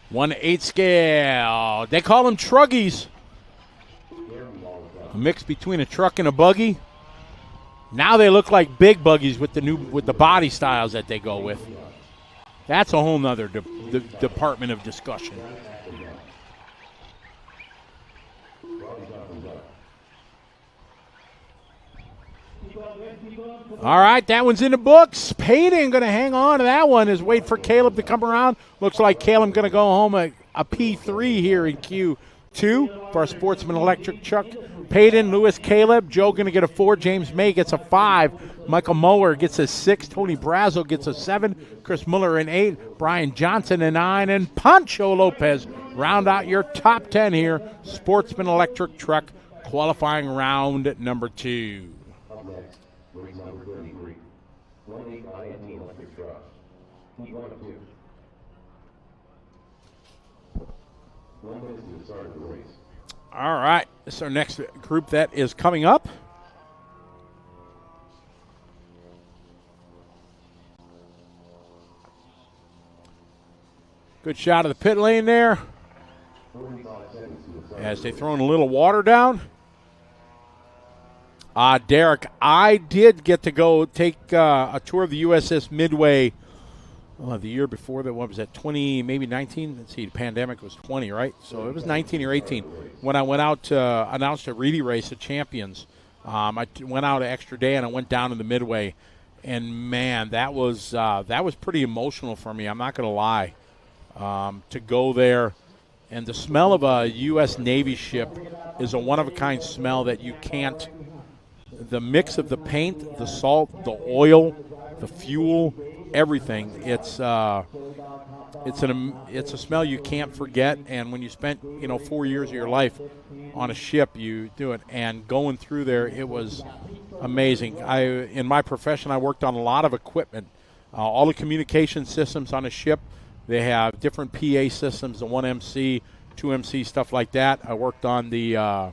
One 8 scale. They call them truggies. A mix between a truck and a buggy. Now they look like big buggies with the body styles that they go with. That's a whole nother department of discussion. All right, that one's in the books. Peyton going to hang on to that one as wait for Caleb to come around. Looks like Caleb going to go home a P3 here in Q2 for our Sportsman Electric Truck. Peyton, Lewis, Caleb. Joe going to get a 4. James May gets a 5. Michael Muller gets a 6. Tony Brazo gets a 7. Chris Muller an 8. Brian Johnson a 9. And Pancho Lopez round out your top 10 here. Sportsman Electric Truck qualifying round number 2. Up next, race number 33. 1-8 INT Electric Truck. Heat 1 of 2. 1 minute to the start of the race. All right, this is our next group that is coming up. Good shot of the pit lane there as they throw in a little water down. Derek, I did get to go take a tour of the USS Midway the year before that. What was that, 20, maybe 19? Let's see, the pandemic was 20, right? So it was 19 or 18 when I went out to announce a Reedy Race of Champions. I went out an extra day and I went down to the Midway, and man, that was pretty emotional for me. I'm not going to lie. To go there, and the smell of a U.S. Navy ship is a one-of-a-kind smell that you can't. The mix of the paint, the salt, the oil, the fuel, everything. It's a smell you can't forget. And when you spent 4 years of your life on a ship, you do it. And going through there, it was amazing. In my profession, I worked on a lot of equipment, all the communication systems on a ship. They have different PA systems, the 1MC, 2MC, stuff like that. I worked on the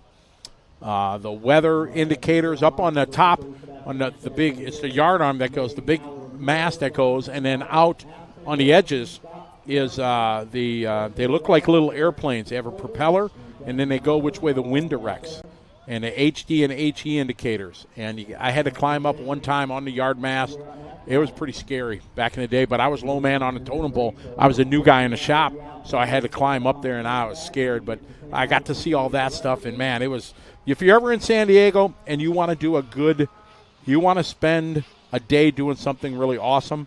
weather indicators up on the top, on the big, it's the yard arm that goes, the big mast that goes, and then out on the edges is they look like little airplanes. They have a propeller, and then they go which way the wind directs, and the HD and HE indicators. And I had to climb up one time on the yard mast. It was pretty scary back in the day, but I was low man on the totem pole. I was a new guy in the shop, so I had to climb up there, and I was scared. But I got to see all that stuff, and, man, it was – if you're ever in San Diego and you want to do you want to spend a day doing something really awesome,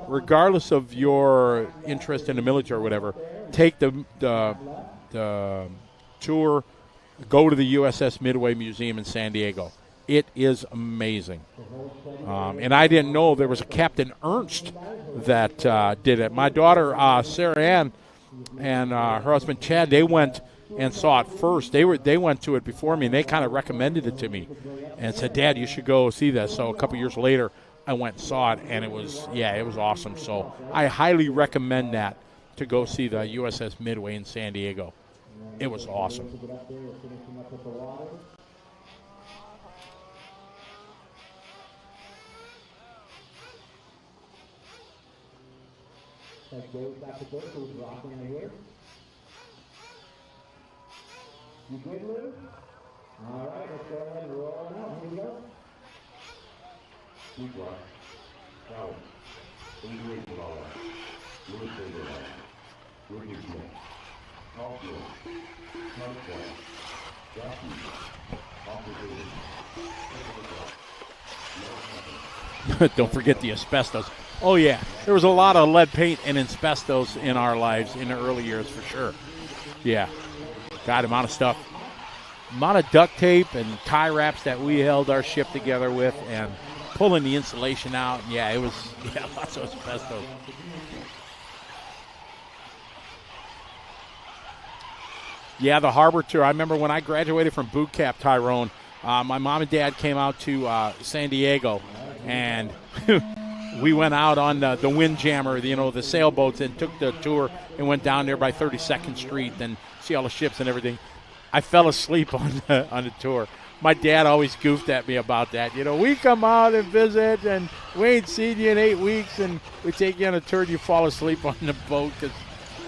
regardless of your interest in the military or whatever, take the tour, go to the USS Midway Museum in San Diego. It is amazing. And I didn't know there was a Captain Ernst that did it. My daughter, Sarah Ann, and her husband, Chad, they went and saw it first. They went to it before me, and they kind of recommended it to me and said, Dad, you should go see this. So a couple years later, I went and saw it, and it was awesome. So I highly recommend that, to go see the USS Midway in San Diego. It was awesome. That goes back to book, who's rocking right here. You good, Lou? All right, let's go ahead and roll it out. Here we go. Heat 1. Power. 88 for all that. Lewis David Allen. Ricky Smith. Paul Field. Tom Clark. Josh Hughes. Don't forget the asbestos. Oh, yeah. There was a lot of lead paint and asbestos in our lives in the early years, for sure. Yeah. God, amount of stuff. Amount of duct tape and tie wraps that we held our ship together with, and pulling the insulation out. Yeah, it was lots of asbestos. Yeah, the Harbor Tour. I remember when I graduated from boot camp, Tyrone, my mom and dad came out to San Diego, and we went out on the Windjammer, the sailboats, and took the tour and went down there by 32nd Street and see all the ships and everything. I fell asleep on the tour. My dad always goofed at me about that. We come out and visit, and we ain't seen you in 8 weeks, and we take you on a tour, and you fall asleep on the boat because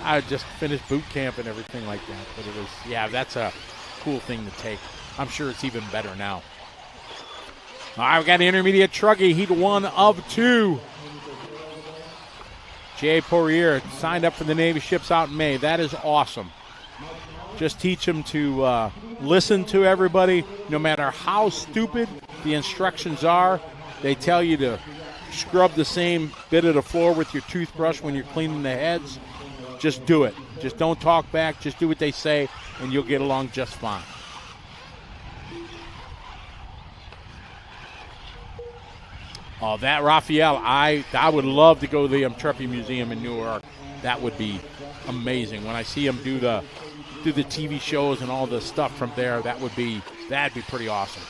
I just finished boot camp and everything like that. But it was, that's a cool thing to take. I'm sure it's even better now. All right, we got an intermediate truckie, heat 1 of 2. Jay Poirier signed up for the Navy ships out in May. That is awesome. Just teach them to listen to everybody, no matter how stupid the instructions are. They tell you to scrub the same bit of the floor with your toothbrush when you're cleaning the heads. Just do it. Just don't talk back. Just do what they say, and you'll get along just fine. Oh, that Raphael, I would love to go to the Truppy Museum in Newark. That would be amazing. When I see him do the TV shows and all the stuff from there, that'd be pretty awesome.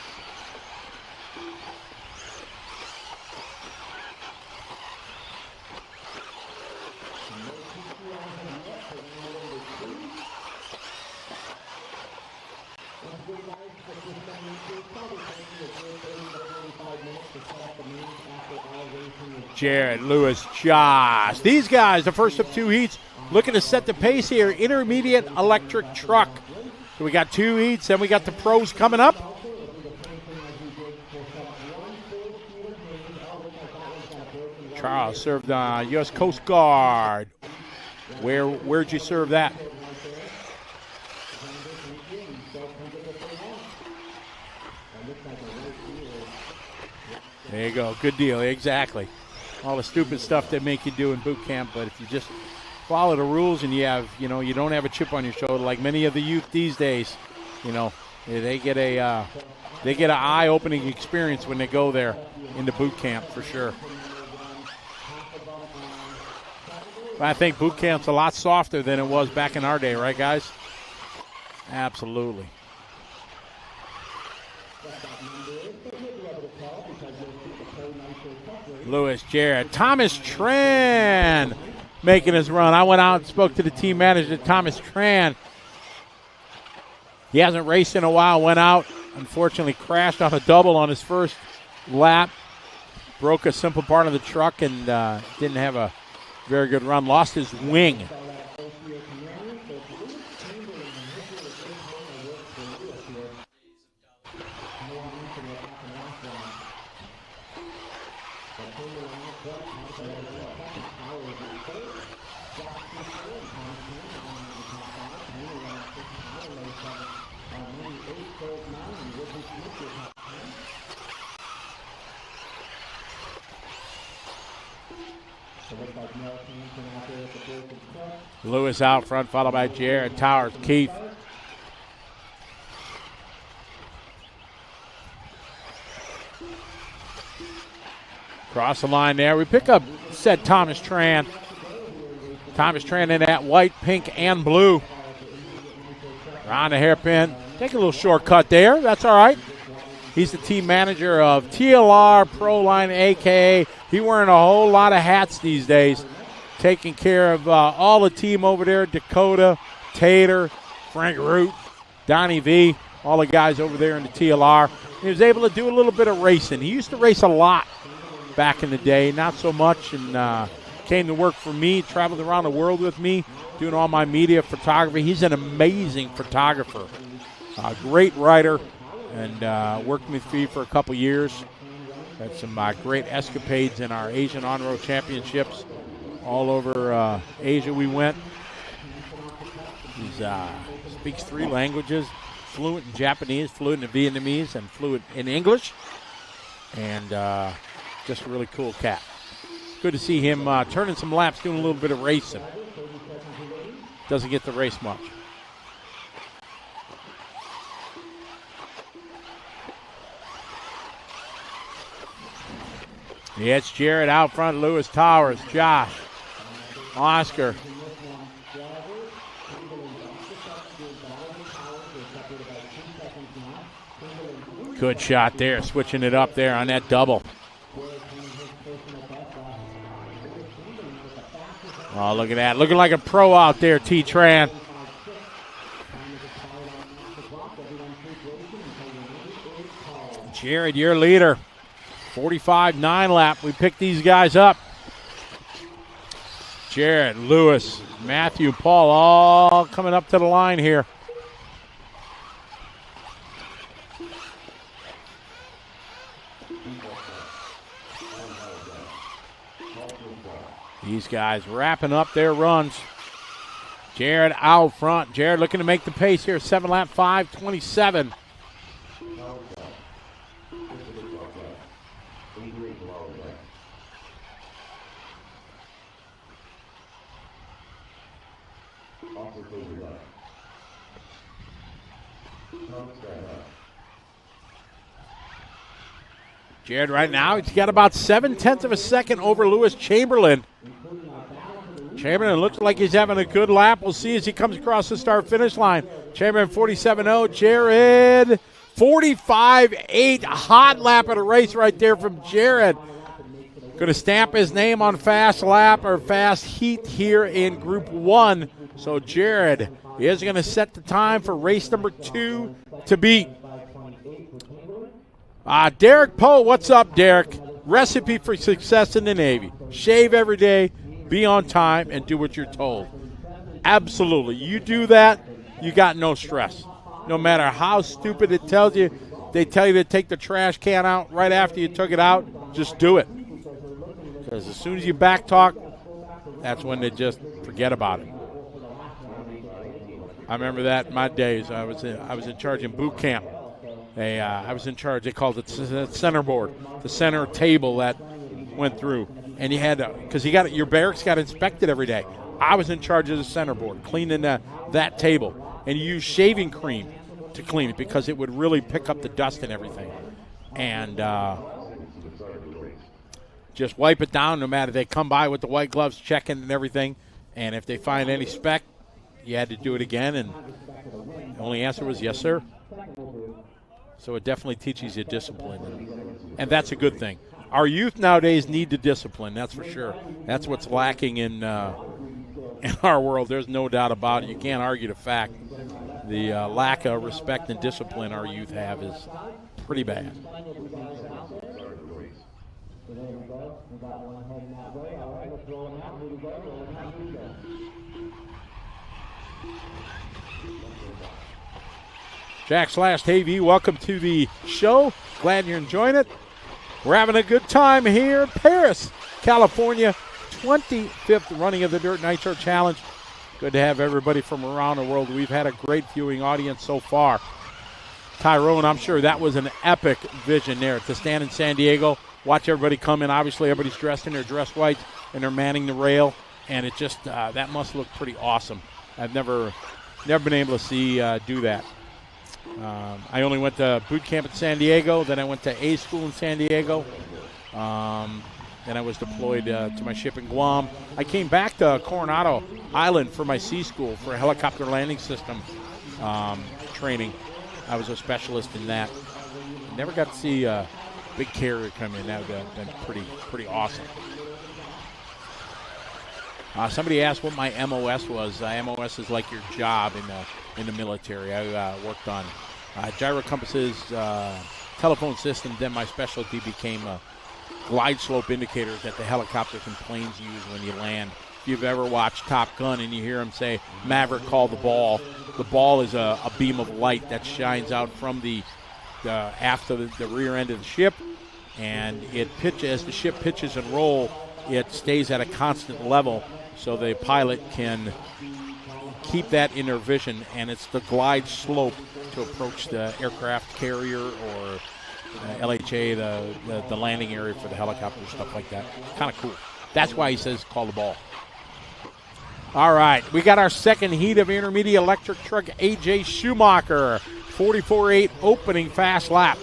Jared, Lewis, Josh. These guys, the first of 2 heats, looking to set the pace here. Intermediate electric truck. So we got 2 heats, then we got the pros coming up. Charles served the U.S. Coast Guard. Where'd you serve that? There you go. Good deal. Exactly. All the stupid stuff they make you do in boot camp, but if you just follow the rules and you don't have a chip on your shoulder like many of the youth these days, they get an eye-opening experience when they go there into boot camp for sure. But I think boot camp's a lot softer than it was back in our day, right, guys? Absolutely. Lewis, Jared, Thomas Tran making his run. I went out and spoke to the team manager, Thomas Tran. He hasn't raced in a while, went out, unfortunately crashed on a double on his first lap, broke a simple part of the truck, and didn't have a very good run, lost his wing. Lewis out front, followed by Jared Towers, Keith. Cross the line there. We pick up, said Thomas Tran. Thomas Tran in that white, pink, and blue. Around the hairpin. Take a little shortcut there. That's all right. He's the team manager of TLR Pro Line, a.k.a. he wearing a whole lot of hats these days. Taking care of all the team over there, Dakota, Tater, Frank Root, Donnie V, all the guys over there in the TLR. He was able to do a little bit of racing. He used to race a lot back in the day, not so much, and came to work for me, traveled around the world with me, doing all my media photography. He's an amazing photographer, great writer, and worked with me for a couple years. Had some great escapades in our Asian on-road championships. All over Asia we went. He speaks 3 languages, fluent in Japanese, fluent in Vietnamese, and fluent in English. And just a really cool cat. Good to see him turning some laps, doing a little bit of racing. Doesn't get to race much. Yeah, it's Jared out front, Lewis Towers, Josh, Oscar. Good shot there, switching it up there on that double. Oh, look at that. Looking like a pro out there, T-Tran. Jared, your leader. 45-9 lap. We picked these guys up. Jared, Lewis, Matthew, Paul, all coming up to the line here. These guys wrapping up their runs. Jared out front. Jared looking to make the pace here. 7-lap 5:27. Jared right now, he's got about 7/10 of a second over Lewis Chamberlain. Chamberlain looks like he's having a good lap. We'll see as he comes across the start-finish line. Chamberlain 47.0. Jared 45.8. Hot lap of the race right there from Jared. Going to stamp his name on fast lap or fast heat here in Group 1. So Jared is going to set the time for race number 2 to beat. Derek Poe, what's up, Derek? Recipe for success in the Navy. Shave every day, be on time, and do what you're told. Absolutely. You do that, you got no stress. No matter how stupid it tells you, they tell you to take the trash can out right after you took it out, just do it. Because as soon as you back talk, that's when they just forget about it. I remember that in my days. I was in charge in boot camp. I was in charge. They called it the center board, the center table that went through. And you had to, because your barracks got inspected every day. I was in charge of the center board, cleaning that table. And you use shaving cream to clean it because it would really pick up the dust and everything. And just wipe it down no matter. They come by with the white gloves checking and everything. And if they find any speck, you had to do it again. And the only answer was yes, sir. So it definitely teaches you discipline. And that's a good thing. Our youth nowadays need the discipline, that's for sure. That's what's lacking in our world. There's no doubt about it. You can't argue the fact. The lack of respect and discipline our youth have is pretty bad. Jack Slash TV, welcome to the show. Glad you're enjoying it. We're having a good time here in Paris, California. 25th running of the Dirt Nitro Challenge. Good to have everybody from around the world. We've had a great viewing audience so far. Tyrone, I'm sure that was an epic vision there to stand in San Diego, watch everybody come in. Obviously, everybody's dressed in their dress whites, and they're manning the rail, and it just that must look pretty awesome. I've never been able to see do that. I only went to boot camp in San Diego. Then I went to A school in San Diego. Then I was deployed to my ship in Guam. I came back to Coronado Island for my C school for a helicopter landing system training. I was a specialist in that. Never got to see a big carrier come in. That would have been pretty awesome. Somebody asked what my MOS was. MOS is like your job in the military. I worked on gyro compasses, telephone system. Then my specialty became glide slope indicators that the helicopters and planes use when you land. If you've ever watched Top Gun and you hear them say, Maverick, call the ball is a beam of light that shines out from the aft of the rear end of the ship, and it pitches as the ship pitches and roll. It stays at a constant level so the pilot can keep that in their vision, and it's the glide slope to approach the aircraft carrier or LHA, the landing area for the helicopter, stuff like that. Kind of cool. That's why he says call the ball. All right, we got our second heat of intermediate electric truck AJ Schumacher, 44.8 opening fast lap.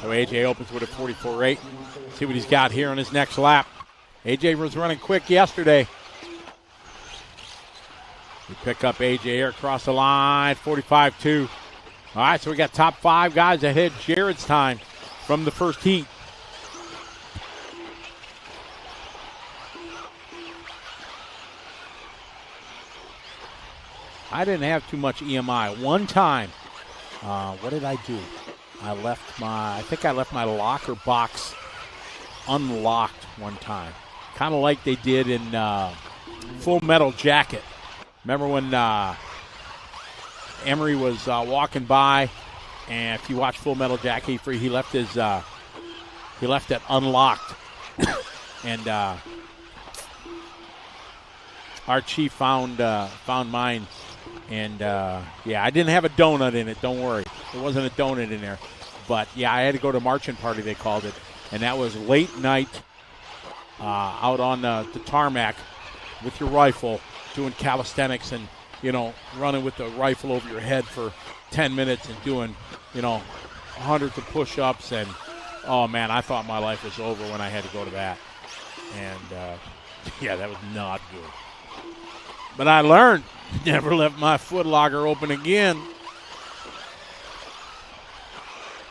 So AJ opens with a 44.8. See what he's got here on his next lap. AJ was running quick yesterday. We pick up AJ here across the line, 45.2. All right, so we got top 5 guys ahead Jared's time from the first heat. I didn't have too much EMI. One time, what did I do? I think I left my locker box unlocked one time. Kind of like they did in Full Metal Jacket. Remember when Emery was walking by, and if you watch Full Metal Jacket, he left it unlocked, and our chief found mine, and yeah, I didn't have a donut in it. Don't worry, there wasn't a donut in there, but yeah, I had to go to marching party, they called it, and that was late night out on the tarmac with your rifle, doing calisthenics and, you know, running with the rifle over your head for 10 minutes and doing, you know, hundreds of push-ups. And, oh, man, I thought my life was over when I had to go to that. And, yeah, that was not good. But I learned. Never left my foot locker open again.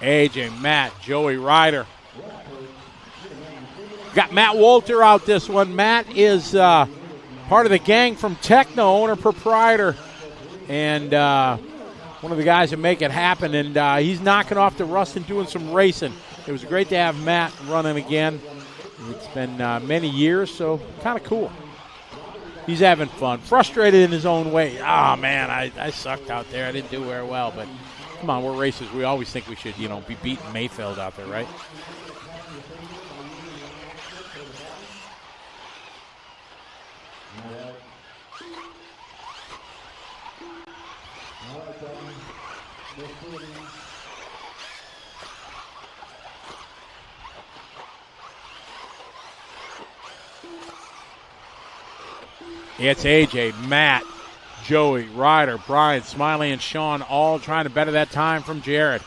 AJ, Matt, Joey Ryder. Got Matt Walter out this one. Matt is part of the gang from Techno, owner-proprietor, and one of the guys that make it happen. And he's knocking off the rust and doing some racing. It was great to have Matt running again. It's been many years, so kind of cool. He's having fun. Frustrated in his own way. Oh, man, I sucked out there. I didn't do very well. But, come on, we're racers. We always think we should, you know, be beating Mayfield out there, right? It's AJ, Matt, Joey, Ryder, Brian, Smiley, and Sean all trying to better that time from Jared.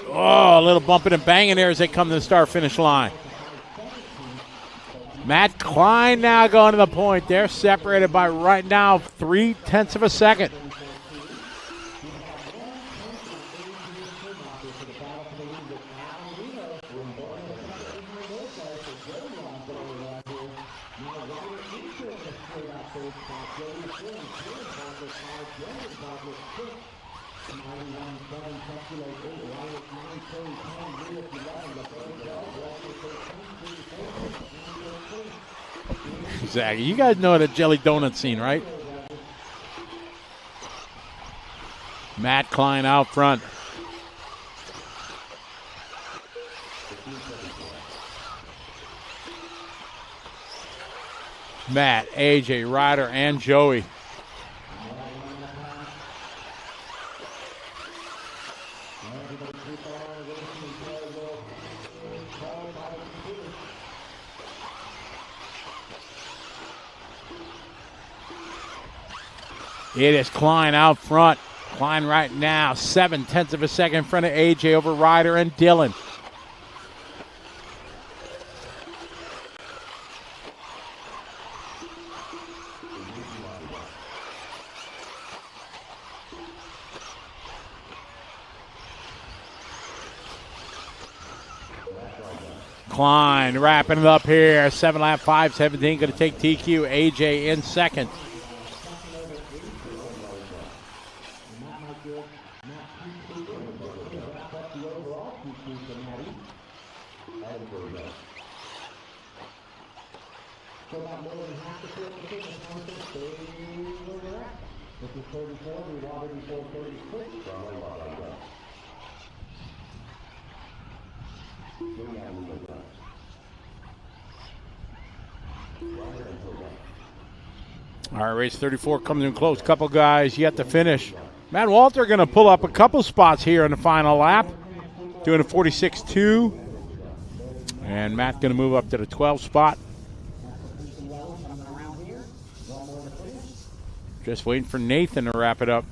Oh, a little bumping and banging there as they come to the start-finish line. Matt Klein now going to the point. They're separated by right now 0.3 of a second. Exactly. You guys know the jelly donut scene, right? Matt Klein out front. Matt, AJ, Ryder, and Joey. It is Klein out front. Klein right now, 0.7 of a second in front of AJ over Ryder and Dylan. Klein wrapping it up here. 7 lap 5:17. Going to take TQ. AJ in second. All right, race 34 coming in close. Couple guys yet to finish. Matt Walter going to pull up a couple spots here in the final lap. Doing a 46.2. And Matt going to move up to the 12th spot. Just waiting for Nathan to wrap it up.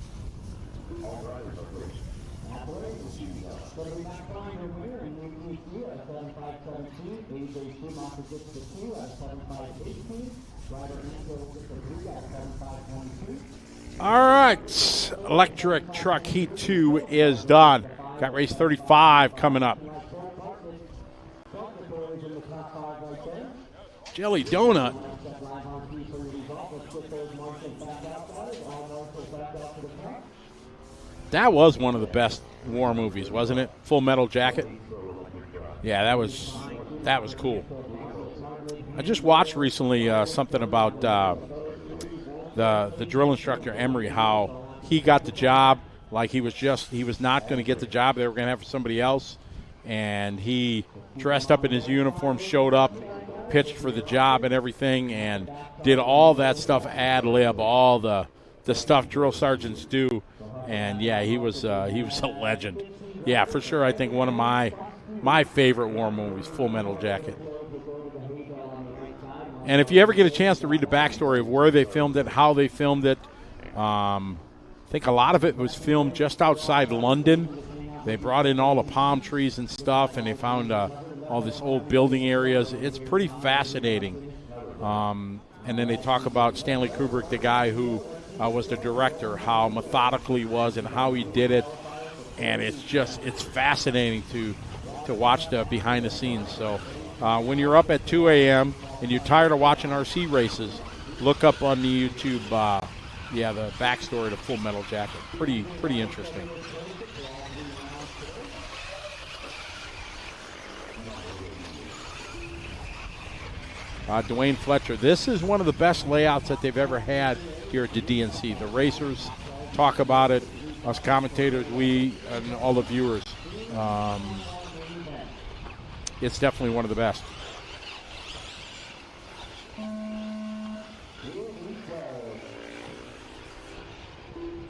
All right, electric truck heat 2 is done. Got race 35 coming up. Jelly donut. That was one of the best war movies, wasn't it? Full Metal Jacket. Yeah, that was cool. I just watched recently something about the drill instructor Emery, how he got the job like he was not going to get the job they were going to have for somebody else, and he dressed up in his uniform, showed up, pitched for the job and everything, and did all that stuff ad lib, all the stuff drill sergeants do. And yeah, he was a legend. Yeah, for sure. I think one of my favorite war movies, Full Metal Jacket. And if you ever get a chance to read the backstory of where they filmed it, how they filmed it, I think a lot of it was filmed just outside London. They brought in all the palm trees and stuff, and they found all this old building areas. It's pretty fascinating. And then they talk about Stanley Kubrick, the guy who was the director, how methodical he was and how he did it. And it's fascinating to watch the behind the scenes. So when you're up at 2 a.m. and you're tired of watching RC races, look up on the YouTube, the backstory to Full Metal Jacket. Pretty interesting. Dwayne Fletcher. This is one of the best layouts that they've ever had here at the DNC. The racers talk about it. Us commentators, we, and all the viewers. It's definitely one of the best.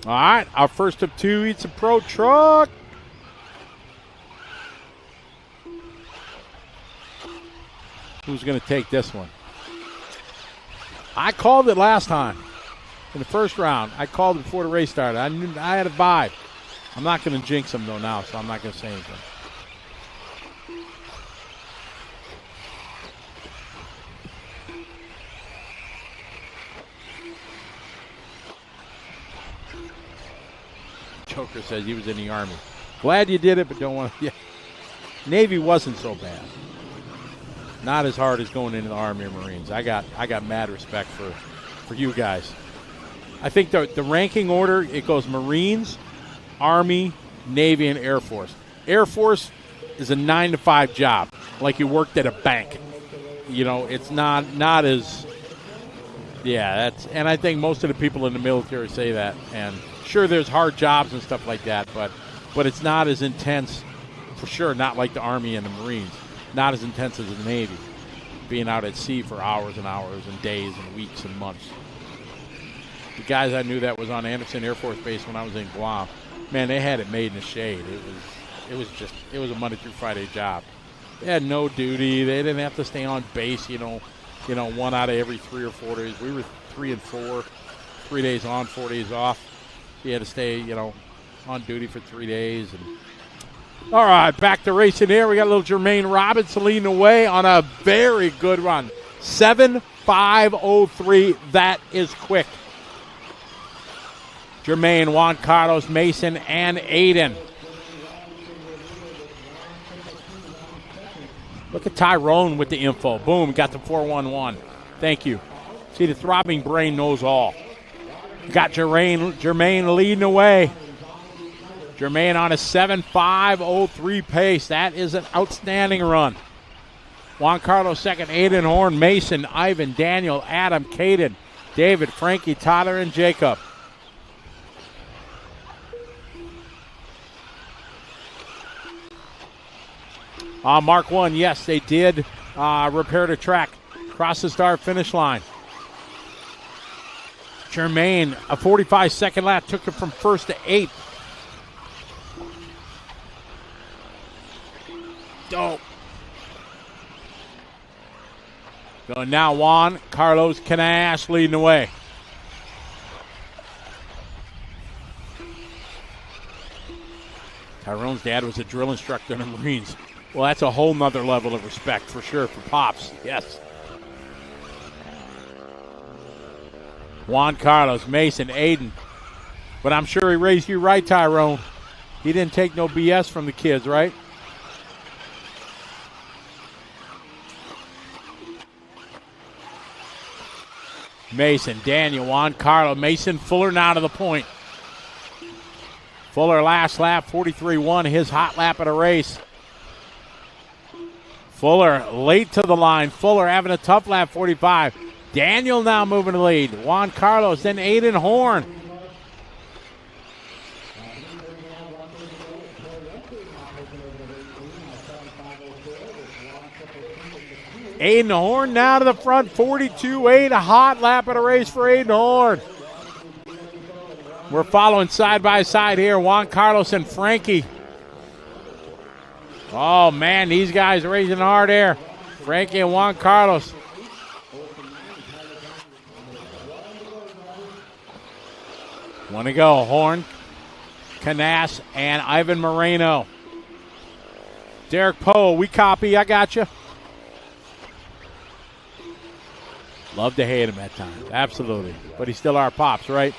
All right, our first of two eats a pro truck. Who's going to take this one? I called it last time in the first round. I called it before the race started. I had a vibe. I'm not going to jinx him, though, now, so I'm not going to say anything. Joker says he was in the Army. Glad you did it, but don't want to. Yeah. Navy wasn't so bad. Not as hard as going into the Army or Marines. I got mad respect for you guys. I think the ranking order, it goes Marines, Army, Navy, and Air Force. Air Force is a 9-to-5 job, like you worked at a bank. You know, it's not as. Yeah, and I think most of the people in the military say that. And sure, there's hard jobs and stuff like that, but it's not as intense, for sure, not like the Army and the Marines. Not as intense as the Navy, being out at sea for hours and hours and days and weeks and months. The guys I knew that was on Anderson Air Force Base when I was in Guam, man, they had it made in the shade. It was a Monday through Friday job. They had no duty. They didn't have to stay on base, you know, 1 out of every 3 or 4 days. We were 3 and 4, 3 days on, 4 days off. You had to stay, on duty for 3 days. And all right, back to racing here. We got a little Jermaine Robinson leading the way on a very good run. 7.503. That is quick. Jermaine, Juan Carlos, Mason, and Aiden. Look at Tyrone with the info. Boom, got the 411. Thank you. See, the throbbing brain knows all. Got Jermaine leading the way. Jermaine on a 7.503 pace. That is an outstanding run. Juan Carlos second, Aiden Horn, Mason, Ivan, Daniel, Adam, Caden, David, Frankie, Tyler, and Jacob. Mark 1, yes, they did repair the track. Cross the start finish line. Jermaine, a 45-second lap, took it from first to 8th. Dope. Going now, Juan Carlos Canash leading the way. Tyrone's dad was a drill instructor in the Marines. Well, that's a whole nother level of respect for sure for Pops. Yes. Juan Carlos, Mason, Aiden. But I'm sure he raised you right, Tyrone. He didn't take no BS from the kids, right? Mason, Daniel, Juan Carlos, Mason, Fuller now to the point. Fuller last lap, 43-1, his hot lap of the race. Fuller late to the line. Fuller having a tough lap, 45. Daniel now moving to lead. Juan Carlos, then Aiden Horn. Aiden Horn now to the front, 42-8, a hot lap of the race for Aiden Horn. We're following side by side here, Juan Carlos and Frankie. Oh, man, these guys are racing hard there. Frankie and Juan Carlos. Want to go, Horn, Canas, and Ivan Moreno. Derek Poe, we copy, I got you. Love to hate him at times, absolutely. But he's still our Pops, right?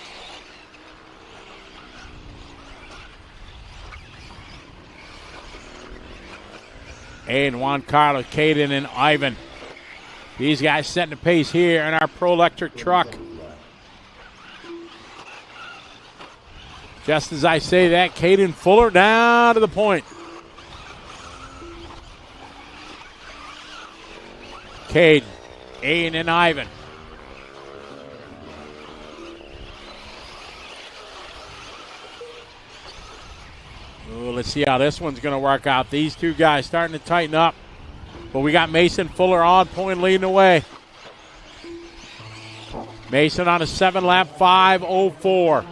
Aiden, Juan Carlos, Caden, and Ivan. These guys setting the pace here in our Pro Electric truck. Just as I say that, Caden Fuller down to the point. Caden, Aiden, and Ivan. Ooh, let's see how this one's going to work out. These two guys starting to tighten up. But we got Mason Fuller on point leading the way. Mason on a 7-lap 5:04.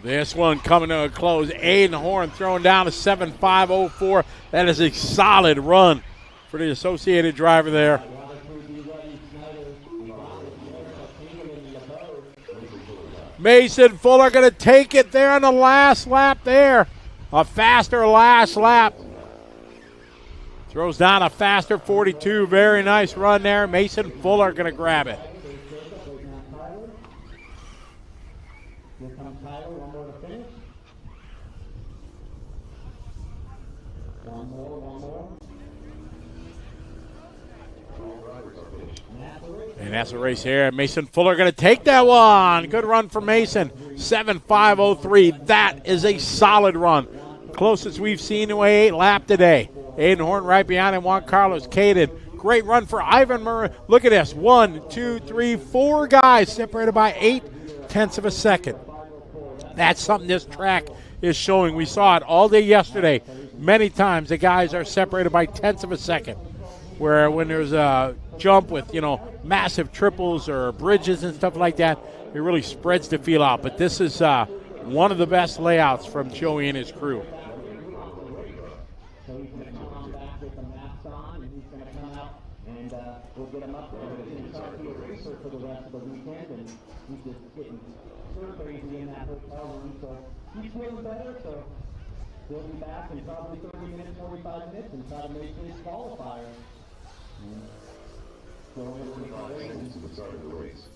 This one coming to a close. Aiden Horn throwing down a 7.504. That is a solid run for the Associated driver there. Mason Fuller going to take it there on the last lap there. A faster last lap. Throws down a faster 42. Very nice run there. Mason Fuller going to grab it. And that's a race here. Mason Fuller going to take that one. Good run for Mason. 7.503. That is a solid run. Closest we've seen to a 8 lap today. Aiden Horn right behind him. Juan Carlos, Caden. Great run for Ivan Murray. Look at this. 1, 2, 3, 4 guys separated by 0.8 of a second. That's something this track is showing. We saw it all day yesterday. Many times the guys are separated by 0.1 of a second. Where when there's a jump with, massive triples or bridges and stuff like that, it really spreads the field out. But this is one of the best layouts from Joey and his crew. So he's going to come on back with the mask on, and he's going to come out, and we'll get him up there. He's going to be a racer for the rest of the weekend, and he's just getting stir crazy in that hotel room. So he's feeling better, so he'll be back in probably 30 minutes, 45 minutes, and try to make his qualifier. So Seconds to the start of the race.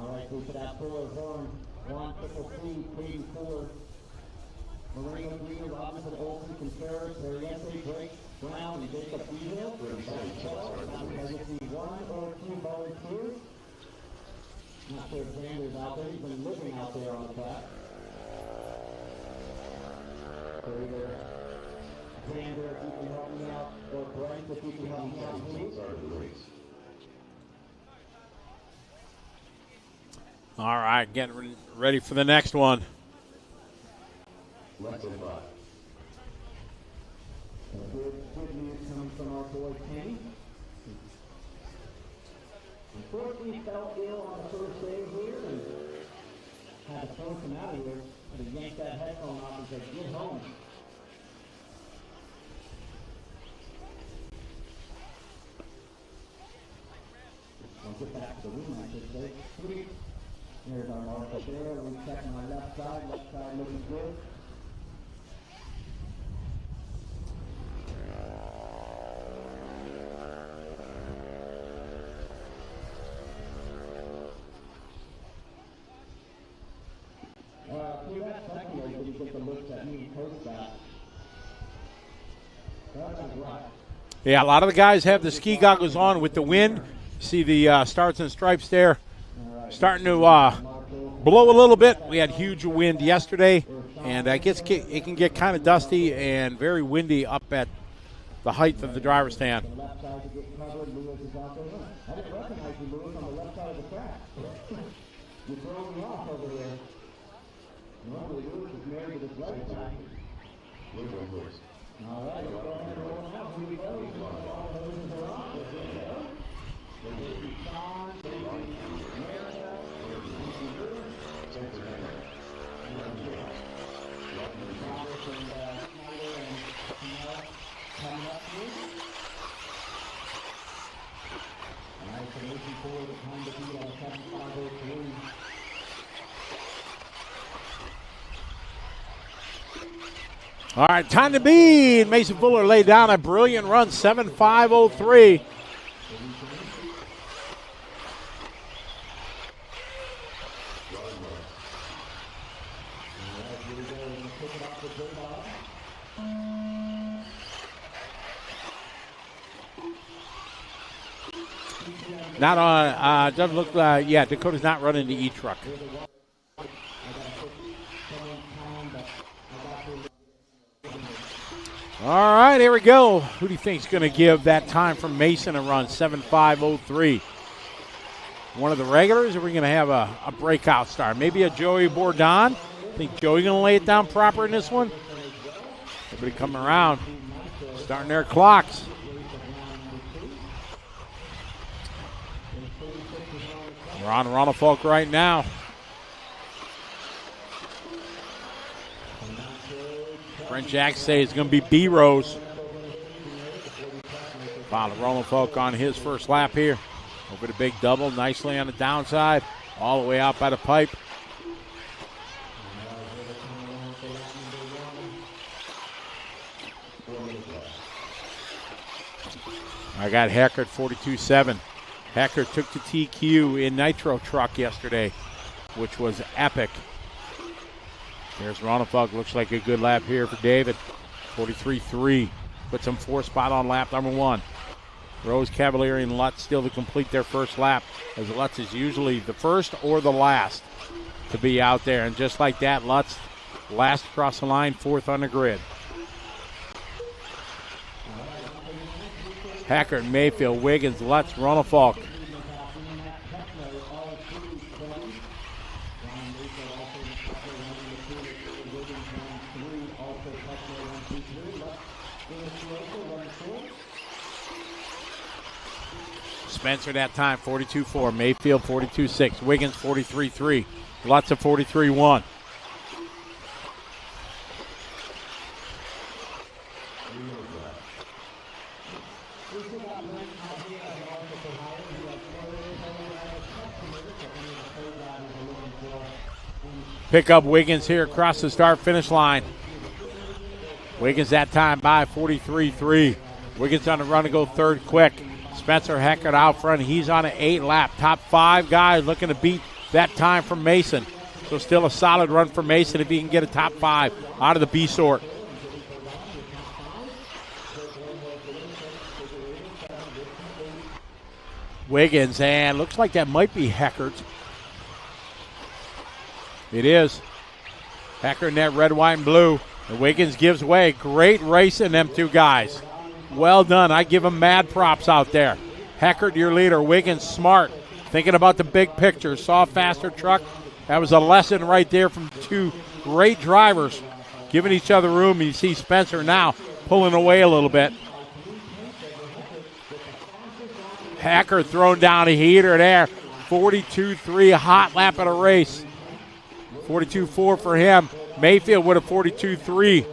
all right, we put out Fuller, Horn, 1, 3, Caden Fuller, Moreno, Greener, Robinson, Olsen, Contreras, Perriente, Drake, Brown, and Jacob Beeville. Legacy 1 or 2 volunteers. Not sure if Xander's out there. He's been living out there on the track. So either Xander, if you can help me out, or Brent, if you can help me out, please. All right, getting ready for the next one. Less than 5. Good news coming from our boy Kenny. Unfortunately, he fell ill on the first day here, and had to force him out of here. Had to yank that headphone off and said, get home. I'll get back to the room, I should say. Sweet. There's our marker there. We check my left side looking good. Through that second leg, did you get the look that me and Coach got? That was right. Yeah, a lot of the guys have the ski goggles on with the wind. See the stars and stripes there starting to blow a little bit. We had huge wind yesterday, and I guess it can get kind of dusty and very windy up at the height of the driver's stand. The left side to get covered. Lewis is out there. I didn't recognize you, Lewis, on the left side of the track. You throw me off over there. Normally, Lewis is married to this right side. All right, go ahead and roll out. Here we go. All the hoses are off. There we go. Sean, America, coming up here. Nice and looking forward to time to beat on 7-5-0-3. All right, time to beat. Mason Fuller laid down a brilliant run, 7.503. Not on, doesn't look like, yeah, Dakota's not running the E-Truck. All right, here we go. Who do you think is going to give that time from Mason a run, 7.503? One of the regulars, or are we going to have a breakout star? Maybe a Joey Bourdon. Think Joey going to lay it down proper in this one? Everybody coming around, starting their clocks. We're on Ronald right now. Brent Jack say it's going to be B-Rose. Followed Ronald Folk on his first lap here. Over the big double, nicely on the downside, all the way out by the pipe. I got Hecker at 42.7. Hecker took the TQ in Nitro truck yesterday, which was epic. There's Ronald Falk. Looks like a good lap here for David. 43.3. Put some 4-spot on lap number 1. Rose, Cavalieri, and Lutz still to complete their first lap, as Lutz is usually the first or the last to be out there. And just like that, Lutz last across the line, 4th on the grid. Hackert, Mayfield, Wiggins, Lutz, Ronald Falk. Spencer that time, 42.4. Mayfield, 42.6. Wiggins, 43.3. Lutz of 43.1. Pick up Wiggins here across the start-finish line. Wiggins that time by 43.3. Wiggins on the run to go third quick. Spencer Heckert out front. He's on an 8-lap. Top 5 guys looking to beat that time from Mason. So still a solid run for Mason if he can get a top 5 out of the B sort. Wiggins, and looks like that might be Heckert. It is. Heckert in that red, white, and blue. And Wiggins gives way. Great race in them two guys. Well done. I give him mad props out there. Heckert, your leader. Wiggins, smart. Thinking about the big picture. Saw a faster truck. That was a lesson right there from two great drivers. Giving each other room. And you see Spencer now pulling away a little bit. Heckert throwing down a heater there. 42.3, hot lap of the race. 42.4 for him. Mayfield with a 42.3.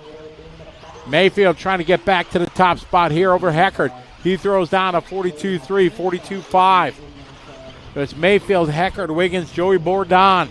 Mayfield trying to get back to the top spot here over Heckard. He throws down a 42.3, 42.5. So it's Mayfield, Heckard, Wiggins, Joey Bourdon.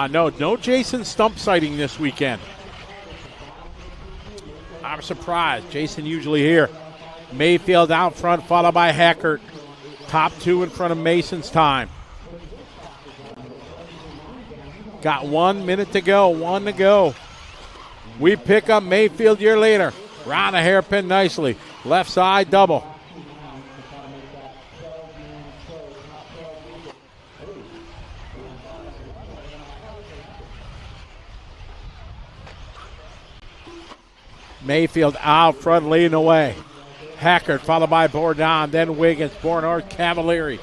No Jason Stump sighting this weekend. I'm surprised. Jason usually here. Mayfield out front, followed by Heckert. Top two in front of Mason's time. Got 1 minute to go, 1 to go. We pick up Mayfield year later. Round a hairpin nicely. Left side double. Mayfield out front leading away. Hackard followed by Bourdon, then Wiggins, Bornhorst, Cavalieri.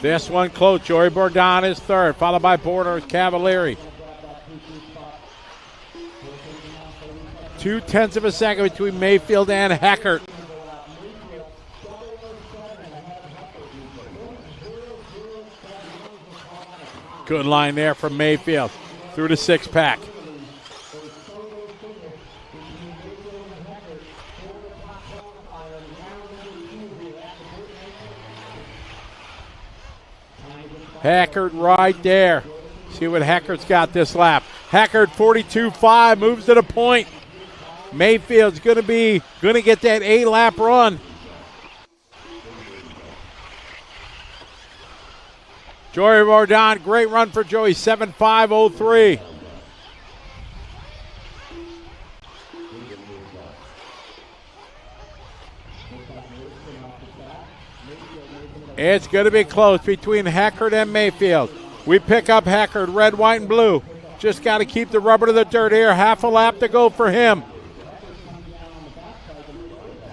This one close. Joey Bourdon is third, followed by Bornhorst, Cavalieri. 0.2 of a second between Mayfield and Hackard. Good line there from Mayfield. Through the six-pack. Hackard right there. See what Hackard's got this lap. Hackard 42.5 moves to the point. Mayfield's gonna get that 8-lap run. Joey Bourdon, great run for Joey, 7.5.03. It's going to be close between Hackard and Mayfield. We pick up Hackard, red, white, and blue. Just got to keep the rubber to the dirt here. Half a lap to go for him.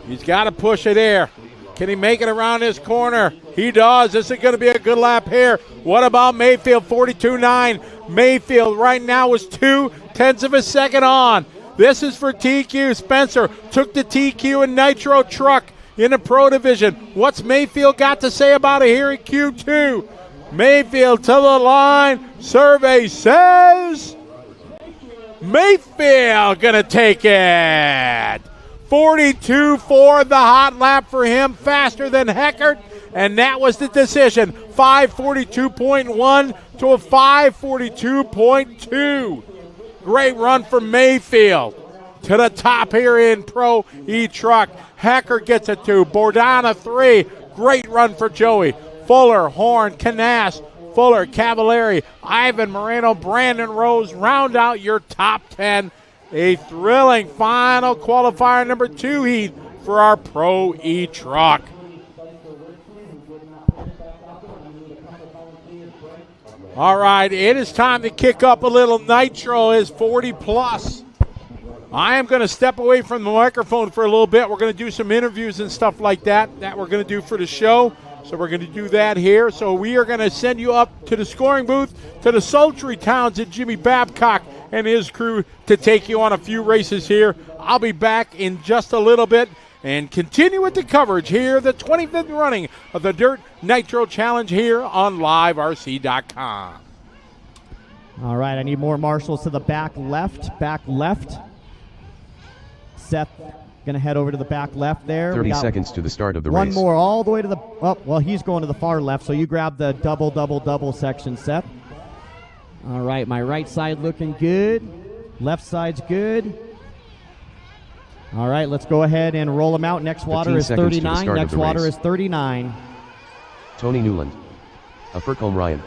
He's got to push it here. Can he make it around this corner? He does. This is going to be a good lap here. What about Mayfield? 42.9. Mayfield right now is 0.2 of a second on. This is for TQ. Spencer took the TQ and Nitro truck in the Pro Division. What's Mayfield got to say about it here in Q2? Mayfield to the line. Survey says Mayfield going to take it. 42.4, the hot lap for him, faster than Heckert, and that was the decision. 5:42.1 to a 5:42.2. Great run for Mayfield. To the top here in Pro E-Truck. Heckert gets a 2, Bourdon a 3. Great run for Joey. Fuller, Horn, Canas, Fuller, Cavalieri, Ivan Moreno, Brandon Rose round out your top 10. A thrilling final qualifier number 2 heat for our Pro E-Truck. All right, it is time to kick up a little. Nitro is 40 plus. I am going to step away from the microphone for a little bit. We're going to do some interviews and stuff like that we're going to do for the show. So we're going to do that here. So we are going to send you up to the scoring booth, to the sultry towns of Jimmy Babcock and his crew to take you on a few races here. I'll be back in just a little bit and continue with the coverage here, the 25th running of the Dirt Nitro Challenge here on LiveRC.com. All right, I need more marshals to the back left. Seth going to head over to the back left there. 30 seconds to the start of the one race. One more all the way to the, well, he's going to the far left, so you grab the double section, Seth. All right, my right side looking good. Left side's good. All right, let's go ahead and roll them out. Next water is 39. Next water is 39. Tony Newland. Afurcombe Ryan.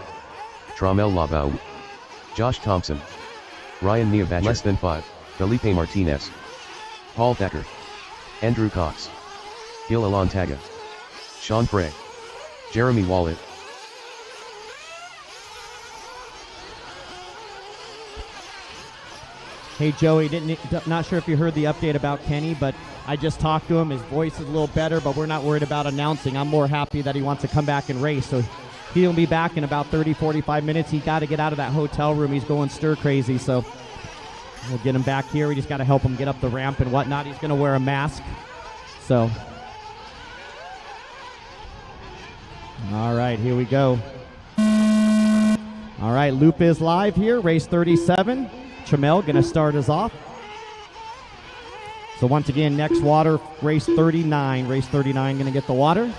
Trammell Labau. Josh Thompson. Ryan Neabatcher. Less than 5. Felipe Martinez. Paul Thacker. Andrew Cox. Gil Alontaga. Sean Frey. Jeremy Wallet. Hey, Joey, not sure if you heard the update about Kenny, but I just talked to him. His voice is a little better, but we're not worried about announcing. I'm more happy that he wants to come back and race. So he'll be back in about 30, 45 minutes. He got to get out of that hotel room. He's going stir crazy. So we'll get him back here. We just got to help him get up the ramp and whatnot. He's going to wear a mask. So, all right, here we go. All right, loop is live here. Race 37. Chamel going to start us off. So once again, next water, race 39. Race 39 going to get the water.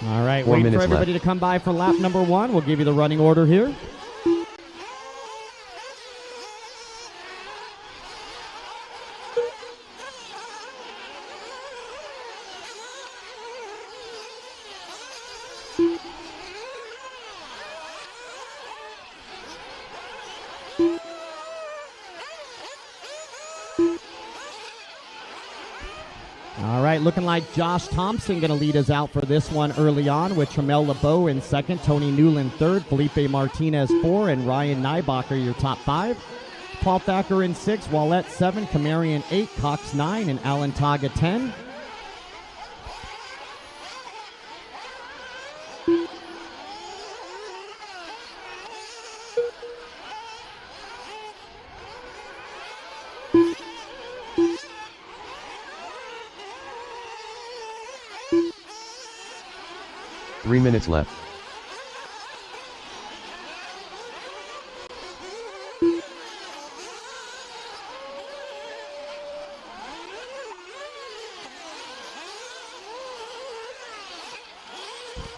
All right, wait for everybody to come by for lap number 1. We'll give you the running order here. All right, looking like Josh Thompson going to lead us out for this one early on with Tramel LeBeau in second, Tony Newland third, Felipe Martinez 4, and Ryan Nybacher your top 5. Paul Thacker in 6, Wallette 7, Camarian 8, Cox 9, and Alan Taga 10. Three minutes left.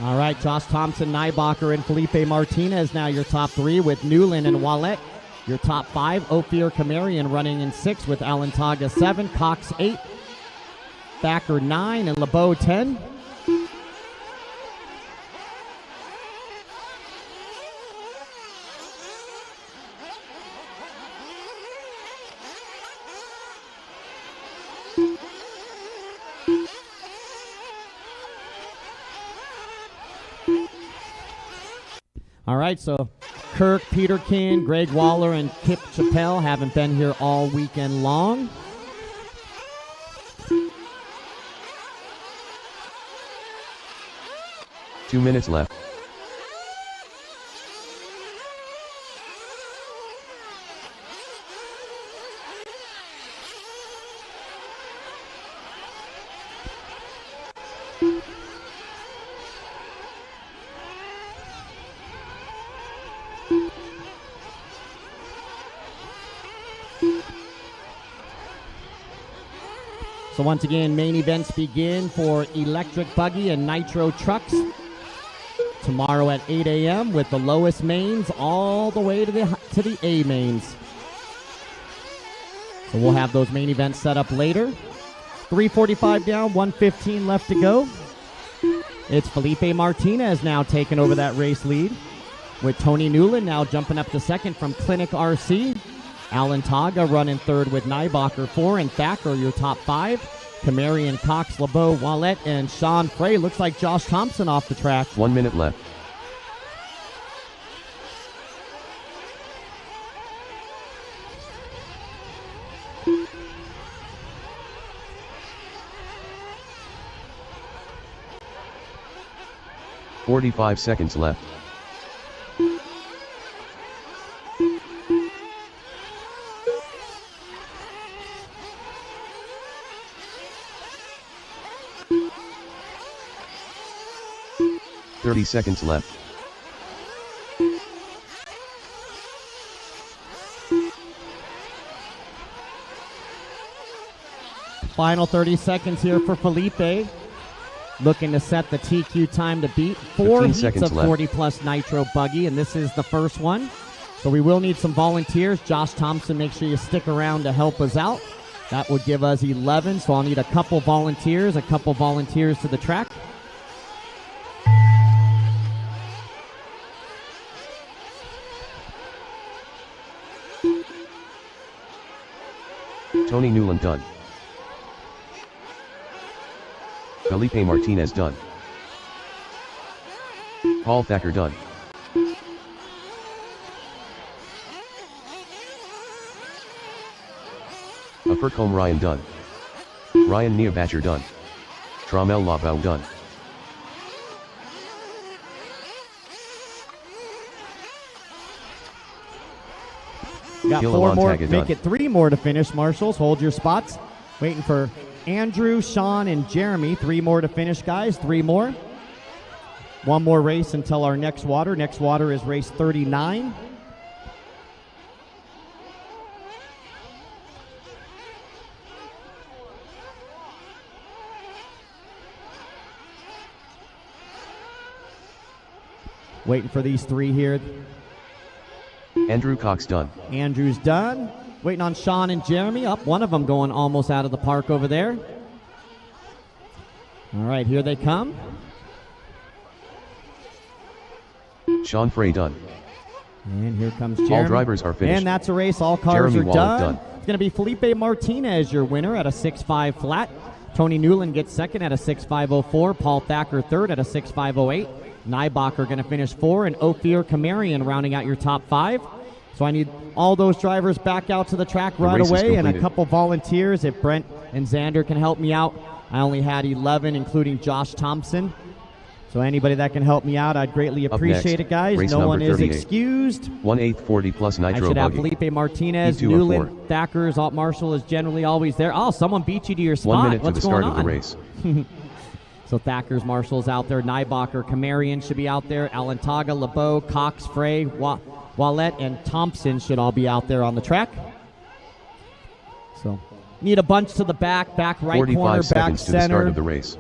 All right, Josh Thompson, Nybacher, and Felipe Martinez now your top 3 with Newland and Wallette. Your top 5, Ophir Camarian running in 6 with Alan Taga 7, Cox 8, Thacker 9, and LeBeau 10. All right, so Kirk Peterkin, Greg Waller, and Kip Chappelle haven't been here all weekend long. Two minutes left. So once again, main events begin for Electric Buggy and Nitro Trucks tomorrow at 8 a.m. with the lowest mains all the way to the A mains. So we'll have those main events set up later. 3:45 down, 1:15 left to go. It's Felipe Martinez now taking over that race lead, with Tony Newland now jumping up to second from Clinic RC. Alan Taga running third with Nybacher 4, and Thacker your top 5. Camarian, Cox, LeBeau, Wallette, and Sean Frey. Looks like Josh Thompson off the track. 1 minute left. "45 seconds left. "30 seconds left. Final 30 seconds here for Felipe. Looking to set the TQ time to beat. 4 heats of 40-plus Nitro Buggy, and this is the first one. So we will need some volunteers. Josh Thompson, make sure you stick around to help us out. That would give us 11, so I'll need a couple volunteers to the track. Tony Newland done. Felipe Martinez done. Paul Thacker done. Furcombe Ryan done. Ryan Neabacher done. Trammell Labau done. Got Gil 4 more, Alontaga make done. it 3 more to finish, Marshals. Hold your spots. Waiting for Andrew, Sean, and Jeremy. 3 more to finish, guys. 3 more. 1 more race until our next water. Next water is race 39. Waiting for these 3 here. Andrew Cox done. Andrew's done. Waiting on Sean and Jeremy. Up, one of them going almost out of the park over there. All right, here they come. Sean Frey done. And here comes Jeremy. All drivers are finished. And that's a race. All cars Jeremy are Wallet done. done. It's going to be Felipe Martinez, your winner, at a 6.5 flat. Tony Newland gets second at a 6.504. Paul Thacker third at a 6.508. Nybach are going to finish 4, and Ophir Kamarian rounding out your top 5. So I need all those drivers back out to the track right away, and a couple volunteers. If Brent and Xander can help me out, I only had 11, including Josh Thompson. So anybody that can help me out, I'd greatly appreciate it, guys. Race No one is 38. excused. 1/8 plus Nitro I should have Buggy. Felipe Martinez, E204. Newland, Thacker's, Alt Marshall is generally always there. Oh, someone beat you to your spot. 1 minute What's to the start going of the on? race. So Thacker's, Marshall's out there. Nybacher, Kamarian should be out there. Alantaga, LeBeau, Cox, Frey, Wallet, and Thompson should all be out there on the track. So need a bunch to the back right 45 corner, back seconds to the center. start of the race.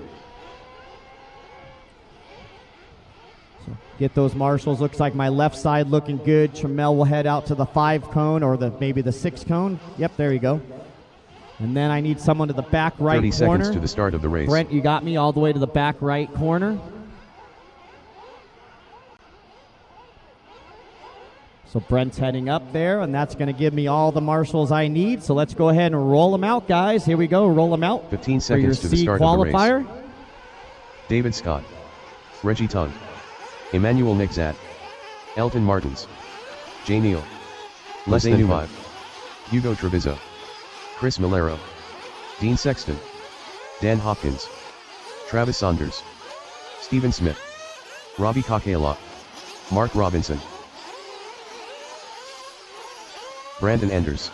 Get those marshals. Looks like my left side looking good. Trammell will head out to the 5 cone or maybe the 6 cone. Yep, there you go. And then I need someone to the back right 30 corner. seconds to the start of the race. Brent, you got me all the way to the back right corner. So Brent's heading up there, and that's going to give me all the marshals I need. So let's go ahead and roll them out, guys. Here we go. Roll them out. 15 for your seconds to the C start qualifier. of the race. David Scott. Reggie Tung. Emmanuel Nixat. Elton Martins. Jay Neal. Leslie Newman. Hugo Treviso. Chris Malero. Dean Sexton. Dan Hopkins. Travis Saunders. Stephen Smith. Robbie Kakela. Mark Robinson. Brandon Enders.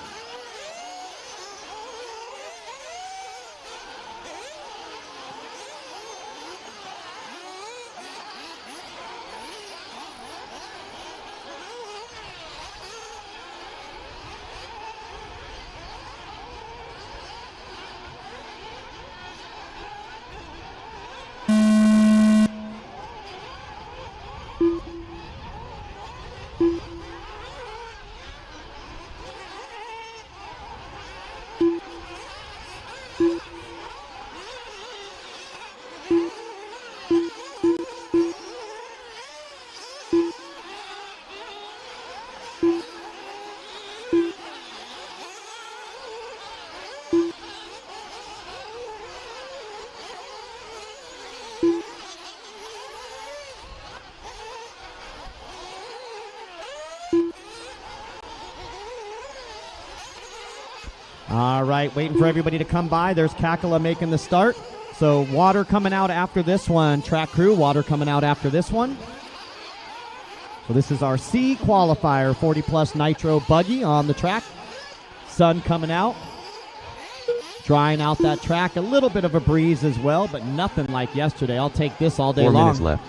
All right, waiting for everybody to come by. There's Kakela making the start. So water coming out after this one. Track crew, water coming out after this one. So this is our C qualifier, 40-plus Nitro Buggy on the track. Sun coming out. Drying out that track. A little bit of a breeze as well, but nothing like yesterday. I'll take this all day 4 long. minutes left.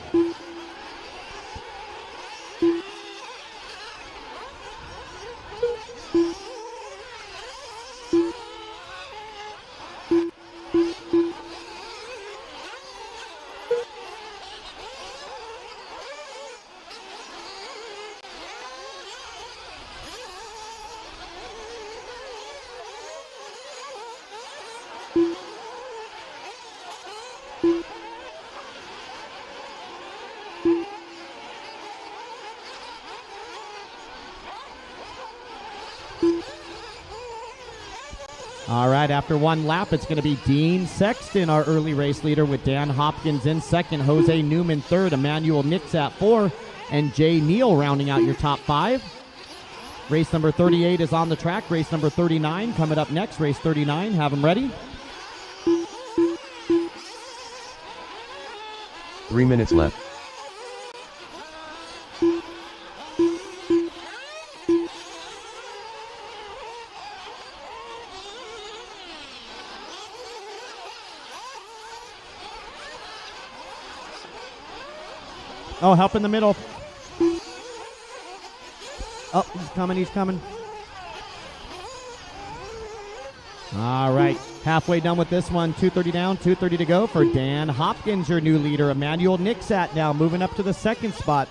All right, after one lap, it's going to be Dean Sexton, our early race leader, with Dan Hopkins in second, Jose Newman third, Emmanuel Nix at 4, and Jay Neal rounding out your top 5. Race number 38 is on the track. Race number 39 coming up next. Race 39, have them ready. 3 minutes left. Oh, help in the middle. Oh, he's coming. All right, halfway done with this one. 2:30 down, 2:30 to go for Dan Hopkins, your new leader. Emmanuel Nixat now moving up to the second spot.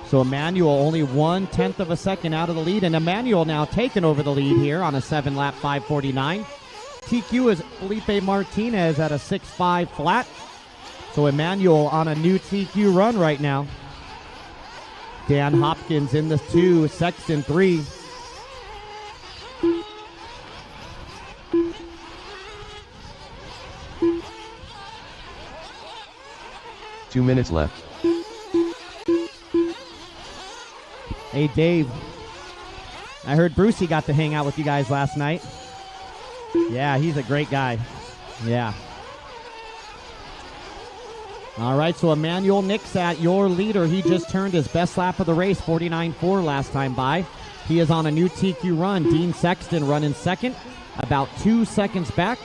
So Emmanuel only 1/10 of a second out of the lead, and Emmanuel now taking over the lead here on a 7-lap 5:49. TQ is Felipe Martinez at a 6.5 flat. So Emmanuel on a new TQ run right now. Dan Hopkins in the 2, Sexton 3. Two minutes left. Hey, Dave. I heard Brucey got to hang out with you guys last night. Yeah, he's a great guy. Yeah. All right, so Emmanuel Nixat, your leader. He just turned his best lap of the race, 49.4 last time by. He is on a new TQ run. Dean Sexton running second, about 2 seconds back.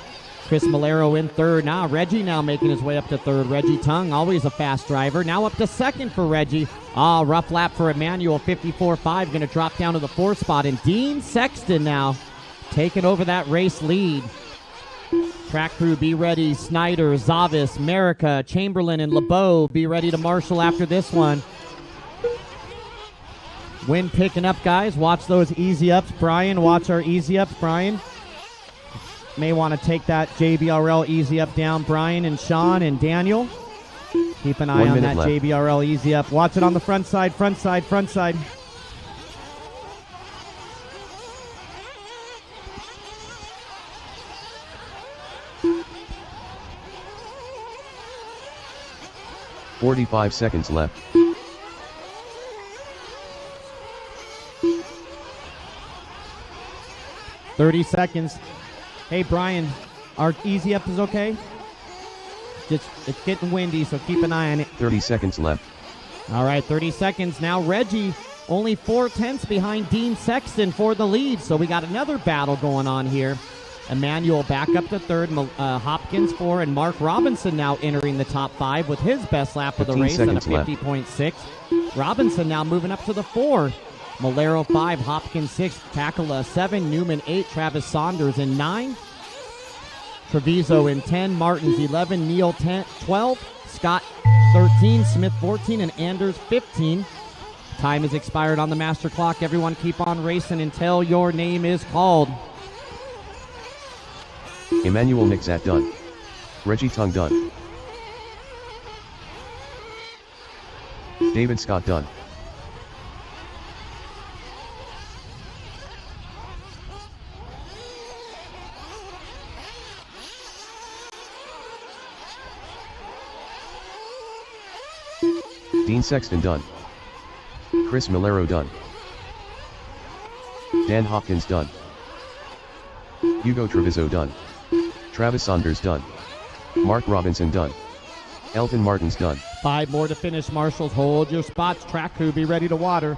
Chris Malero in third. Now Reggie now making his way up to third. Reggie Tung, always a fast driver. Now up to second for Reggie. Rough lap for Emmanuel, 54.5. Going to drop down to the 4th spot. And Dean Sexton now taking over that race lead. Track crew, be ready. Snyder, Zavis, Merica, Chamberlain, and LeBeau, be ready to marshal after this one. Wind picking up, guys. Watch those easy ups. Brian, watch our easy ups. Brian may want to take that JBRL easy up down. Brian and Sean and Daniel. Keep an eye on that left. JBRL easy up. Watch it on the front side, front side, front side. .45 seconds left. .30 seconds. Hey, Brian, our easy up is okay? It's getting windy, so keep an eye on it. 30 seconds left. All right, 30 seconds. Now Reggie only 4/10 behind Dean Sexton for the lead, so we got another battle going on here. Emmanuel back up to third, Hopkins 4, and Mark Robinson now entering the top 5 with his best lap of the race at a 50.6. Robinson now moving up to the 4. Malero 5, Hopkins 6, Takala 7, Newman 8, Travis Saunders in 9. Treviso in 10, Martins 11, Neal 12, Scott 13, Smith 14, and Anders 15. Time has expired on the master clock. Everyone keep on racing until your name is called. Emmanuel Nixat done. Reggie Tung done. David Scott done. Dean Sexton done. Chris Malero done. Dan Hopkins done. Hugo Treviso done. Travis Saunders done. Mark Robinson done. Elton Martins done. 5 more to finish, marshals. Hold your spots. Track crew, be ready to water.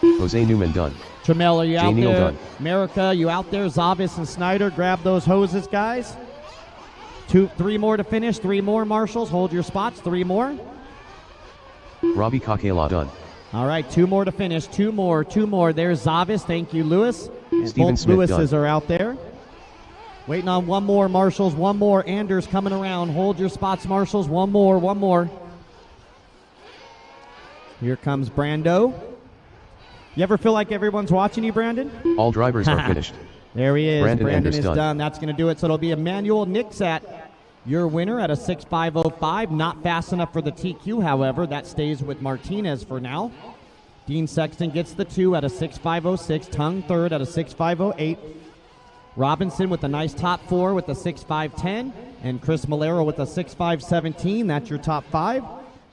Jose Newman done. Tramell, are you out Neal there? done. America, you out there? Zavis and Snyder, grab those hoses, guys. 3 more to finish. 3 more, marshals. Hold your spots. 3 more. Robbie Kakela done. All right, 2 more to finish. 2 more, 2 more. There's Zavis. Thank you, Lewis. And Stephen both Smith Lewises done. are out there. Waiting on 1 more, marshals. 1 more. Anders coming around. Hold your spots, marshals. 1 more, 1 more. Here comes Brando. You ever feel like everyone's watching you, Brandon? All drivers are finished. There he is. Brandon Anders is done. done. That's going to do it. So it'll be Emmanuel Nixat, your winner at a 6.505. Not fast enough for the TQ, however. That stays with Martinez for now. Dean Sexton gets the 2 at a 6.506. Tung third at a 6.508. Robinson with a nice top 4 with a 6.510, and Chris Malero with a 6.517. That's your top 5.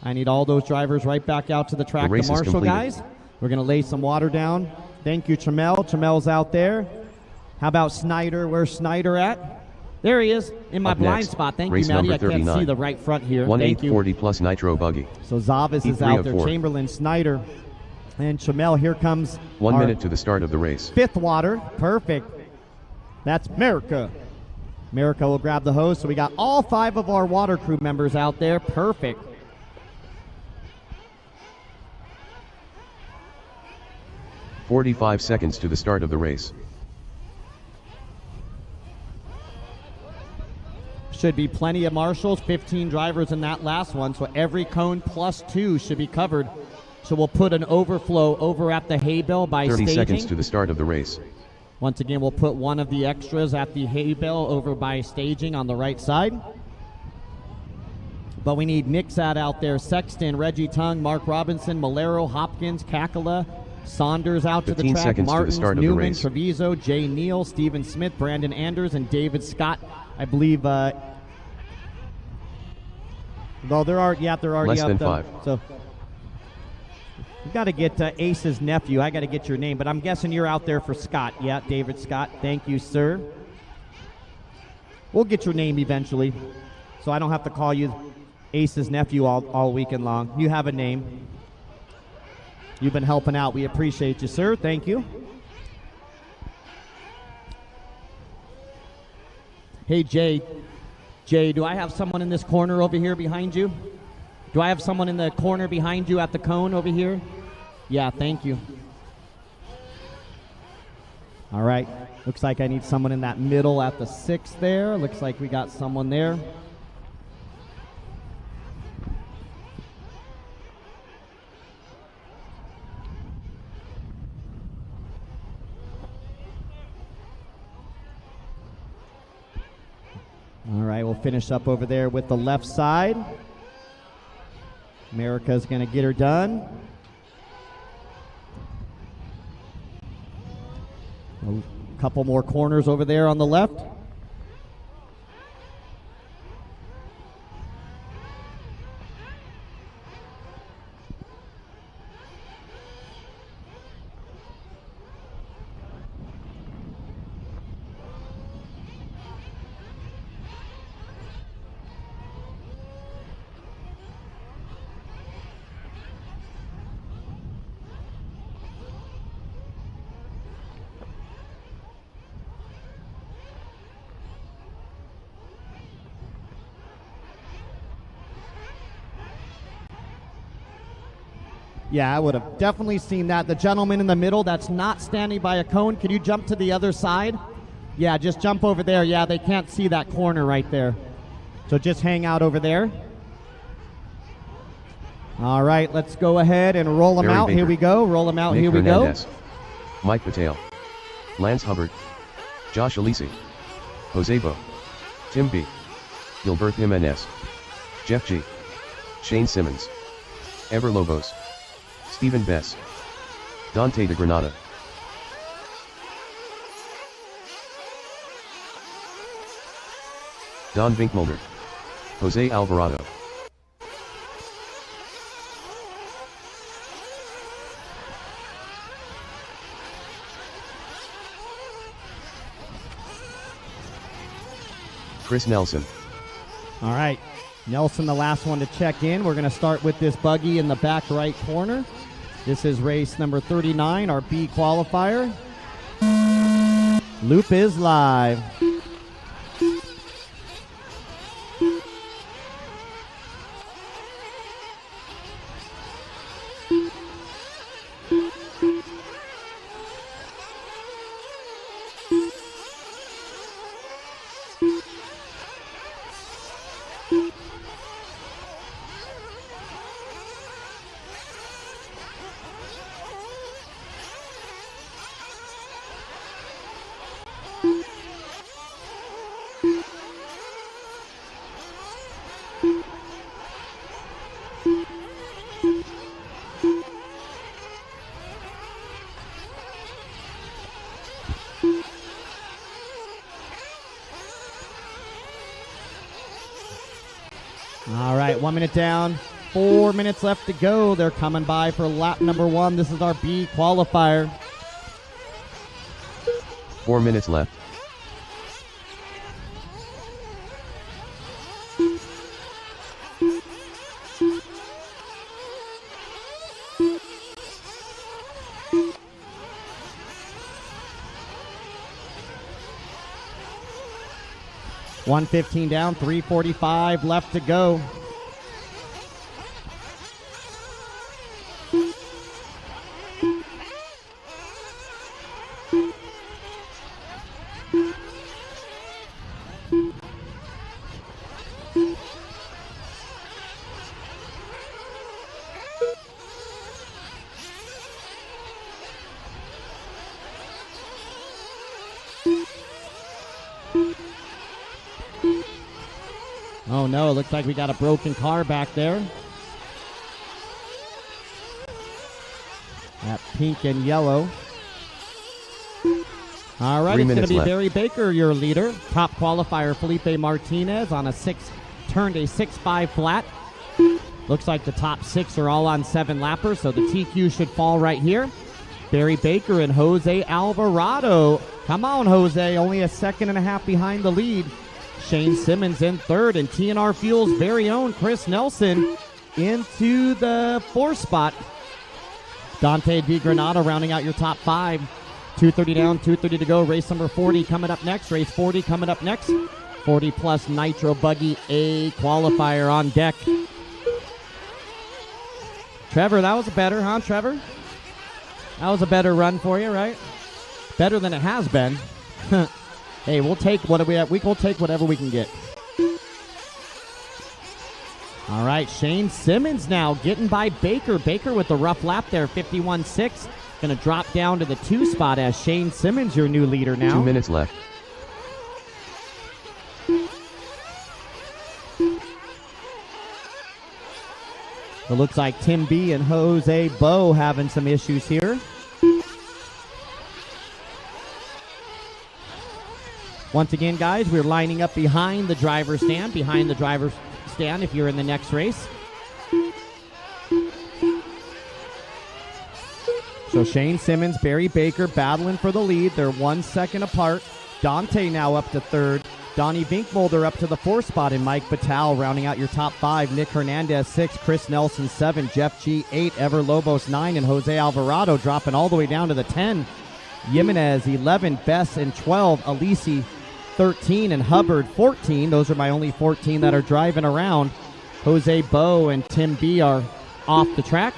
I need all those drivers right back out to the track. The Marshall guys. We're going to lay some water down. Thank you, Tramel. Tramel's out there. How about Snyder? Where's Snyder at? There he is, in my blind spot. Thank you, Matty. I can't see the right front here. 1840 plus Nitro buggy. So Zavis is out there. Chamberlain, Snyder, and Tramel. Here comes 1 minute to the start of the race. 5th water. Perfect. That's America. America will grab the hose. So we got all 5 of our water crew members out there. Perfect. "45 seconds to the start of the race. Should be plenty of marshals, 15 drivers in that last one, so every cone plus 2 should be covered. So we'll put an overflow over at the hay bale by 30 staging. seconds to the start of the race. Once again, we'll put one of the extras at the hay bale over by staging on the right side. But we need Nixat out there, Sexton, Reggie Tung, Mark Robinson, Malero, Hopkins, Kakala, Saunders out to the track, 15 seconds Martins, to the start Newman, of the race. Treviso, Jay Neal, Stephen Smith, Brandon Anders, and David Scott. I believe, though they're already Less up than there. 5. So we've got to get Ace's nephew. I got to get your name, but I'm guessing you're out there for Scott. Yeah, David Scott. Thank you, sir. We'll get your name eventually, so I don't have to call you Ace's nephew all weekend long. You have a name. You've been helping out. We appreciate you, sir. Thank you. Hey, Jay. Jay, do I have someone in this corner over here behind you? Do I have someone in the corner behind you at the cone over here? Yeah, thank you. All right. Looks like I need someone in that middle at the 6 there. Looks like we got someone there. All right, we'll finish up over there with the left side. America's going to get her done. A couple more corners over there on the left. Yeah, I would have definitely seen that. The gentleman in the middle that's not standing by a cone, can you jump to the other side? Yeah, just jump over there. Yeah, they can't see that corner right there. So just hang out over there. All right, let's go ahead and roll them out. Baker. Here we go. Roll them out. Nick Here we Hernandez. go. Mike Patel. Lance Hubbard. Josh Alisi. Jose Bo. Tim B. Gilbert Jimenez. Jeff G. Shane Simmons. Ever Lobos. Stephen Bess. Dante de Granada. Don Vinkmulder. Jose Alvarado. Chris Nelson. All right. Nelson, the last one to check in. We're going to start with this buggy in the back right corner. This is race number 39, our B qualifier. Loop is live. right, 1 minute down. 4 minutes left to go. They're coming by for lap number 1. This is our B qualifier. 4 minutes left. $1:15 down, 3:45 left to go. Oh no, it looks like we got a broken car back there. That pink and yellow. All right, 3 it's going to minutes be left. Barry Baker, your leader. Top qualifier, Felipe Martinez on turned a 6.5 flat. Looks like the top 6 are all on 7 lappers, so the TQ should fall right here. Barry Baker and Jose Alvarado. Come on, Jose, only a second and a half behind the lead. Shane Simmons in third, and TNR Fuel's very own Chris Nelson into the 4th spot. Dante Di Granada rounding out your top 5. 2:30 down, 2:30 to go. Race number 40 coming up next. Race 40 coming up next. 40 plus Nitro Buggy A qualifier on deck. Trevor, that was better, huh, Trevor? That was a better run for you, right? Better than it has been. Hey, we'll take what we have. We'll take whatever we can get. All right, Shane Simmons now getting by Baker. Baker with the rough lap there, 51.6. Going to drop down to the 2 spot as Shane Simmons, your new leader now. 2 minutes left. It looks like Tim B and Jose Bo having some issues here. Once again, guys, we're lining up behind the driver's stand. Behind the driver's stand if you're in the next race. So Shane Simmons, Barry Baker battling for the lead. They're 1 second apart. Dante now up to 3rd. Donnie Vinkmolder up to the 4th spot, and Mike Batal rounding out your top 5. Nick Hernandez 6, Chris Nelson 7, Jeff G 8, Ever Lobos 9, and Jose Alvarado dropping all the way down to the 10. Jimenez 11, Bess and 12, Alisi 13, and Hubbard 14. Those are my only 14 that are driving around. Jose Bo and Tim B are off the track.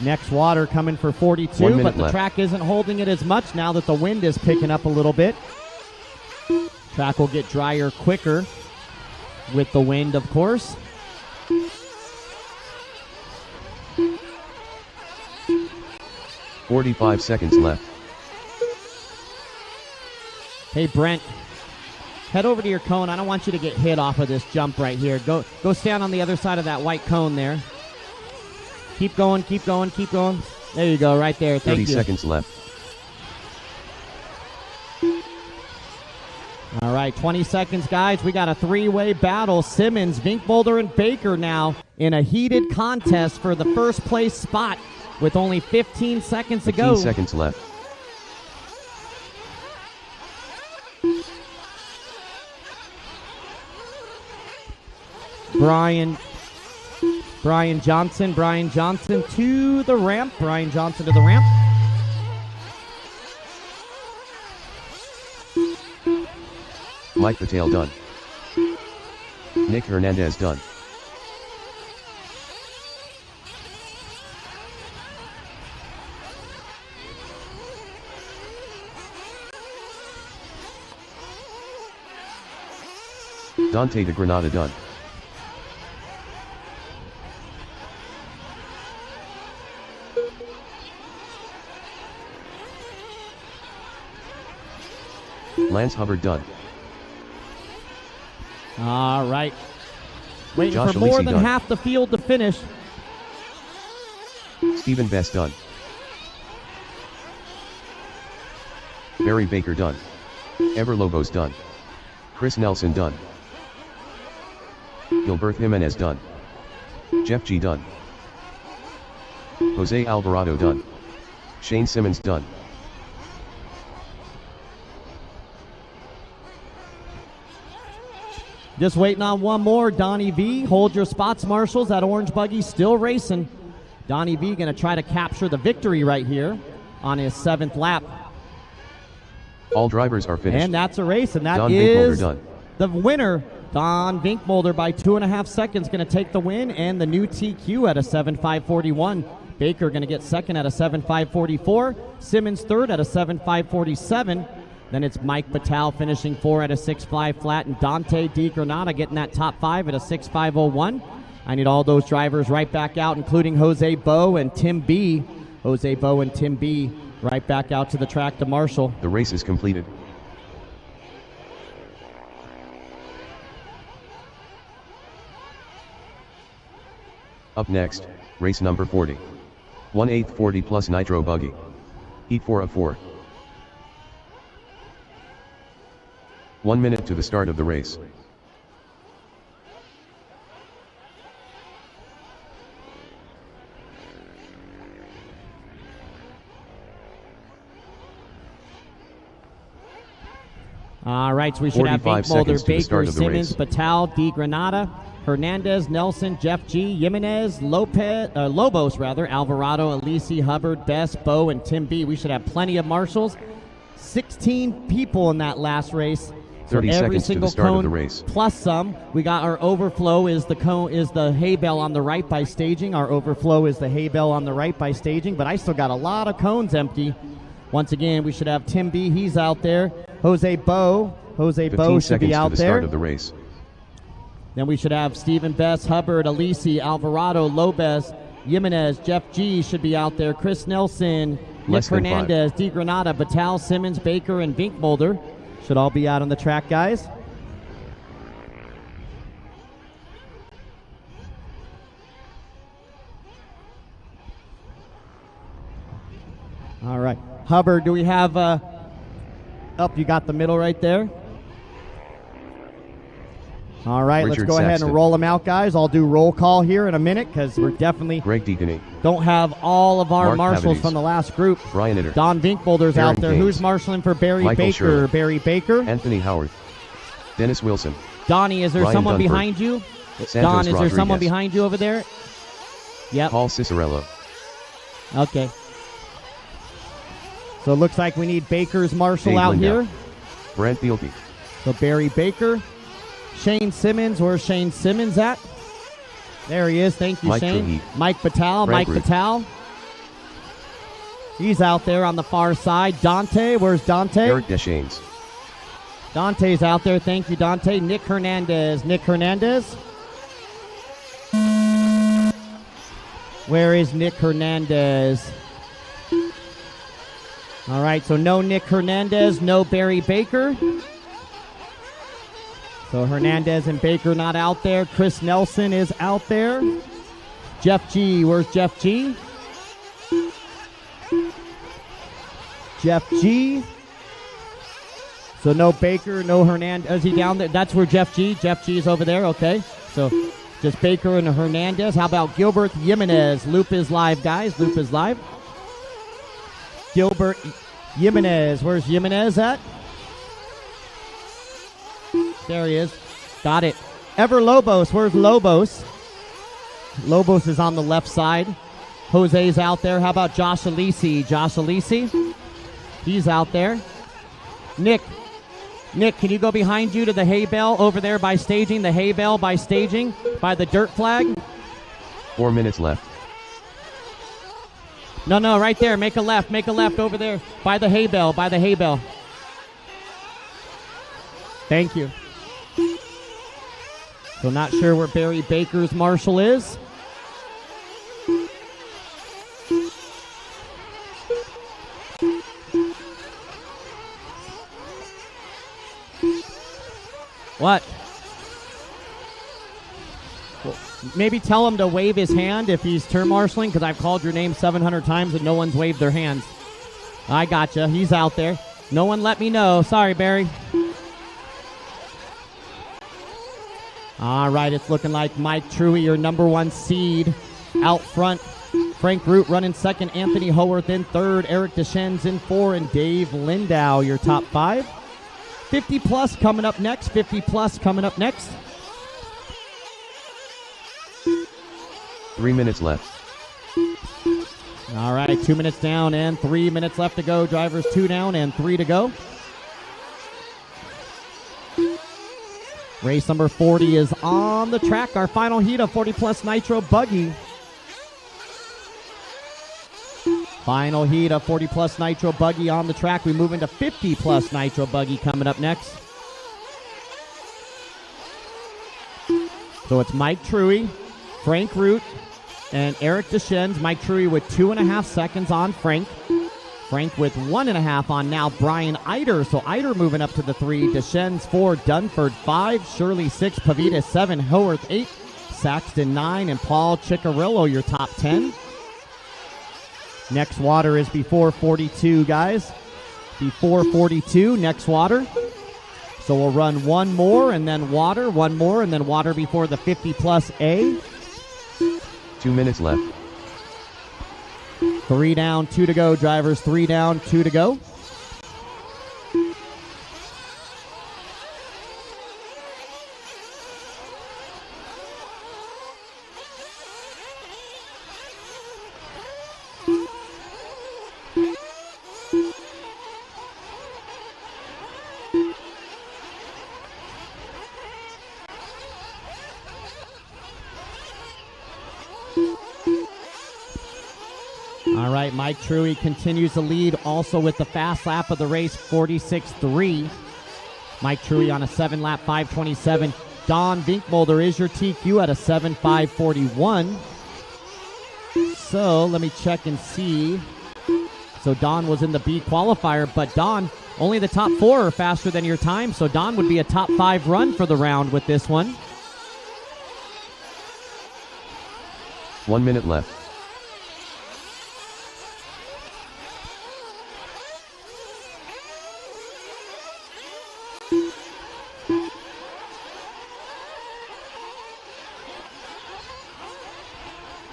Next water coming for 42, 1 minute but the left. track isn't holding it as much now that the wind is picking up a little bit. Track will get drier quicker with the wind, of course. $45 seconds left. Hey, Brent, head over to your cone. I don't want you to get hit off of this jump right here. Go stand on the other side of that white cone there. Keep going, keep going, keep going. There you go, right there. Thank 30 you. seconds left. All right, 20 seconds, guys. We got a 3-way battle. Simmons, Vinkbolder, and Baker now in a heated contest for the first place spot with only 15 seconds to 15 go. seconds left. Brian Johnson to the ramp. Brian Johnson to the ramp. Mike Patel done. Nick Hernandez done. Dante de Granada done. Lance Hubbard done. All right. Waiting Josh for more Alisi than done. half the field to finish. Stephen Best done. Barry Baker done. Ever Lobos done. Chris Nelson done. Gilbert Jimenez done. Jeff G done. Jose Alvarado done. Shane Simmons done. Just waiting on one more. Donnie V, hold your spots, marshals. That orange buggy still racing. Donnie V going to try to capture the victory right here on his 7th lap. All drivers are finished. And that's a race, and that Don is Vinkmolder done. The winner. Don Vinkmolder by 2.5 seconds going to take the win, and the new TQ at a 7.541. Baker going to get second at a 7.544. Simmons third at a 7.547. Then it's Mike Batal finishing 4 at a 6.5 flat, and Dante DiGranata getting that top 5 at a 6.501. I need all those drivers right back out, including Jose Bo and Tim B. Jose Bo and Tim B. right back out to the track to Marshall. The race is completed. Up next, race number 40. 1/840 plus Nitro buggy. Heat 4 of 4. 1 minute to the start of the race. All right, so we should have 45 Vinkmolder, seconds to the Baker, start of the Simmons, race. Batal, DiGranata, Hernandez, Nelson, Jeff G, Jimenez, Lobos, Alvarado, Alisi, Hubbard, Best, Bo, and Tim B. We should have plenty of marshals. 16 people in that last race. 30 every seconds to single the start cone of the race. plus some. We got our overflow is the hay bale on the right by staging. Our overflow is the hay bale on the right by staging, but I still got a lot of cones empty. Once again, we should have Tim B. He's out there. Jose Bo 15 should be seconds out to the there. start of the race. Then we should have Stephen Best, Hubbard, Alisi, Alvarado, Lopez, Jimenez, Jeff G should be out there. Chris Nelson, Nick Less than Hernandez, DiGranata, Batal, Simmons, Baker, and Vinkmolder should all be out on the track, guys. All right. Hubbard, do we have you got the middle right there. All right, Richard let's go ahead Saxton. and roll them out, guys. I'll do roll call here in a minute because we're definitely Greg Deacony. don't have all of our Mark marshals Cavities. from the last group. Brian Itter. Don Vinkmolder's Aaron out there. Gaines. Who's marshaling for Barry Michael Baker? Shirley. Barry Baker. Anthony Howard. Dennis Wilson. Donnie, is there Ryan someone Dunford. behind you? Santos Don, is there Rodriguez. someone behind you over there? Yep. Paul Cicerello. Okay. So it looks like we need Baker's marshal Dave out Lindau. here. Brent Thielke. So Barry Baker. Shane Simmons. Where's Shane Simmons at? There he is. Thank you, Mike Shane. Trujillo. Mike Batal. Frank Mike Ruth. Batal. He's out there on the far side. Dante. Where's Dante? Eric Deschaines. Dante's out there. Thank you, Dante. Nick Hernandez. Nick Hernandez. Where is Nick Hernandez? All right, so no Nick Hernandez, no Barry Baker. So Hernandez and Baker not out there. Chris Nelson is out there. Jeff G. Where's Jeff G? Jeff G. So no Baker, no Hernandez. Is he down there? That's where Jeff G. Jeff G is over there. Okay. So just Baker and Hernandez. How about Gilbert Jimenez? Loop is live, guys. Loop is live. Gilbert Jimenez. Where's Jimenez at? There he is. Got it. Ever Lobos. Where's Lobos? Lobos is on the left side. Jose's out there. How about Josh Alisi? Josh Alisi. He's out there. Nick, can you go behind you to the hay bale over there by staging? The hay bale by staging by the dirt flag? 4 minutes left. No, right there. Make a left over there by the hay bale, Thank you. So not sure where Barry Baker's marshal is. What? Well, maybe tell him to wave his hand if he's turn marshaling, because I've called your name 700 times and no one's waved their hands. I gotcha. He's out there. No one let me know. Sorry, Barry. All right, it's looking like Mike Truey, your number 1 seed, out front. Frank Root running second, Anthony Howarth in third, Eric Deschennes in 4, and Dave Lindau, your top 5. 50 plus coming up next. 50 plus coming up next. 3 minutes left. All right, 2 minutes down and 3 minutes left to go. Drivers 2 down and 3 to go. Race number 40 is on the track. Our final heat of 40 plus Nitro Buggy. Final heat of 40 plus Nitro Buggy on the track. We move into 50 plus Nitro Buggy coming up next. So it's Mike Truey, Frank Root, and Eric Deschennes. Mike Truey with 2.5 seconds on Frank. Frank with 1.5 on now Brian Eider. So Eider moving up to the 3. Deschennes 4, Dunford 5, Shirley 6, Pavita 7, Howarth 8, Saxton 9, and Paul Ciccarillo, your top 10. Next water is before 42, guys. Before 42, next water. So we'll run one more and then water, one more and then water before the 50 plus A. 2 minutes left. 3 down, 2 to go, drivers. 3 down, 2 to go. All right, Mike Truey continues to lead also with the fast lap of the race, 46.3. Mike Truey on a 7-lap, 5:27. Don Vinkmolder is your TQ at a 7:5:41. So let me check and see. So Don was in the B qualifier, but Don, only the top 4 are faster than your time, so Don would be a top 5 run for the round with this one. 1 minute left.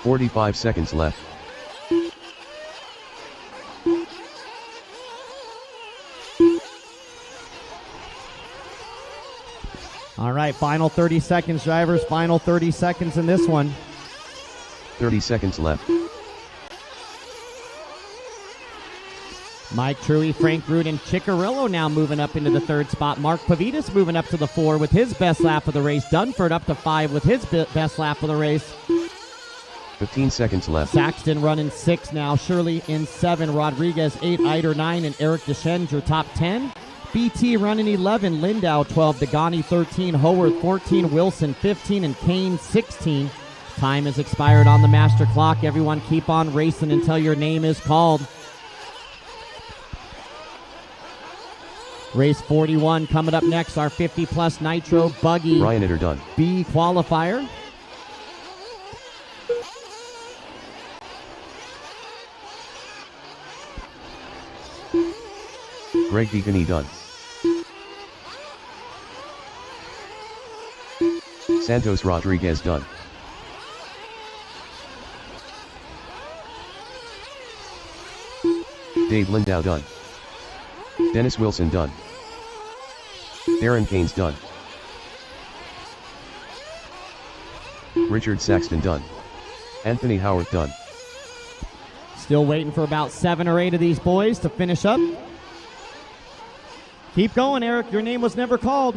"45 seconds left. All right, final 30 seconds, drivers. Final 30 seconds in this one. 30 seconds left. Mike Truey, Frank Root, and Ciccarillo now moving up into the 3rd spot. Mark Pavitas moving up to the 4 with his best lap of the race. Dunford up to 5 with his best lap of the race. 15 seconds left. Saxton running 6 now. Shirley in 7. Rodriguez 8. Eider 9. And Eric Deschennes your top 10. BT running 11. Lindau 12. Degani 13. Howarth 14. Wilson 15. And Kane 16. Time has expired on the master clock. Everyone keep on racing until your name is called. Race 41 coming up next. Our 50 plus Nitro Buggy Ryan Itter done. B qualifier. Greg Deacony done. Santos Rodriguez done. Dave Lindau done. Dennis Wilson done. Darren Kane's done. Richard Saxton done. Anthony Howarth done. Still waiting for about 7 or 8 of these boys to finish up. Keep going, Eric. Your name was never called.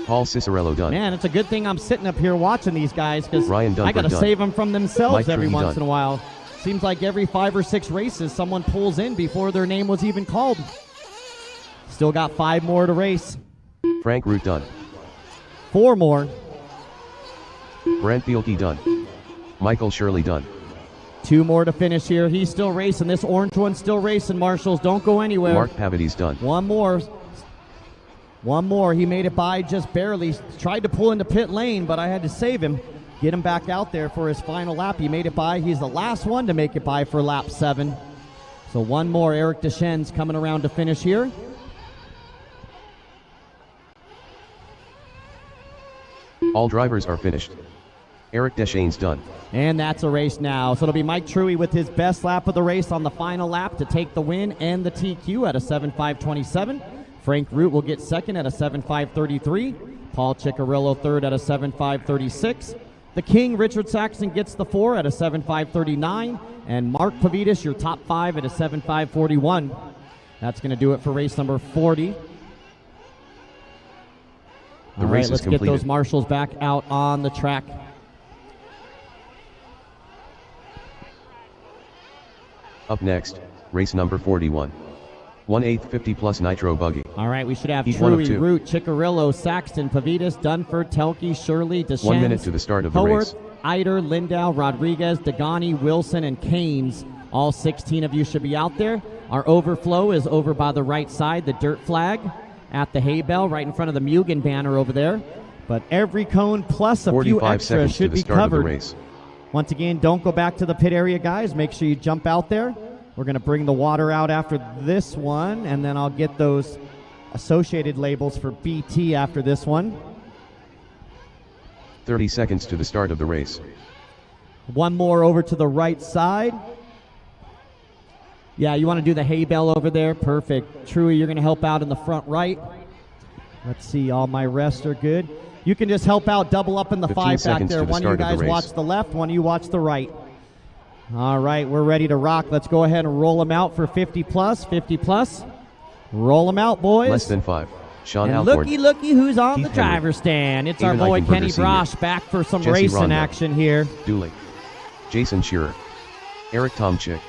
Paul Ciccarello done. Man, it's a good thing I'm sitting up here watching these guys because Ryan Dunford I got to done. save them from themselves Mike every Truey once done. in a while. Seems like every 5 or 6 races someone pulls in before their name was even called. Still got 5 more to race. Frank Root done. 4 more. Brent Fielke done. Michael Shirley done. 2 more to finish here. He's still racing. This orange one's still racing, Marshals. Don't go anywhere. Mark Pavity's done. 1 more. 1 more. He made it by just barely. Tried to pull into pit lane, but I had to save him. Get him back out there for his final lap. He made it by. He's the last one to make it by for lap 7. So 1 more. Eric Deschennes coming around to finish here. All drivers are finished. Eric Deschaines done. And that's a race now. So it'll be Mike Truey with his best lap of the race on the final lap to take the win and the TQ at a 7.527. Frank Root will get second at a 7.533. Paul Ciccarello third at a 7.536. The King, Richard Saxon, gets the 4 at a 7.539. And Mark Pavidis, your top 5 at a 7.541. That's going to do it for race number 40. The race let's is completed. get those marshals back out on the track. Up next, race number 41. 1/8 50 plus Nitro buggy. All right, we should have Heat 1 of Truey, 2. Root, Ciccarello, Saxton, Pavidis, Dunford, Telke, Shirley, Deschamps, 1 minute to the start of the Howard, race. Eider, Lindau, Rodriguez, Degani, Wilson, and Kames. All 16 of you should be out there. Our overflow is over by the right side, the dirt flag at the hay bale, right in front of the Mugen banner over there. But every cone plus a few 45 extras seconds to should the be start of the covered. race. Once again, don't go back to the pit area, guys. Make sure you jump out there. We're going to bring the water out after this one, and then I'll get those associated labels for BT after this one. 30 seconds to the start of the race. One more over to the right side. Yeah, you want to do the hay bale over there? Perfect. Truey, you're going to help out in the front right. Let's see, all my rests are good. You can just help out, double up in the 15 5 back seconds there. to the One of you start of guys the race. watch the left, one of you watch the right. All right, we're ready to rock. Let's go ahead and roll them out for 50 plus. 50 plus. Roll them out, boys. Less than 5. Sean And Alcorn. looky who's on Keith the driver's stand. It's our David boy Eichenberger Kenny Sr., Brosh back for some Jesse racing Rondo, action here. Dooley. Jason Shearer. Eric Tomczyk.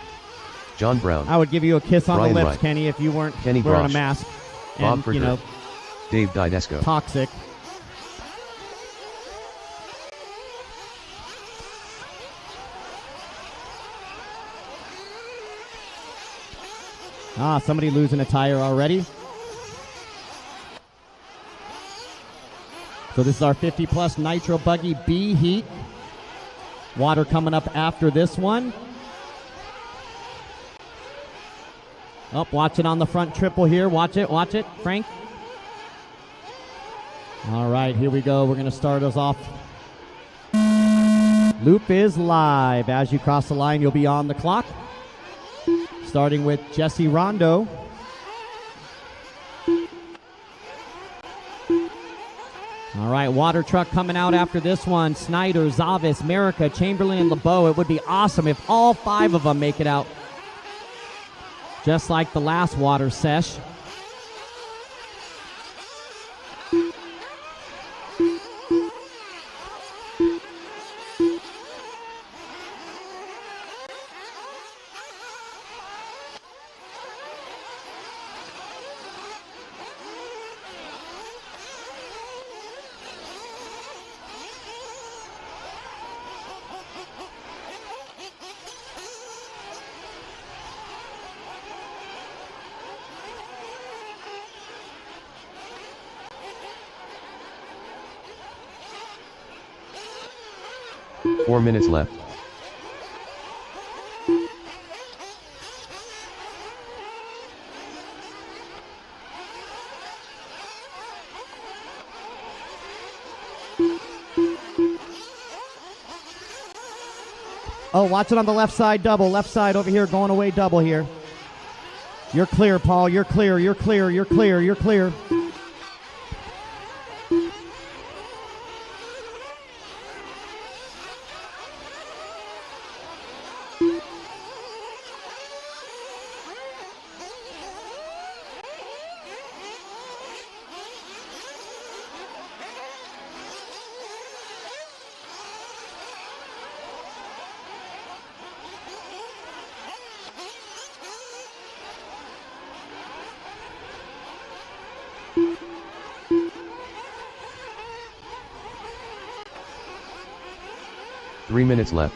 John Brown. I would give you a kiss on Brian the lips, Wright. Kenny, if you weren't Kenny wearing Brosh. a mask. Bob And, you know, Fricker. Dave Didesco. toxic. Somebody losing a tire already. So this is our 50 plus Nitro Buggy B heat. Water coming up after this one. Oh, watch it on the front triple here. Watch it, Frank. All right, here we go. We're going to start us off. Loop is live. As you cross the line, you'll be on the clock. Starting with Jesse Rondo. All right, water truck coming out after this one. Snyder, Zavis, Merica, Chamberlain, and LeBeau. It would be awesome if all 5 of them make it out. Just like the last water sesh. Four minutes left. Oh, watch it on the left side double. Left side over here going away double here. You're clear, Paul. You're clear. You're clear. You're clear. You're clear. Three minutes left.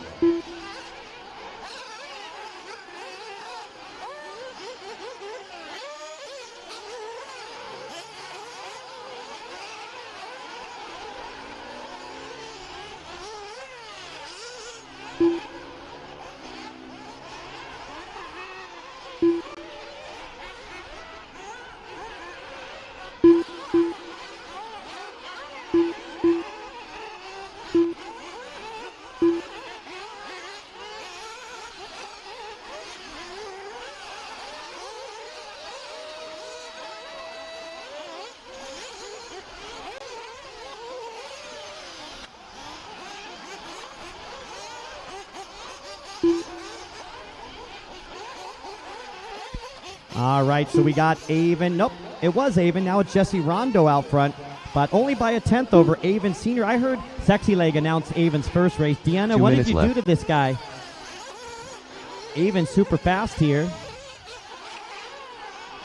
All right, so we got Avon. Nope, it was Avon. Now it's Jesse Rondo out front, but only by a tenth over Avon Sr. I heard Sexy Leg announce Avon's first race. Deanna, 2 what did minutes you left. do to this guy? Avon super fast here.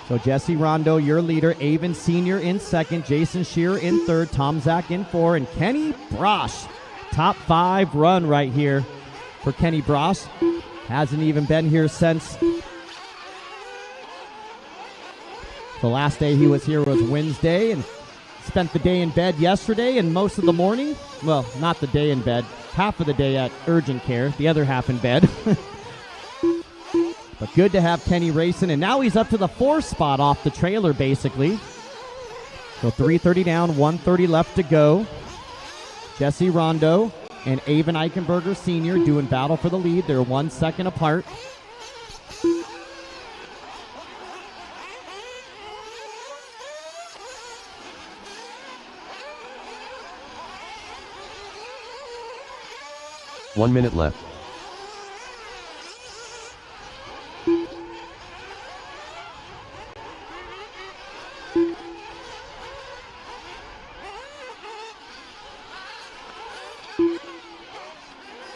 So Jesse Rondo, your leader. Avon Sr. in second. Jason Shearer in third. Tom Zach in four. And Kenny Brosh. Top 5 run right here for Kenny Brosh. Hasn't even been here since the last day he was here was Wednesday, and spent the day in bed yesterday and most of the morning. Well, not the day in bed. Half of the day at urgent care. The other half in bed. But good to have Kenny racing, and now he's up to the 4th spot off the trailer, basically. So 3:30 down, 1:30 left to go. Jesse Rondo and Avon Eichenberger Sr. doing battle for the lead. They're 1 second apart. One minute left.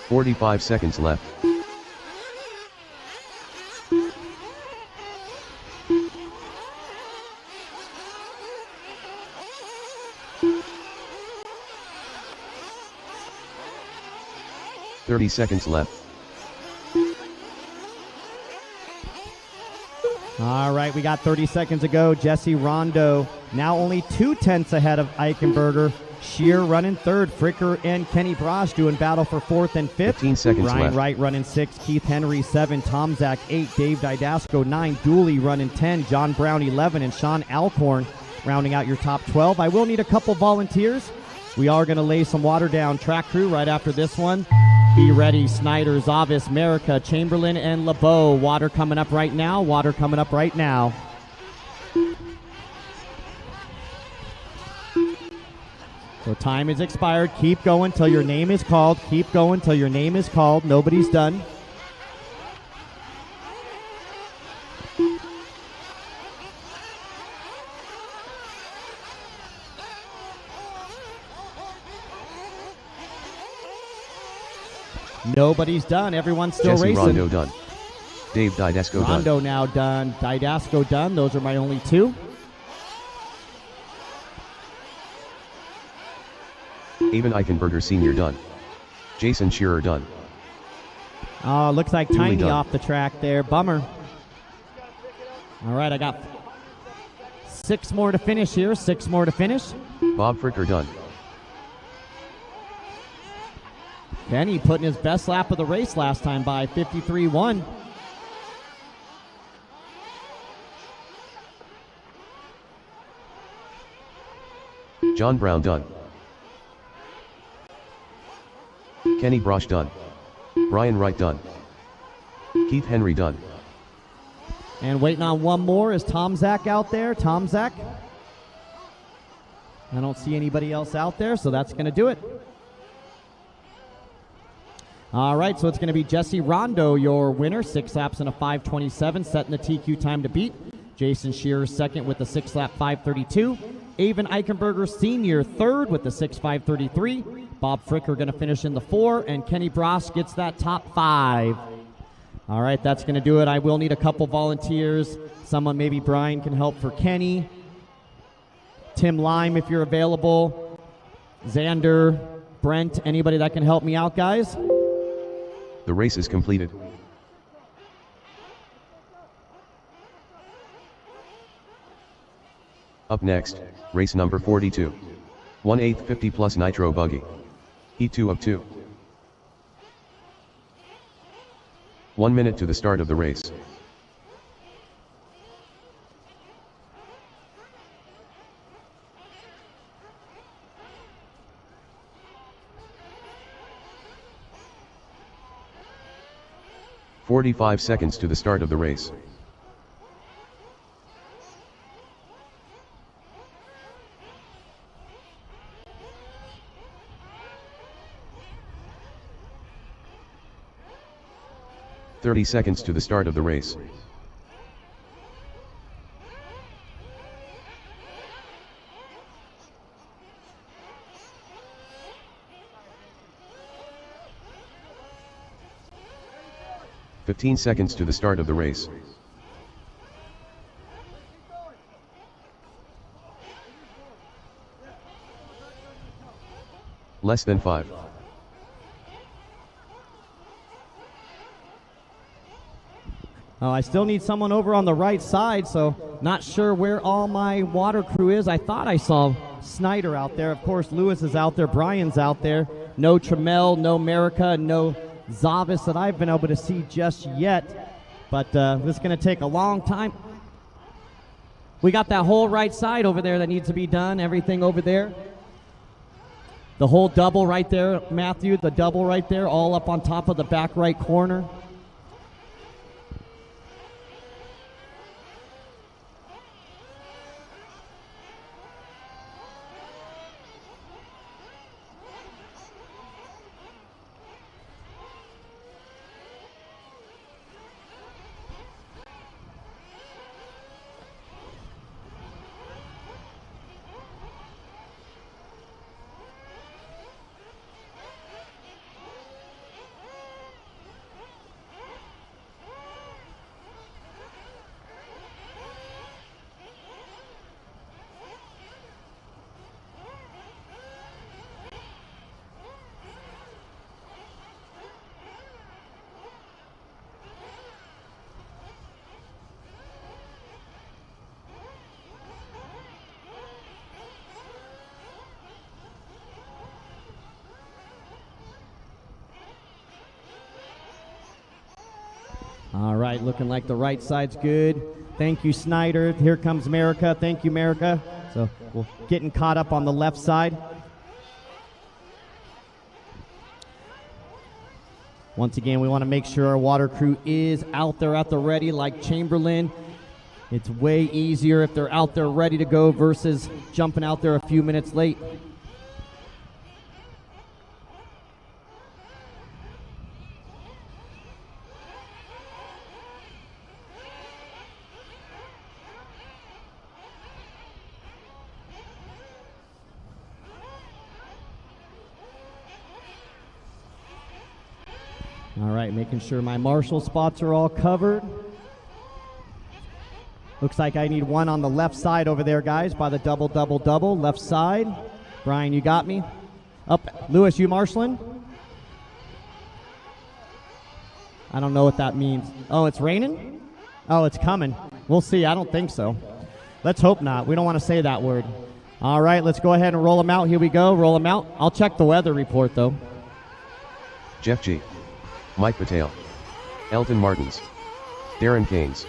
"45 seconds left. "30 seconds left. All right, we got 30 seconds to go. Jesse Rondo now only 2 tenths ahead of Eichenberger. Shear running third. Fricker and Kenny Brosh doing battle for 4th and 5th. 15 seconds Ryan left. Wright running 6. Keith Henry 7. Tom Zach 8. Dave Didasco 9. Dooley running 10. John Brown 11. And Sean Alcorn rounding out your top 12. I will need a couple volunteers. We are going to lay some water down. Track crew right after this one. Be ready. Snyder, Zavis, Merica, Chamberlain, and LeBeau. Water coming up right now. Water coming up right now. So time is expired. Keep going till your name is called. Keep going till your name is called. Nobody's done. Nobody's done. Everyone's still Jesse racing. Rondo done. Dave Didasco done. Rondo now done. Didasco done. Those are my only 2. Avon Eichenberger Sr. done. Jason Shearer done. Oh, looks like Dooley Tiny done. off the track there. Bummer. All right, I got 6 more to finish here. 6 more to finish. Bob Fricker done. Kenny putting his best lap of the race last time by 53.1. John Brown done. Kenny Brosh done. Brian Wright done. Keith Henry done. And waiting on one more is Tom Zach out there. Tom Zach. I don't see anybody else out there, so that's going to do it. All right, so it's going to be Jesse Rondo, your winner. 6 laps in a 5:27, setting the TQ time to beat. Jason Shearer second with the 6-lap 5:32. Avon Eichenberger Sr. third with the 6:5:33. Bob Fricker going to finish in the 4, and Kenny Brosh gets that top 5. All right, that's going to do it. I will need a couple volunteers. Someone, maybe Brian, can help for Kenny. Tim Lime, if you're available. Xander, Brent, anybody that can help me out, guys? The race is completed. Up next, race number 42. 1/8 50 plus Nitro buggy. Heat 2 of 2. 1 minute to the start of the race. "45 seconds to the start of the race. "30 seconds to the start of the race. 15 seconds to the start of the race. Less than 5. Oh, I still need someone over on the right side, so not sure where all my water crew is. I thought I saw Snyder out there. Of course, Lewis is out there. Brian's out there. No Trammell, no Merica, no Zavis that I've been able to see just yet. But this is going to take a long time. We got that whole right side over there that needs to be done. Everything over there. The whole double right there, Matthew. The double right there, all up on top of the back right corner. All right, looking like the right side's good. Thank you, Snyder. Here comes Merica. Thank you, Merica. So we're getting caught up on the left side. Once again, we want to make sure our water crew is out there at the ready like Chamberlain. It's way easier if they're out there ready to go versus jumping out there a few minutes late. All right, making sure my marshal spots are all covered. Looks like I need one on the left side over there, guys, by the double, double, double. Left side. Brian, you got me? Up. Lewis, you marshaling? I don't know what that means. Oh, it's raining? Oh, it's coming. We'll see. I don't think so. Let's hope not. We don't want to say that word. All right, let's go ahead and roll them out. Here we go. Roll them out. I'll check the weather report, though. Jeff G. Mike Patel, Elton Martins, Darren Keynes,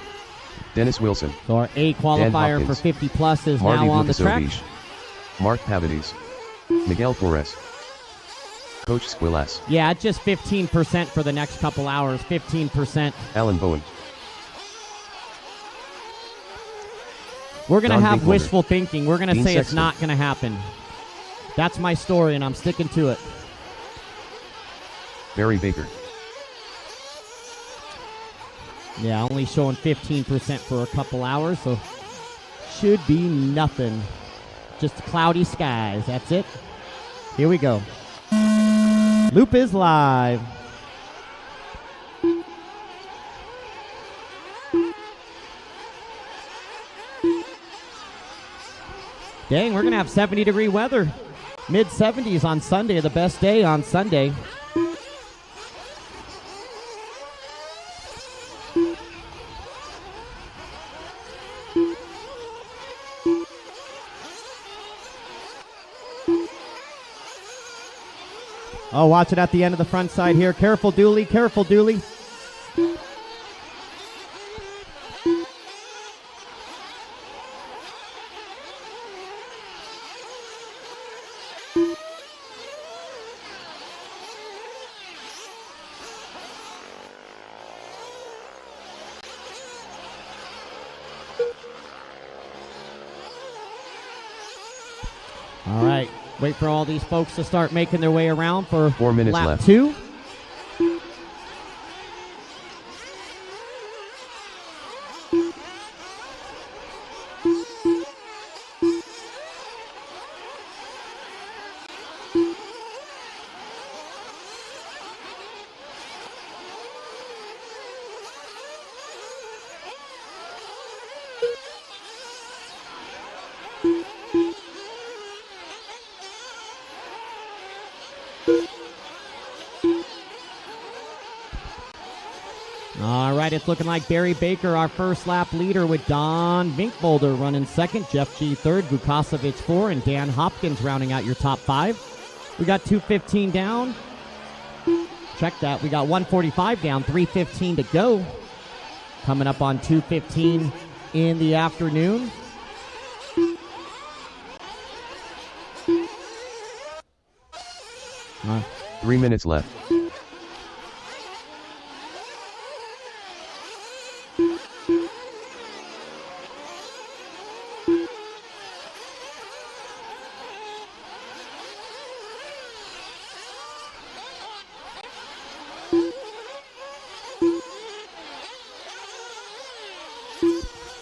Dennis Wilson. So our A qualifier for 50 plus is Marty now on the track. Mark Pavides, Miguel Flores, Coach Squilas. Yeah, just 15% for the next couple hours. 15%. Alan Bowen. We're going to have Binkholder. wishful thinking. We're going to Dean say it's Sexton. not going to happen. That's my story, and I'm sticking to it. Barry Baker. Yeah, only showing 15% for a couple hours, so should be nothing. Just cloudy skies. That's it. Here we go. Loop is live. Dang, we're going to have 70-degree weather. Mid-70s on Sunday, the best day on Sunday. Oh, watch it at the end of the front side here. Careful, Dooley. Careful, Dooley. All right. Wait for all these folks to start making their way around for 4 minutes lap left. 2. All right, it's looking like Barry Baker, our first lap leader, with Don Vinkbolder running second, Jeff G third, Vukasovic 4, and Dan Hopkins rounding out your top 5. We got 2:15 down. Check that. We got 1:45 down, 3:15 to go. Coming up on 2:15 in the afternoon. All right. 3 minutes left.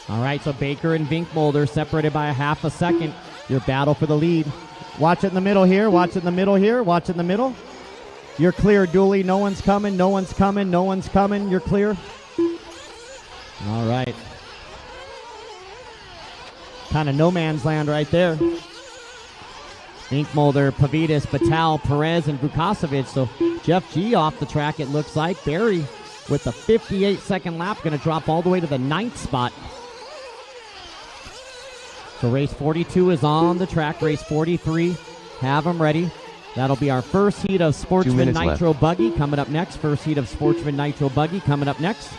All right, so Baker and Vinkbolder separated by a half a second. Your battle for the lead. Watch it in the middle here. Watch it in the middle here. Watch it in the middle. You're clear, Dooley. No one's coming. No one's coming. No one's coming. You're clear. All right. Kind of no man's land right there. Vinkbolder, Pavidis, Batal, Perez, and Vukasovic. So Jeff G off the track, it looks like. Barry with the 58-second lap, going to drop all the way to the 9th spot. So race 42 is on the track. Race 43, have them ready. That'll be our first heat of Sportsman Nitro left. Buggy coming up next. First heat of Sportsman Nitro Buggy coming up next.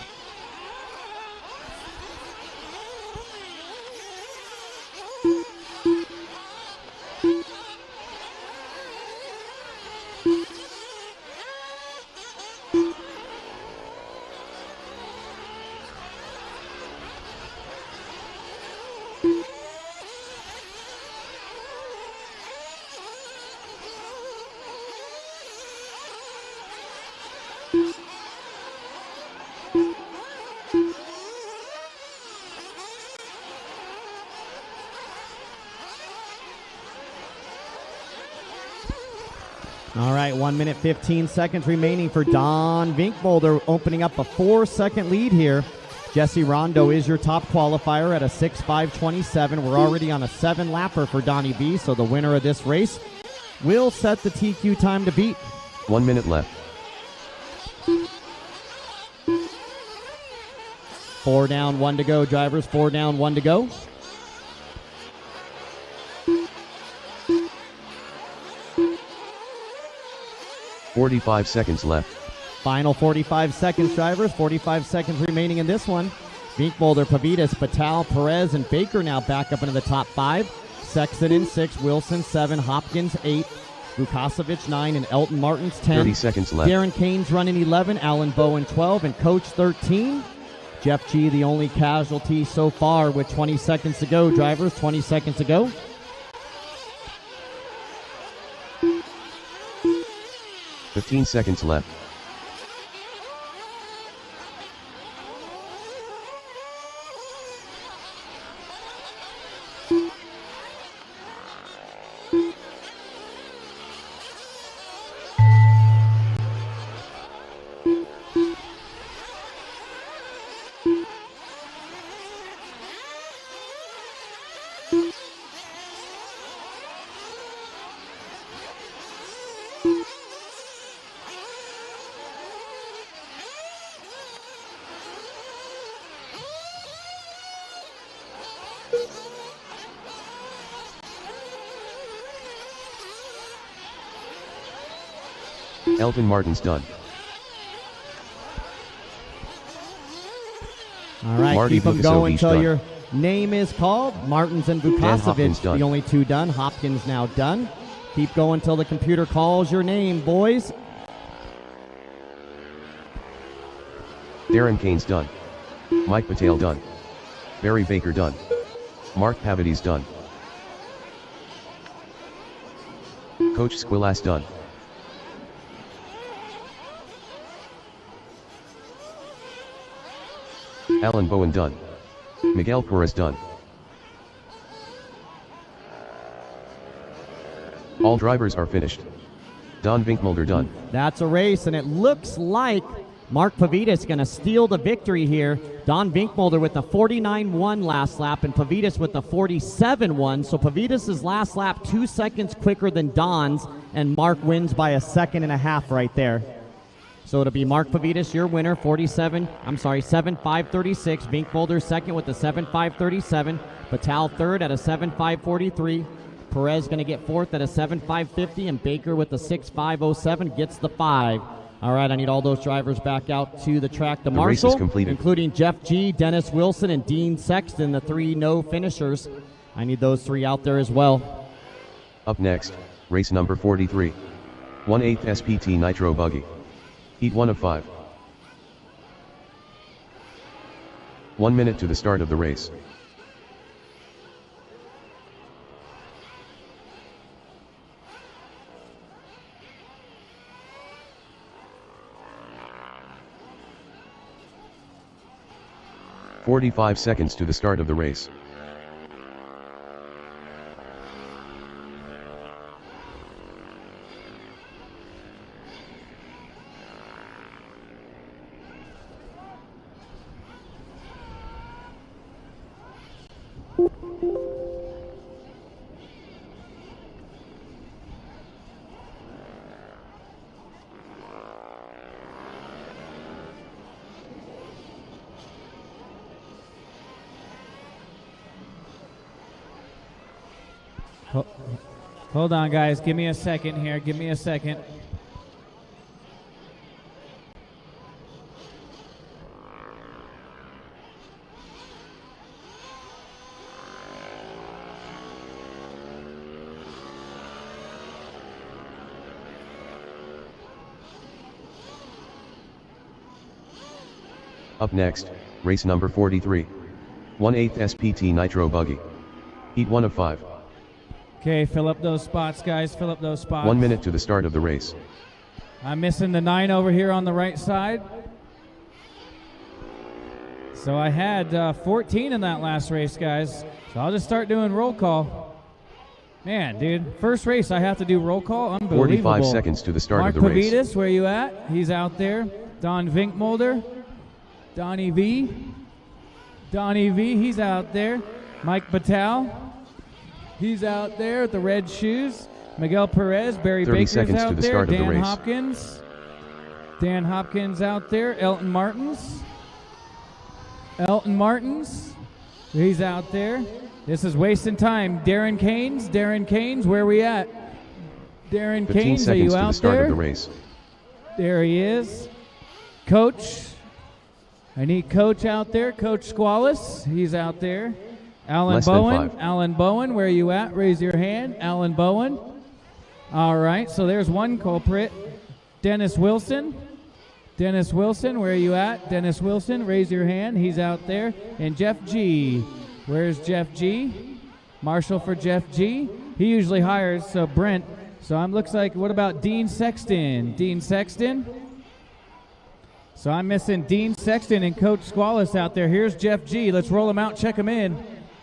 All right, 1 minute, 15 seconds remaining for Don Vinkbolder, opening up a 4-second lead here. Jesse Rondo is your top qualifier at a 6:5:27. We're already on a 7-lapper for Donnie B, so the winner of this race will set the TQ time to beat. 1 minute left. 4 down, 1 to go, drivers. 4 down, 1 to go. .45 seconds left. Final 45 seconds, drivers. 45 seconds remaining in this one. Vinkbolder, Pavidis, Batal, Perez, and Baker now back up into the top 5. Sexton in 6, Wilson 7, Hopkins 8, Vukasovic 9, and Elton Martins 10. 30 seconds left. Darren Kane's running 11, Alan Bowen 12, and Coach 13. Jeff G, the only casualty so far with 20 seconds to go, drivers. 20 seconds to go. .15 seconds left. Elton Martins done. All right, Marty keep them going until done. your name is called. Martins and Vukasovic, the only 2 done. Hopkins now done. Keep going until the computer calls your name, boys. Darren Kane's done. Mike Patel done. Barry Baker done. Mark Pavidis done. Coach Squillass done. Alan Bowen done. Miguel Perez done. All drivers are finished. Don Vinkbolder done. That's a race, and it looks like Mark Pavidis going to steal the victory here. Don Vinkbolder with the 49.1 last lap, and Pavidis with the 47.1. So Pavidis' last lap 2 seconds quicker than Don's, and Mark wins by 1.5 seconds right there. So it'll be Mark Pavitas, your winner, 7.536. Vinkmolder second with a 7.537. Batal third at a 7.543. Perez going to get fourth at a 7.550. And Baker with a 6.507 gets the 5. All right, I need all those drivers back out to the track to race is marshal, completed. including Jeff G., Dennis Wilson, and Dean Sexton, the 3 no finishers. I need those 3 out there as well. Up next, race number 43. 1/8 SPT Nitro Buggy. Heat 1 of 5. 1 minute to the start of the race. "45 seconds to the start of the race. Hold on, guys. Give me a second here. Give me a second. Up next, race number 43. 1/8 SPT Nitro Buggy. Heat 1 of 5. Okay, fill up those spots, guys. Fill up those spots. 1 minute to the start of the race. I'm missing the 9 over here on the right side. So I had 14 in that last race, guys. So I'll just start doing roll call. Man, dude, first race I have to do roll call. Unbelievable. 45 seconds to the start Mark of the race. Pavitas, where you at? He's out there. Don Vinkmolder. Donnie V. Donnie V, he's out there. Mike Batal. He's out there with the red shoes. Miguel Perez, Barry 30 Baker's seconds out to the there. start of the Dan race. Hopkins. Dan Hopkins out there. Elton Martins. Elton Martins. He's out there. This is wasting time. Darren Canes. Darren Canes, where we at? Darren 15 Canes, are seconds you to the out start there? of the race. There he is. Coach. I need Coach out there. Coach Squallis. He's out there. Alan Less than Bowen. 5. Alan Bowen, where you at? Raise your hand. Alan Bowen. All right, so there's one culprit. Dennis Wilson. Dennis Wilson, where you at? Dennis Wilson, raise your hand. He's out there. And Jeff G. Where's Jeff G? Marshall for Jeff G. He usually hires, so Brent. So I'm looks like, what about Dean Sexton? Dean Sexton. So I'm missing Dean Sexton and Coach Squallis out there. Here's Jeff G. Let's roll him out, check him in.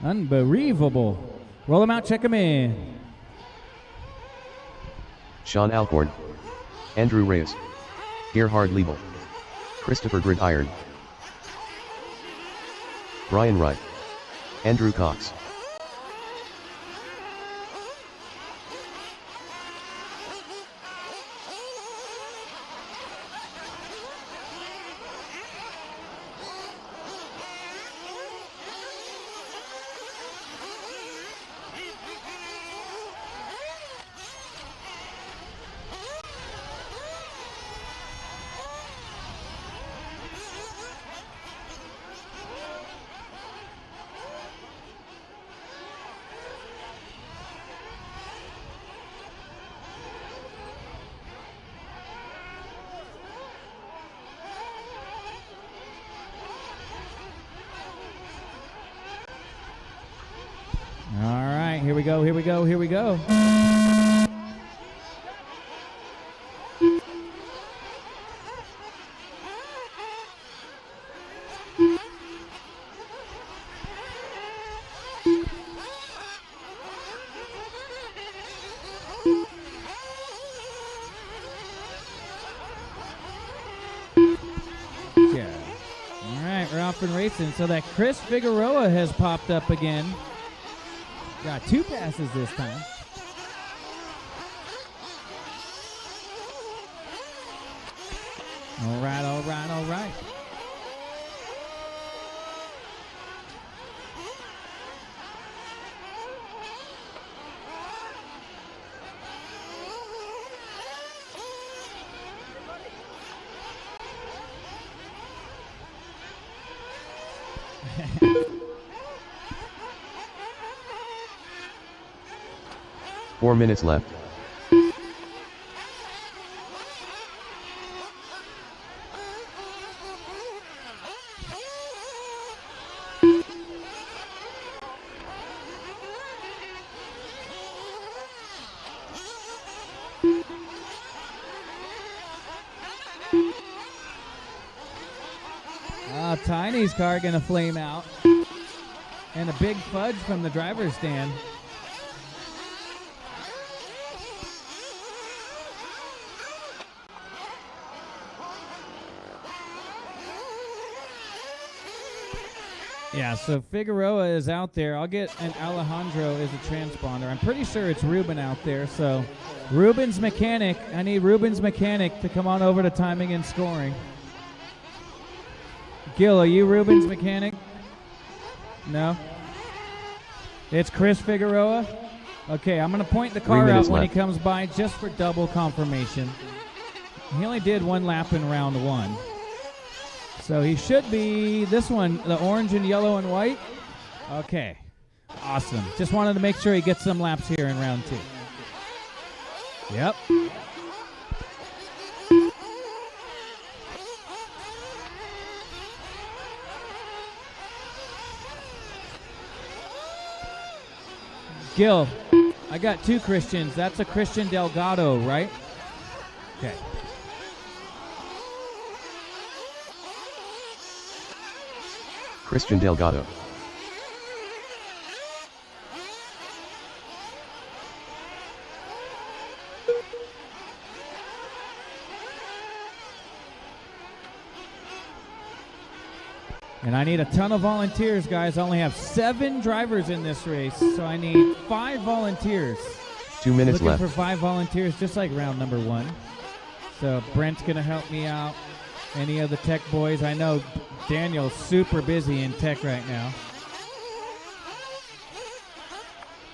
Unbelievable. Roll him out, check him in. Sean Alcorn. Andrew Reyes. Gerhard Liebel. Christopher Gridiron. Brian Wright. Andrew Cox. All right, here we go, here we go, here we go. Yeah. All right, we're off and racing. So that Chris Figueroa has popped up again. Got 2 passes this time. All right, all right, all right. Four minutes left. Tiny's car gonna flame out. And a big fudge from the driver's stand. Yeah, so Figueroa is out there. I'll get an Alejandro as a transponder. I'm pretty sure it's Ruben out there. So Ruben's mechanic. I need Ruben's mechanic to come on over to timing and scoring. Gil, are you Ruben's mechanic? No? It's Chris Figueroa? Okay, I'm going to point the car out when he comes by just for double confirmation. He only did one lap in round one. So he should be this one, the orange and yellow and white. Okay, awesome. Just wanted to make sure he gets some laps here in round two. Yep. Gil, I got two Christians. That's a Christian Delgado, right? Okay. Christian Delgado. And I need a ton of volunteers, guys. I only have 7 drivers in this race, so I need 5 volunteers. 2 minutes Looking left. for 5 volunteers, just like round number 1. So Brent's going to help me out. Any of the tech boys? I know Daniel's super busy in tech right now.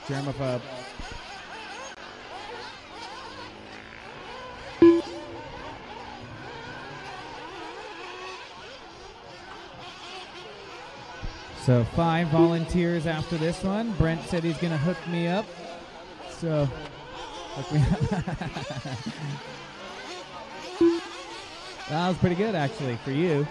Germaphobe. So 5 volunteers after this one. Brent said he's going to hook me up. So hook me up. That was pretty good, actually, for you.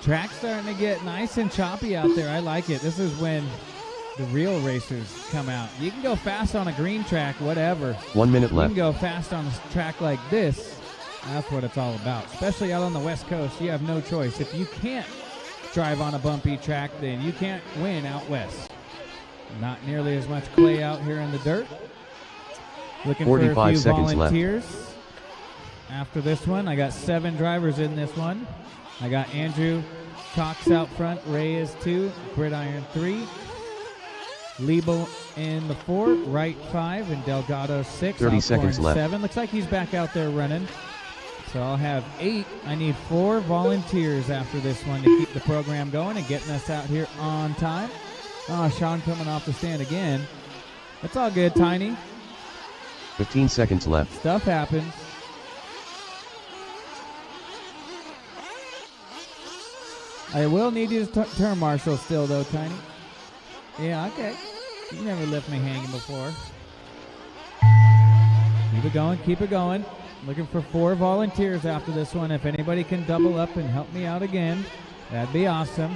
Track's starting to get nice and choppy out there. I like it. This is when the real racers come out. You can go fast on a green track, whatever. 1 minute left. You can go fast on a track like this. That's what it's all about. Especially out on the West Coast, you have no choice. If you can't drive on a bumpy track, then you can't win out west. Not nearly as much clay out here in the dirt. Looking for a few volunteers. Left. After this one, I got 7 drivers in this one. I got Andrew Cox out front, Ray is 2, Gridiron 3, Liebel in the 4, Wright 5, and Delgado 6. 30 seconds left. 7. Looks like he's back out there running. So I'll have 8. I need 4 volunteers after this one to keep the program going and getting us out here on time. Oh, Sean coming off the stand again. It's all good, Tiny. 15 seconds left. Stuff happens. I will need you to turn marshal still, though, Tiny. Yeah, okay. You never left me hanging before. Keep it going, keep it going. Looking for 4 volunteers after this one. If anybody can double up and help me out again, that'd be awesome.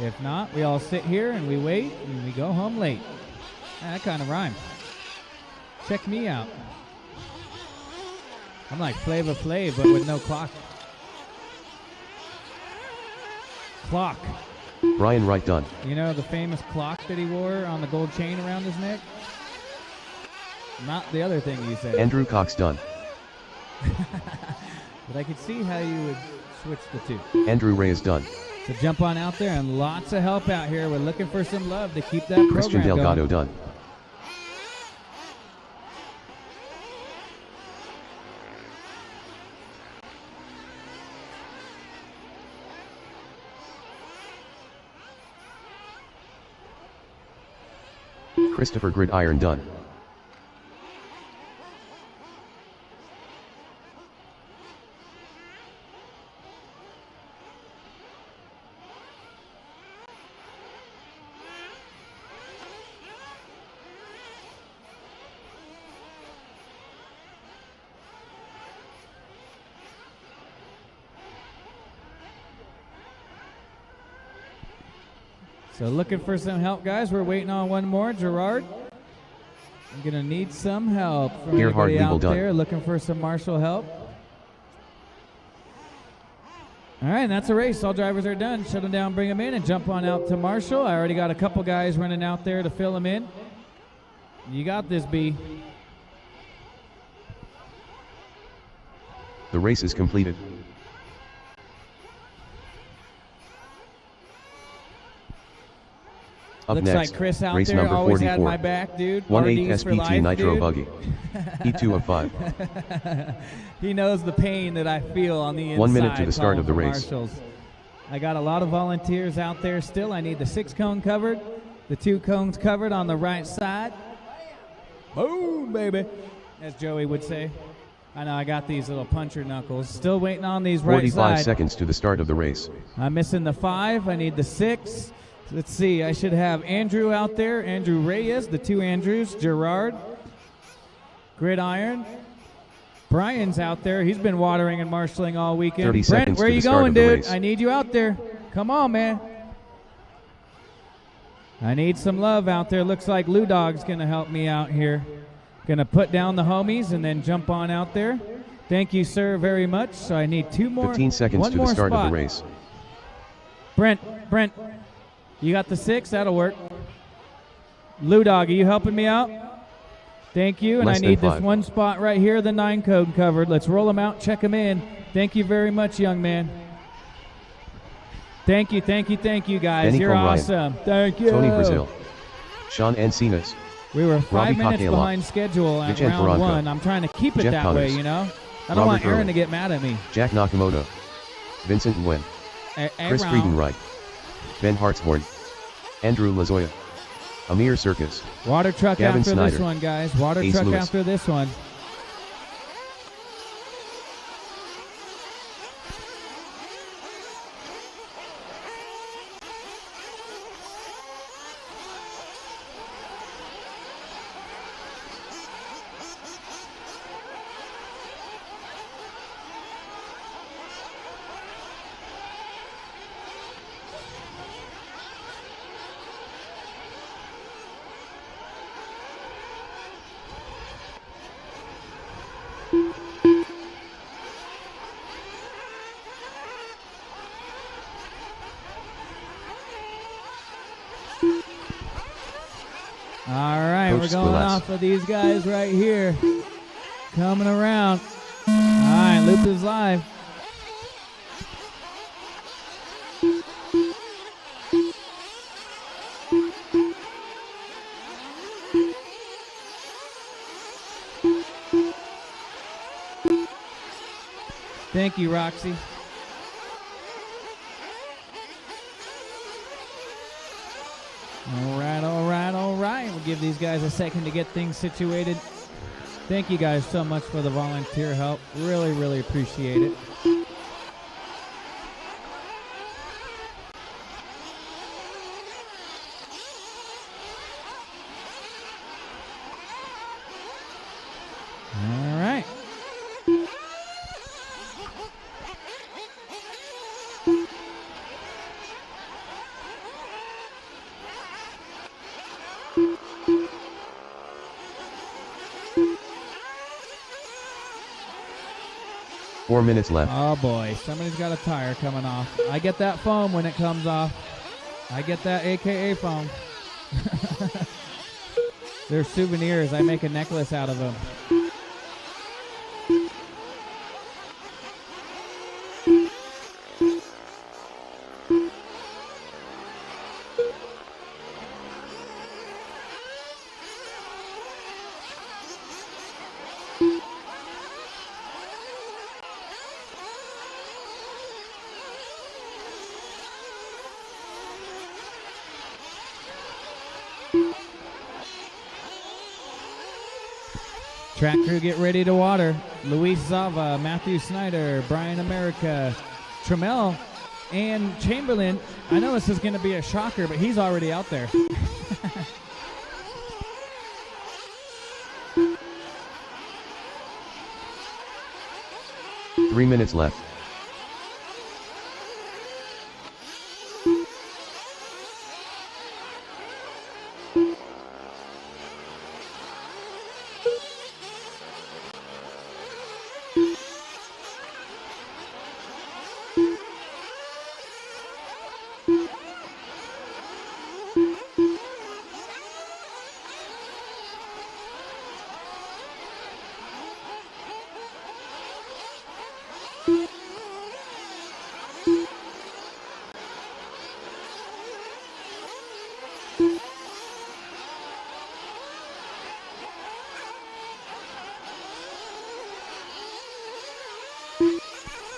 If not, we all sit here and we wait and we go home late. That kind of rhymes. Check me out. I'm like Flava Flav, but with no clock. Clock. Brian Wright done. You know the famous clock that he wore on the gold chain around his neck? Not the other thing you said. Andrew Cox done. But I could see how you would switch the two. Andrew Ray is done. So jump on out there, and lots of help out here. We're looking for some love to keep that Christian program Delgado going. done. Christopher Gridiron done. So looking for some help, guys. We're waiting on one more. Gerard, I'm going to need some help from Gerhard anybody Legal out done. there looking for some marshal help. All right, that's a race. All drivers are done. Shut them down, bring them in, and jump on out to Marshall. I already got a couple guys running out there to fill them in. You got this, B. The race is completed. Up Looks next, like Chris out race there number always 44. had my back, dude. 1/8 RDs for SPG life, Nitro dude. Buggy. E2 of 5. He knows the pain that I feel on the inside. 1 minute to the start calling of the for race. Marshals. I got a lot of volunteers out there still. I need the 6 cone covered, the 2 cones covered on the right side. Boom, baby, as Joey would say. I know I got these little puncher knuckles. Still waiting on these right 45 side. seconds to the start of the race. I'm missing the 5. I need the 6. Let's see. I should have Andrew out there. Andrew Reyes, the 2 Andrews. Gerard. Gridiron. Brian's out there. He's been watering and marshaling all weekend. 30 Brent, seconds where to you the start going, of the dude? race. I need you out there. Come on, man. I need some love out there. Looks like Lou Dog's going to help me out here. Going to put down the homies and then jump on out there. Thank you, sir, very much. So I need 2 more. 15 seconds one to the more start spot. of the race. Brent, you got the 6? That'll work. Lou Dog, are you helping me out? Thank you. And Less I than need this 5. one spot right here, the 9 code covered. Let's roll them out, check them in. Thank you very much, young man. Thank you, guys. Benny You're Combe Ryan. awesome. Thank you. Tony Brazil. Sean Encinas. We were 5 Robbie minutes Cocktail behind schedule at Vicente round Barranco. 1. I'm trying to keep it Jeff that way, Connors. you know? I don't Robert want Aaron Irwin. to get mad at me. Jack Nakamoto. Vincent Nguyen. Chris Aaron. Friedenreich. Ben Hartshorn. Andrew Lazoya. Amir Circus. Water truck Gavin after Snyder. this one, guys. Water Ace truck Lewis. after this one. All right, Coach we're going Squillace. off of these guys right here. Coming around. All right, Loop is live. Thank you, Roxy. All right. We'll give these guys a second to get things situated. Thank you guys so much for the volunteer help. Really, really appreciate it. All right. Four minutes left. Oh boy, somebody's got a tire coming off. I get that foam when it comes off. I get that AKA foam. They're souvenirs. I make a necklace out of them. Track crew get ready to water. Luis Zava, Matthew Snyder, Brian America, Trammell, and Chamberlain. I know this is going to be a shocker, but he's already out there. 3 minutes left.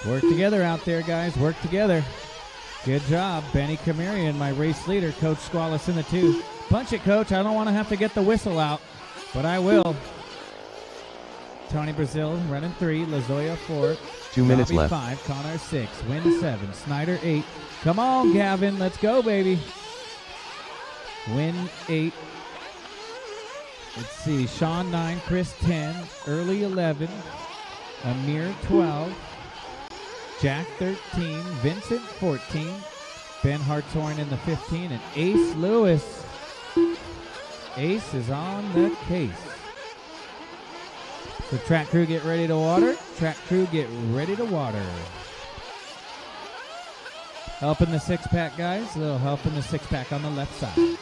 Work together out there, guys. Work together. Good job. Benny Kamarian, my race leader. Coach Squallis in the 2. Punch it, Coach. I don't want to have to get the whistle out, but I will. Tony Brazil running 3. LaZoya 4. 2 minutes Bobby left. 5. Connor 6. Win 7. Snyder 8. Come on, Gavin. Let's go, baby. Win 8. Let's see. Sean 9. Chris 10. Early 11. Amir 12. Jack 13, Vincent 14, Ben Hartshorn in the 15, and Ace Lewis. Ace is on the case. So track crew get ready to water. Track crew get ready to water. Help in the 6-pack, guys. A little help in the 6-pack on the left side.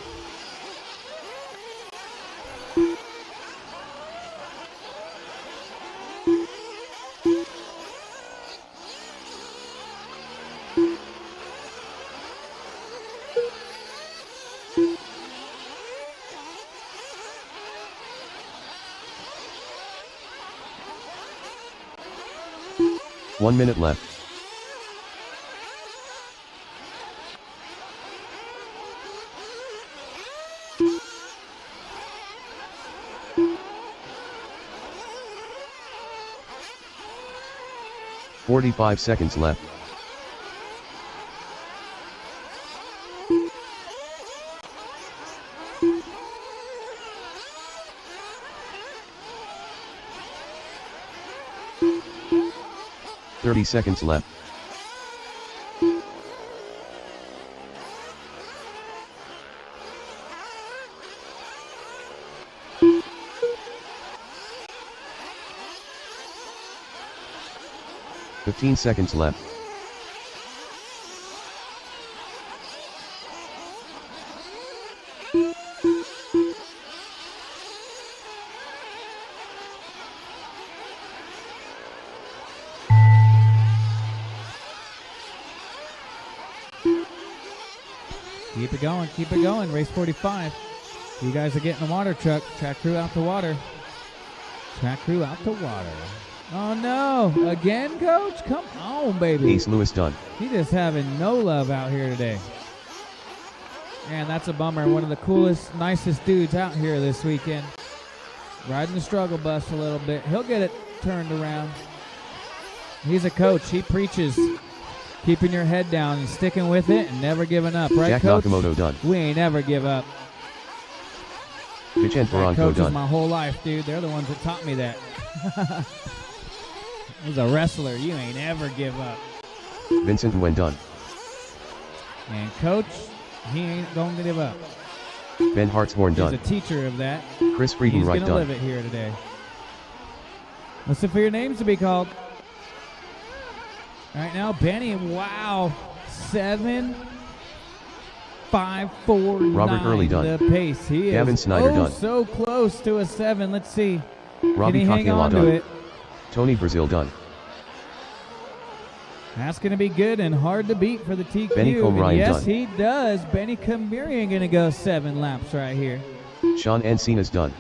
One minute left. "45 seconds left. "30 seconds left. "15 seconds left. Keep it going. Race 45. You guys are getting the water truck. Track crew out to water. Track crew out to water. Oh no! Again, Coach? Come on, baby. Ace Lewis done. He just having no love out here today. Man, that's a bummer. One of the coolest, nicest dudes out here this weekend. Riding the struggle bus a little bit. He'll get it turned around. He's a coach. He preaches keeping your head down and sticking with it and never giving up. Right, Jack Coach? Nakamoto done. We ain't ever give up. Vicente Barranco Coaches done. my whole life, dude. They're the ones that taught me that. He's a wrestler. You ain't ever give up. Vincent Nguyen done. And Coach, he ain't going to give up. Ben Hartshorn He's done. a teacher of that. Chris Friedenreich He's going to done. live it here today. Listen for your names to be called. Right now, Benny, wow. 7, 5, 4, Robert 9, Early done. the pace. He Gavin is Snyder done. so close to a 7. Let's see. Robbie Can he hang on Kakela to done. it? Tony Brazil done. That's going to be good and hard to beat for the TQ. Benny And Comryan yes, done. he does. Benny Kamarian going to go 7 laps right here. Sean Encinas done.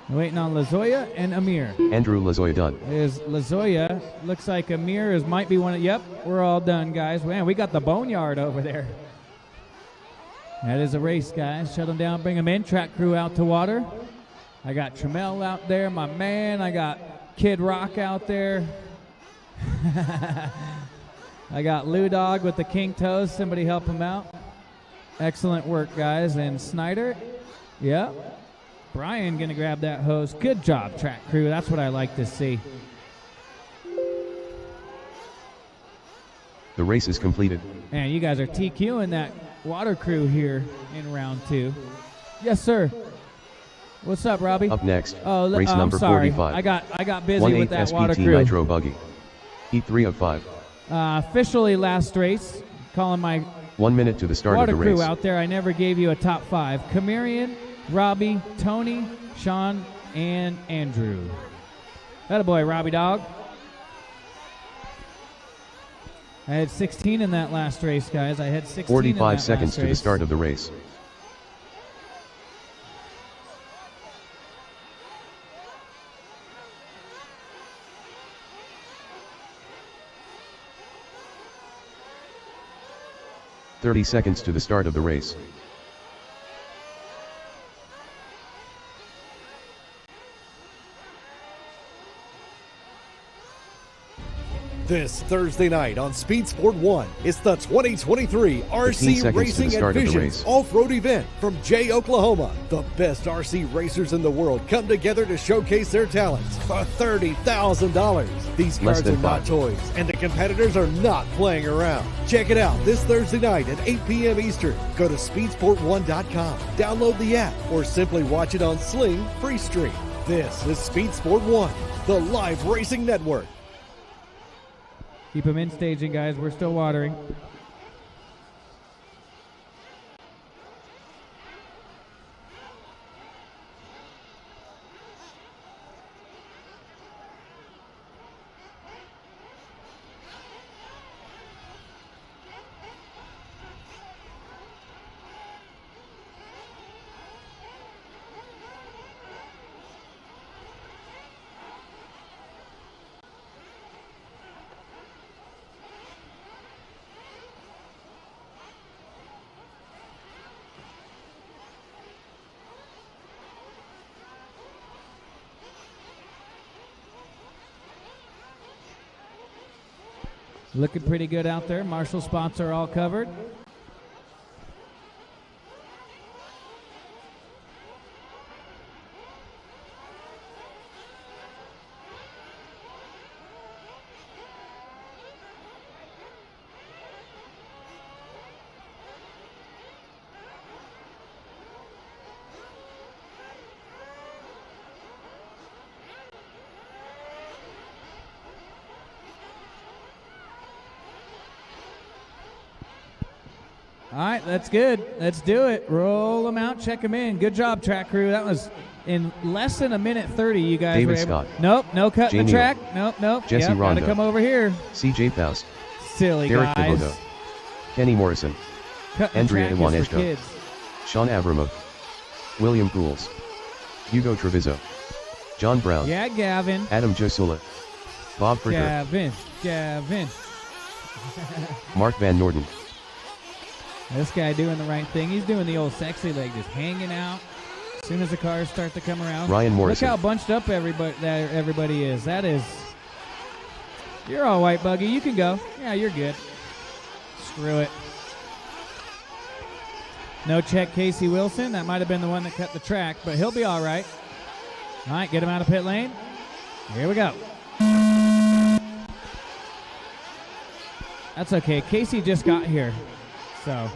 Waiting on LaZoya and Amir. Andrew Lazoya done. Is LaZoya. Looks like Amir might be one of. Yep, we're all done, guys. Man, we got the boneyard over there. That is a race, guys. Shut them down, bring them in. Track crew out to water. I got Trammell out there, my man. I got Kid Rock out there. I got Lou Dog with the King Toes. Somebody help him out. Excellent work, guys. And Snyder, yeah. Brian going to grab that hose. Good job, track crew. That's what I like to see. The race is completed. And you guys are TQing that water crew here in round 2. Yes, sir. What's up, Robbie? Up next, oh, race I'm number sorry. 45. I got busy with that SPT water crew. Nitro buggy. Heat 3 of 5. Officially last race. Calling my 1 minute to the start of water the crew race. out there. I never gave you a top 5. Camarian, Robbie, Tony, Sean, and Andrew. Attaboy, Robbie Dog. I had 16 in that last race, guys. I had 16 45 in that seconds last to the race. start of the race. "30 seconds to the start of the race. This Thursday night on Speed Sport 1, it's the 2023 15 RC seconds to Racing the start of the Advisions race. off-road event from Jay, Oklahoma. The best RC racers in the world come together to showcase their talents for $30,000. These Less cars than are not 5. toys, and the competitors are not playing around. Check it out this Thursday night at 8 p.m. Eastern. Go to speedsport1.com, download the app, or simply watch it on Sling Free Stream. This is Speed Sport 1, the live racing network. Keep them in staging, guys. We're still watering. Looking pretty good out there. Marshall spots are all covered. All right, that's good. Let's do it. Roll them out, check them in. Good job, track crew. That was in less than a minute 30. You guys David were able. Scott. Nope, no cut in the Jamie track. Nope. Jesse Yep, gotta Ronda. come over here. CJ Faust. Silly Derek guys. Thibodeau. Kenny Morrison. Cut in the Andrea track is for Iwanejko. kids. Sean Abramoff. William Pools. Hugo Treviso. John Brown. Yeah, Gavin. Adam Josula. Bob Fricker. Gavin. Mark Van Norden. This guy doing the right thing. He's doing the old sexy leg, just hanging out. As soon as the cars start to come around. Ryan Morrison. Look how bunched up everybody is. That is. You're all right, Buggy. You can go. Yeah, you're good. Screw it. No check Casey Wilson. That might have been the one that cut the track, but he'll be all right. All right, get him out of pit lane. Here we go. That's okay. Casey just got here. So,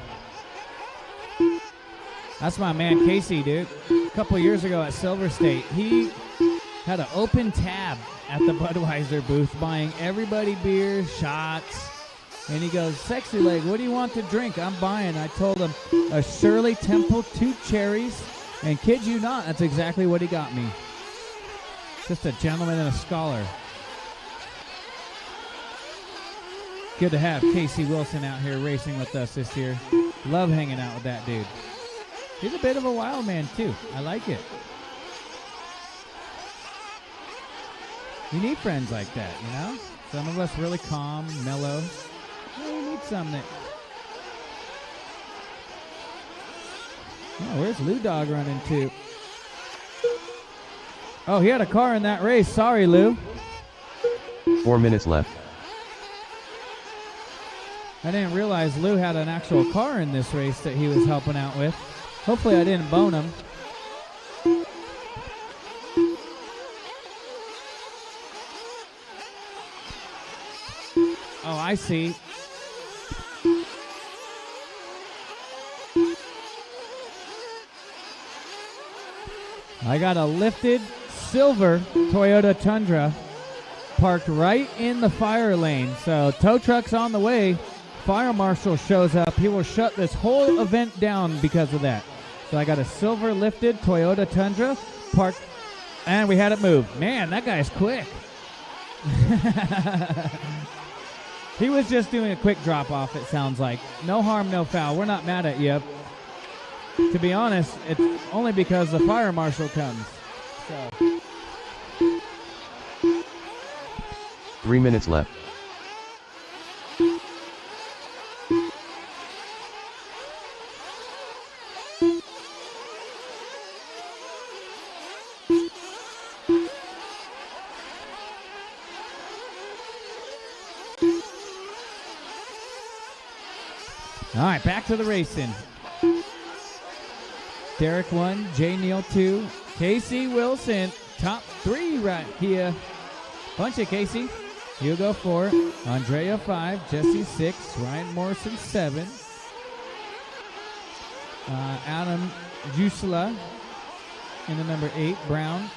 that's my man Casey, dude. A couple years ago at Silver State, he had an open tab at the Budweiser booth buying everybody beers, shots. And he goes, "Sexy leg, what do you want to drink?" I'm buying. I told him a Shirley Temple, 2 cherries, and kid you not, that's exactly what he got me. Just a gentleman and a scholar. Good to have Casey Wilson out here racing with us this year. Love hanging out with that dude. He's a bit of a wild man, too. I like it. You need friends like that, you know? Some of us really calm, mellow. Yeah, we need some that... Oh, where's Lou Dog running to? Oh, he had a car in that race. Sorry, Lou. 4 minutes left. I didn't realize Lou had an actual car in this race that he was helping out with. Hopefully I didn't bone him. Oh, I see. I got a lifted silver Toyota Tundra parked right in the fire lane. So tow truck's on the way. Fire marshal shows up. He will shut this whole event down because of that. So I got a silver lifted Toyota Tundra parked, and we had it moved. Man, that guy's quick. He was just doing a quick drop off, it sounds like. No harm, no foul. We're not mad at you. To be honest, it's only because the fire marshal comes. So. 3 minutes left. All right, back to the racing. Derek 1, J. Neal 2, Casey Wilson, top 3 right here. Bunch of Casey. Hugo 4, Andrea 5, Jesse 6, Ryan Morrison 7, Adam Jusela in the number 8, Brown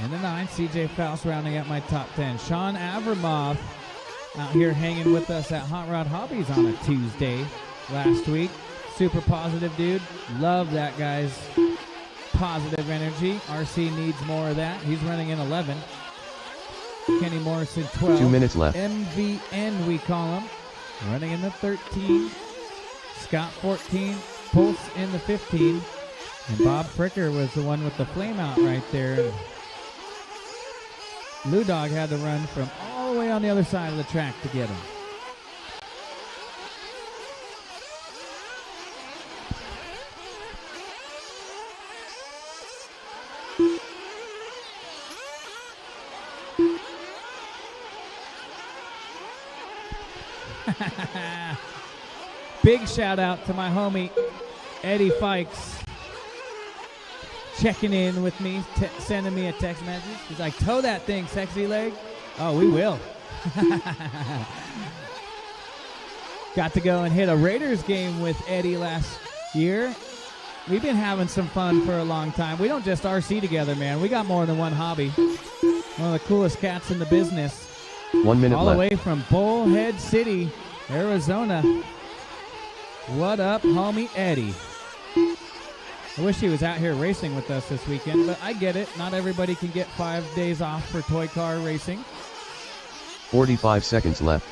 in the 9, CJ Faust rounding out my top 10. Sean Avermoff out here hanging with us at Hot Rod Hobbies on a Tuesday last week. Super positive dude. Love that guy's positive energy. RC needs more of that. He's running in 11. Kenny Morrison 12. 2 minutes left. MVN we call him. Running in the 13. Scott 14. Pulse in the 15. And Bob Fricker was the one with the flame out right there. Lou Dog had to run from all the way on the other side of the track to get him. Big shout out to my homie Eddie Fikes checking in with me, sending me a text message. He's like, tow that thing, sexy leg. Oh, we will. Got to go and hit a Raiders game with Eddie last year. We've been having some fun for a long time. We don't just RC together, man. We got more than one hobby. One of the coolest cats in the business. 1 minute all left. the way from Bullhead City, Arizona. What up, homie Eddie? I wish he was out here racing with us this weekend, but I get it. Not everybody can get 5 days off for toy car racing. 45 seconds left.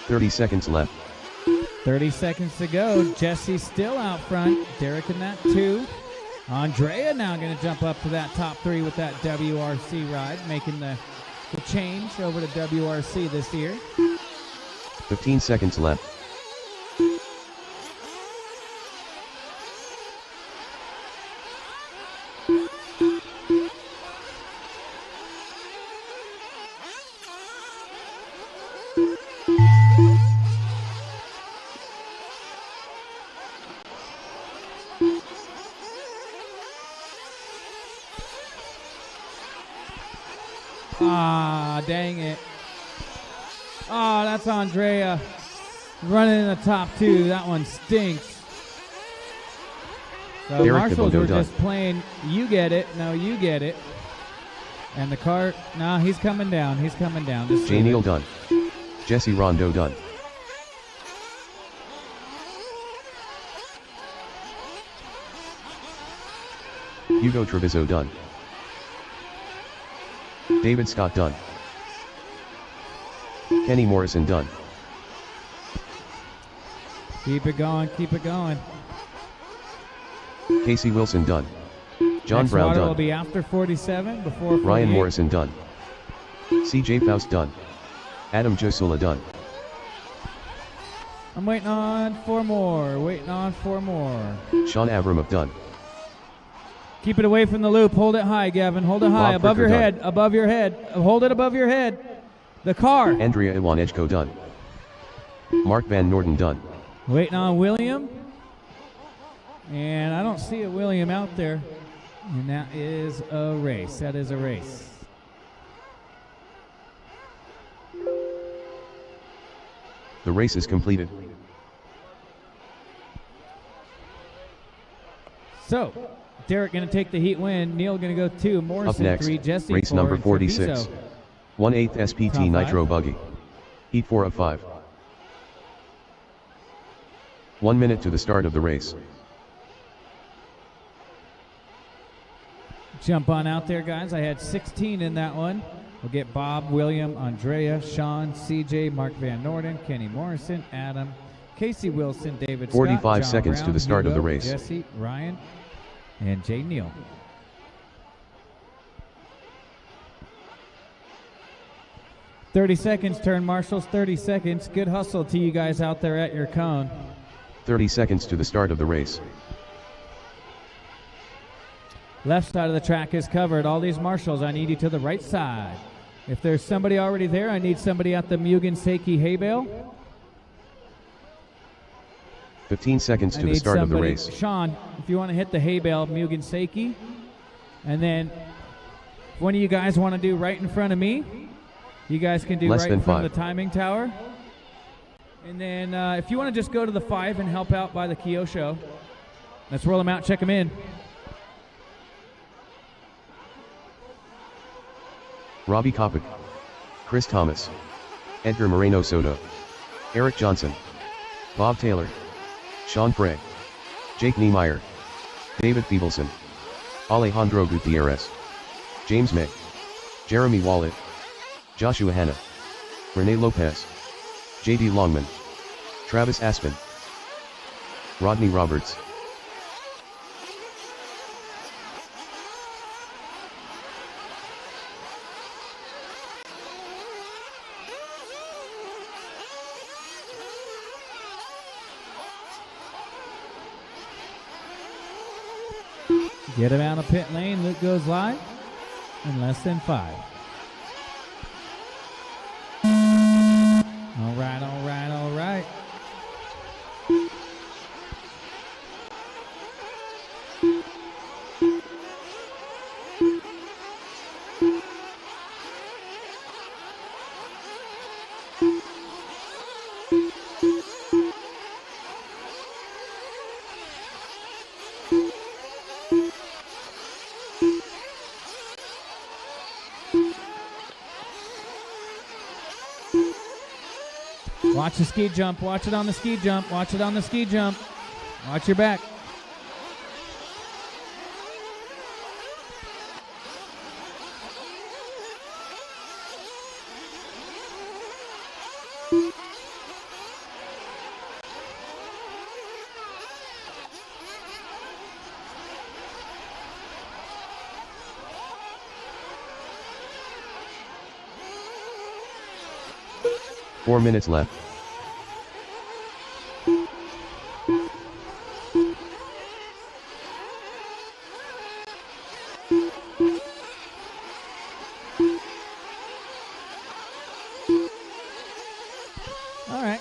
$30 left. 30 seconds to go. Jesse's still out front. Derek in that 2. Andrea now going to jump up to that top 3 with that WRC ride, making the change over to WRC this year. 15 seconds left. Ah, dang it. Oh, that's Andrea running in the top 2. That one stinks. So Derek marshals were done. just playing, you get it, no, you get it. And the car, no, he's coming down. He's coming down. Just J. Neal done. Jesse Rondo done. Hugo Treviso done. David Scott done. Kenny Morrison done. Keep it going, keep it going. Casey Wilson done. John Next Brown water will done. be after 47, before 48. Ryan Morrison done. CJ Faust done. Adam Josula done. I'm waiting on 4 more. Waiting on 4 more. Sean Abramov done. Keep it away from the loop. Hold it high, Gavin. Hold it high. Bob Above Fricker your done. head. Above your head. Hold it above your head. The car. Andrea Iwanechko done. Mark Van Norden done. Waiting on William. And I don't see a William out there. And that is a race. That is a race. The race is completed. So, Derek going to take the heat win. Neil going to go 2. Morrison Up next, 3. Jesse race 4. number and 46. Treviso. 1/8 SPT Top Nitro 5. Buggy. Heat 4 of 5. 1 minute to the start of the race. Jump on out there, guys. I had 16 in that one. We'll get Bob, William, Andrea, Sean, CJ, Mark Van Norden, Kenny Morrison, Adam, Casey Wilson, David 45 Scott, John seconds to Brown, the start of Hugo, the race. Jesse, Ryan, and Jay Neal. "30 seconds, turn marshals, 30 seconds. Good hustle to you guys out there at your cone. 30 seconds to the start of the race. Left side of the track is covered. All these marshals, I need you to the right side. If there's somebody already there, I need somebody at the Mugen Seiki hay bale. 15 seconds to the start of the race. Sean, if you want to hit the hay bale, Mugen Seiki. And then if one of you guys want to do right in front of me, you guys can do Less right than in front 5. of the timing tower. And then if you want to just go to the 5 and help out by the Kyosho, let's roll them out, check them in. Robbie Kopic. Chris Thomas. Edgar Moreno Soto. Eric Johnson. Bob Taylor. Sean Frey. Jake Niemeyer. David Thiebelson. Alejandro Gutierrez. James May. Jeremy Wallet. Joshua Hanna. Rene Lopez. J.D. Longman. Travis Aspen. Rodney Roberts. Get him out of pit lane. Luke goes live in less than 5. All right, all right, all right. Watch the ski jump. Watch it on the ski jump. Watch it on the ski jump. Watch your back. Four minutes left. All right.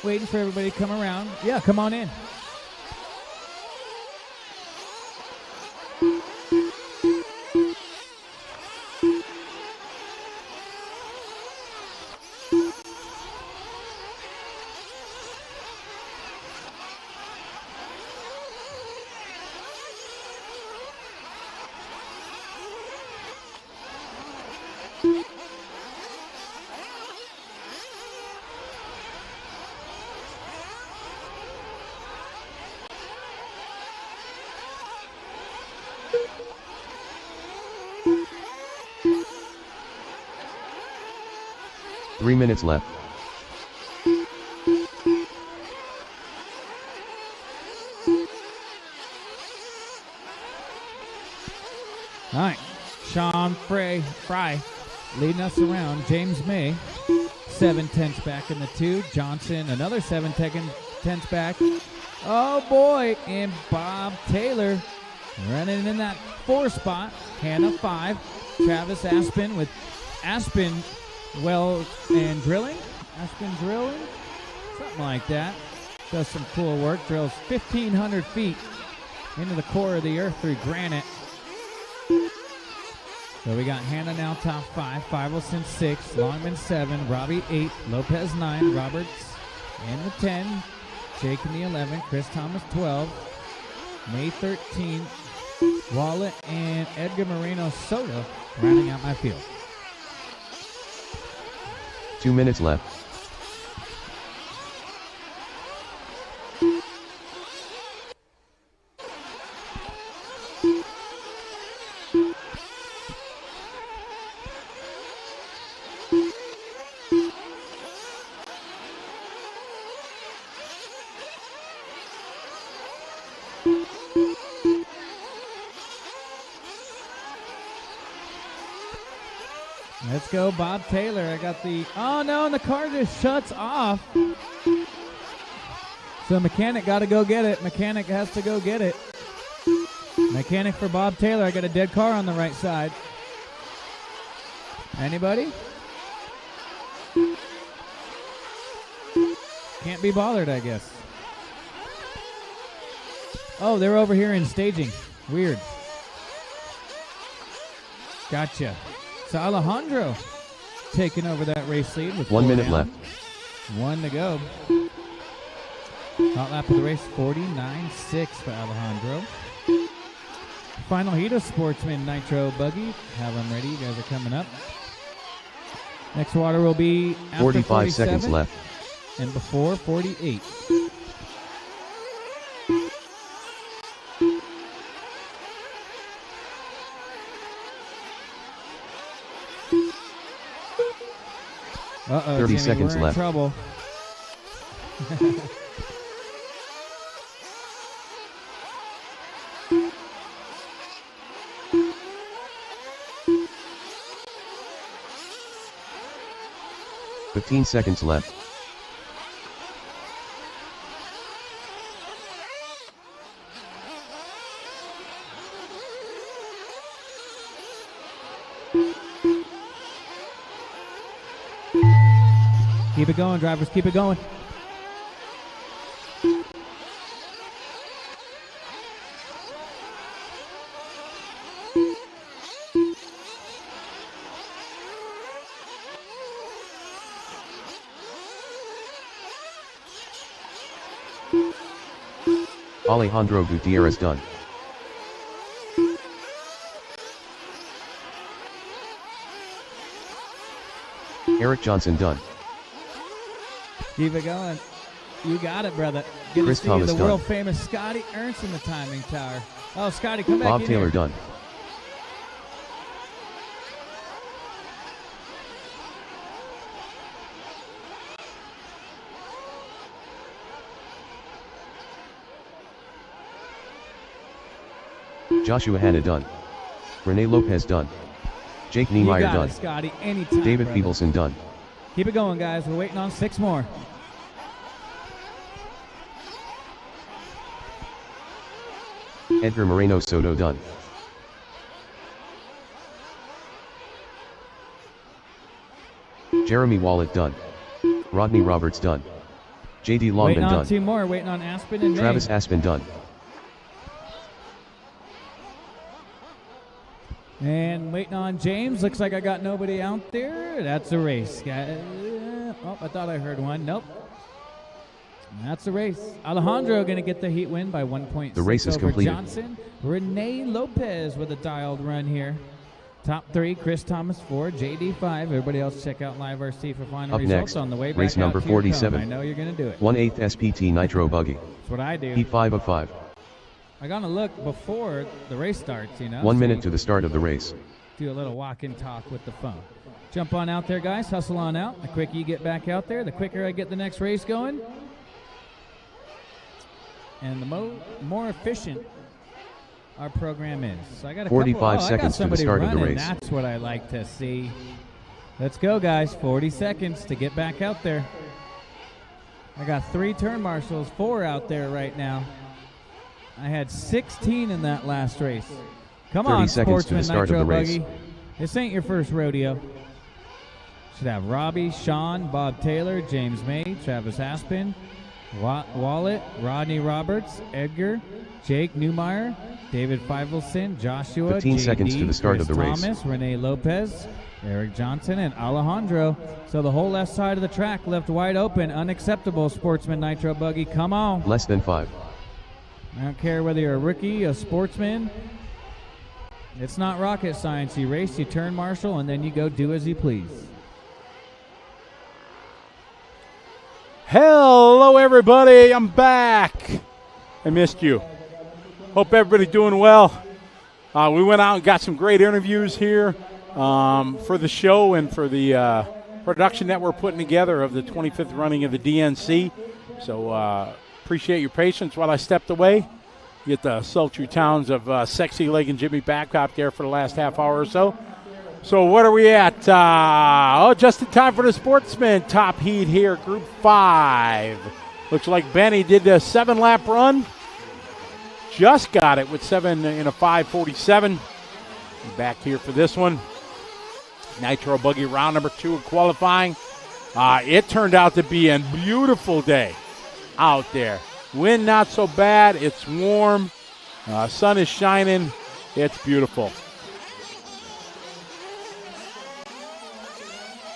Waiting for everybody to come around. Yeah, come on in. Three minutes left. All right. Sean Fry leading us around. James May, 7/10 back in the 2. Johnson, another 7/10 back. Oh boy, and Bob Taylor running in that 4 spot. Hannah 5. Travis Aspen with Aspen Well and Drilling. Aspen Drilling, something like that. Does some cool work. Drills 1,500 feet into the core of the earth through granite. So we got Hannah now top 5, Fivelson 6, Longman 7, Robbie 8, Lopez 9, Roberts in the 10, Jake in the 11, Chris Thomas 12, May 13, Wallet and Edgar Moreno Soto rounding out my field. 2 minutes left. Let's go, Bob Taylor. I got the, oh no, and the car just shuts off. So mechanic got to go get it. Mechanic has to go get it. Mechanic for Bob Taylor. I got a dead car on the right side. Anybody? Can't be bothered, I guess. Oh, they're over here in staging. Weird. Gotcha. So Alejandro taking over that race lead with 1 minute down. left. 1 to go. Top lap of the race, 49.6 for Alejandro. Final heat of Sportsman Nitro Buggy. Have them ready. You guys are coming up. Next water will be after 45 seconds 47 left. and before 48. Uh-oh, 30 Jimmy, seconds we're in left. trouble. Fifteen seconds left. Keep it going, drivers. Keep it going. Alejandro Gutierrez done. Eric Johnson done. Keep it going. You got it, brother. Good Chris to see Thomas the done. world famous Scotty Ernst in the timing tower. Oh, Scotty, come back Bob in Taylor here. done. Joshua Hanna done. Renee Lopez done. Jake You Niemeyer got done. it, Scotty. Anytime, David brother. Peebleson done. Keep it going, guys. We're waiting on 6 more. Edgar Moreno Soto done. Jeremy Wallet done. Rodney Roberts done. JD Longman Waiting on done. 2 more. Waiting on Aspen and Travis May. Aspen done. And waiting on James. Looks like I got nobody out there. That's a race. Oh, I thought I heard one. Nope. That's a race. Alejandro going to get the heat win by 1.6 The race is over completed. Johnson. Renee Lopez with a dialed run here. Top 3, Chris Thomas 4, JD 5. Everybody else check out Live RC for final Up results next, on the way back race out number to your cone. 47. I know you're going to do it. 1/8 SPT Nitro Buggy. That's what I do. Heat 5 of 5. I got to look before the race starts, you know. 1 so minute you to the start of the race. do a little walk and talk with the phone. Jump on out there, guys. Hustle on out. The quicker you get back out there, the quicker I get the next race going. And the more efficient our program is. So I got a 45 couple, I got seconds to the somebody start of the running. race. That's what I like to see. Let's go, guys. 40 seconds to get back out there. I got 3 turn marshals, 4 out there right now. I had 16 in that last race. Come 30 on, seconds to the Sportsman start Nitro of the race. Buggy. This ain't your first rodeo. Should have Robbie, Sean, Bob Taylor, James May, Travis Aspin, Wallet, Rodney Roberts, Edgar, Jake Newmeyer, David Feivelson, Joshua, 15 seconds JD, to the start Chris of the race. Thomas, Renee Lopez, Eric Johnson, and Alejandro. So the whole left side of the track left wide open. Unacceptable, Sportsman Nitro Buggy. Come on. Less than 5. I don't care whether you're a rookie, a sportsman. It's not rocket science. You race, you turn marshal, and then you go do as you please. Hello, everybody. I'm back. I missed you. Hope everybody's doing well. We went out and got some great interviews here for the show and for the production that we're putting together of the 25th running of the DNC. So appreciate your patience while I stepped away. Get the sultry towns of Sexy Lake and Jimmy Babcock there for the last half hour or so. So what are we at? Just in time for the Sportsman top heat here, Group 5. Looks like Benny did the 7-lap run. Just got it with 7 in a 5:47. Back here for this one. Nitro Buggy round number 2 of qualifying. It turned out to be a beautiful day out there. Wind not so bad. It's warm. Sun is shining. It's beautiful.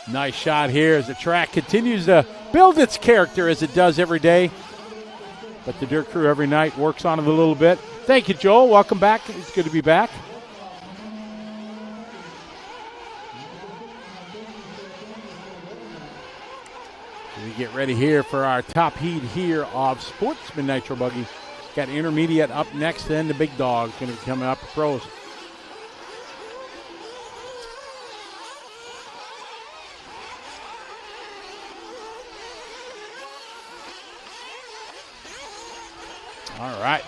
Nice shot here as the track continues to build its character as it does every day. But the Dirt Crew every night works on it a little bit. Thank you, Joel. Welcome back. It's good to be back. We get ready here for our top heat here of Sportsman Nitro Buggy. Got intermediate up next, then the big dog going to be coming up pros. All right,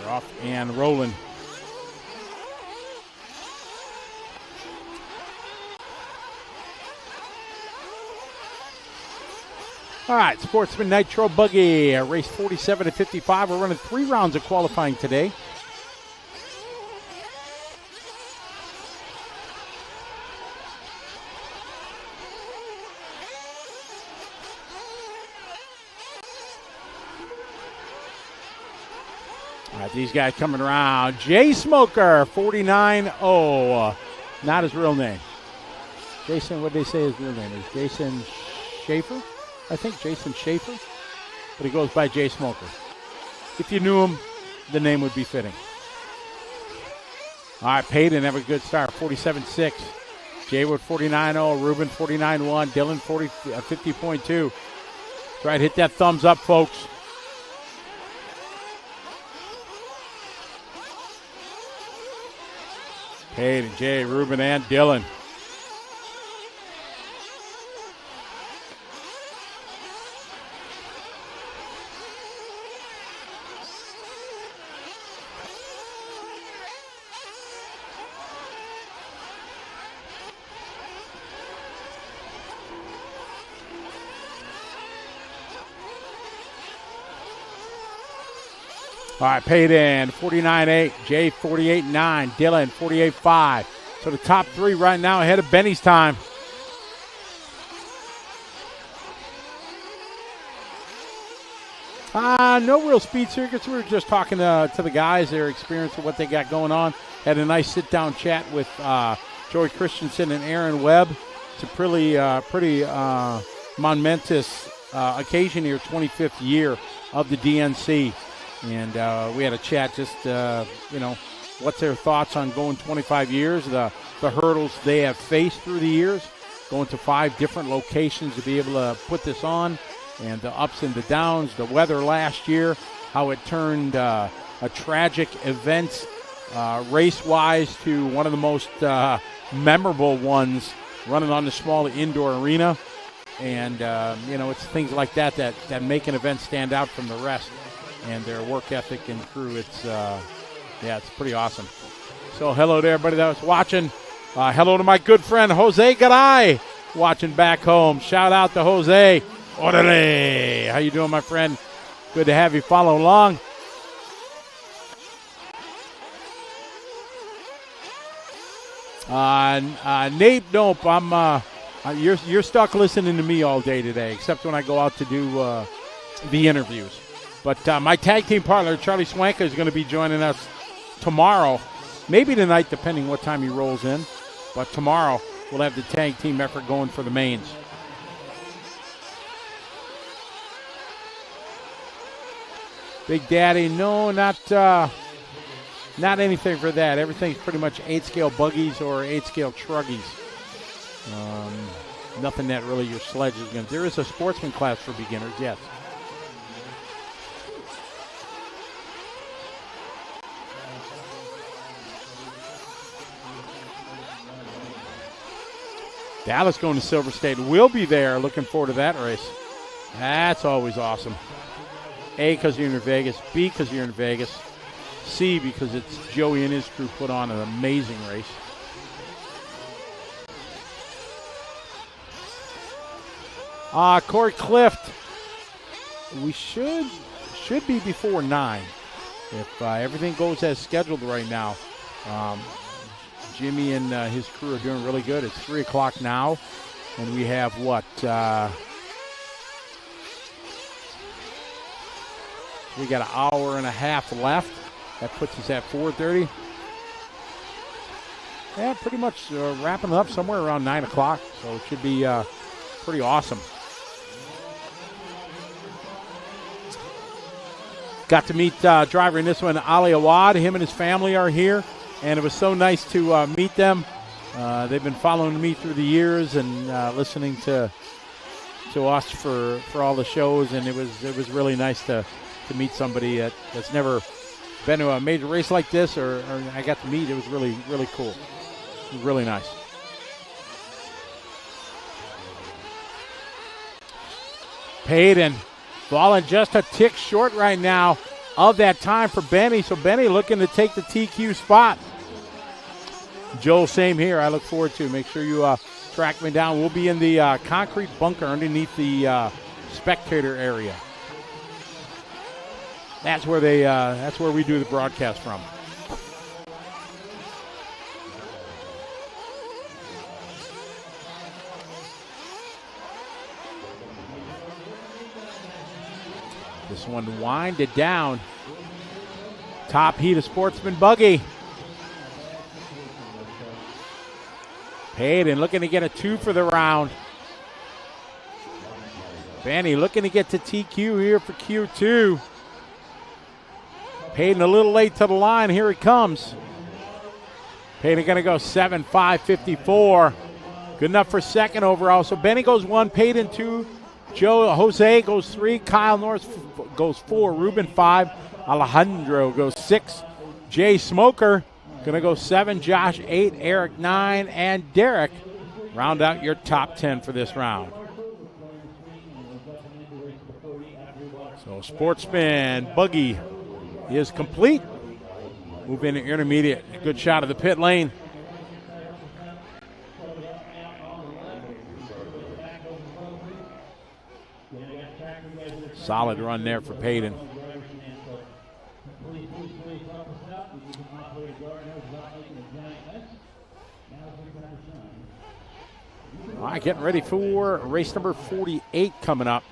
we're off and rolling. All right, Sportsman Nitro Buggy, race 47 to 55. We're running 3 rounds of qualifying today. All right, these guys coming around. Jay Smoker, 49-0. Not his real name. Jason, what did they say his real name is? Jason Schaefer? I think Jason Schaefer, but he goes by Jay Smoker. If you knew him, the name would be fitting. All right, Payton have a good start, 47-6. Jay Wood 49-0, Ruben 49-1, Dylan 50.2. Try to hit that thumbs up, folks. Payton, Jay, Ruben, and Dylan. All right, Payton, 49-8, Jay, 48-9, Dylan, 48-5. So the top 3 right now ahead of Benny's time. No real speed secrets. We were just talking to the guys, their experience of what they got going on. Had a nice sit-down chat with Joey Christensen and Aaron Webb. It's a pretty momentous occasion here, 25th year of the DNC. And we had a chat just, what's their thoughts on going 25 years, the hurdles they have faced through the years, going to 5 different locations to be able to put this on, and the ups and the downs, the weather last year, how it turned a tragic event race-wise to one of the most memorable ones running on the small indoor arena. And, it's things like that make an event stand out from the rest. And their work ethic and crew, it's pretty awesome. So hello to everybody that was watching. Hello to my good friend Jose Garay watching back home. Shout out to Jose. Orale. How you doing, my friend? Good to have you follow along. Nate, nope. You're stuck listening to me all day today, except when I go out to do the interviews. But my tag team partner, Charlie Swanka, is going to be joining us tomorrow, maybe tonight, depending what time he rolls in. But tomorrow, we'll have the tag team effort going for the mains. Big Daddy, no, not anything for that. Everything's pretty much 8-scale buggies or 8-scale truggies. Nothing that really your sledge is going to. There is a sportsman class for beginners, yes. Dallas going to Silver State. We'll be there. Looking forward to that race. That's always awesome. A, because you're in Vegas. B, because you're in Vegas. C, because it's Joey and his crew put on an amazing race. Corey Clift. We should be before 9 if everything goes as scheduled right now. Jimmy and his crew are doing really good. It's 3 o'clock now, and we have what? We got an hour and a half left. That puts us at 4:30. Yeah, pretty much wrapping up somewhere around 9 o'clock, so it should be pretty awesome. Got to meet driver in this one, Ali Awad. Him and his family are here, and it was so nice to meet them. They've been following me through the years and listening to us for all the shows, and it was really nice to meet somebody that's never been to a major race like this, or I got to meet. It was really, really cool. It was really nice. Payton falling just a tick short right now of that time for Benny. So Benny looking to take the TQ spot. Joel, same here. I look forward to. Make sure you track me down. We'll be in the concrete bunker underneath the spectator area. That's where that's where we do the broadcast from. This one winded down. Top heat of Sportsman Buggy. Payton looking to get a 2 for the round. Benny looking to get to TQ here for Q2. Payton a little late to the line. Here he comes. Payton going to go 7.554. Good enough for second overall. So Benny goes 1, Payton 2. Jose goes 3. Kyle Norris goes 4. Ruben 5. Alejandro goes 6. Jay Smoker going to go 7. Josh 8. Eric 9. And Derek round out your top 10 for this round. So Sportsman Buggy is complete. Move in intermediate. Good shot of the pit lane. Solid run there for Payton. All right, getting ready for race number 48 coming up.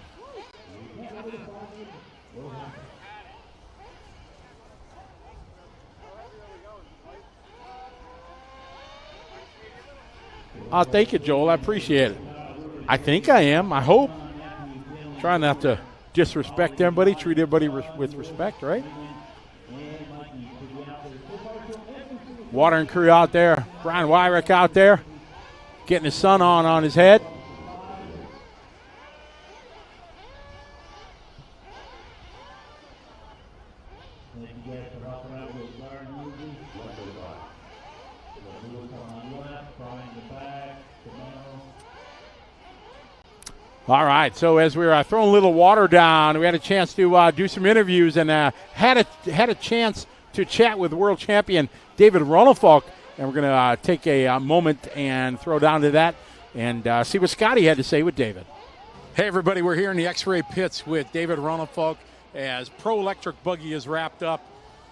Thank you, Joel. I appreciate it. I think I am. I hope. Trying not to disrespect everybody. Treat everybody with respect, right? Water and crew out there. Brian Wyrick out there. Getting the sun on his head. All right, so as we were throwing a little water down, we had a chance to do some interviews and had a chance to chat with world champion David Ronefalk, and we're going to take a moment and throw down to that and see what Scotty had to say with David. Hey, everybody, we're here in the X-Ray pits with David Ronald as Pro Electric Buggy is wrapped up.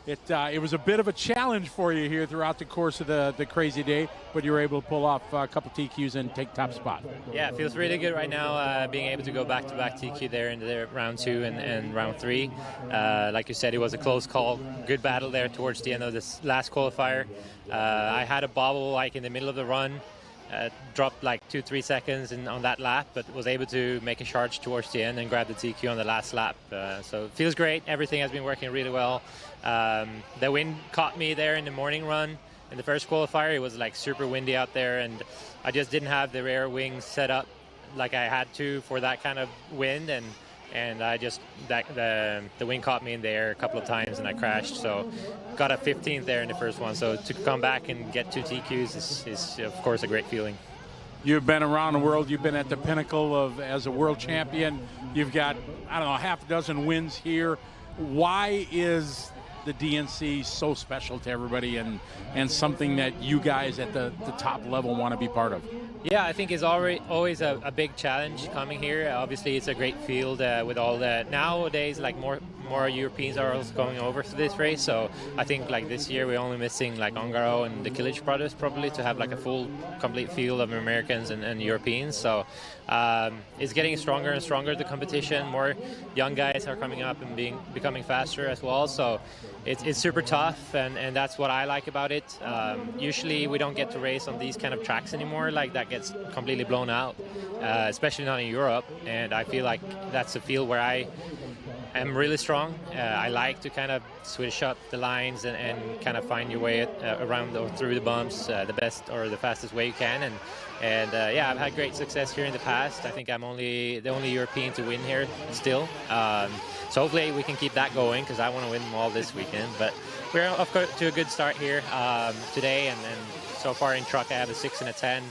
It was a bit of a challenge for you here throughout the course of the crazy day, but you were able to pull off a couple TQs and take top spot. Yeah, it feels really good right now, being able to go back-to-back TQ there in the round 2 and round 3. Like you said, it was a close call, good battle there towards the end of this last qualifier. I had a bobble like in the middle of the run, dropped like 2-3 seconds on that lap, but was able to make a charge towards the end and grab the TQ on the last lap. So it feels great. Everything has been working really well. The wind caught me there in the morning run. In the first qualifier, it was like super windy out there, and I just didn't have the rear wings set up like I had to for that kind of wind, and I just the wind caught me in the air a couple of times and I crashed. So got a 15th there in the first one. So to come back and get 2 TQs is of course a great feeling. You've been around the world. You've been at the pinnacle of as a world champion. You've got, I don't know, half a dozen wins here. Why is the DNC so special to everybody and something that you guys at the top level want to be part of? Yeah, I think it's always a big challenge coming here. Obviously, it's a great field with all the nowadays, like more Europeans are also going over to this race. So I think like this year we're only missing like Ongaro and the Kilic brothers probably to have like a full, complete field of Americans and Europeans. So it's getting stronger and stronger, the competition. More young guys are coming up and becoming faster as well. So it's super tough, and that's what I like about it. Usually we don't get to race on these kind of tracks anymore. Like that gets completely blown out, especially not in Europe. And I feel like that's a field where I am really strong. I like to kind of switch up the lines and kind of find your way around or through the bumps the best or the fastest way you can. And yeah, I've had great success here in the past. I think I'm the only European to win here still. So hopefully we can keep that going because I want to win them all this weekend. But we're off to a good start here today, and so far in truck I have a 6 and a 10.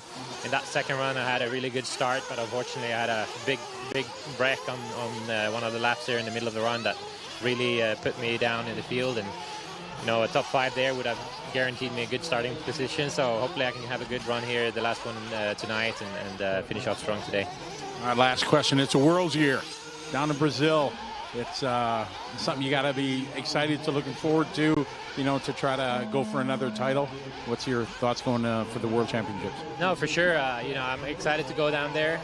In that second run I had a really good start, but unfortunately I had a big break on one of the laps there in the middle of the run that really put me down in the field, and a top 5 there would have guaranteed me a good starting position. So hopefully I can have a good run here, the last one tonight, and finish off strong today. All right, last question. It's a World's Year down in Brazil. It's something you got to be excited to, looking forward to, to try to go for another title. What's your thoughts going for the World Championships? No, for sure. I'm excited to go down there.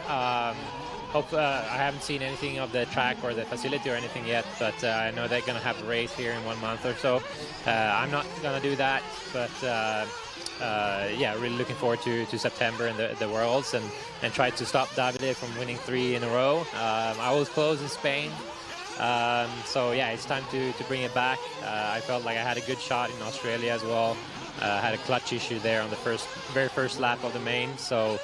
Hope I haven't seen anything of the track or the facility or anything yet, but I know they're going to have a race here in 1 month or so. I'm not going to do that, but yeah, really looking forward to September and the Worlds and try to stop Davide from winning 3 in a row. I was close in Spain. So yeah, it's time to bring it back. I felt like I had a good shot in Australia as well. Had a clutch issue there on the very first lap of the main, so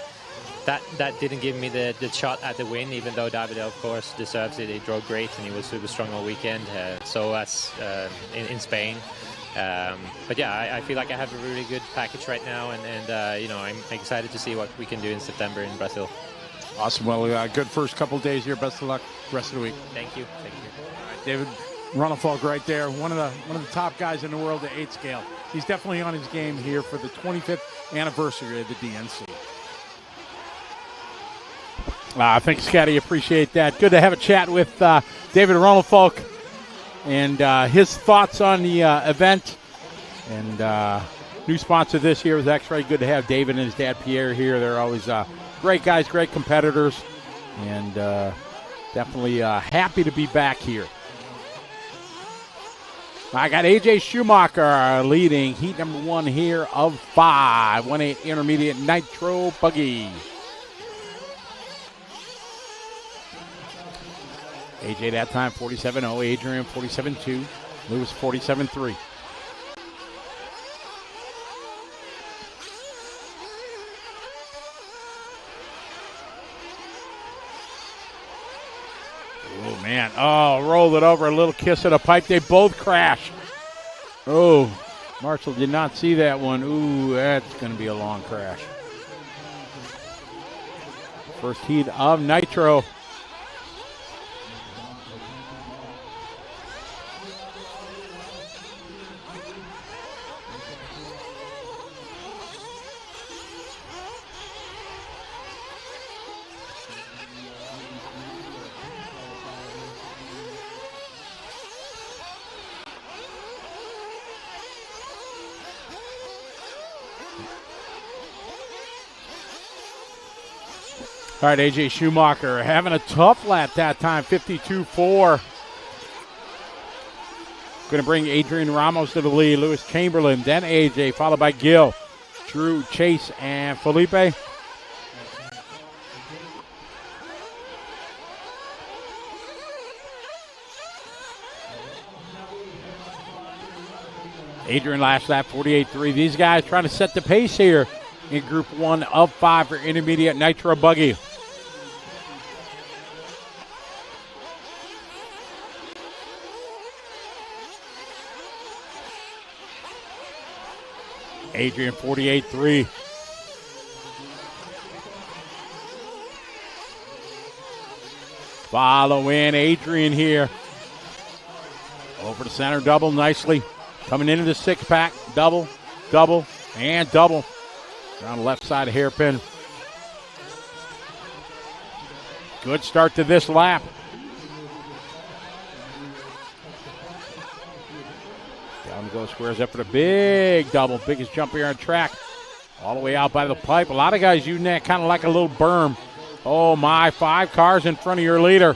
that didn't give me the shot at the win, even though Davide of course deserves it. He drove great and he was super strong all weekend. So as in Spain. But yeah, I feel like I have a really good package right now, and I'm excited to see what we can do in September in Brazil. Awesome. Well, good first couple days here. Best of luck the rest of the week. Thank you. Thank you. All right, David Ronald right there, one of the top guys in the world at 8 scale. He's definitely on his game here for the 25th anniversary of the DNC. Thanks, Scotty. Appreciate that. Good to have a chat with David Ronald and his thoughts on the event. And new sponsor this year was X-Ray. Good to have David and his dad Pierre here. They're always great guys, great competitors, and definitely happy to be back here. I got AJ Schumacher leading heat number 1 here of 5, 1.8 intermediate Nitro buggy. AJ that time 47.0, Adrian 47.2, Lewis 47.3. Oh, man. Oh, rolled it over. A little kiss at a pipe. They both crash. Oh, Marshall did not see that one. Ooh, that's going to be a long crash. First heat of Nitro. All right, AJ Schumacher having a tough lap that time, 52.4. Going to bring Adrian Ramos to the lead. Lewis Chamberlain, then AJ, followed by Gill, Drew, Chase, and Felipe. Adrian last lap, 48.3. These guys trying to set the pace here in Group 1 of 5 for intermediate Nitro Buggy. Adrian, 48.3. Follow in Adrian here. Over the center, double nicely. Coming into the six-pack, double, double, and double. Around the left side of hairpin. Good start to this lap. Down goes, squares up for the big double. Biggest jump here on track. All the way out by the pipe. A lot of guys using that kind of like a little berm. Oh my, 5 cars in front of your leader.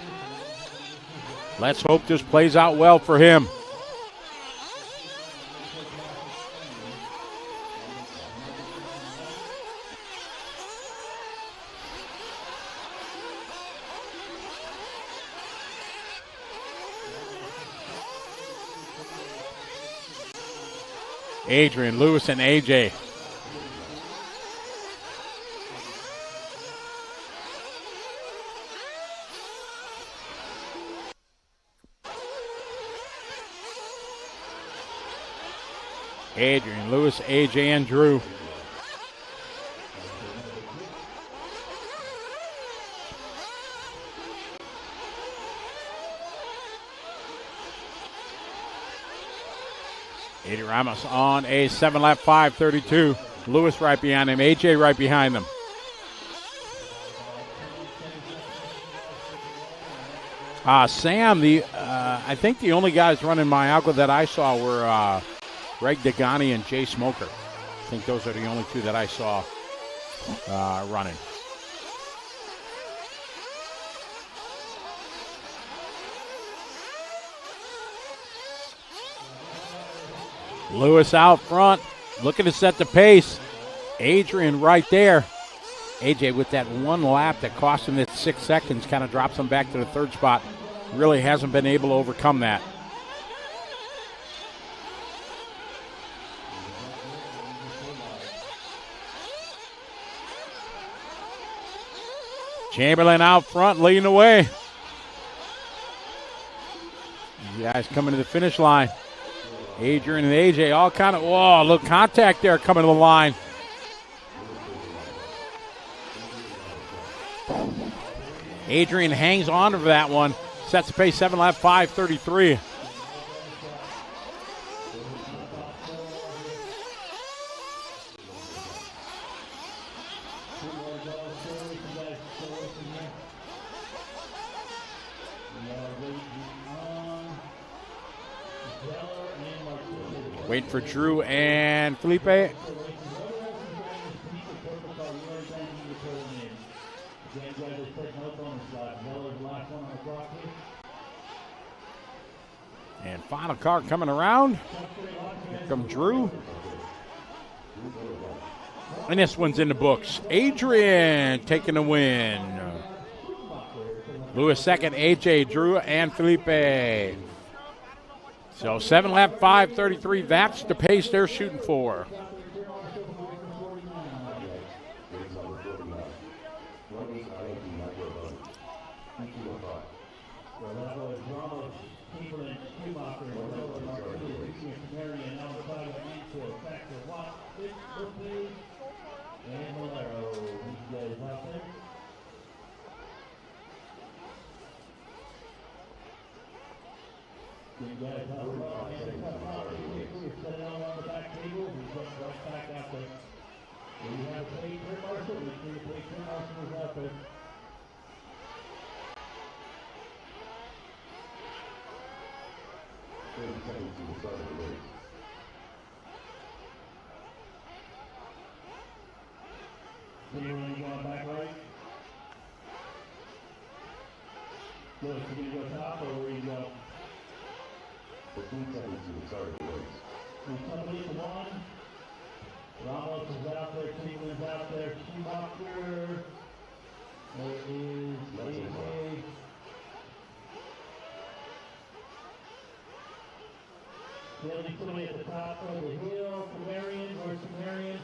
Let's hope this plays out well for him. Adrian, Lewis, and AJ. Adrian, Lewis, AJ, and Drew. Adrian Ramos on a 7-lap 5:32. Lewis right behind him. AJ right behind them. Sam, I think the only guys running Mayagua that I saw were Greg Degani and Jay Smoker. I think those are the only two that I saw running. Lewis out front, looking to set the pace. Adrian right there. AJ with that one lap that cost him that 6 seconds kind of drops him back to the third spot. Really hasn't been able to overcome that. Chamberlain out front, leading the way. These guys coming to the finish line. Adrian and AJ all kind of, whoa, look, contact there coming to the line. Adrian hangs on to that one. Sets the pace, 7-lap 5:33. Waiting for Drew and Felipe. And final car coming around. Here comes Drew. And this one's in the books. Adrian taking the win. Lewis second, AJ, Drew, and Felipe. So 7-lap 5:33, that's the pace they're shooting for. Look, you gonna go top or where you go? 15 seconds to the start of the race. Somebody to one. Ramos is out there, Cleveland's out there, Schumacher. There is AJ. There's somebody at the top of the hill, Camarian, where's Camarian?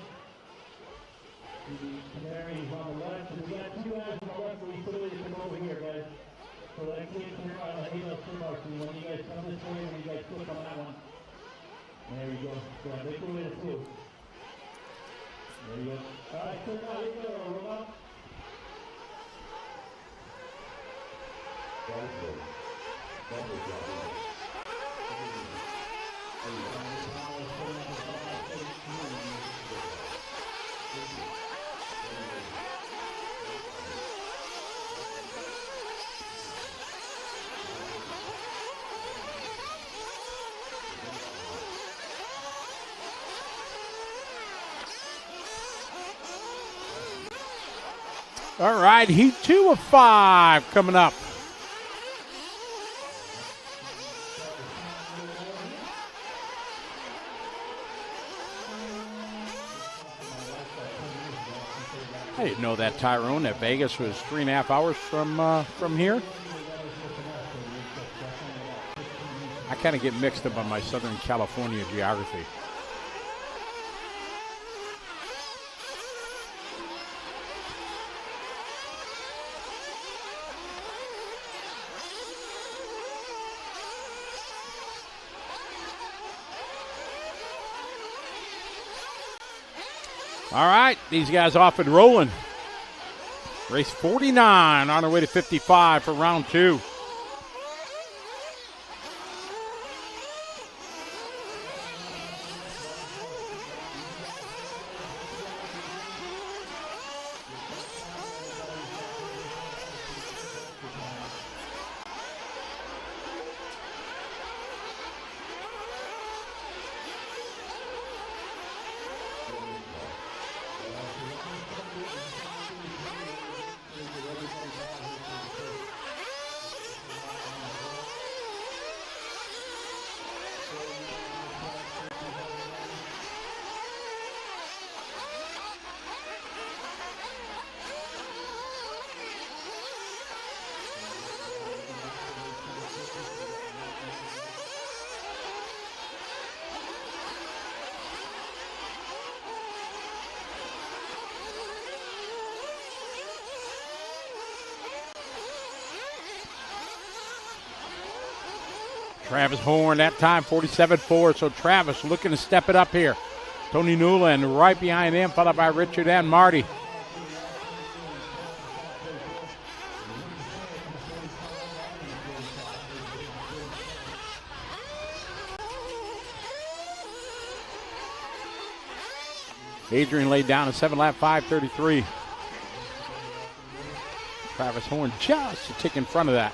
Camarian's on the left, and we got two guys on the left, we clearly come over here, guys. So that can't clear on the Halo Schumacher, when you guys come this way, when you guys click on that one. There you go. Yeah, make your way to two. There you go. All right, click on it, go, Rob. That was good. That was good. All right, Heat 2 of 5 coming up. I didn't know that, Tyrone, that Vegas was 3.5 hours from here. I kind of get mixed up on my Southern California geography. All right, these guys off and rolling. Race 49 on our way to 55 for round 2. Travis Horn, that time 47.4, so Travis looking to step it up here. Tony Newland right behind him, followed by Richard and Marty. Adrian laid down a 7-lap 5:33. Travis Horn just a tick in front of that.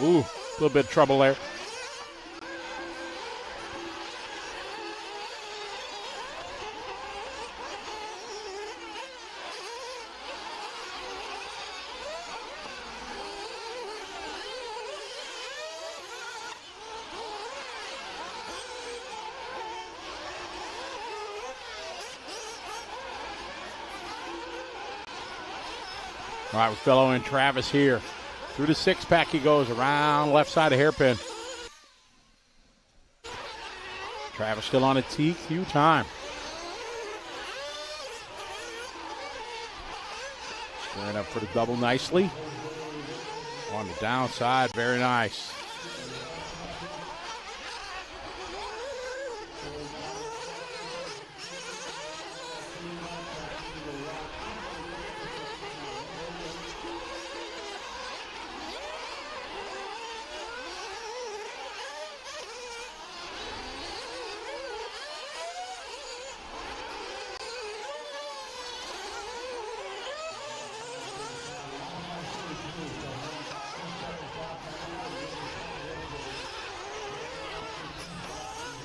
Ooh, a little bit of trouble there. All right, we're following Travis here. Through the six-pack he goes, around left side of hairpin. Travis still on a TQ time. Squaring up for the double nicely. On the downside, very nice.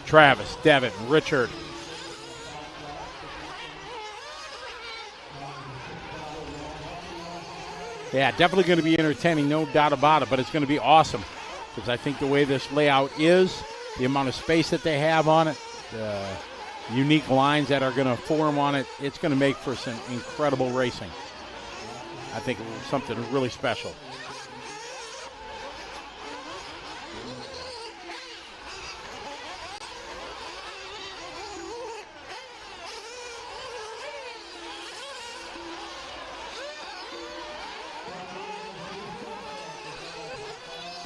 Travis, Devin, Richard. Yeah, definitely going to be entertaining, no doubt about it, but it's going to be awesome because I think the way this layout is, the amount of space that they have on it, the unique lines that are going to form on it, it's going to make for some incredible racing. I think something really special.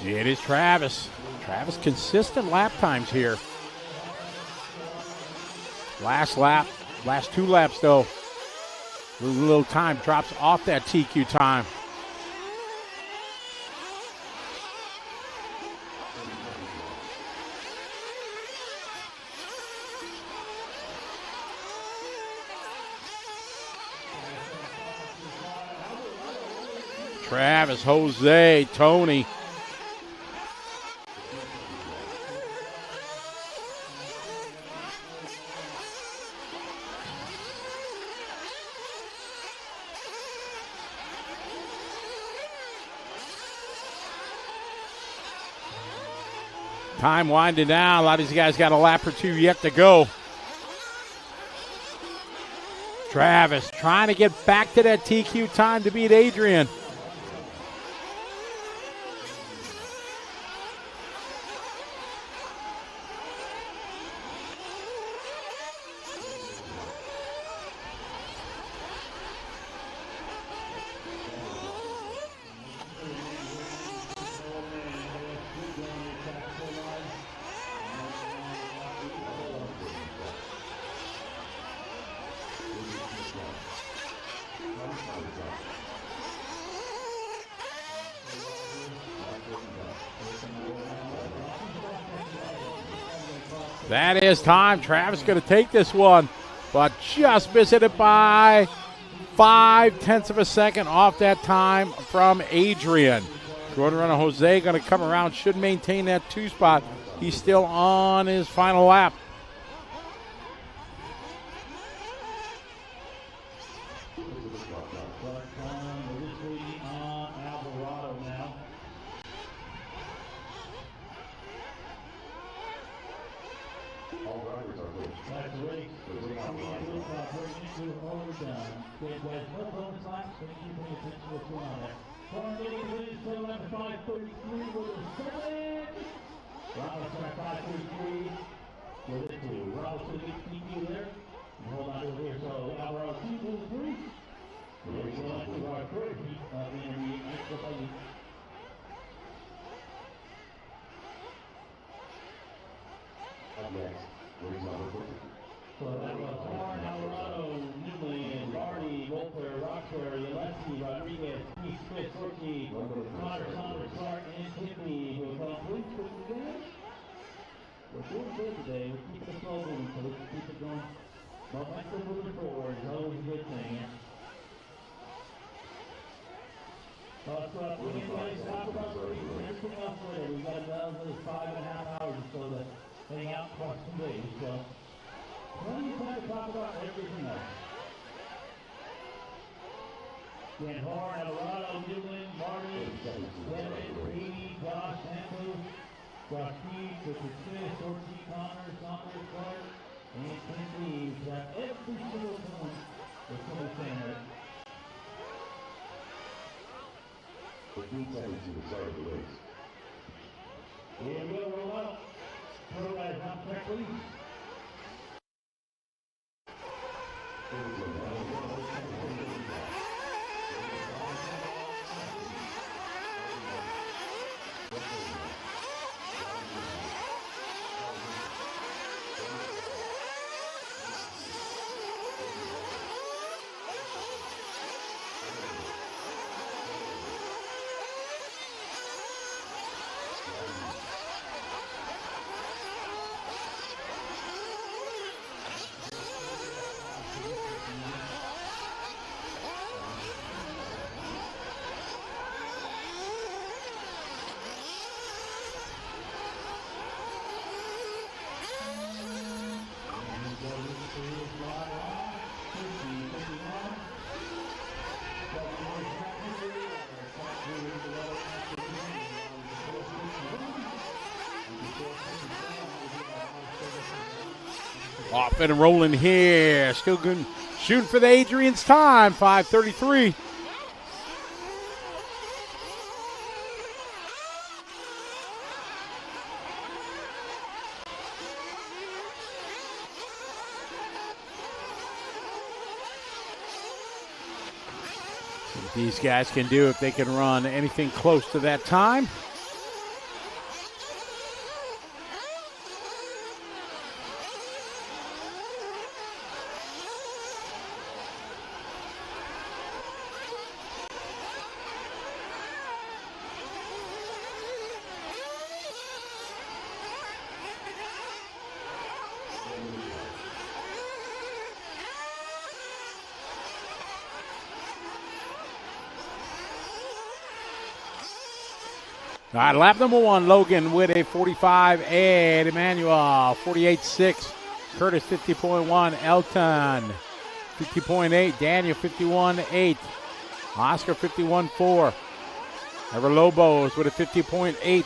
It is Travis. Travis, consistent lap times here. Last lap, last 2 laps though. Little time drops off that TQ time. Travis, Jose, Tony. Time winding down. A lot of these guys got a lap or 2 yet to go. Travis trying to get back to that TQ time to beat Adrian. That is time. Travis going to take this one, but just missing it by 0.5 of a second off that time from Adrian. Road runner Jose going to come around, should maintain that 2 spot. He's still on his final lap. Off and rolling here. Still good. Shooting for the Adrian's time. 5:33. What these guys can do if they can run anything close to that time. All right, lap number 1, Logan with a 45, and Emmanuel 48.6, Curtis 50.1, Elton 50.8, Daniel 51.8, Oscar 51.4, Ever Lobos with a 50.8.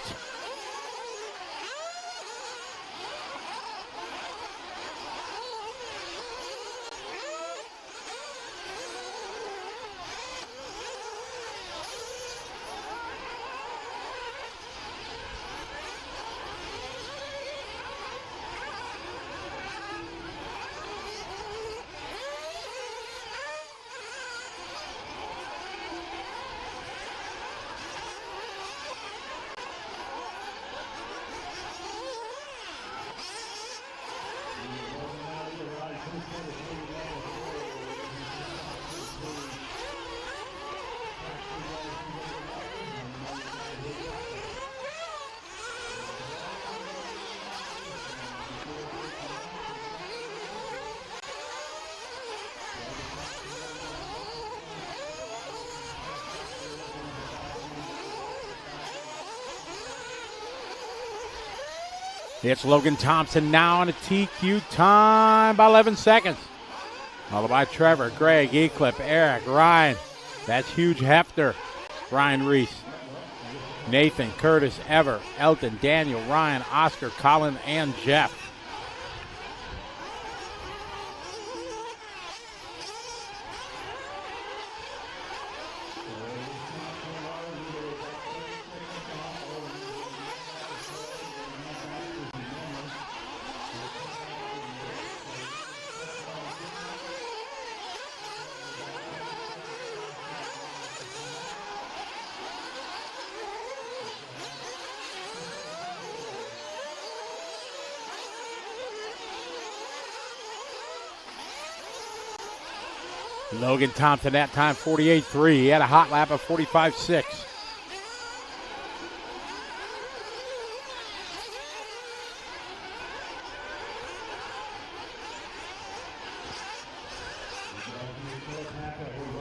It's Logan Thompson now on a TQ time by 11 seconds. Followed by Trevor, Greg, Eclipse, Eric, Ryan. That's huge Hefner. Ryan Reese, Nathan, Curtis, Ever, Elton, Daniel, Ryan, Oscar, Colin, and Jeff. Logan Thompson that time 48.3. He had a hot lap of 45.6.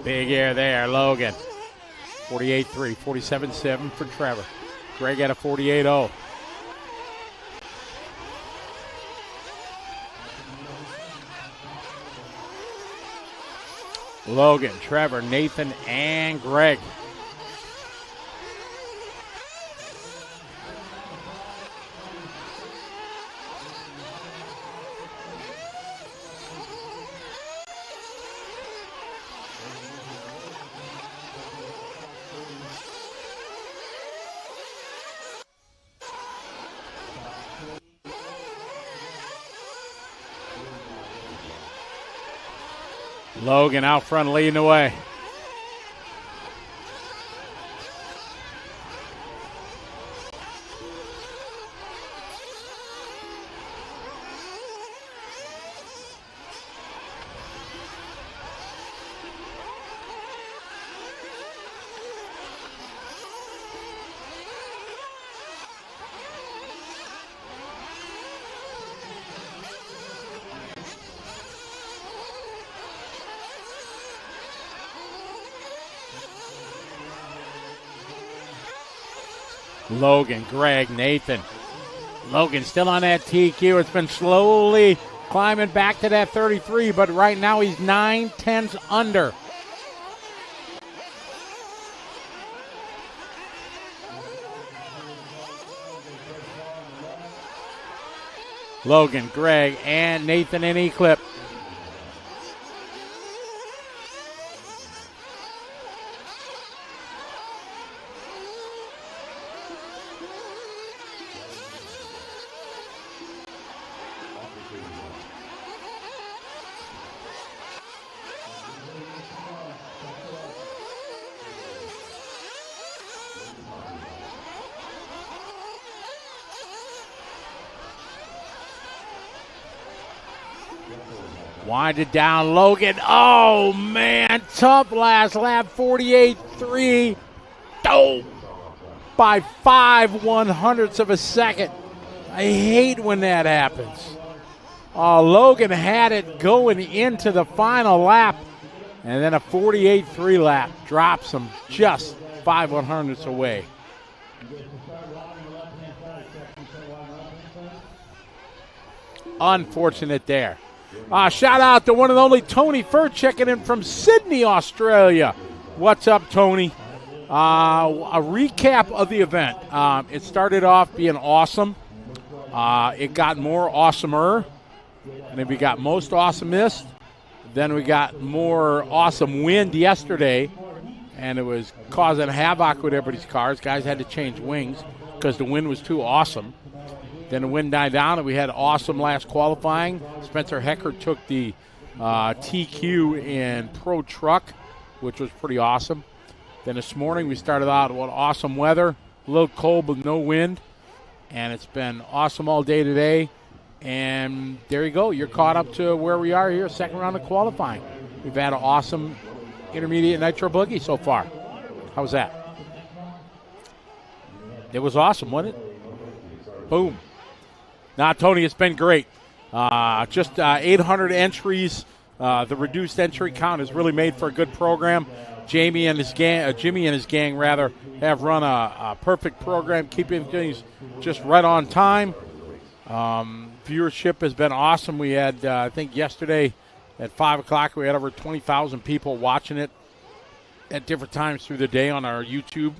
Big air there, Logan. 48.3, 47.7 for Trevor. Greg at a 48.0. Logan, Trevor, Nathan, and Greg. Logan out front leading the way. Logan, Greg, Nathan. Logan still on that TQ. It's been slowly climbing back to that 33, but right now he's 9/10 under. Logan, Greg, and Nathan in E-Clip. Winded down, Logan. Oh, man, tough last lap, 48.3. Oh, by 5/100ths of a second. I hate when that happens. Oh, Logan had it going into the final lap, and then a 48.3 lap drops him just 5/100ths away. Unfortunate there. Shout out to one and only Tony Fur checking in from Sydney, Australia. What's up, Tony? A recap of the event. It started off being awesome. It got more awesomer. And then we got most awesomest. Then we got more awesome wind yesterday. And it was causing havoc with everybody's cars. Guys had to change wings because the wind was too awesome. Then the wind died down, and we had awesome last qualifying. Spencer Hecker took the TQ in Pro Truck, which was pretty awesome. Then this morning we started out with awesome weather, a little cold but no wind, and it's been awesome all day today. And there you go. You're caught up to where we are here, second round of qualifying. We've had an awesome intermediate Nitro Boogie so far. How was that? It was awesome, wasn't it? Boom. Nah, Tony, it's been great. Just 800 entries. The reduced entry count has really made for a good program. Jimmy and his gang have run a perfect program, keeping things just right on time. Viewership has been awesome. We had, I think yesterday at 5 o'clock, we had over 20,000 people watching it at different times through the day on our YouTube.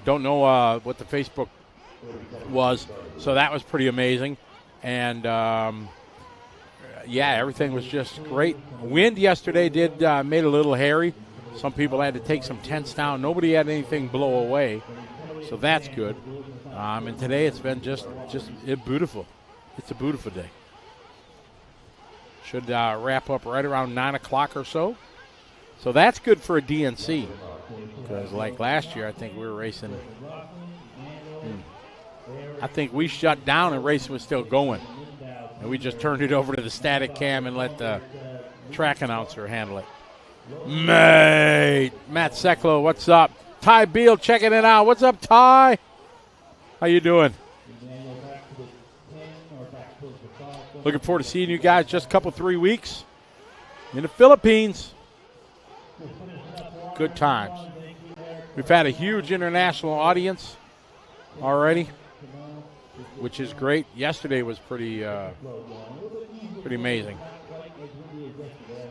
Don't know what the Facebook was, so that was pretty amazing. And everything was just great. Wind yesterday did made a little hairy. Some people had to take some tents down. Nobody had anything blow away, so that's good. And today it's been just beautiful. It's a beautiful day. Should wrap up right around 9 o'clock or so. So that's good for a DNC, because like last year, I think we were racing. I think we shut down and racing was still going. And we just turned it over to the static cam and let the track announcer handle it. Mate, Matt Seklo, what's up? Ty Beal checking it out. What's up, Ty? How you doing? Looking forward to seeing you guys just a couple, 3 weeks in the Philippines. Good times. We've had a huge international audience already, which is great. Yesterday was pretty amazing.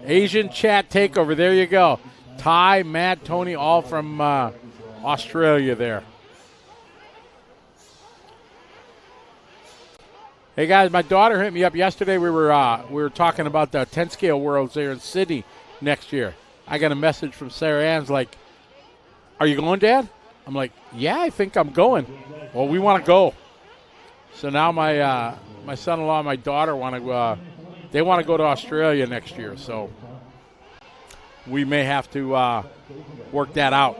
Asian chat takeover. There you go. Ty, Matt, Tony, all from Australia there. Hey guys, my daughter hit me up yesterday. We were talking about the 10 scale worlds there in Sydney next year. I got a message from Sarah Ann's like, "Are you going, Dad?" I'm like, "Yeah, I think I'm going." Well, we want to go. So now my son-in-law and my daughter want to go to Australia next year. So we may have to work that out.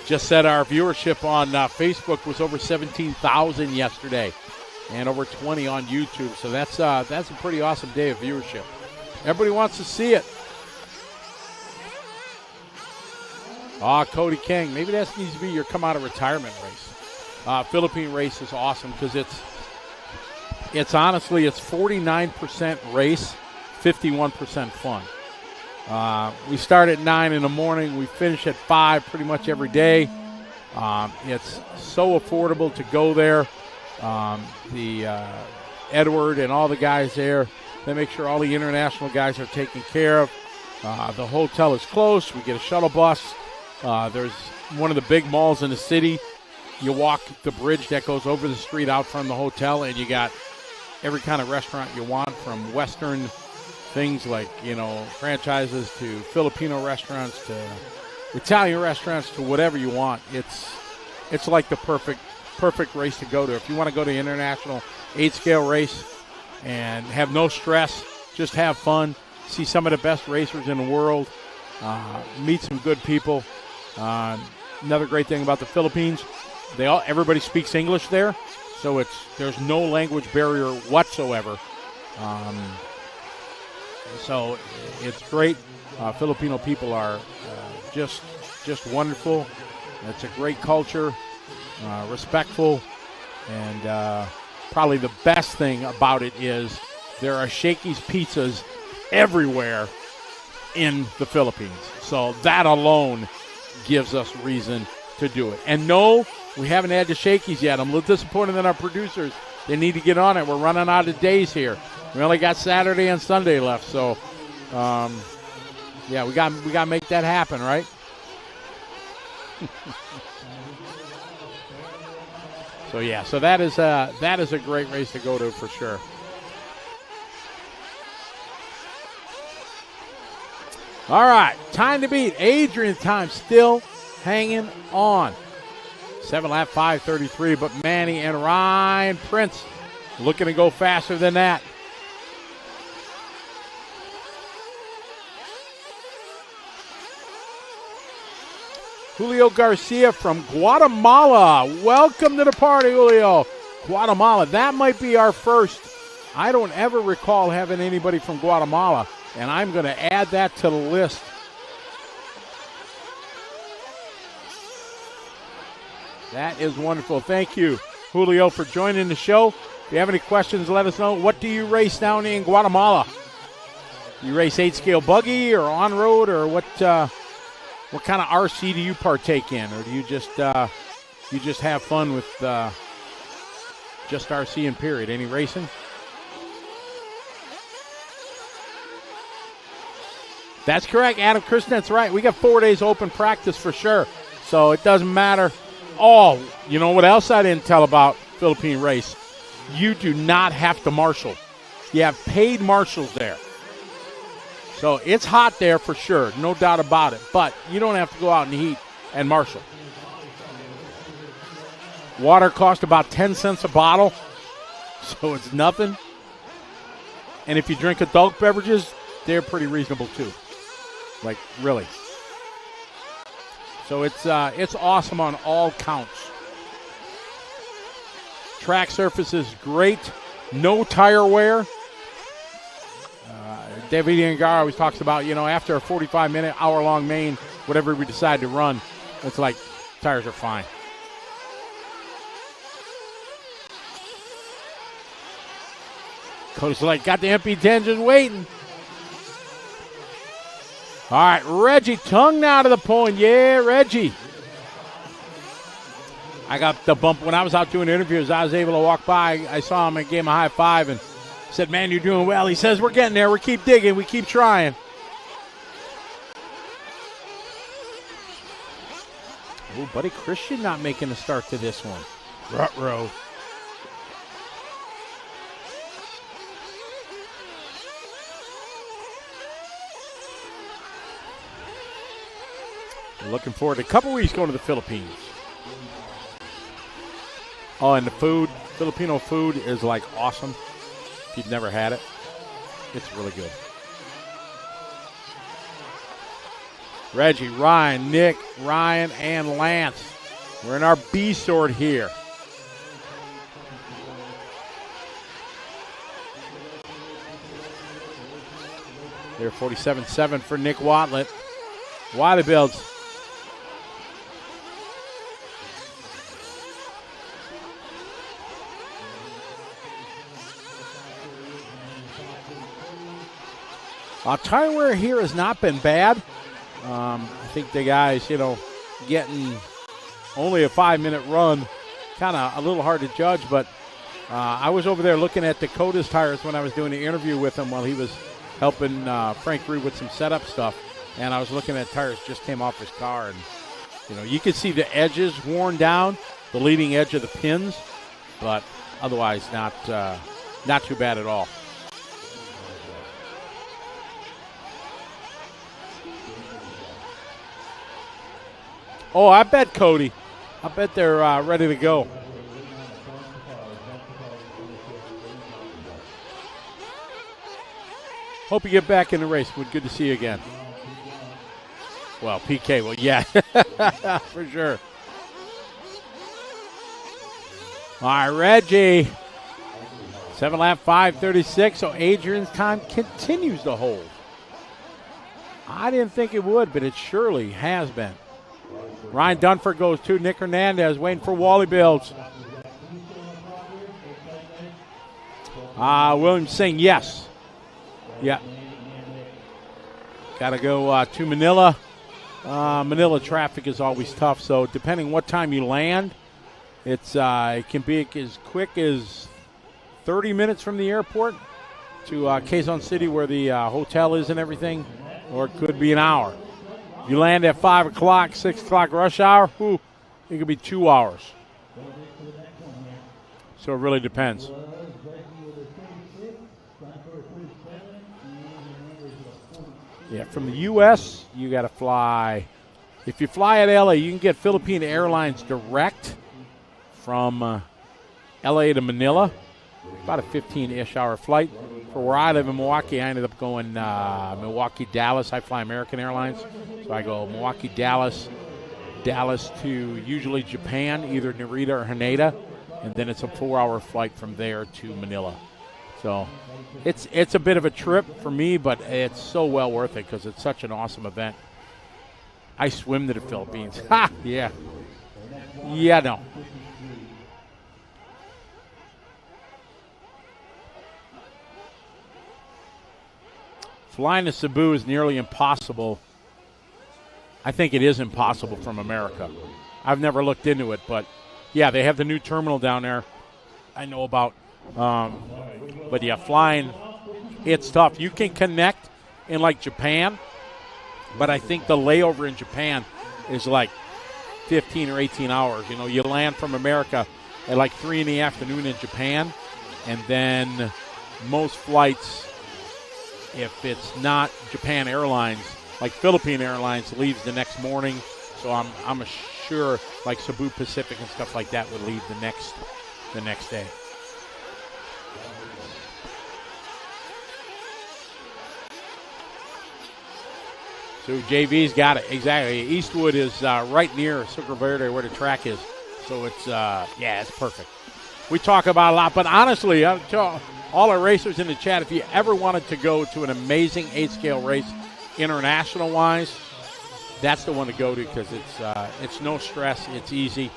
Just said our viewership on Facebook was over 17,000 yesterday, and over 20 on YouTube. So that's a pretty awesome day of viewership. Everybody wants to see it. Cody King, maybe that needs to be your come out of retirement race. Philippine race is awesome because it's honestly 49% race, 51% fun. We start at 9 in the morning. We finish at 5 pretty much every day. It's so affordable to go there. Edward and all the guys there. They make sure all the international guys are taken care of. The hotel is close. We get a shuttle bus. There's one of the big malls in the city. You walk the bridge that goes over the street out from the hotel, and you got every kind of restaurant you want, from Western things like, franchises to Filipino restaurants to Italian restaurants to whatever you want. It's like the perfect race to go to. If you want to go to the international 8-scale race and have no stress, just have fun, see some of the best racers in the world, meet some good people. Another great thing about the Philippines, everybody speaks English there, so there's no language barrier whatsoever. So it's great. Filipino people are just wonderful. It's a great culture, respectful, and probably the best thing about it is there are Shakey's pizzas everywhere in the Philippines. So that alone gives us reason to do it. And no, we haven't had the Shakey's yet. I'm a little disappointed in our producers. They need to get on it. We're running out of days here. We only got Saturday and Sunday left. So, we got to make that happen, right? So that is a great race to go to for sure. All right, time to beat. Adrian's time still hanging on. 7-lap 5:33, but Manny and Ryan Prince looking to go faster than that. Julio Garcia from Guatemala. Welcome to the party, Julio. Guatemala, that might be our first. I don't ever recall having anybody from Guatemala, and I'm going to add that to the list. That is wonderful. Thank you, Julio, for joining the show. If you have any questions, let us know. What do you race down in Guatemala? You race 8-scale buggy or on-road, or what kind of RC do you partake in? Or do you just have fun with just RC and period? Any racing? That's correct, Adam Christian. That's right. We got 4 days open practice for sure. So it doesn't matter. Oh, you know what else I didn't tell about Philippine race? You do not have to marshal. You have paid marshals there. So it's hot there for sure, no doubt about it. But you don't have to go out in the heat and marshal. Water costs about 10 cents a bottle, so it's nothing. And if you drink adult beverages, they're pretty reasonable too. Like, really. So it's awesome on all counts. Track surface is great. No tire wear. David Iyengar always talks about, after a 45-minute, hour-long main, whatever we decide to run, it's like tires are fine. Cody's like, got the MP10 just waiting. All right, Reggie Tung now to the point. Yeah, Reggie. I got the bump when I was out doing interviews. I was able to walk by. I saw him and gave him a high five and said, man, you're doing well. He says, we're getting there. We keep digging. We keep trying. Oh, Buddy Christian not making a start to this one. Ruh-roh. Looking forward to a couple weeks going to the Philippines. Oh, and the food, Filipino food is like awesome. If you've never had it, it's really good. Reggie, Ryan, Nick, Ryan, and Lance. We're in our B sort here. There, 47.7 for Nick Watlett. Wiley builds. Tire wear here has not been bad. I think the guys, getting only a 5-minute run, kind of a little hard to judge, but I was over there looking at Dakota's tires when I was doing the interview with him while he was helping Frank Reed with some setup stuff. And I was looking at tires just came off his car. And, you know, you could see the edges worn down, the leading edge of the pins, but otherwise not too bad at all. Oh, I bet, Cody. I bet they're ready to go. Hope you get back in the race. Would good to see you again. Well, PK, well, yeah, for sure. All right, Reggie. 7 lap 5:36, so Adrian's time continues to hold. I didn't think it would, but it surely has been. Ryan Dunford goes to Nick Hernandez, waiting for Wally Builds. William Singh, yes. Yeah. Got to go to Manila. Manila traffic is always tough, so depending what time you land, it can be as quick as 30 minutes from the airport to Quezon City where the hotel is and everything, or it could be an hour. If you land at 5 o'clock, 6 o'clock rush hour, it could be 2 hours. So it really depends. Yeah, from the U.S., you got to fly. If you fly at L.A., you can get Philippine Airlines direct from L.A. to Manila. About a 15-ish hour flight. For where I live in Milwaukee, I ended up going Milwaukee, Dallas. I fly American Airlines. So I go Milwaukee, Dallas to usually Japan, either Narita or Haneda. And then it's a 4-hour flight from there to Manila. So it's a bit of a trip for me, but it's so well worth it because it's such an awesome event. I swim to the Philippines. Ha! Yeah. Yeah, no. Flying to Cebu is nearly impossible. I think it is impossible from America. I've never looked into it, but, yeah, they have the new terminal down there I know about. But, yeah, flying, it's tough. You can connect in, like, Japan, but I think the layover in Japan is, like, 15 or 18 hours. You know, you land from America at, like, 3 in the afternoon in Japan, and then most flights, if it's not Japan Airlines, like Philippine Airlines, leaves the next morning. So I'm sure like Cebu Pacific and stuff like that would leave the next day. So JV's got it. Exactly. Eastwood is right near Sucre Verde where the track is. So it's, it's perfect. We talk about a lot, but honestly, I tell all our racers in the chat, if you ever wanted to go to an amazing 8-scale race, international-wise, that's the one to go to because it's no stress, it's easy.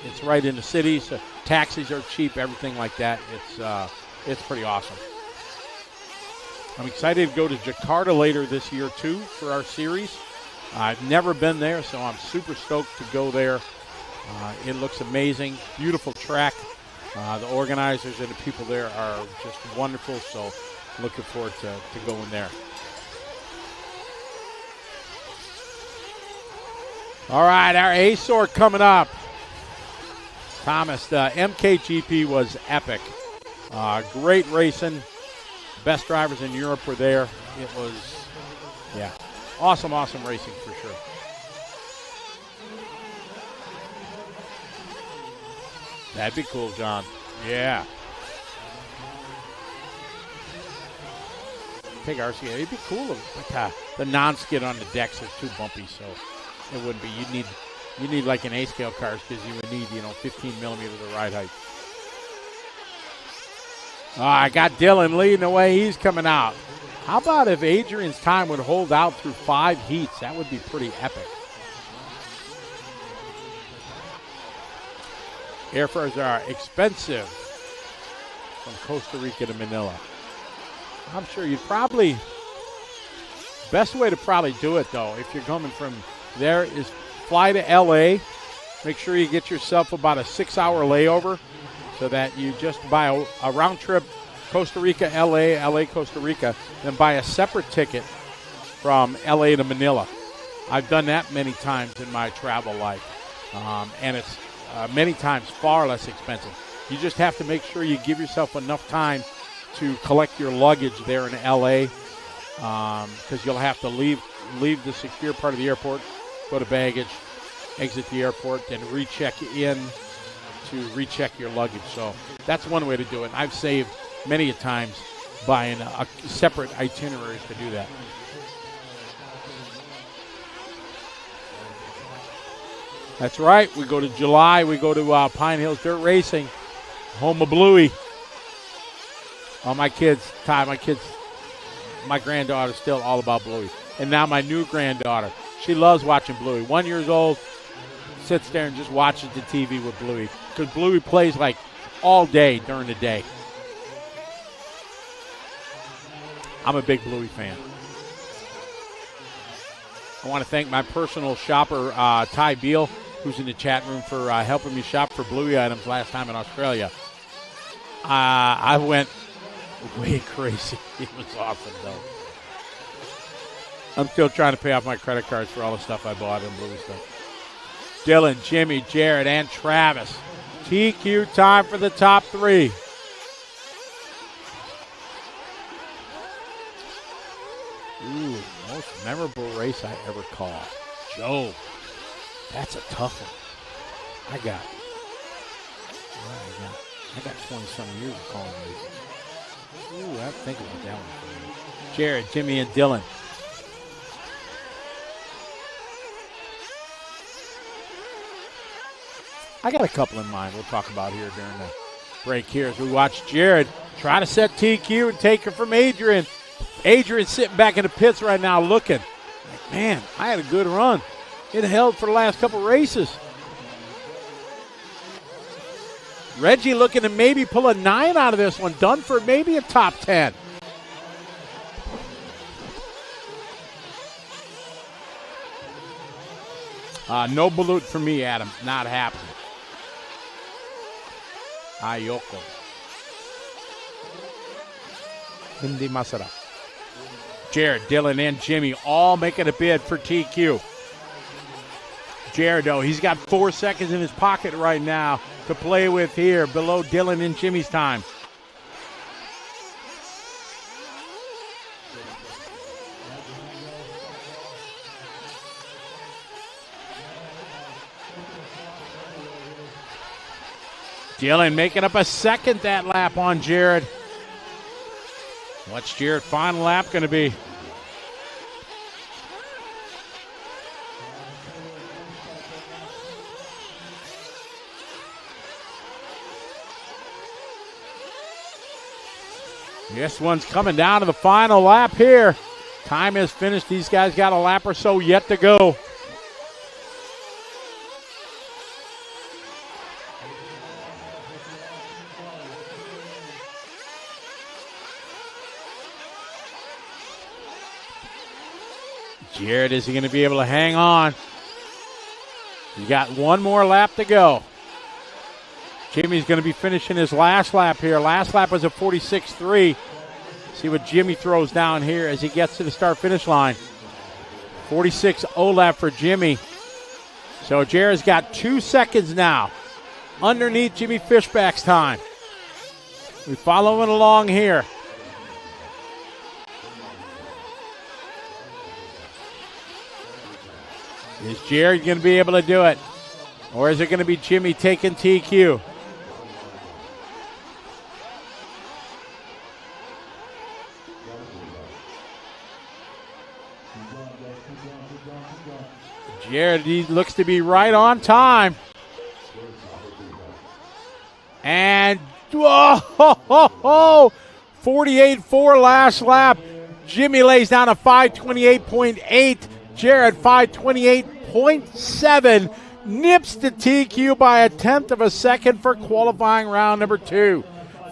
It's right in the city, so taxis are cheap, everything like that. It's pretty awesome. I'm excited to go to Jakarta later this year, too, for our series. I've never been there, so I'm super stoked to go there. It looks amazing, beautiful track. The organizers and the people there are just wonderful, so looking forward to going there. All right, our A-Sort coming up. Thomas, the MKGP was epic. Great racing. Best drivers in Europe were there. It was, awesome racing for sure. That'd be cool, John. Yeah. Take RCA. It'd be cool, but the non-skid on the decks is too bumpy, so it wouldn't be. You need like an A-scale cars because you would need 15 millimeters of ride height. I got Dylan leading the way. He's coming out. How about if Adrian's time would hold out through 5 heats? That would be pretty epic. Airfares are expensive from Costa Rica to Manila. I'm sure you'd probably, best way to probably do it though, if you're coming from there is fly to LA make sure you get yourself about a 6-hour layover so that you just buy a round trip Costa Rica, LA, LA, Costa Rica, then buy a separate ticket from LA to Manila. I've done that many times in my travel life, and it's many times far less expensive. You just have to make sure you give yourself enough time to collect your luggage there in LA, because you'll have to leave the secure part of the airport, go to baggage, exit the airport, and recheck in to recheck your luggage. So that's one way to do it. I've saved many a times buying a separate itinerary to do that. That's right. We go to July. We go to Pine Hills Dirt Racing, home of Bluey. Oh, my kids, Ty, my granddaughter's still all about Bluey. And now my new granddaughter, she loves watching Bluey. 1 year old, sits there and just watches the TV with Bluey, because Bluey plays like all day during the day. I'm a big Bluey fan. I want to thank my personal shopper, Ty Beal, who's in the chat room, for helping me shop for Bluey items last time in Australia. I went way crazy. It was awesome, though. I'm still trying to pay off my credit cards for all the stuff I bought in Bluey stuff. Dylan, Jimmy, Jared, and Travis. TQ time for the top three. Ooh, most memorable race I ever called. Joe, that's a tough one. I got 20-some years of calling races. Ooh, I have to think about that one for me. Jared, Jimmy, and Dylan. I got a couple in mind we'll talk about here during the break here as we watch Jared try to set TQ and take her from Adrian. Adrian's sitting back in the pits right now looking. Like, man, I had a good run. It held for the last couple races. Reggie looking to maybe pull a 9 out of this one. Done for maybe a top 10. No balut for me, Adam. Not happening. Ayoko. Hindi masarap. Jared, Dylan, and Jimmy all making a bid for TQ. Jared, though, he's got 4 seconds in his pocket right now to play with here, below Dylan and Jimmy's time. Dylan making up a second that lap on Jared. What's Jared's final lap going to be? This one's coming down to the final lap here. Time is finished. These guys got a lap or so yet to go. Jared, is he going to be able to hang on? He's got one more lap to go. Jimmy's going to be finishing his last lap here. Last lap was a 46.3. See what Jimmy throws down here as he gets to the start-finish line. 46.0 lap for Jimmy. So Jared's got 2 seconds now underneath Jimmy Fishback's time. We're following along here. Is Jared going to be able to do it? Or is it going to be Jimmy taking TQ? Jared, he looks to be right on time. And 48.4 last lap. Jimmy lays down a 5:28.8. Jared 5:28.7. Nips the TQ by a tenth of a second for qualifying round number 2.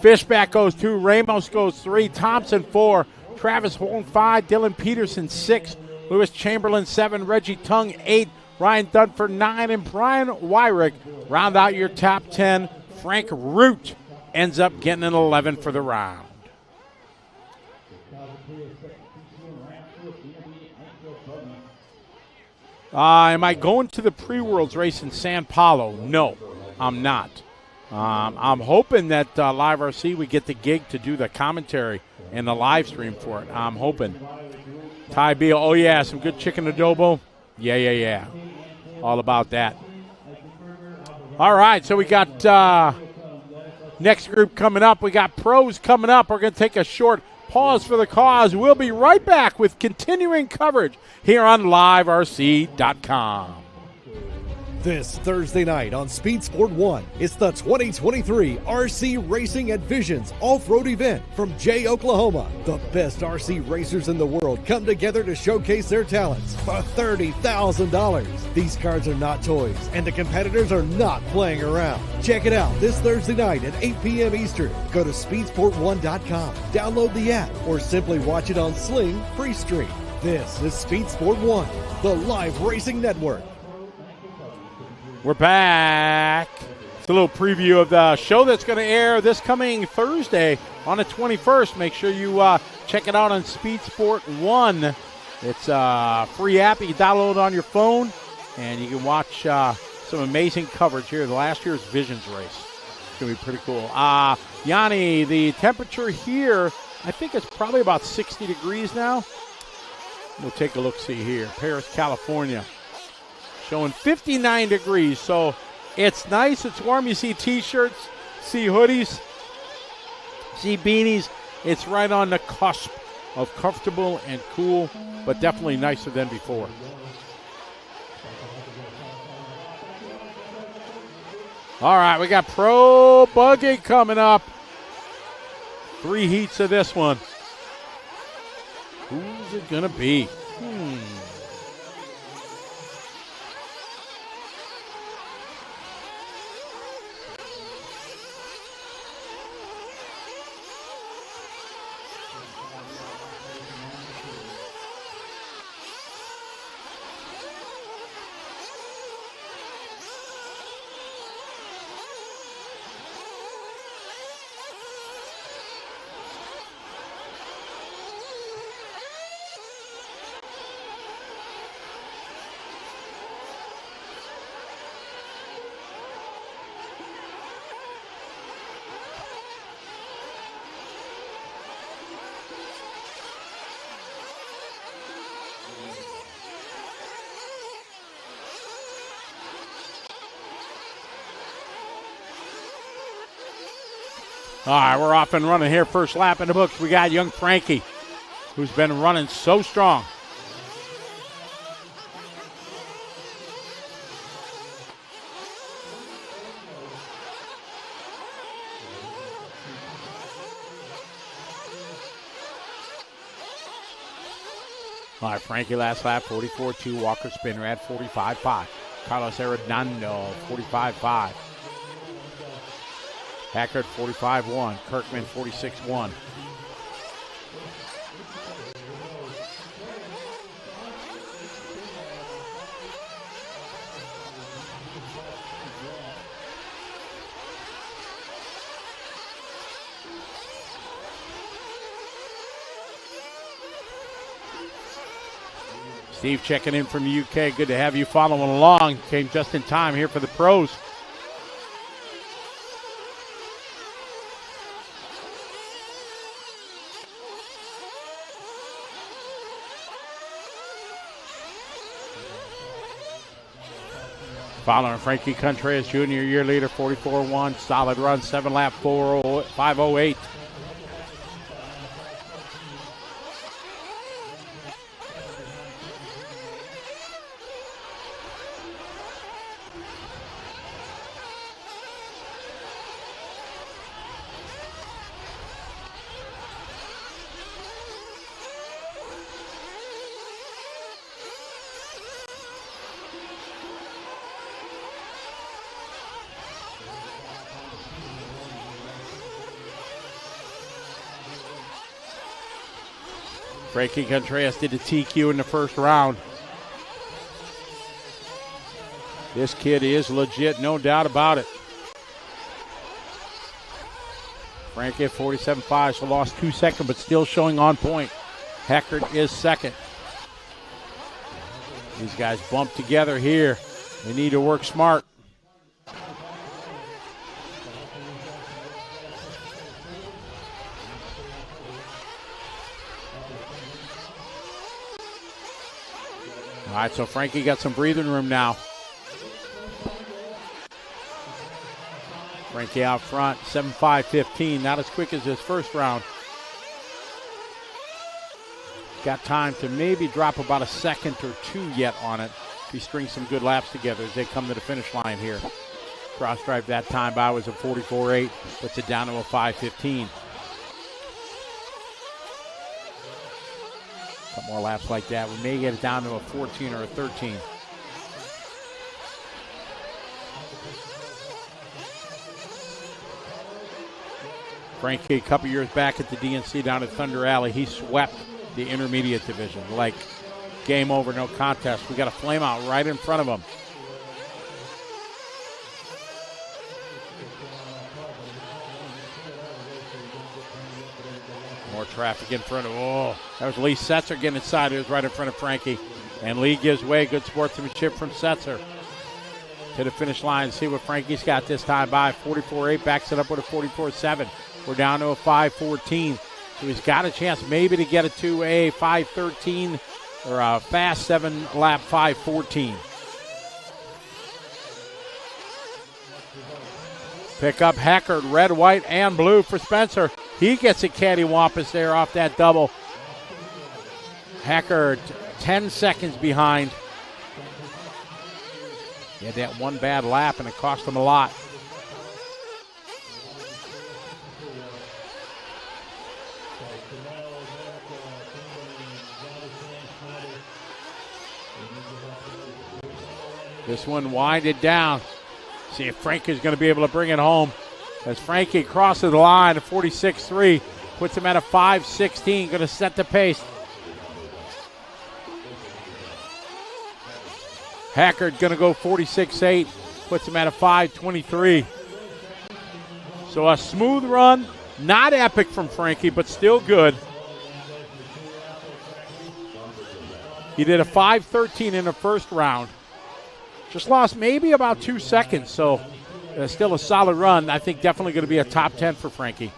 Fishback goes 2, Ramos goes 3, Thompson 4, Travis Holm 5, Dylan Peterson 6, Lewis Chamberlain 7, Reggie Tung 8, Ryan Dunford 9, and Brian Wyrick round out your top 10. Frank Root ends up getting an 11 for the round. Am I going to the pre-worlds race in San Paulo? No, I'm not. I'm hoping that Live RC we get the gig to do the commentary and the live stream for it. I'm hoping. Ty Beal, oh yeah, some good chicken adobo. Yeah. All about that. All right, so we got next group coming up. We got pros coming up. We're going to take a short pause for the cause. We'll be right back with continuing coverage here on liverc.com. This Thursday night on Speed Sport 1, it's the 2023 RC Racing at Visions Off-Road event from Jay, Oklahoma. The best RC racers in the world come together to showcase their talents for $30,000. These cars are not toys, and the competitors are not playing around. Check it out this Thursday night at 8 p.m. Eastern. Go to speedsport1.com, download the app, or simply watch it on Sling Free Stream. This is Speed Sport 1, the live racing network. We're back. It's a little preview of the show that's going to air this coming Thursday on the 21st. Make sure you check it out on Speed Sport 1. It's a free app you can download on your phone, and you can watch some amazing coverage here. The last year's Visions race. It's going to be pretty cool. Yanni, the temperature here, I think it's probably about 60 degrees now. We'll take a look-see here. Paris, California. Showing 59 degrees, so it's nice, it's warm. You see T-shirts, see hoodies, see beanies. It's right on the cusp of comfortable and cool, but definitely nicer than before. All right, we got Pro Buggy coming up. 3 heats of this one. Who's it going to be? All right, we're off and running here. First lap in the books. We got young Frankie, who's been running so strong. All right, Frankie last lap, 44.2. Walker Spinner at 45.5. Carlos Arredondo, 45.5. Packard 45.1, Kirkman 46.1. Steve checking in from the UK. Good to have you following along. Came just in time here for the pros. Following Frankie Contreras, junior year leader, 44.1. Solid run, 7 lap, 5.08. Frankie Contreras did the TQ in the first round. This kid is legit, no doubt about it. Frankie at 47.5, so lost 2 seconds, but still showing on point. Heckard is second. These guys bump together here. They need to work smart. All right, so Frankie got some breathing room now. Frankie out front, 7.5.15, not as quick as his first round. Got time to maybe drop about a second or two yet on it if he strings some good laps together as they come to the finish line here. Cross drive that time by was a 44.8, puts it down to a 5.15. Couple more laps like that, we may get it down to a 14 or a 13. Frankie, a couple years back at the DNC down at Thunder Alley, he swept the intermediate division. Like, game over, no contest. We got a flame out right in front of him. More traffic in front of, oh, that was Lee Setzer getting inside. It was right in front of Frankie. And Lee gives way. Good sportsmanship from Setzer to the finish line. See what Frankie's got this time by. 44.8, backs it up with a 44.7. We're down to a 5.14. So he's got a chance maybe to get it to a 5.13 or a fast 7-lap 5.14. Pick up Heckard, red, white, and blue for Spencer. He gets a cattywampus there off that double. Heckard 10 seconds behind. He had that one bad lap, and it cost him a lot. This one winded down. See if Frankie's going to be able to bring it home. As Frankie crosses the line at 46.3, puts him at a 5.16, going to set the pace. Heckard going to go 46.8, puts him at a 5.23. So a smooth run, not epic from Frankie, but still good. He did a 5.13 in the first round. Just lost maybe about 2 seconds, so still a solid run. I think definitely going to be a top 10 for Frankie.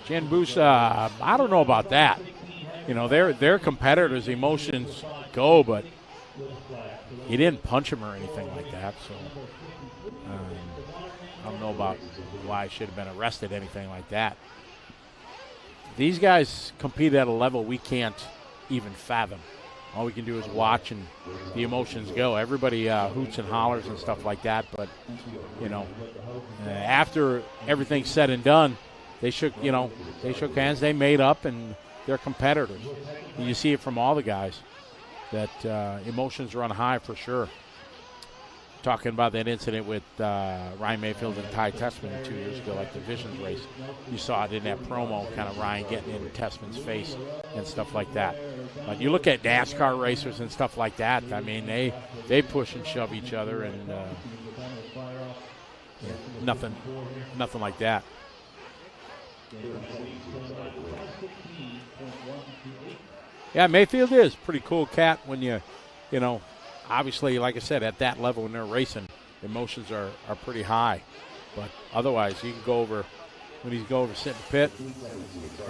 Jen Busa, I don't know about that. You know, they're competitors, emotions go, but he didn't punch him or anything like that. So I don't know about why I should have been arrested, anything like that. These guys compete at a level we can't even fathom. All we can do is watch and the emotions go. Everybody hoots and hollers and stuff like that, but, you know, after everything's said and done, they shook hands, they made up, and they're competitors. And you see it from all the guys that emotions run high for sure. Talking about that incident with Ryan Mayfield and Ty Tessman 2 years ago at the Visions race. You saw it in that promo, kind of Ryan getting in Tessman's face and stuff like that. But you look at NASCAR racers and stuff like that, I mean, they push and shove each other, and nothing like that. Yeah, Mayfield is pretty cool cat when you know, obviously, like I said, at that level when they're racing, emotions are pretty high. But otherwise, you can go over, when he's go over, sit in the pit,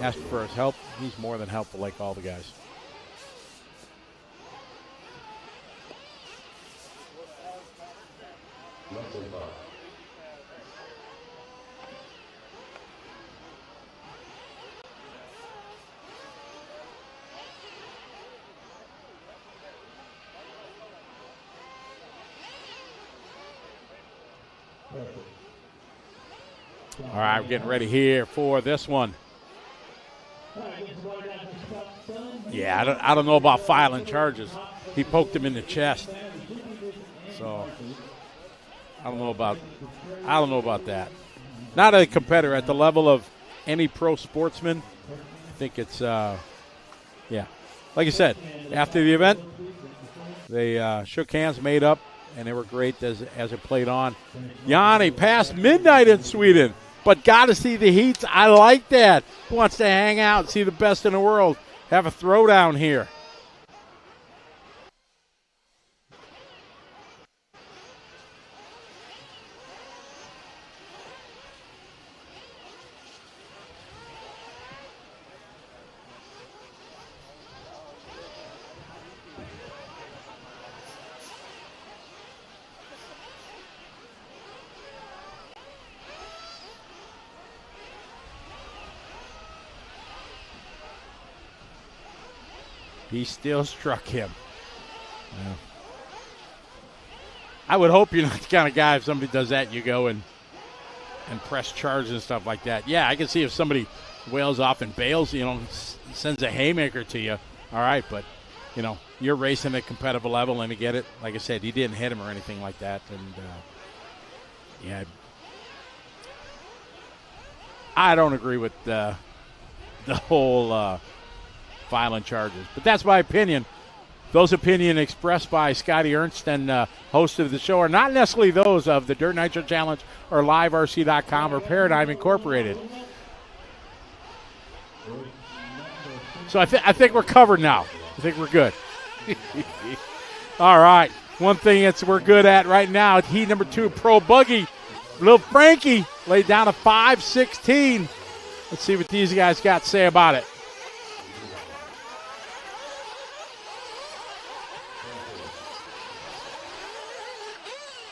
ask for his help. He's more than helpful like all the guys. All right, we're getting ready here for this one. Yeah, I don't know about filing charges. He poked him in the chest. So I don't know about that. Not a competitor at the level of any pro sportsman. I think it's yeah. Like I said, after the event, they shook hands, made up, and they were great as it played on. Yanni past midnight in Sweden, but got to see the heats. I like that. Who wants to hang out and see the best in the world? Have a throwdown here. He still struck him. Yeah. I would hope you're not the kind of guy, if somebody does that, you go and press charges and stuff like that. Yeah, I can see if somebody wails off and bails, sends a haymaker to you. All right, but, you're racing at competitive level, and to get it, like I said, he didn't hit him or anything like that. And, yeah, I don't agree with the whole filing charges. But that's my opinion. Those opinions expressed by Scotty Ernst and host of the show are not necessarily those of the Dirt Nitro Challenge or LiveRC.com or Paradigm Incorporated. So I think we're covered now. I think we're good. All right. One thing we're good at right now, heat number 2, Pro Buggy. Little Frankie laid down a 5.16. Let's see what these guys got to say about it.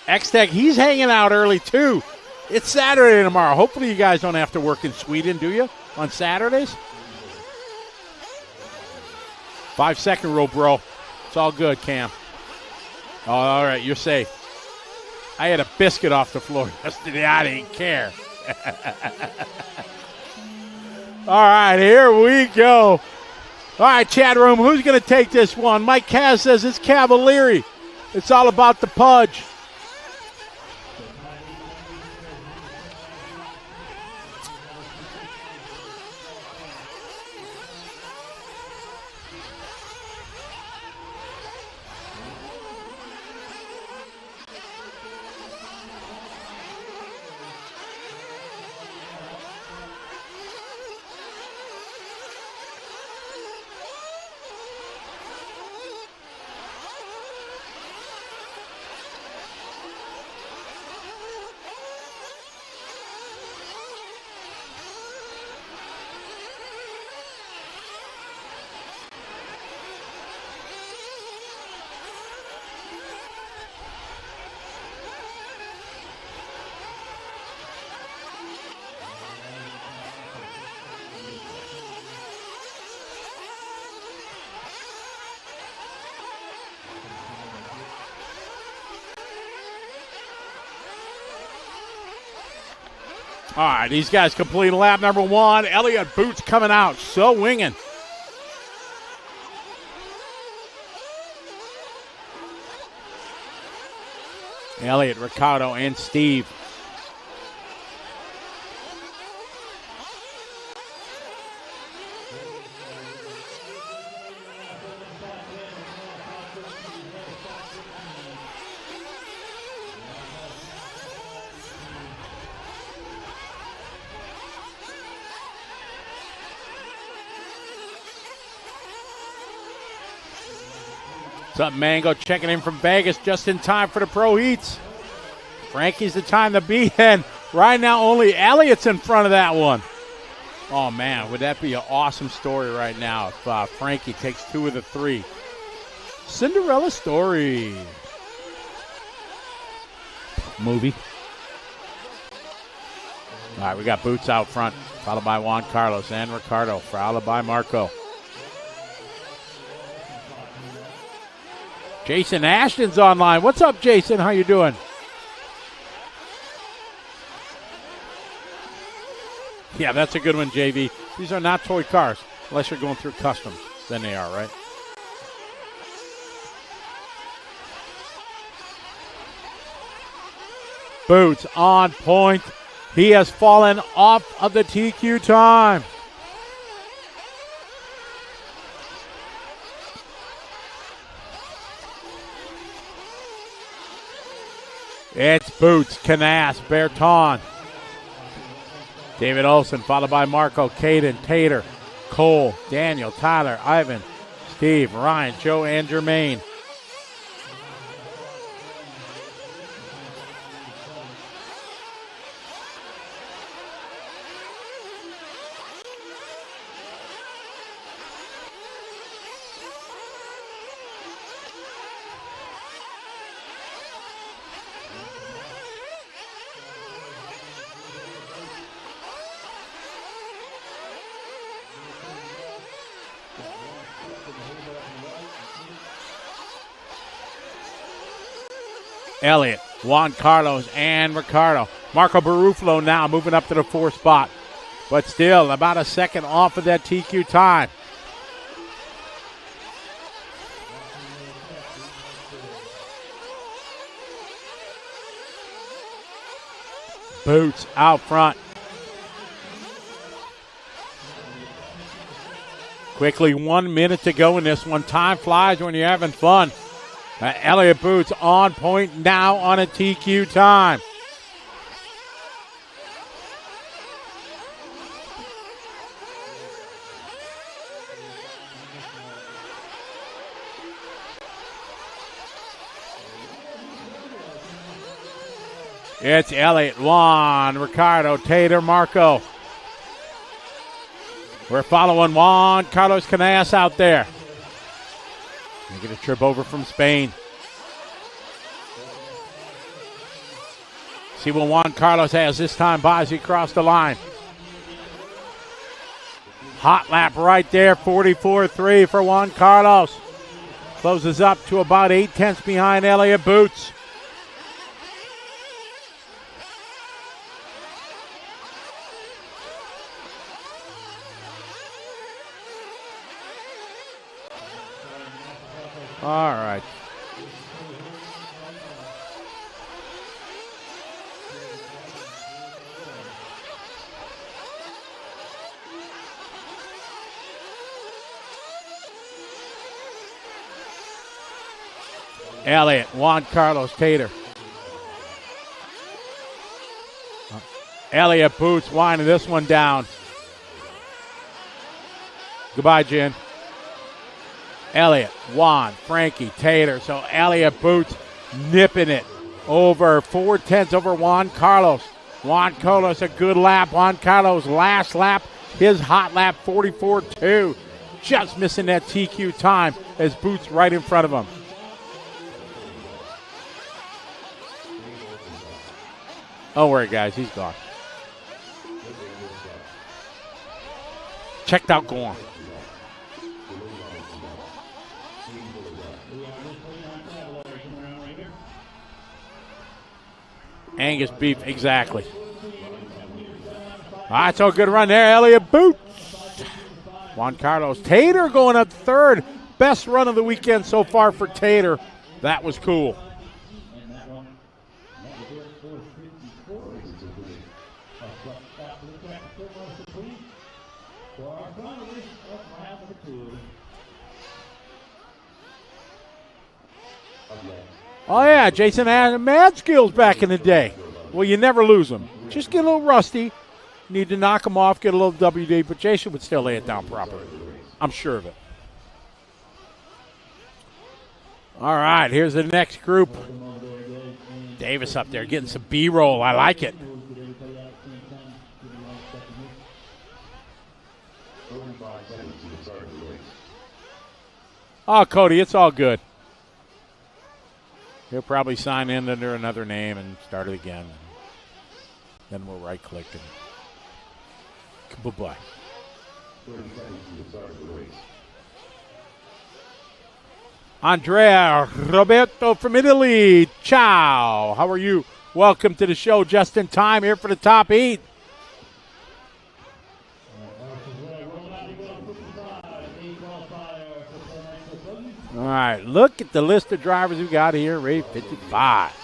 X-Tech, he's hanging out early too. It's Saturday tomorrow. Hopefully you guys don't have to work in Sweden, do you, on Saturdays? 5-second rule, bro. It's all good, Cam. Oh, all right, you're safe. I had a biscuit off the floor yesterday. I didn't care. All right, here we go. All right, chat room, who's going to take this one? Mike Kaz says it's Cavalieri. It's all about the Pudge. All right, these guys completing lap number 1. Elliott Boots coming out, so winging. Elliott, Ricardo, and Steve. What's up, Mango? Checking in from Vegas just in time for the Pro Heats. Frankie's the time to be, and right now only Elliott's in front of that one. Oh, man, would that be an awesome story right now if Frankie takes 2 of the 3. Cinderella story. Movie. All right, we got Boots out front, followed by Juan Carlos and Ricardo, followed by Marco. Jason Ashton's online. What's up, Jason? How you doing? Yeah, that's a good one, JV. These are not toy cars, unless you're going through customs. than they are, right? Boots on point. He has fallen off of the TQ time. It's Boots, Canas, Berton. David Olson, followed by Marco, Caden, Tater, Cole, Daniel, Tyler, Ivan, Steve, Ryan, Joe, and Jermaine. Elliott, Juan Carlos, and Ricardo. Marco Barufalo now moving up to the 4th spot. But still about a second off of that TQ time. Boots out front. Quickly 1 minute to go in this one. Time flies when you're having fun. Elliott Boots on point now on a TQ time. It's Elliott, Juan, Ricardo, Tater, Marco. We're following Juan Carlos Canas out there. They get a trip over from Spain. See what Juan Carlos has this time by as he crossed the line. Hot lap right there, 44.3 for Juan Carlos. Closes up to about 0.8 behind Elliott Boots. All right. Elliott, Juan Carlos, Tater. Elliott Boots winding this one down. Goodbye, Jen. Elliott, Juan, Frankie, Tater. So Elliott Boots nipping it over 0.4 over Juan Carlos. Juan Carlos a good lap. Juan Carlos last lap, his hot lap 44.2. Just missing that TQ time as Boots right in front of him. Don't worry, guys, he's gone. Checked out, go on. Angus beef, exactly. All right, so a good run there. Elliott Boots. Juan Carlos. Tater going up third. Best run of the weekend so far for Tater. That was cool. Oh, yeah, Jason had mad skills back in the day. Well, you never lose them. Just get a little rusty. Need to knock them off, get a little WD, but Jason would still lay it down properly. I'm sure of it. All right, here's the next group. Davis up there getting some B-roll. I like it. Oh, Cody, it's all good. He'll probably sign in under another name and start it again. Then we'll right-click and bye-bye. Andrea Roberto from Italy. Ciao. How are you? Welcome to the show. Just in time here for the top 8. right, look at the list of drivers we got here, race 55.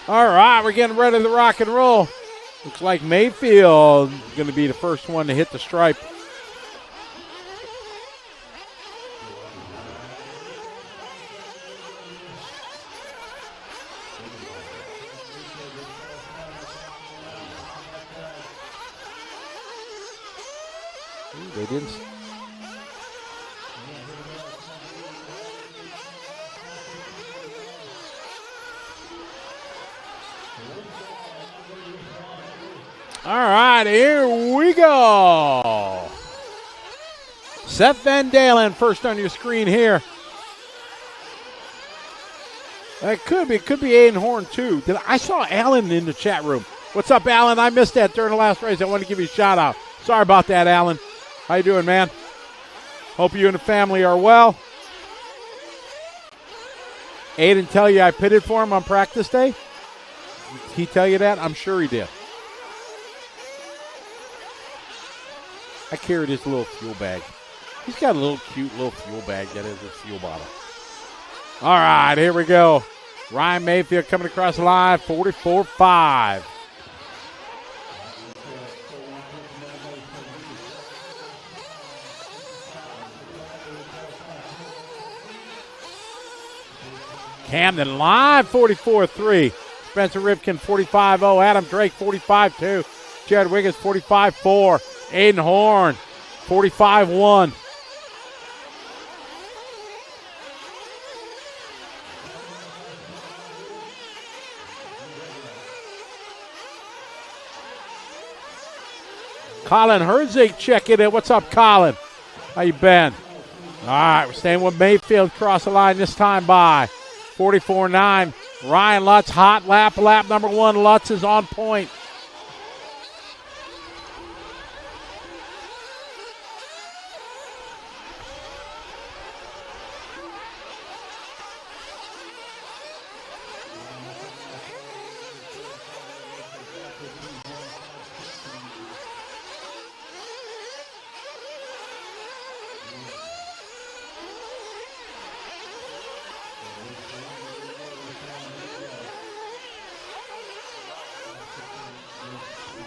All right, we're getting ready to rock and roll. Looks like Mayfield is going to be the first one to hit the stripe. Ooh, they didn't. All right, here we go. Seth Van Dalen first on your screen here. That could be Aiden Horn too. I saw Alan in the chat room. What's up, Alan? I missed that during the last race. I want to give you a shout out. Sorry about that, Alan. How you doing, man? Hope you and the family are well. Aiden tell you I pitted for him on practice day? Did he tell you that? I'm sure he did. I carried his little fuel bag. He's got a little cute little fuel bag that is his fuel bottle. All right, here we go. Ryan Mayfield coming across the line, 44.5. Camden live, 44.3. Spencer Ripken, 45.0. Adam Drake, 45.2. Jared Wiggins, 45.4. Aiden Horn, 45.1. Colin Herzig checking in. What's up, Colin? How you been? All right, we're staying with Mayfield. Cross the line this time by 44.9. Ryan Lutz, hot lap number one. Lutz is on point.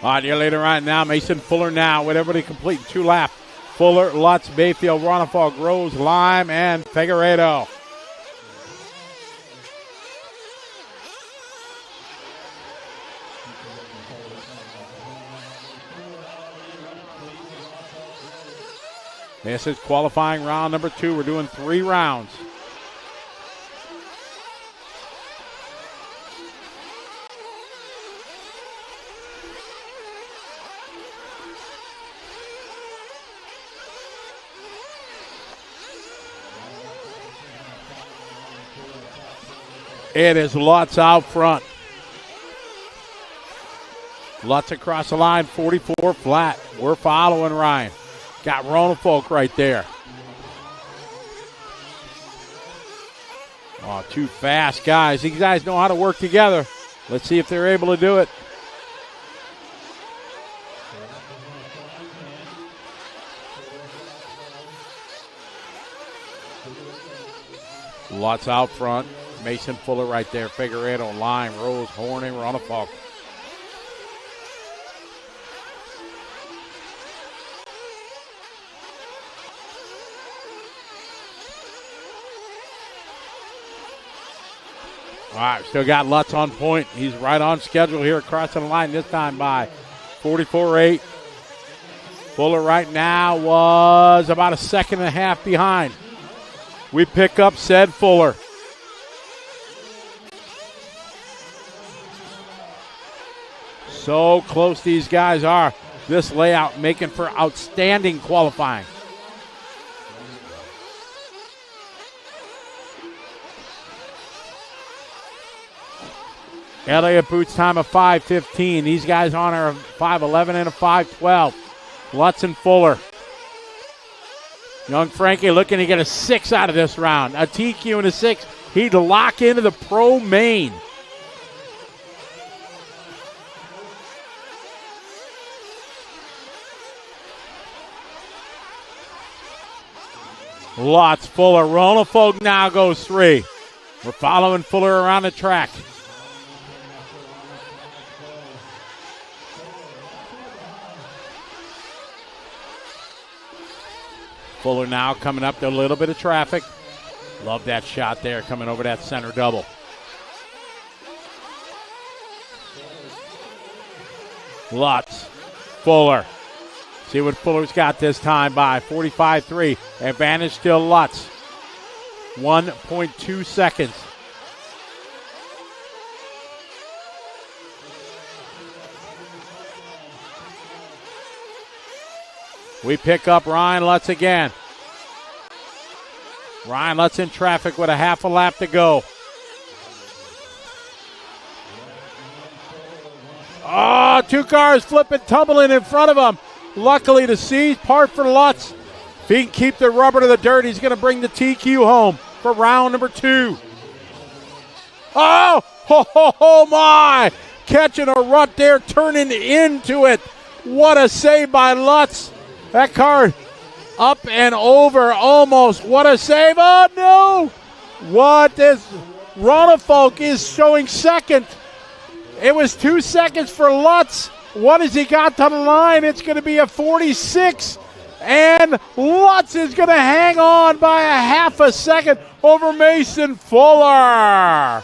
All right, you're leading right now. Mason Fuller now with everybody completing 2 laps. Fuller, Lutz, Bayfield, Ronafal, Groves, Lime, and Figueredo. This is qualifying round number 2. We're doing 3 rounds. It is Lutz out front. Lutz across the line, 44 flat. We're following Ryan. Got Ronafolk right there. Oh, 2 fast guys. These guys know how to work together. Let's see if they're able to do it. Lutz out front. Mason Fuller right there. Figueredo, Lime, Rose, Horning, Ronafalk. All right, still got Lutz on point. He's right on schedule here, crossing the line this time by 44.8. Fuller right now was about a second and a half behind. We pick up said Fuller. So close these guys are. This layout making for outstanding qualifying. Elliott Boots time of 5:15. These guys on are 5:11 and a 5:12. Lutz and Fuller. Young Frankie looking to get a 6 out of this round. A TQ and a 6. He'd lock into the pro main. Lutz, Fuller, Ronafolk now goes 3. We're following Fuller around the track. Fuller now coming up to a little bit of traffic. Love that shot there coming over that center double. Lutz, Fuller. See what Fuller's got this time by 45-3. Advantage still Lutz. 1.2 seconds. We pick up Ryan Lutz again. Ryan Lutz in traffic with a half a lap to go. Oh, 2 cars flipping, tumbling in front of him. Luckily to see, part for Lutz. If he can keep the rubber to the dirt, he's going to bring the TQ home for round number 2. Oh my! Catching a rut there, turning into it. What a save by Lutz. That car up and over almost. What a save. Oh, no. What is Ronafolk is showing second. It was 2 seconds for Lutz. What has he got to the line? It's going to be a 46. And Lutz is going to hang on by a half a second over Mason Fuller.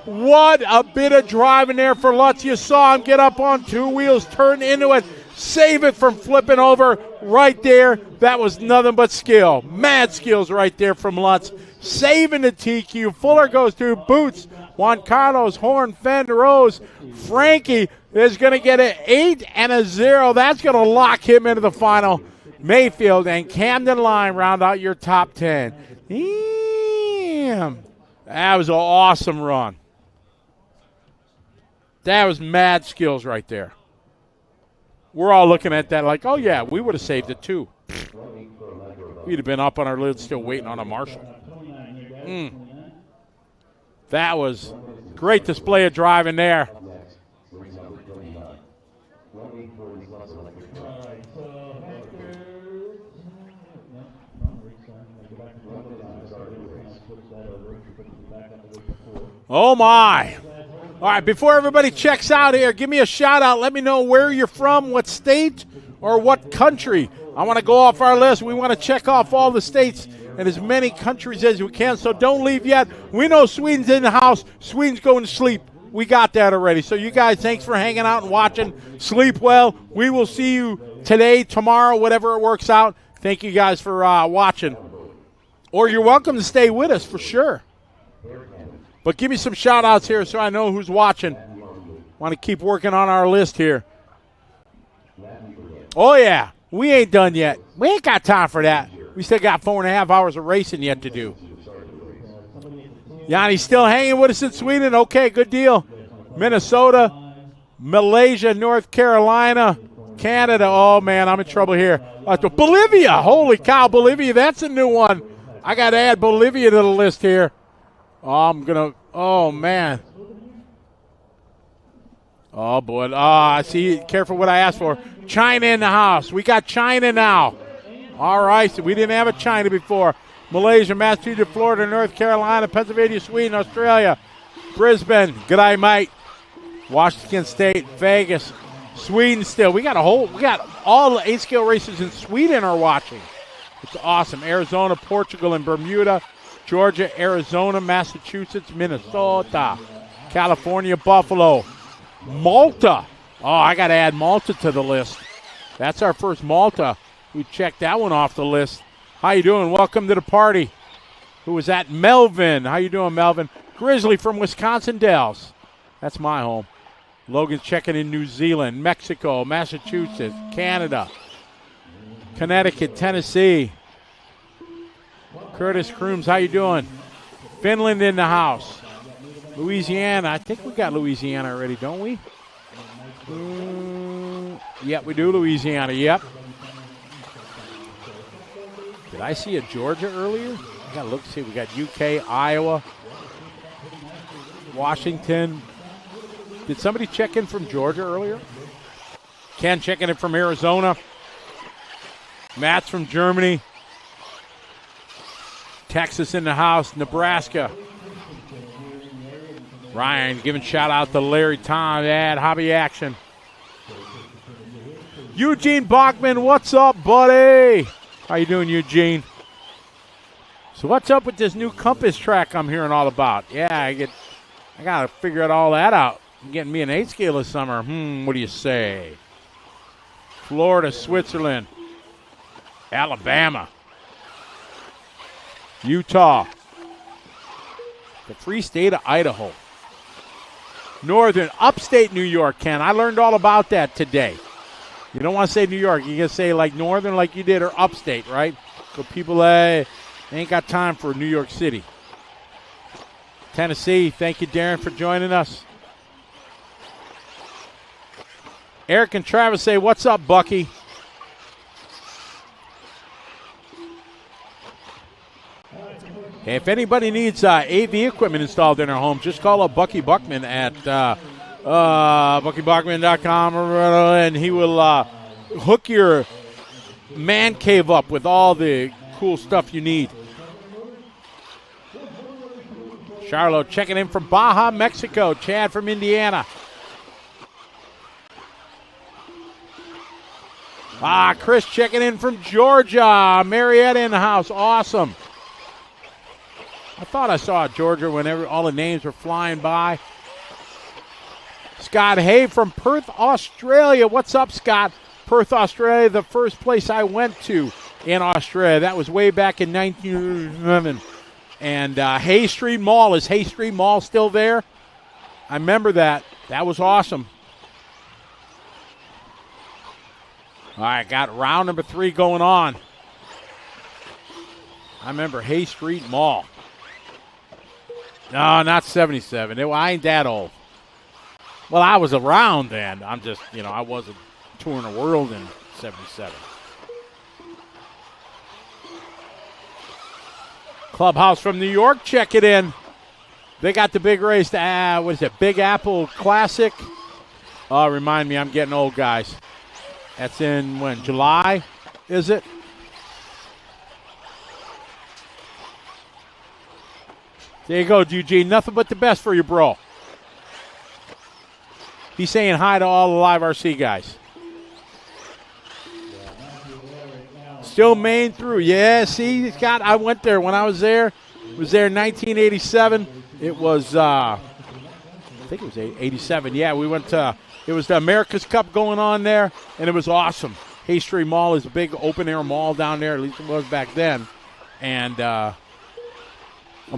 What a bit of driving there for Lutz. You saw him get up on 2 wheels, turn into it, save it from flipping over right there. That was nothing but skill. Mad skills right there from Lutz. Saving the TQ. Fuller goes through boots. Juan Carlos, Horn, Fenn, Rose. Frankie is going to get an 8 and a 0. That's going to lock him into the final. Mayfield and Camden Line round out your top 10. Damn. That was an awesome run. That was mad skills right there. We're all looking at that like, oh, yeah, we would have saved it too. We'd have been up on our lid still waiting on a Marshall. That was great display of driving there. Oh, my. All right, before everybody checks out here, give me a shout-out. Let me know where you're from, what state, or what country. I want to go off our list. We want to check off all the states and as many countries as we can, so don't leave yet. We know Sweden's in the house. Sweden's going to sleep. We got that already. So you guys, thanks for hanging out and watching. Sleep well. We will see you today, tomorrow, whatever it works out. Thank you guys for watching. Or you're welcome to stay with us for sure. But give me some shout-outs here so I know who's watching. Want to keep working on our list here. Oh, yeah. We ain't done yet. We ain't got time for that. We still got 4.5 hours of racing yet to do. Yanni's still hanging with us in Sweden. Okay, good deal. Minnesota, Malaysia, North Carolina, Canada. Oh, man, I'm in trouble here. Bolivia. Holy cow, Bolivia. That's a new one. I got to add Bolivia to the list here. Oh, man. Oh, boy. I see. Careful what I asked for. China in the house. We got China now. All right. So we didn't have a China before. Malaysia, Massachusetts, Florida, North Carolina, Pennsylvania, Sweden, Australia, Brisbane. G'day, mate. Washington State, Vegas, Sweden still. We got all the 8-scale racers in Sweden are watching. It's awesome. Arizona, Portugal, and Bermuda. Georgia, Arizona, Massachusetts, Minnesota, California, Buffalo, Malta. Oh, I got to add Malta to the list. That's our first Malta. We checked that one off the list. How you doing? Welcome to the party. Who was that? Melvin. How you doing, Melvin? Grizzly from Wisconsin Dells. That's my home. Logan's checking in New Zealand, Mexico, Massachusetts, Canada, Connecticut, Tennessee. Curtis Crooms, how you doing? Finland in the house. Louisiana. I think we got Louisiana already, don't we? Yep, we do Louisiana. Yep. Did Did I see a Georgia earlier? I got to look to see. We got UK, Iowa, Washington. Did somebody check in from Georgia earlier? Ken checking in from Arizona. Matt's from Germany. Texas in the house. Nebraska. Ryan giving shout out to Larry Tom at Hobby Action. Eugene Bachman, what's up, buddy? How you doing, Eugene? So what's up with this new compass track I'm hearing all about? Yeah, I gotta figure all that out. I'm getting me an 8 scale this summer. What do you say? Florida, Switzerland, Alabama, Utah, the free state of Idaho, northern upstate New York, Ken. I learned all about that today. You don't want to say New York. You can say like northern like you did or upstate, right? So people they ain't got time for New York City. Tennessee, thank you, Darren, for joining us. Eric and Travis say, what's up, Bucky? Hey, if anybody needs AV equipment installed in their home, just call up Bucky Buckman at BuckyBuckman.com, and he will hook your man cave up with all the cool stuff you need. Charlo checking in from Baja, Mexico. Chad from Indiana. Chris checking in from Georgia. Marietta in the house. Awesome. I thought I saw Georgia whenever all the names were flying by. Scott Hay from Perth, Australia. What's up, Scott? Perth, Australia, the first place I went to in Australia. That was way back in 1911. And Hay Street Mall. Is Hay Street Mall still there? I remember that. That was awesome. All right, got round number 3 going on. I remember Hay Street Mall. No, not 77. I ain't that old. Well, I was around then. I'm just, I wasn't touring the world in 77. Clubhouse from New York, check it in. They got the big race. What is it, Big Apple Classic? Oh, remind me, I'm getting old, guys. That's in, when, July, is it? There you go, Eugene. Nothing but the best for you, bro. He's saying hi to all the Live RC guys. Still Main through. Yeah, see, Scott, I went there when I was there. Was there in 1987. It was, I think it was 87. Yeah, we went to, it was the America's Cup going on there, and it was awesome. Hay Street Mall is a big open-air mall down there, at least it was back then. And I'm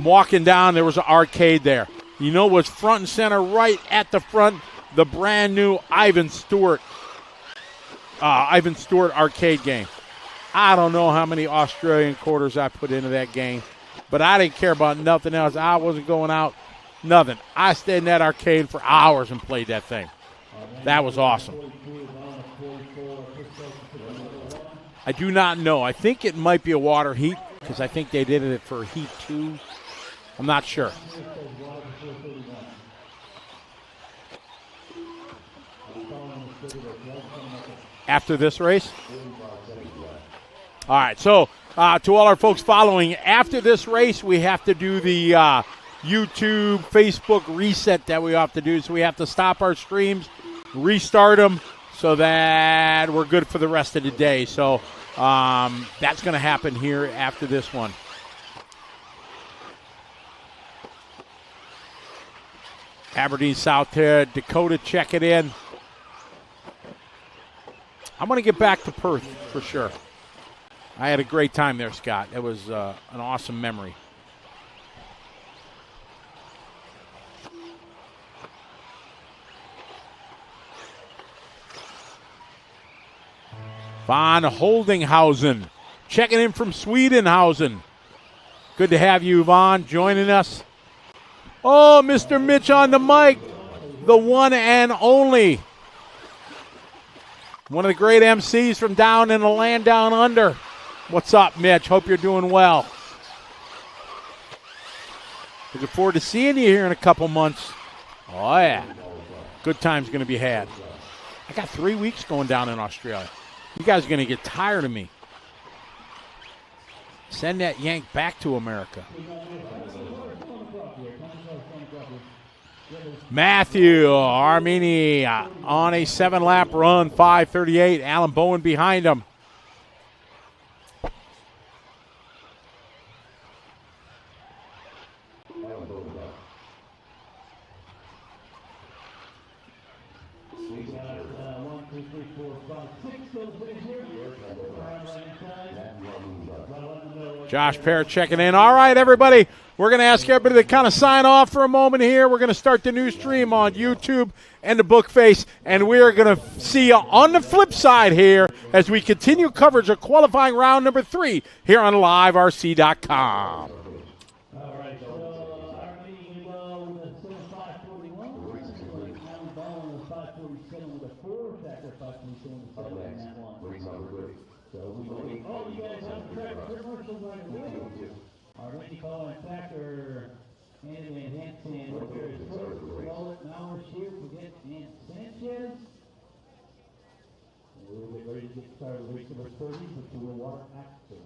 walking down, there was an arcade there. You know what's front and center right at the front? The brand new Ivan Stewart arcade game. I don't know how many Australian quarters I put into that game, but I didn't care about nothing else. I wasn't going out, nothing. I stayed in that arcade for hours and played that thing. That was awesome. I do not know. I think it might be a water heat because I think they did it for Heat 2. I'm not sure. After this race? All right, so to all our folks following, after this race, we have to do the YouTube, Facebook reset that we have to do. So we have to stop our streams, restart them so that we're good for the rest of the day. So that's going to happen here after this one. Aberdeen, South Dakota, check it in. I'm going to get back to Perth for sure. I had a great time there, Scott. It was an awesome memory. Von Holdinghausen checking in from Swedenhausen. Good to have you, Von, joining us. Oh, Mr. Mitch on the mic, the one and only. One of the great MCs from down in the land down under. What's up, Mitch? Hope you're doing well. Looking forward to seeing you here in a couple months. Oh, yeah. Good time's going to be had. I got 3 weeks going down in Australia. You guys are going to get tired of me. Send that yank back to America. Matthew Armini on a 7-lap run, 5:38. Alan Bowen behind him. Josh Parrott checking in. All right, everybody. We're going to ask everybody to kind of sign off for a moment here. We're going to start the new stream on YouTube and the Bookface, and we are going to see you on the flip side here as we continue coverage of qualifying round number 3 here on liverc.com. All right, so our meeting will go with a 5:41. Alan Bowen was 5:47 with a 4 sacrifice in that one. Oh, you guys have a track commercial right away. Our Mexico and Packer and Van Hansen, Barry Cook, Wallet, Mauer, Shear, Forget, and Sanchez. We'll get ready to get started with race number 30, which will water active.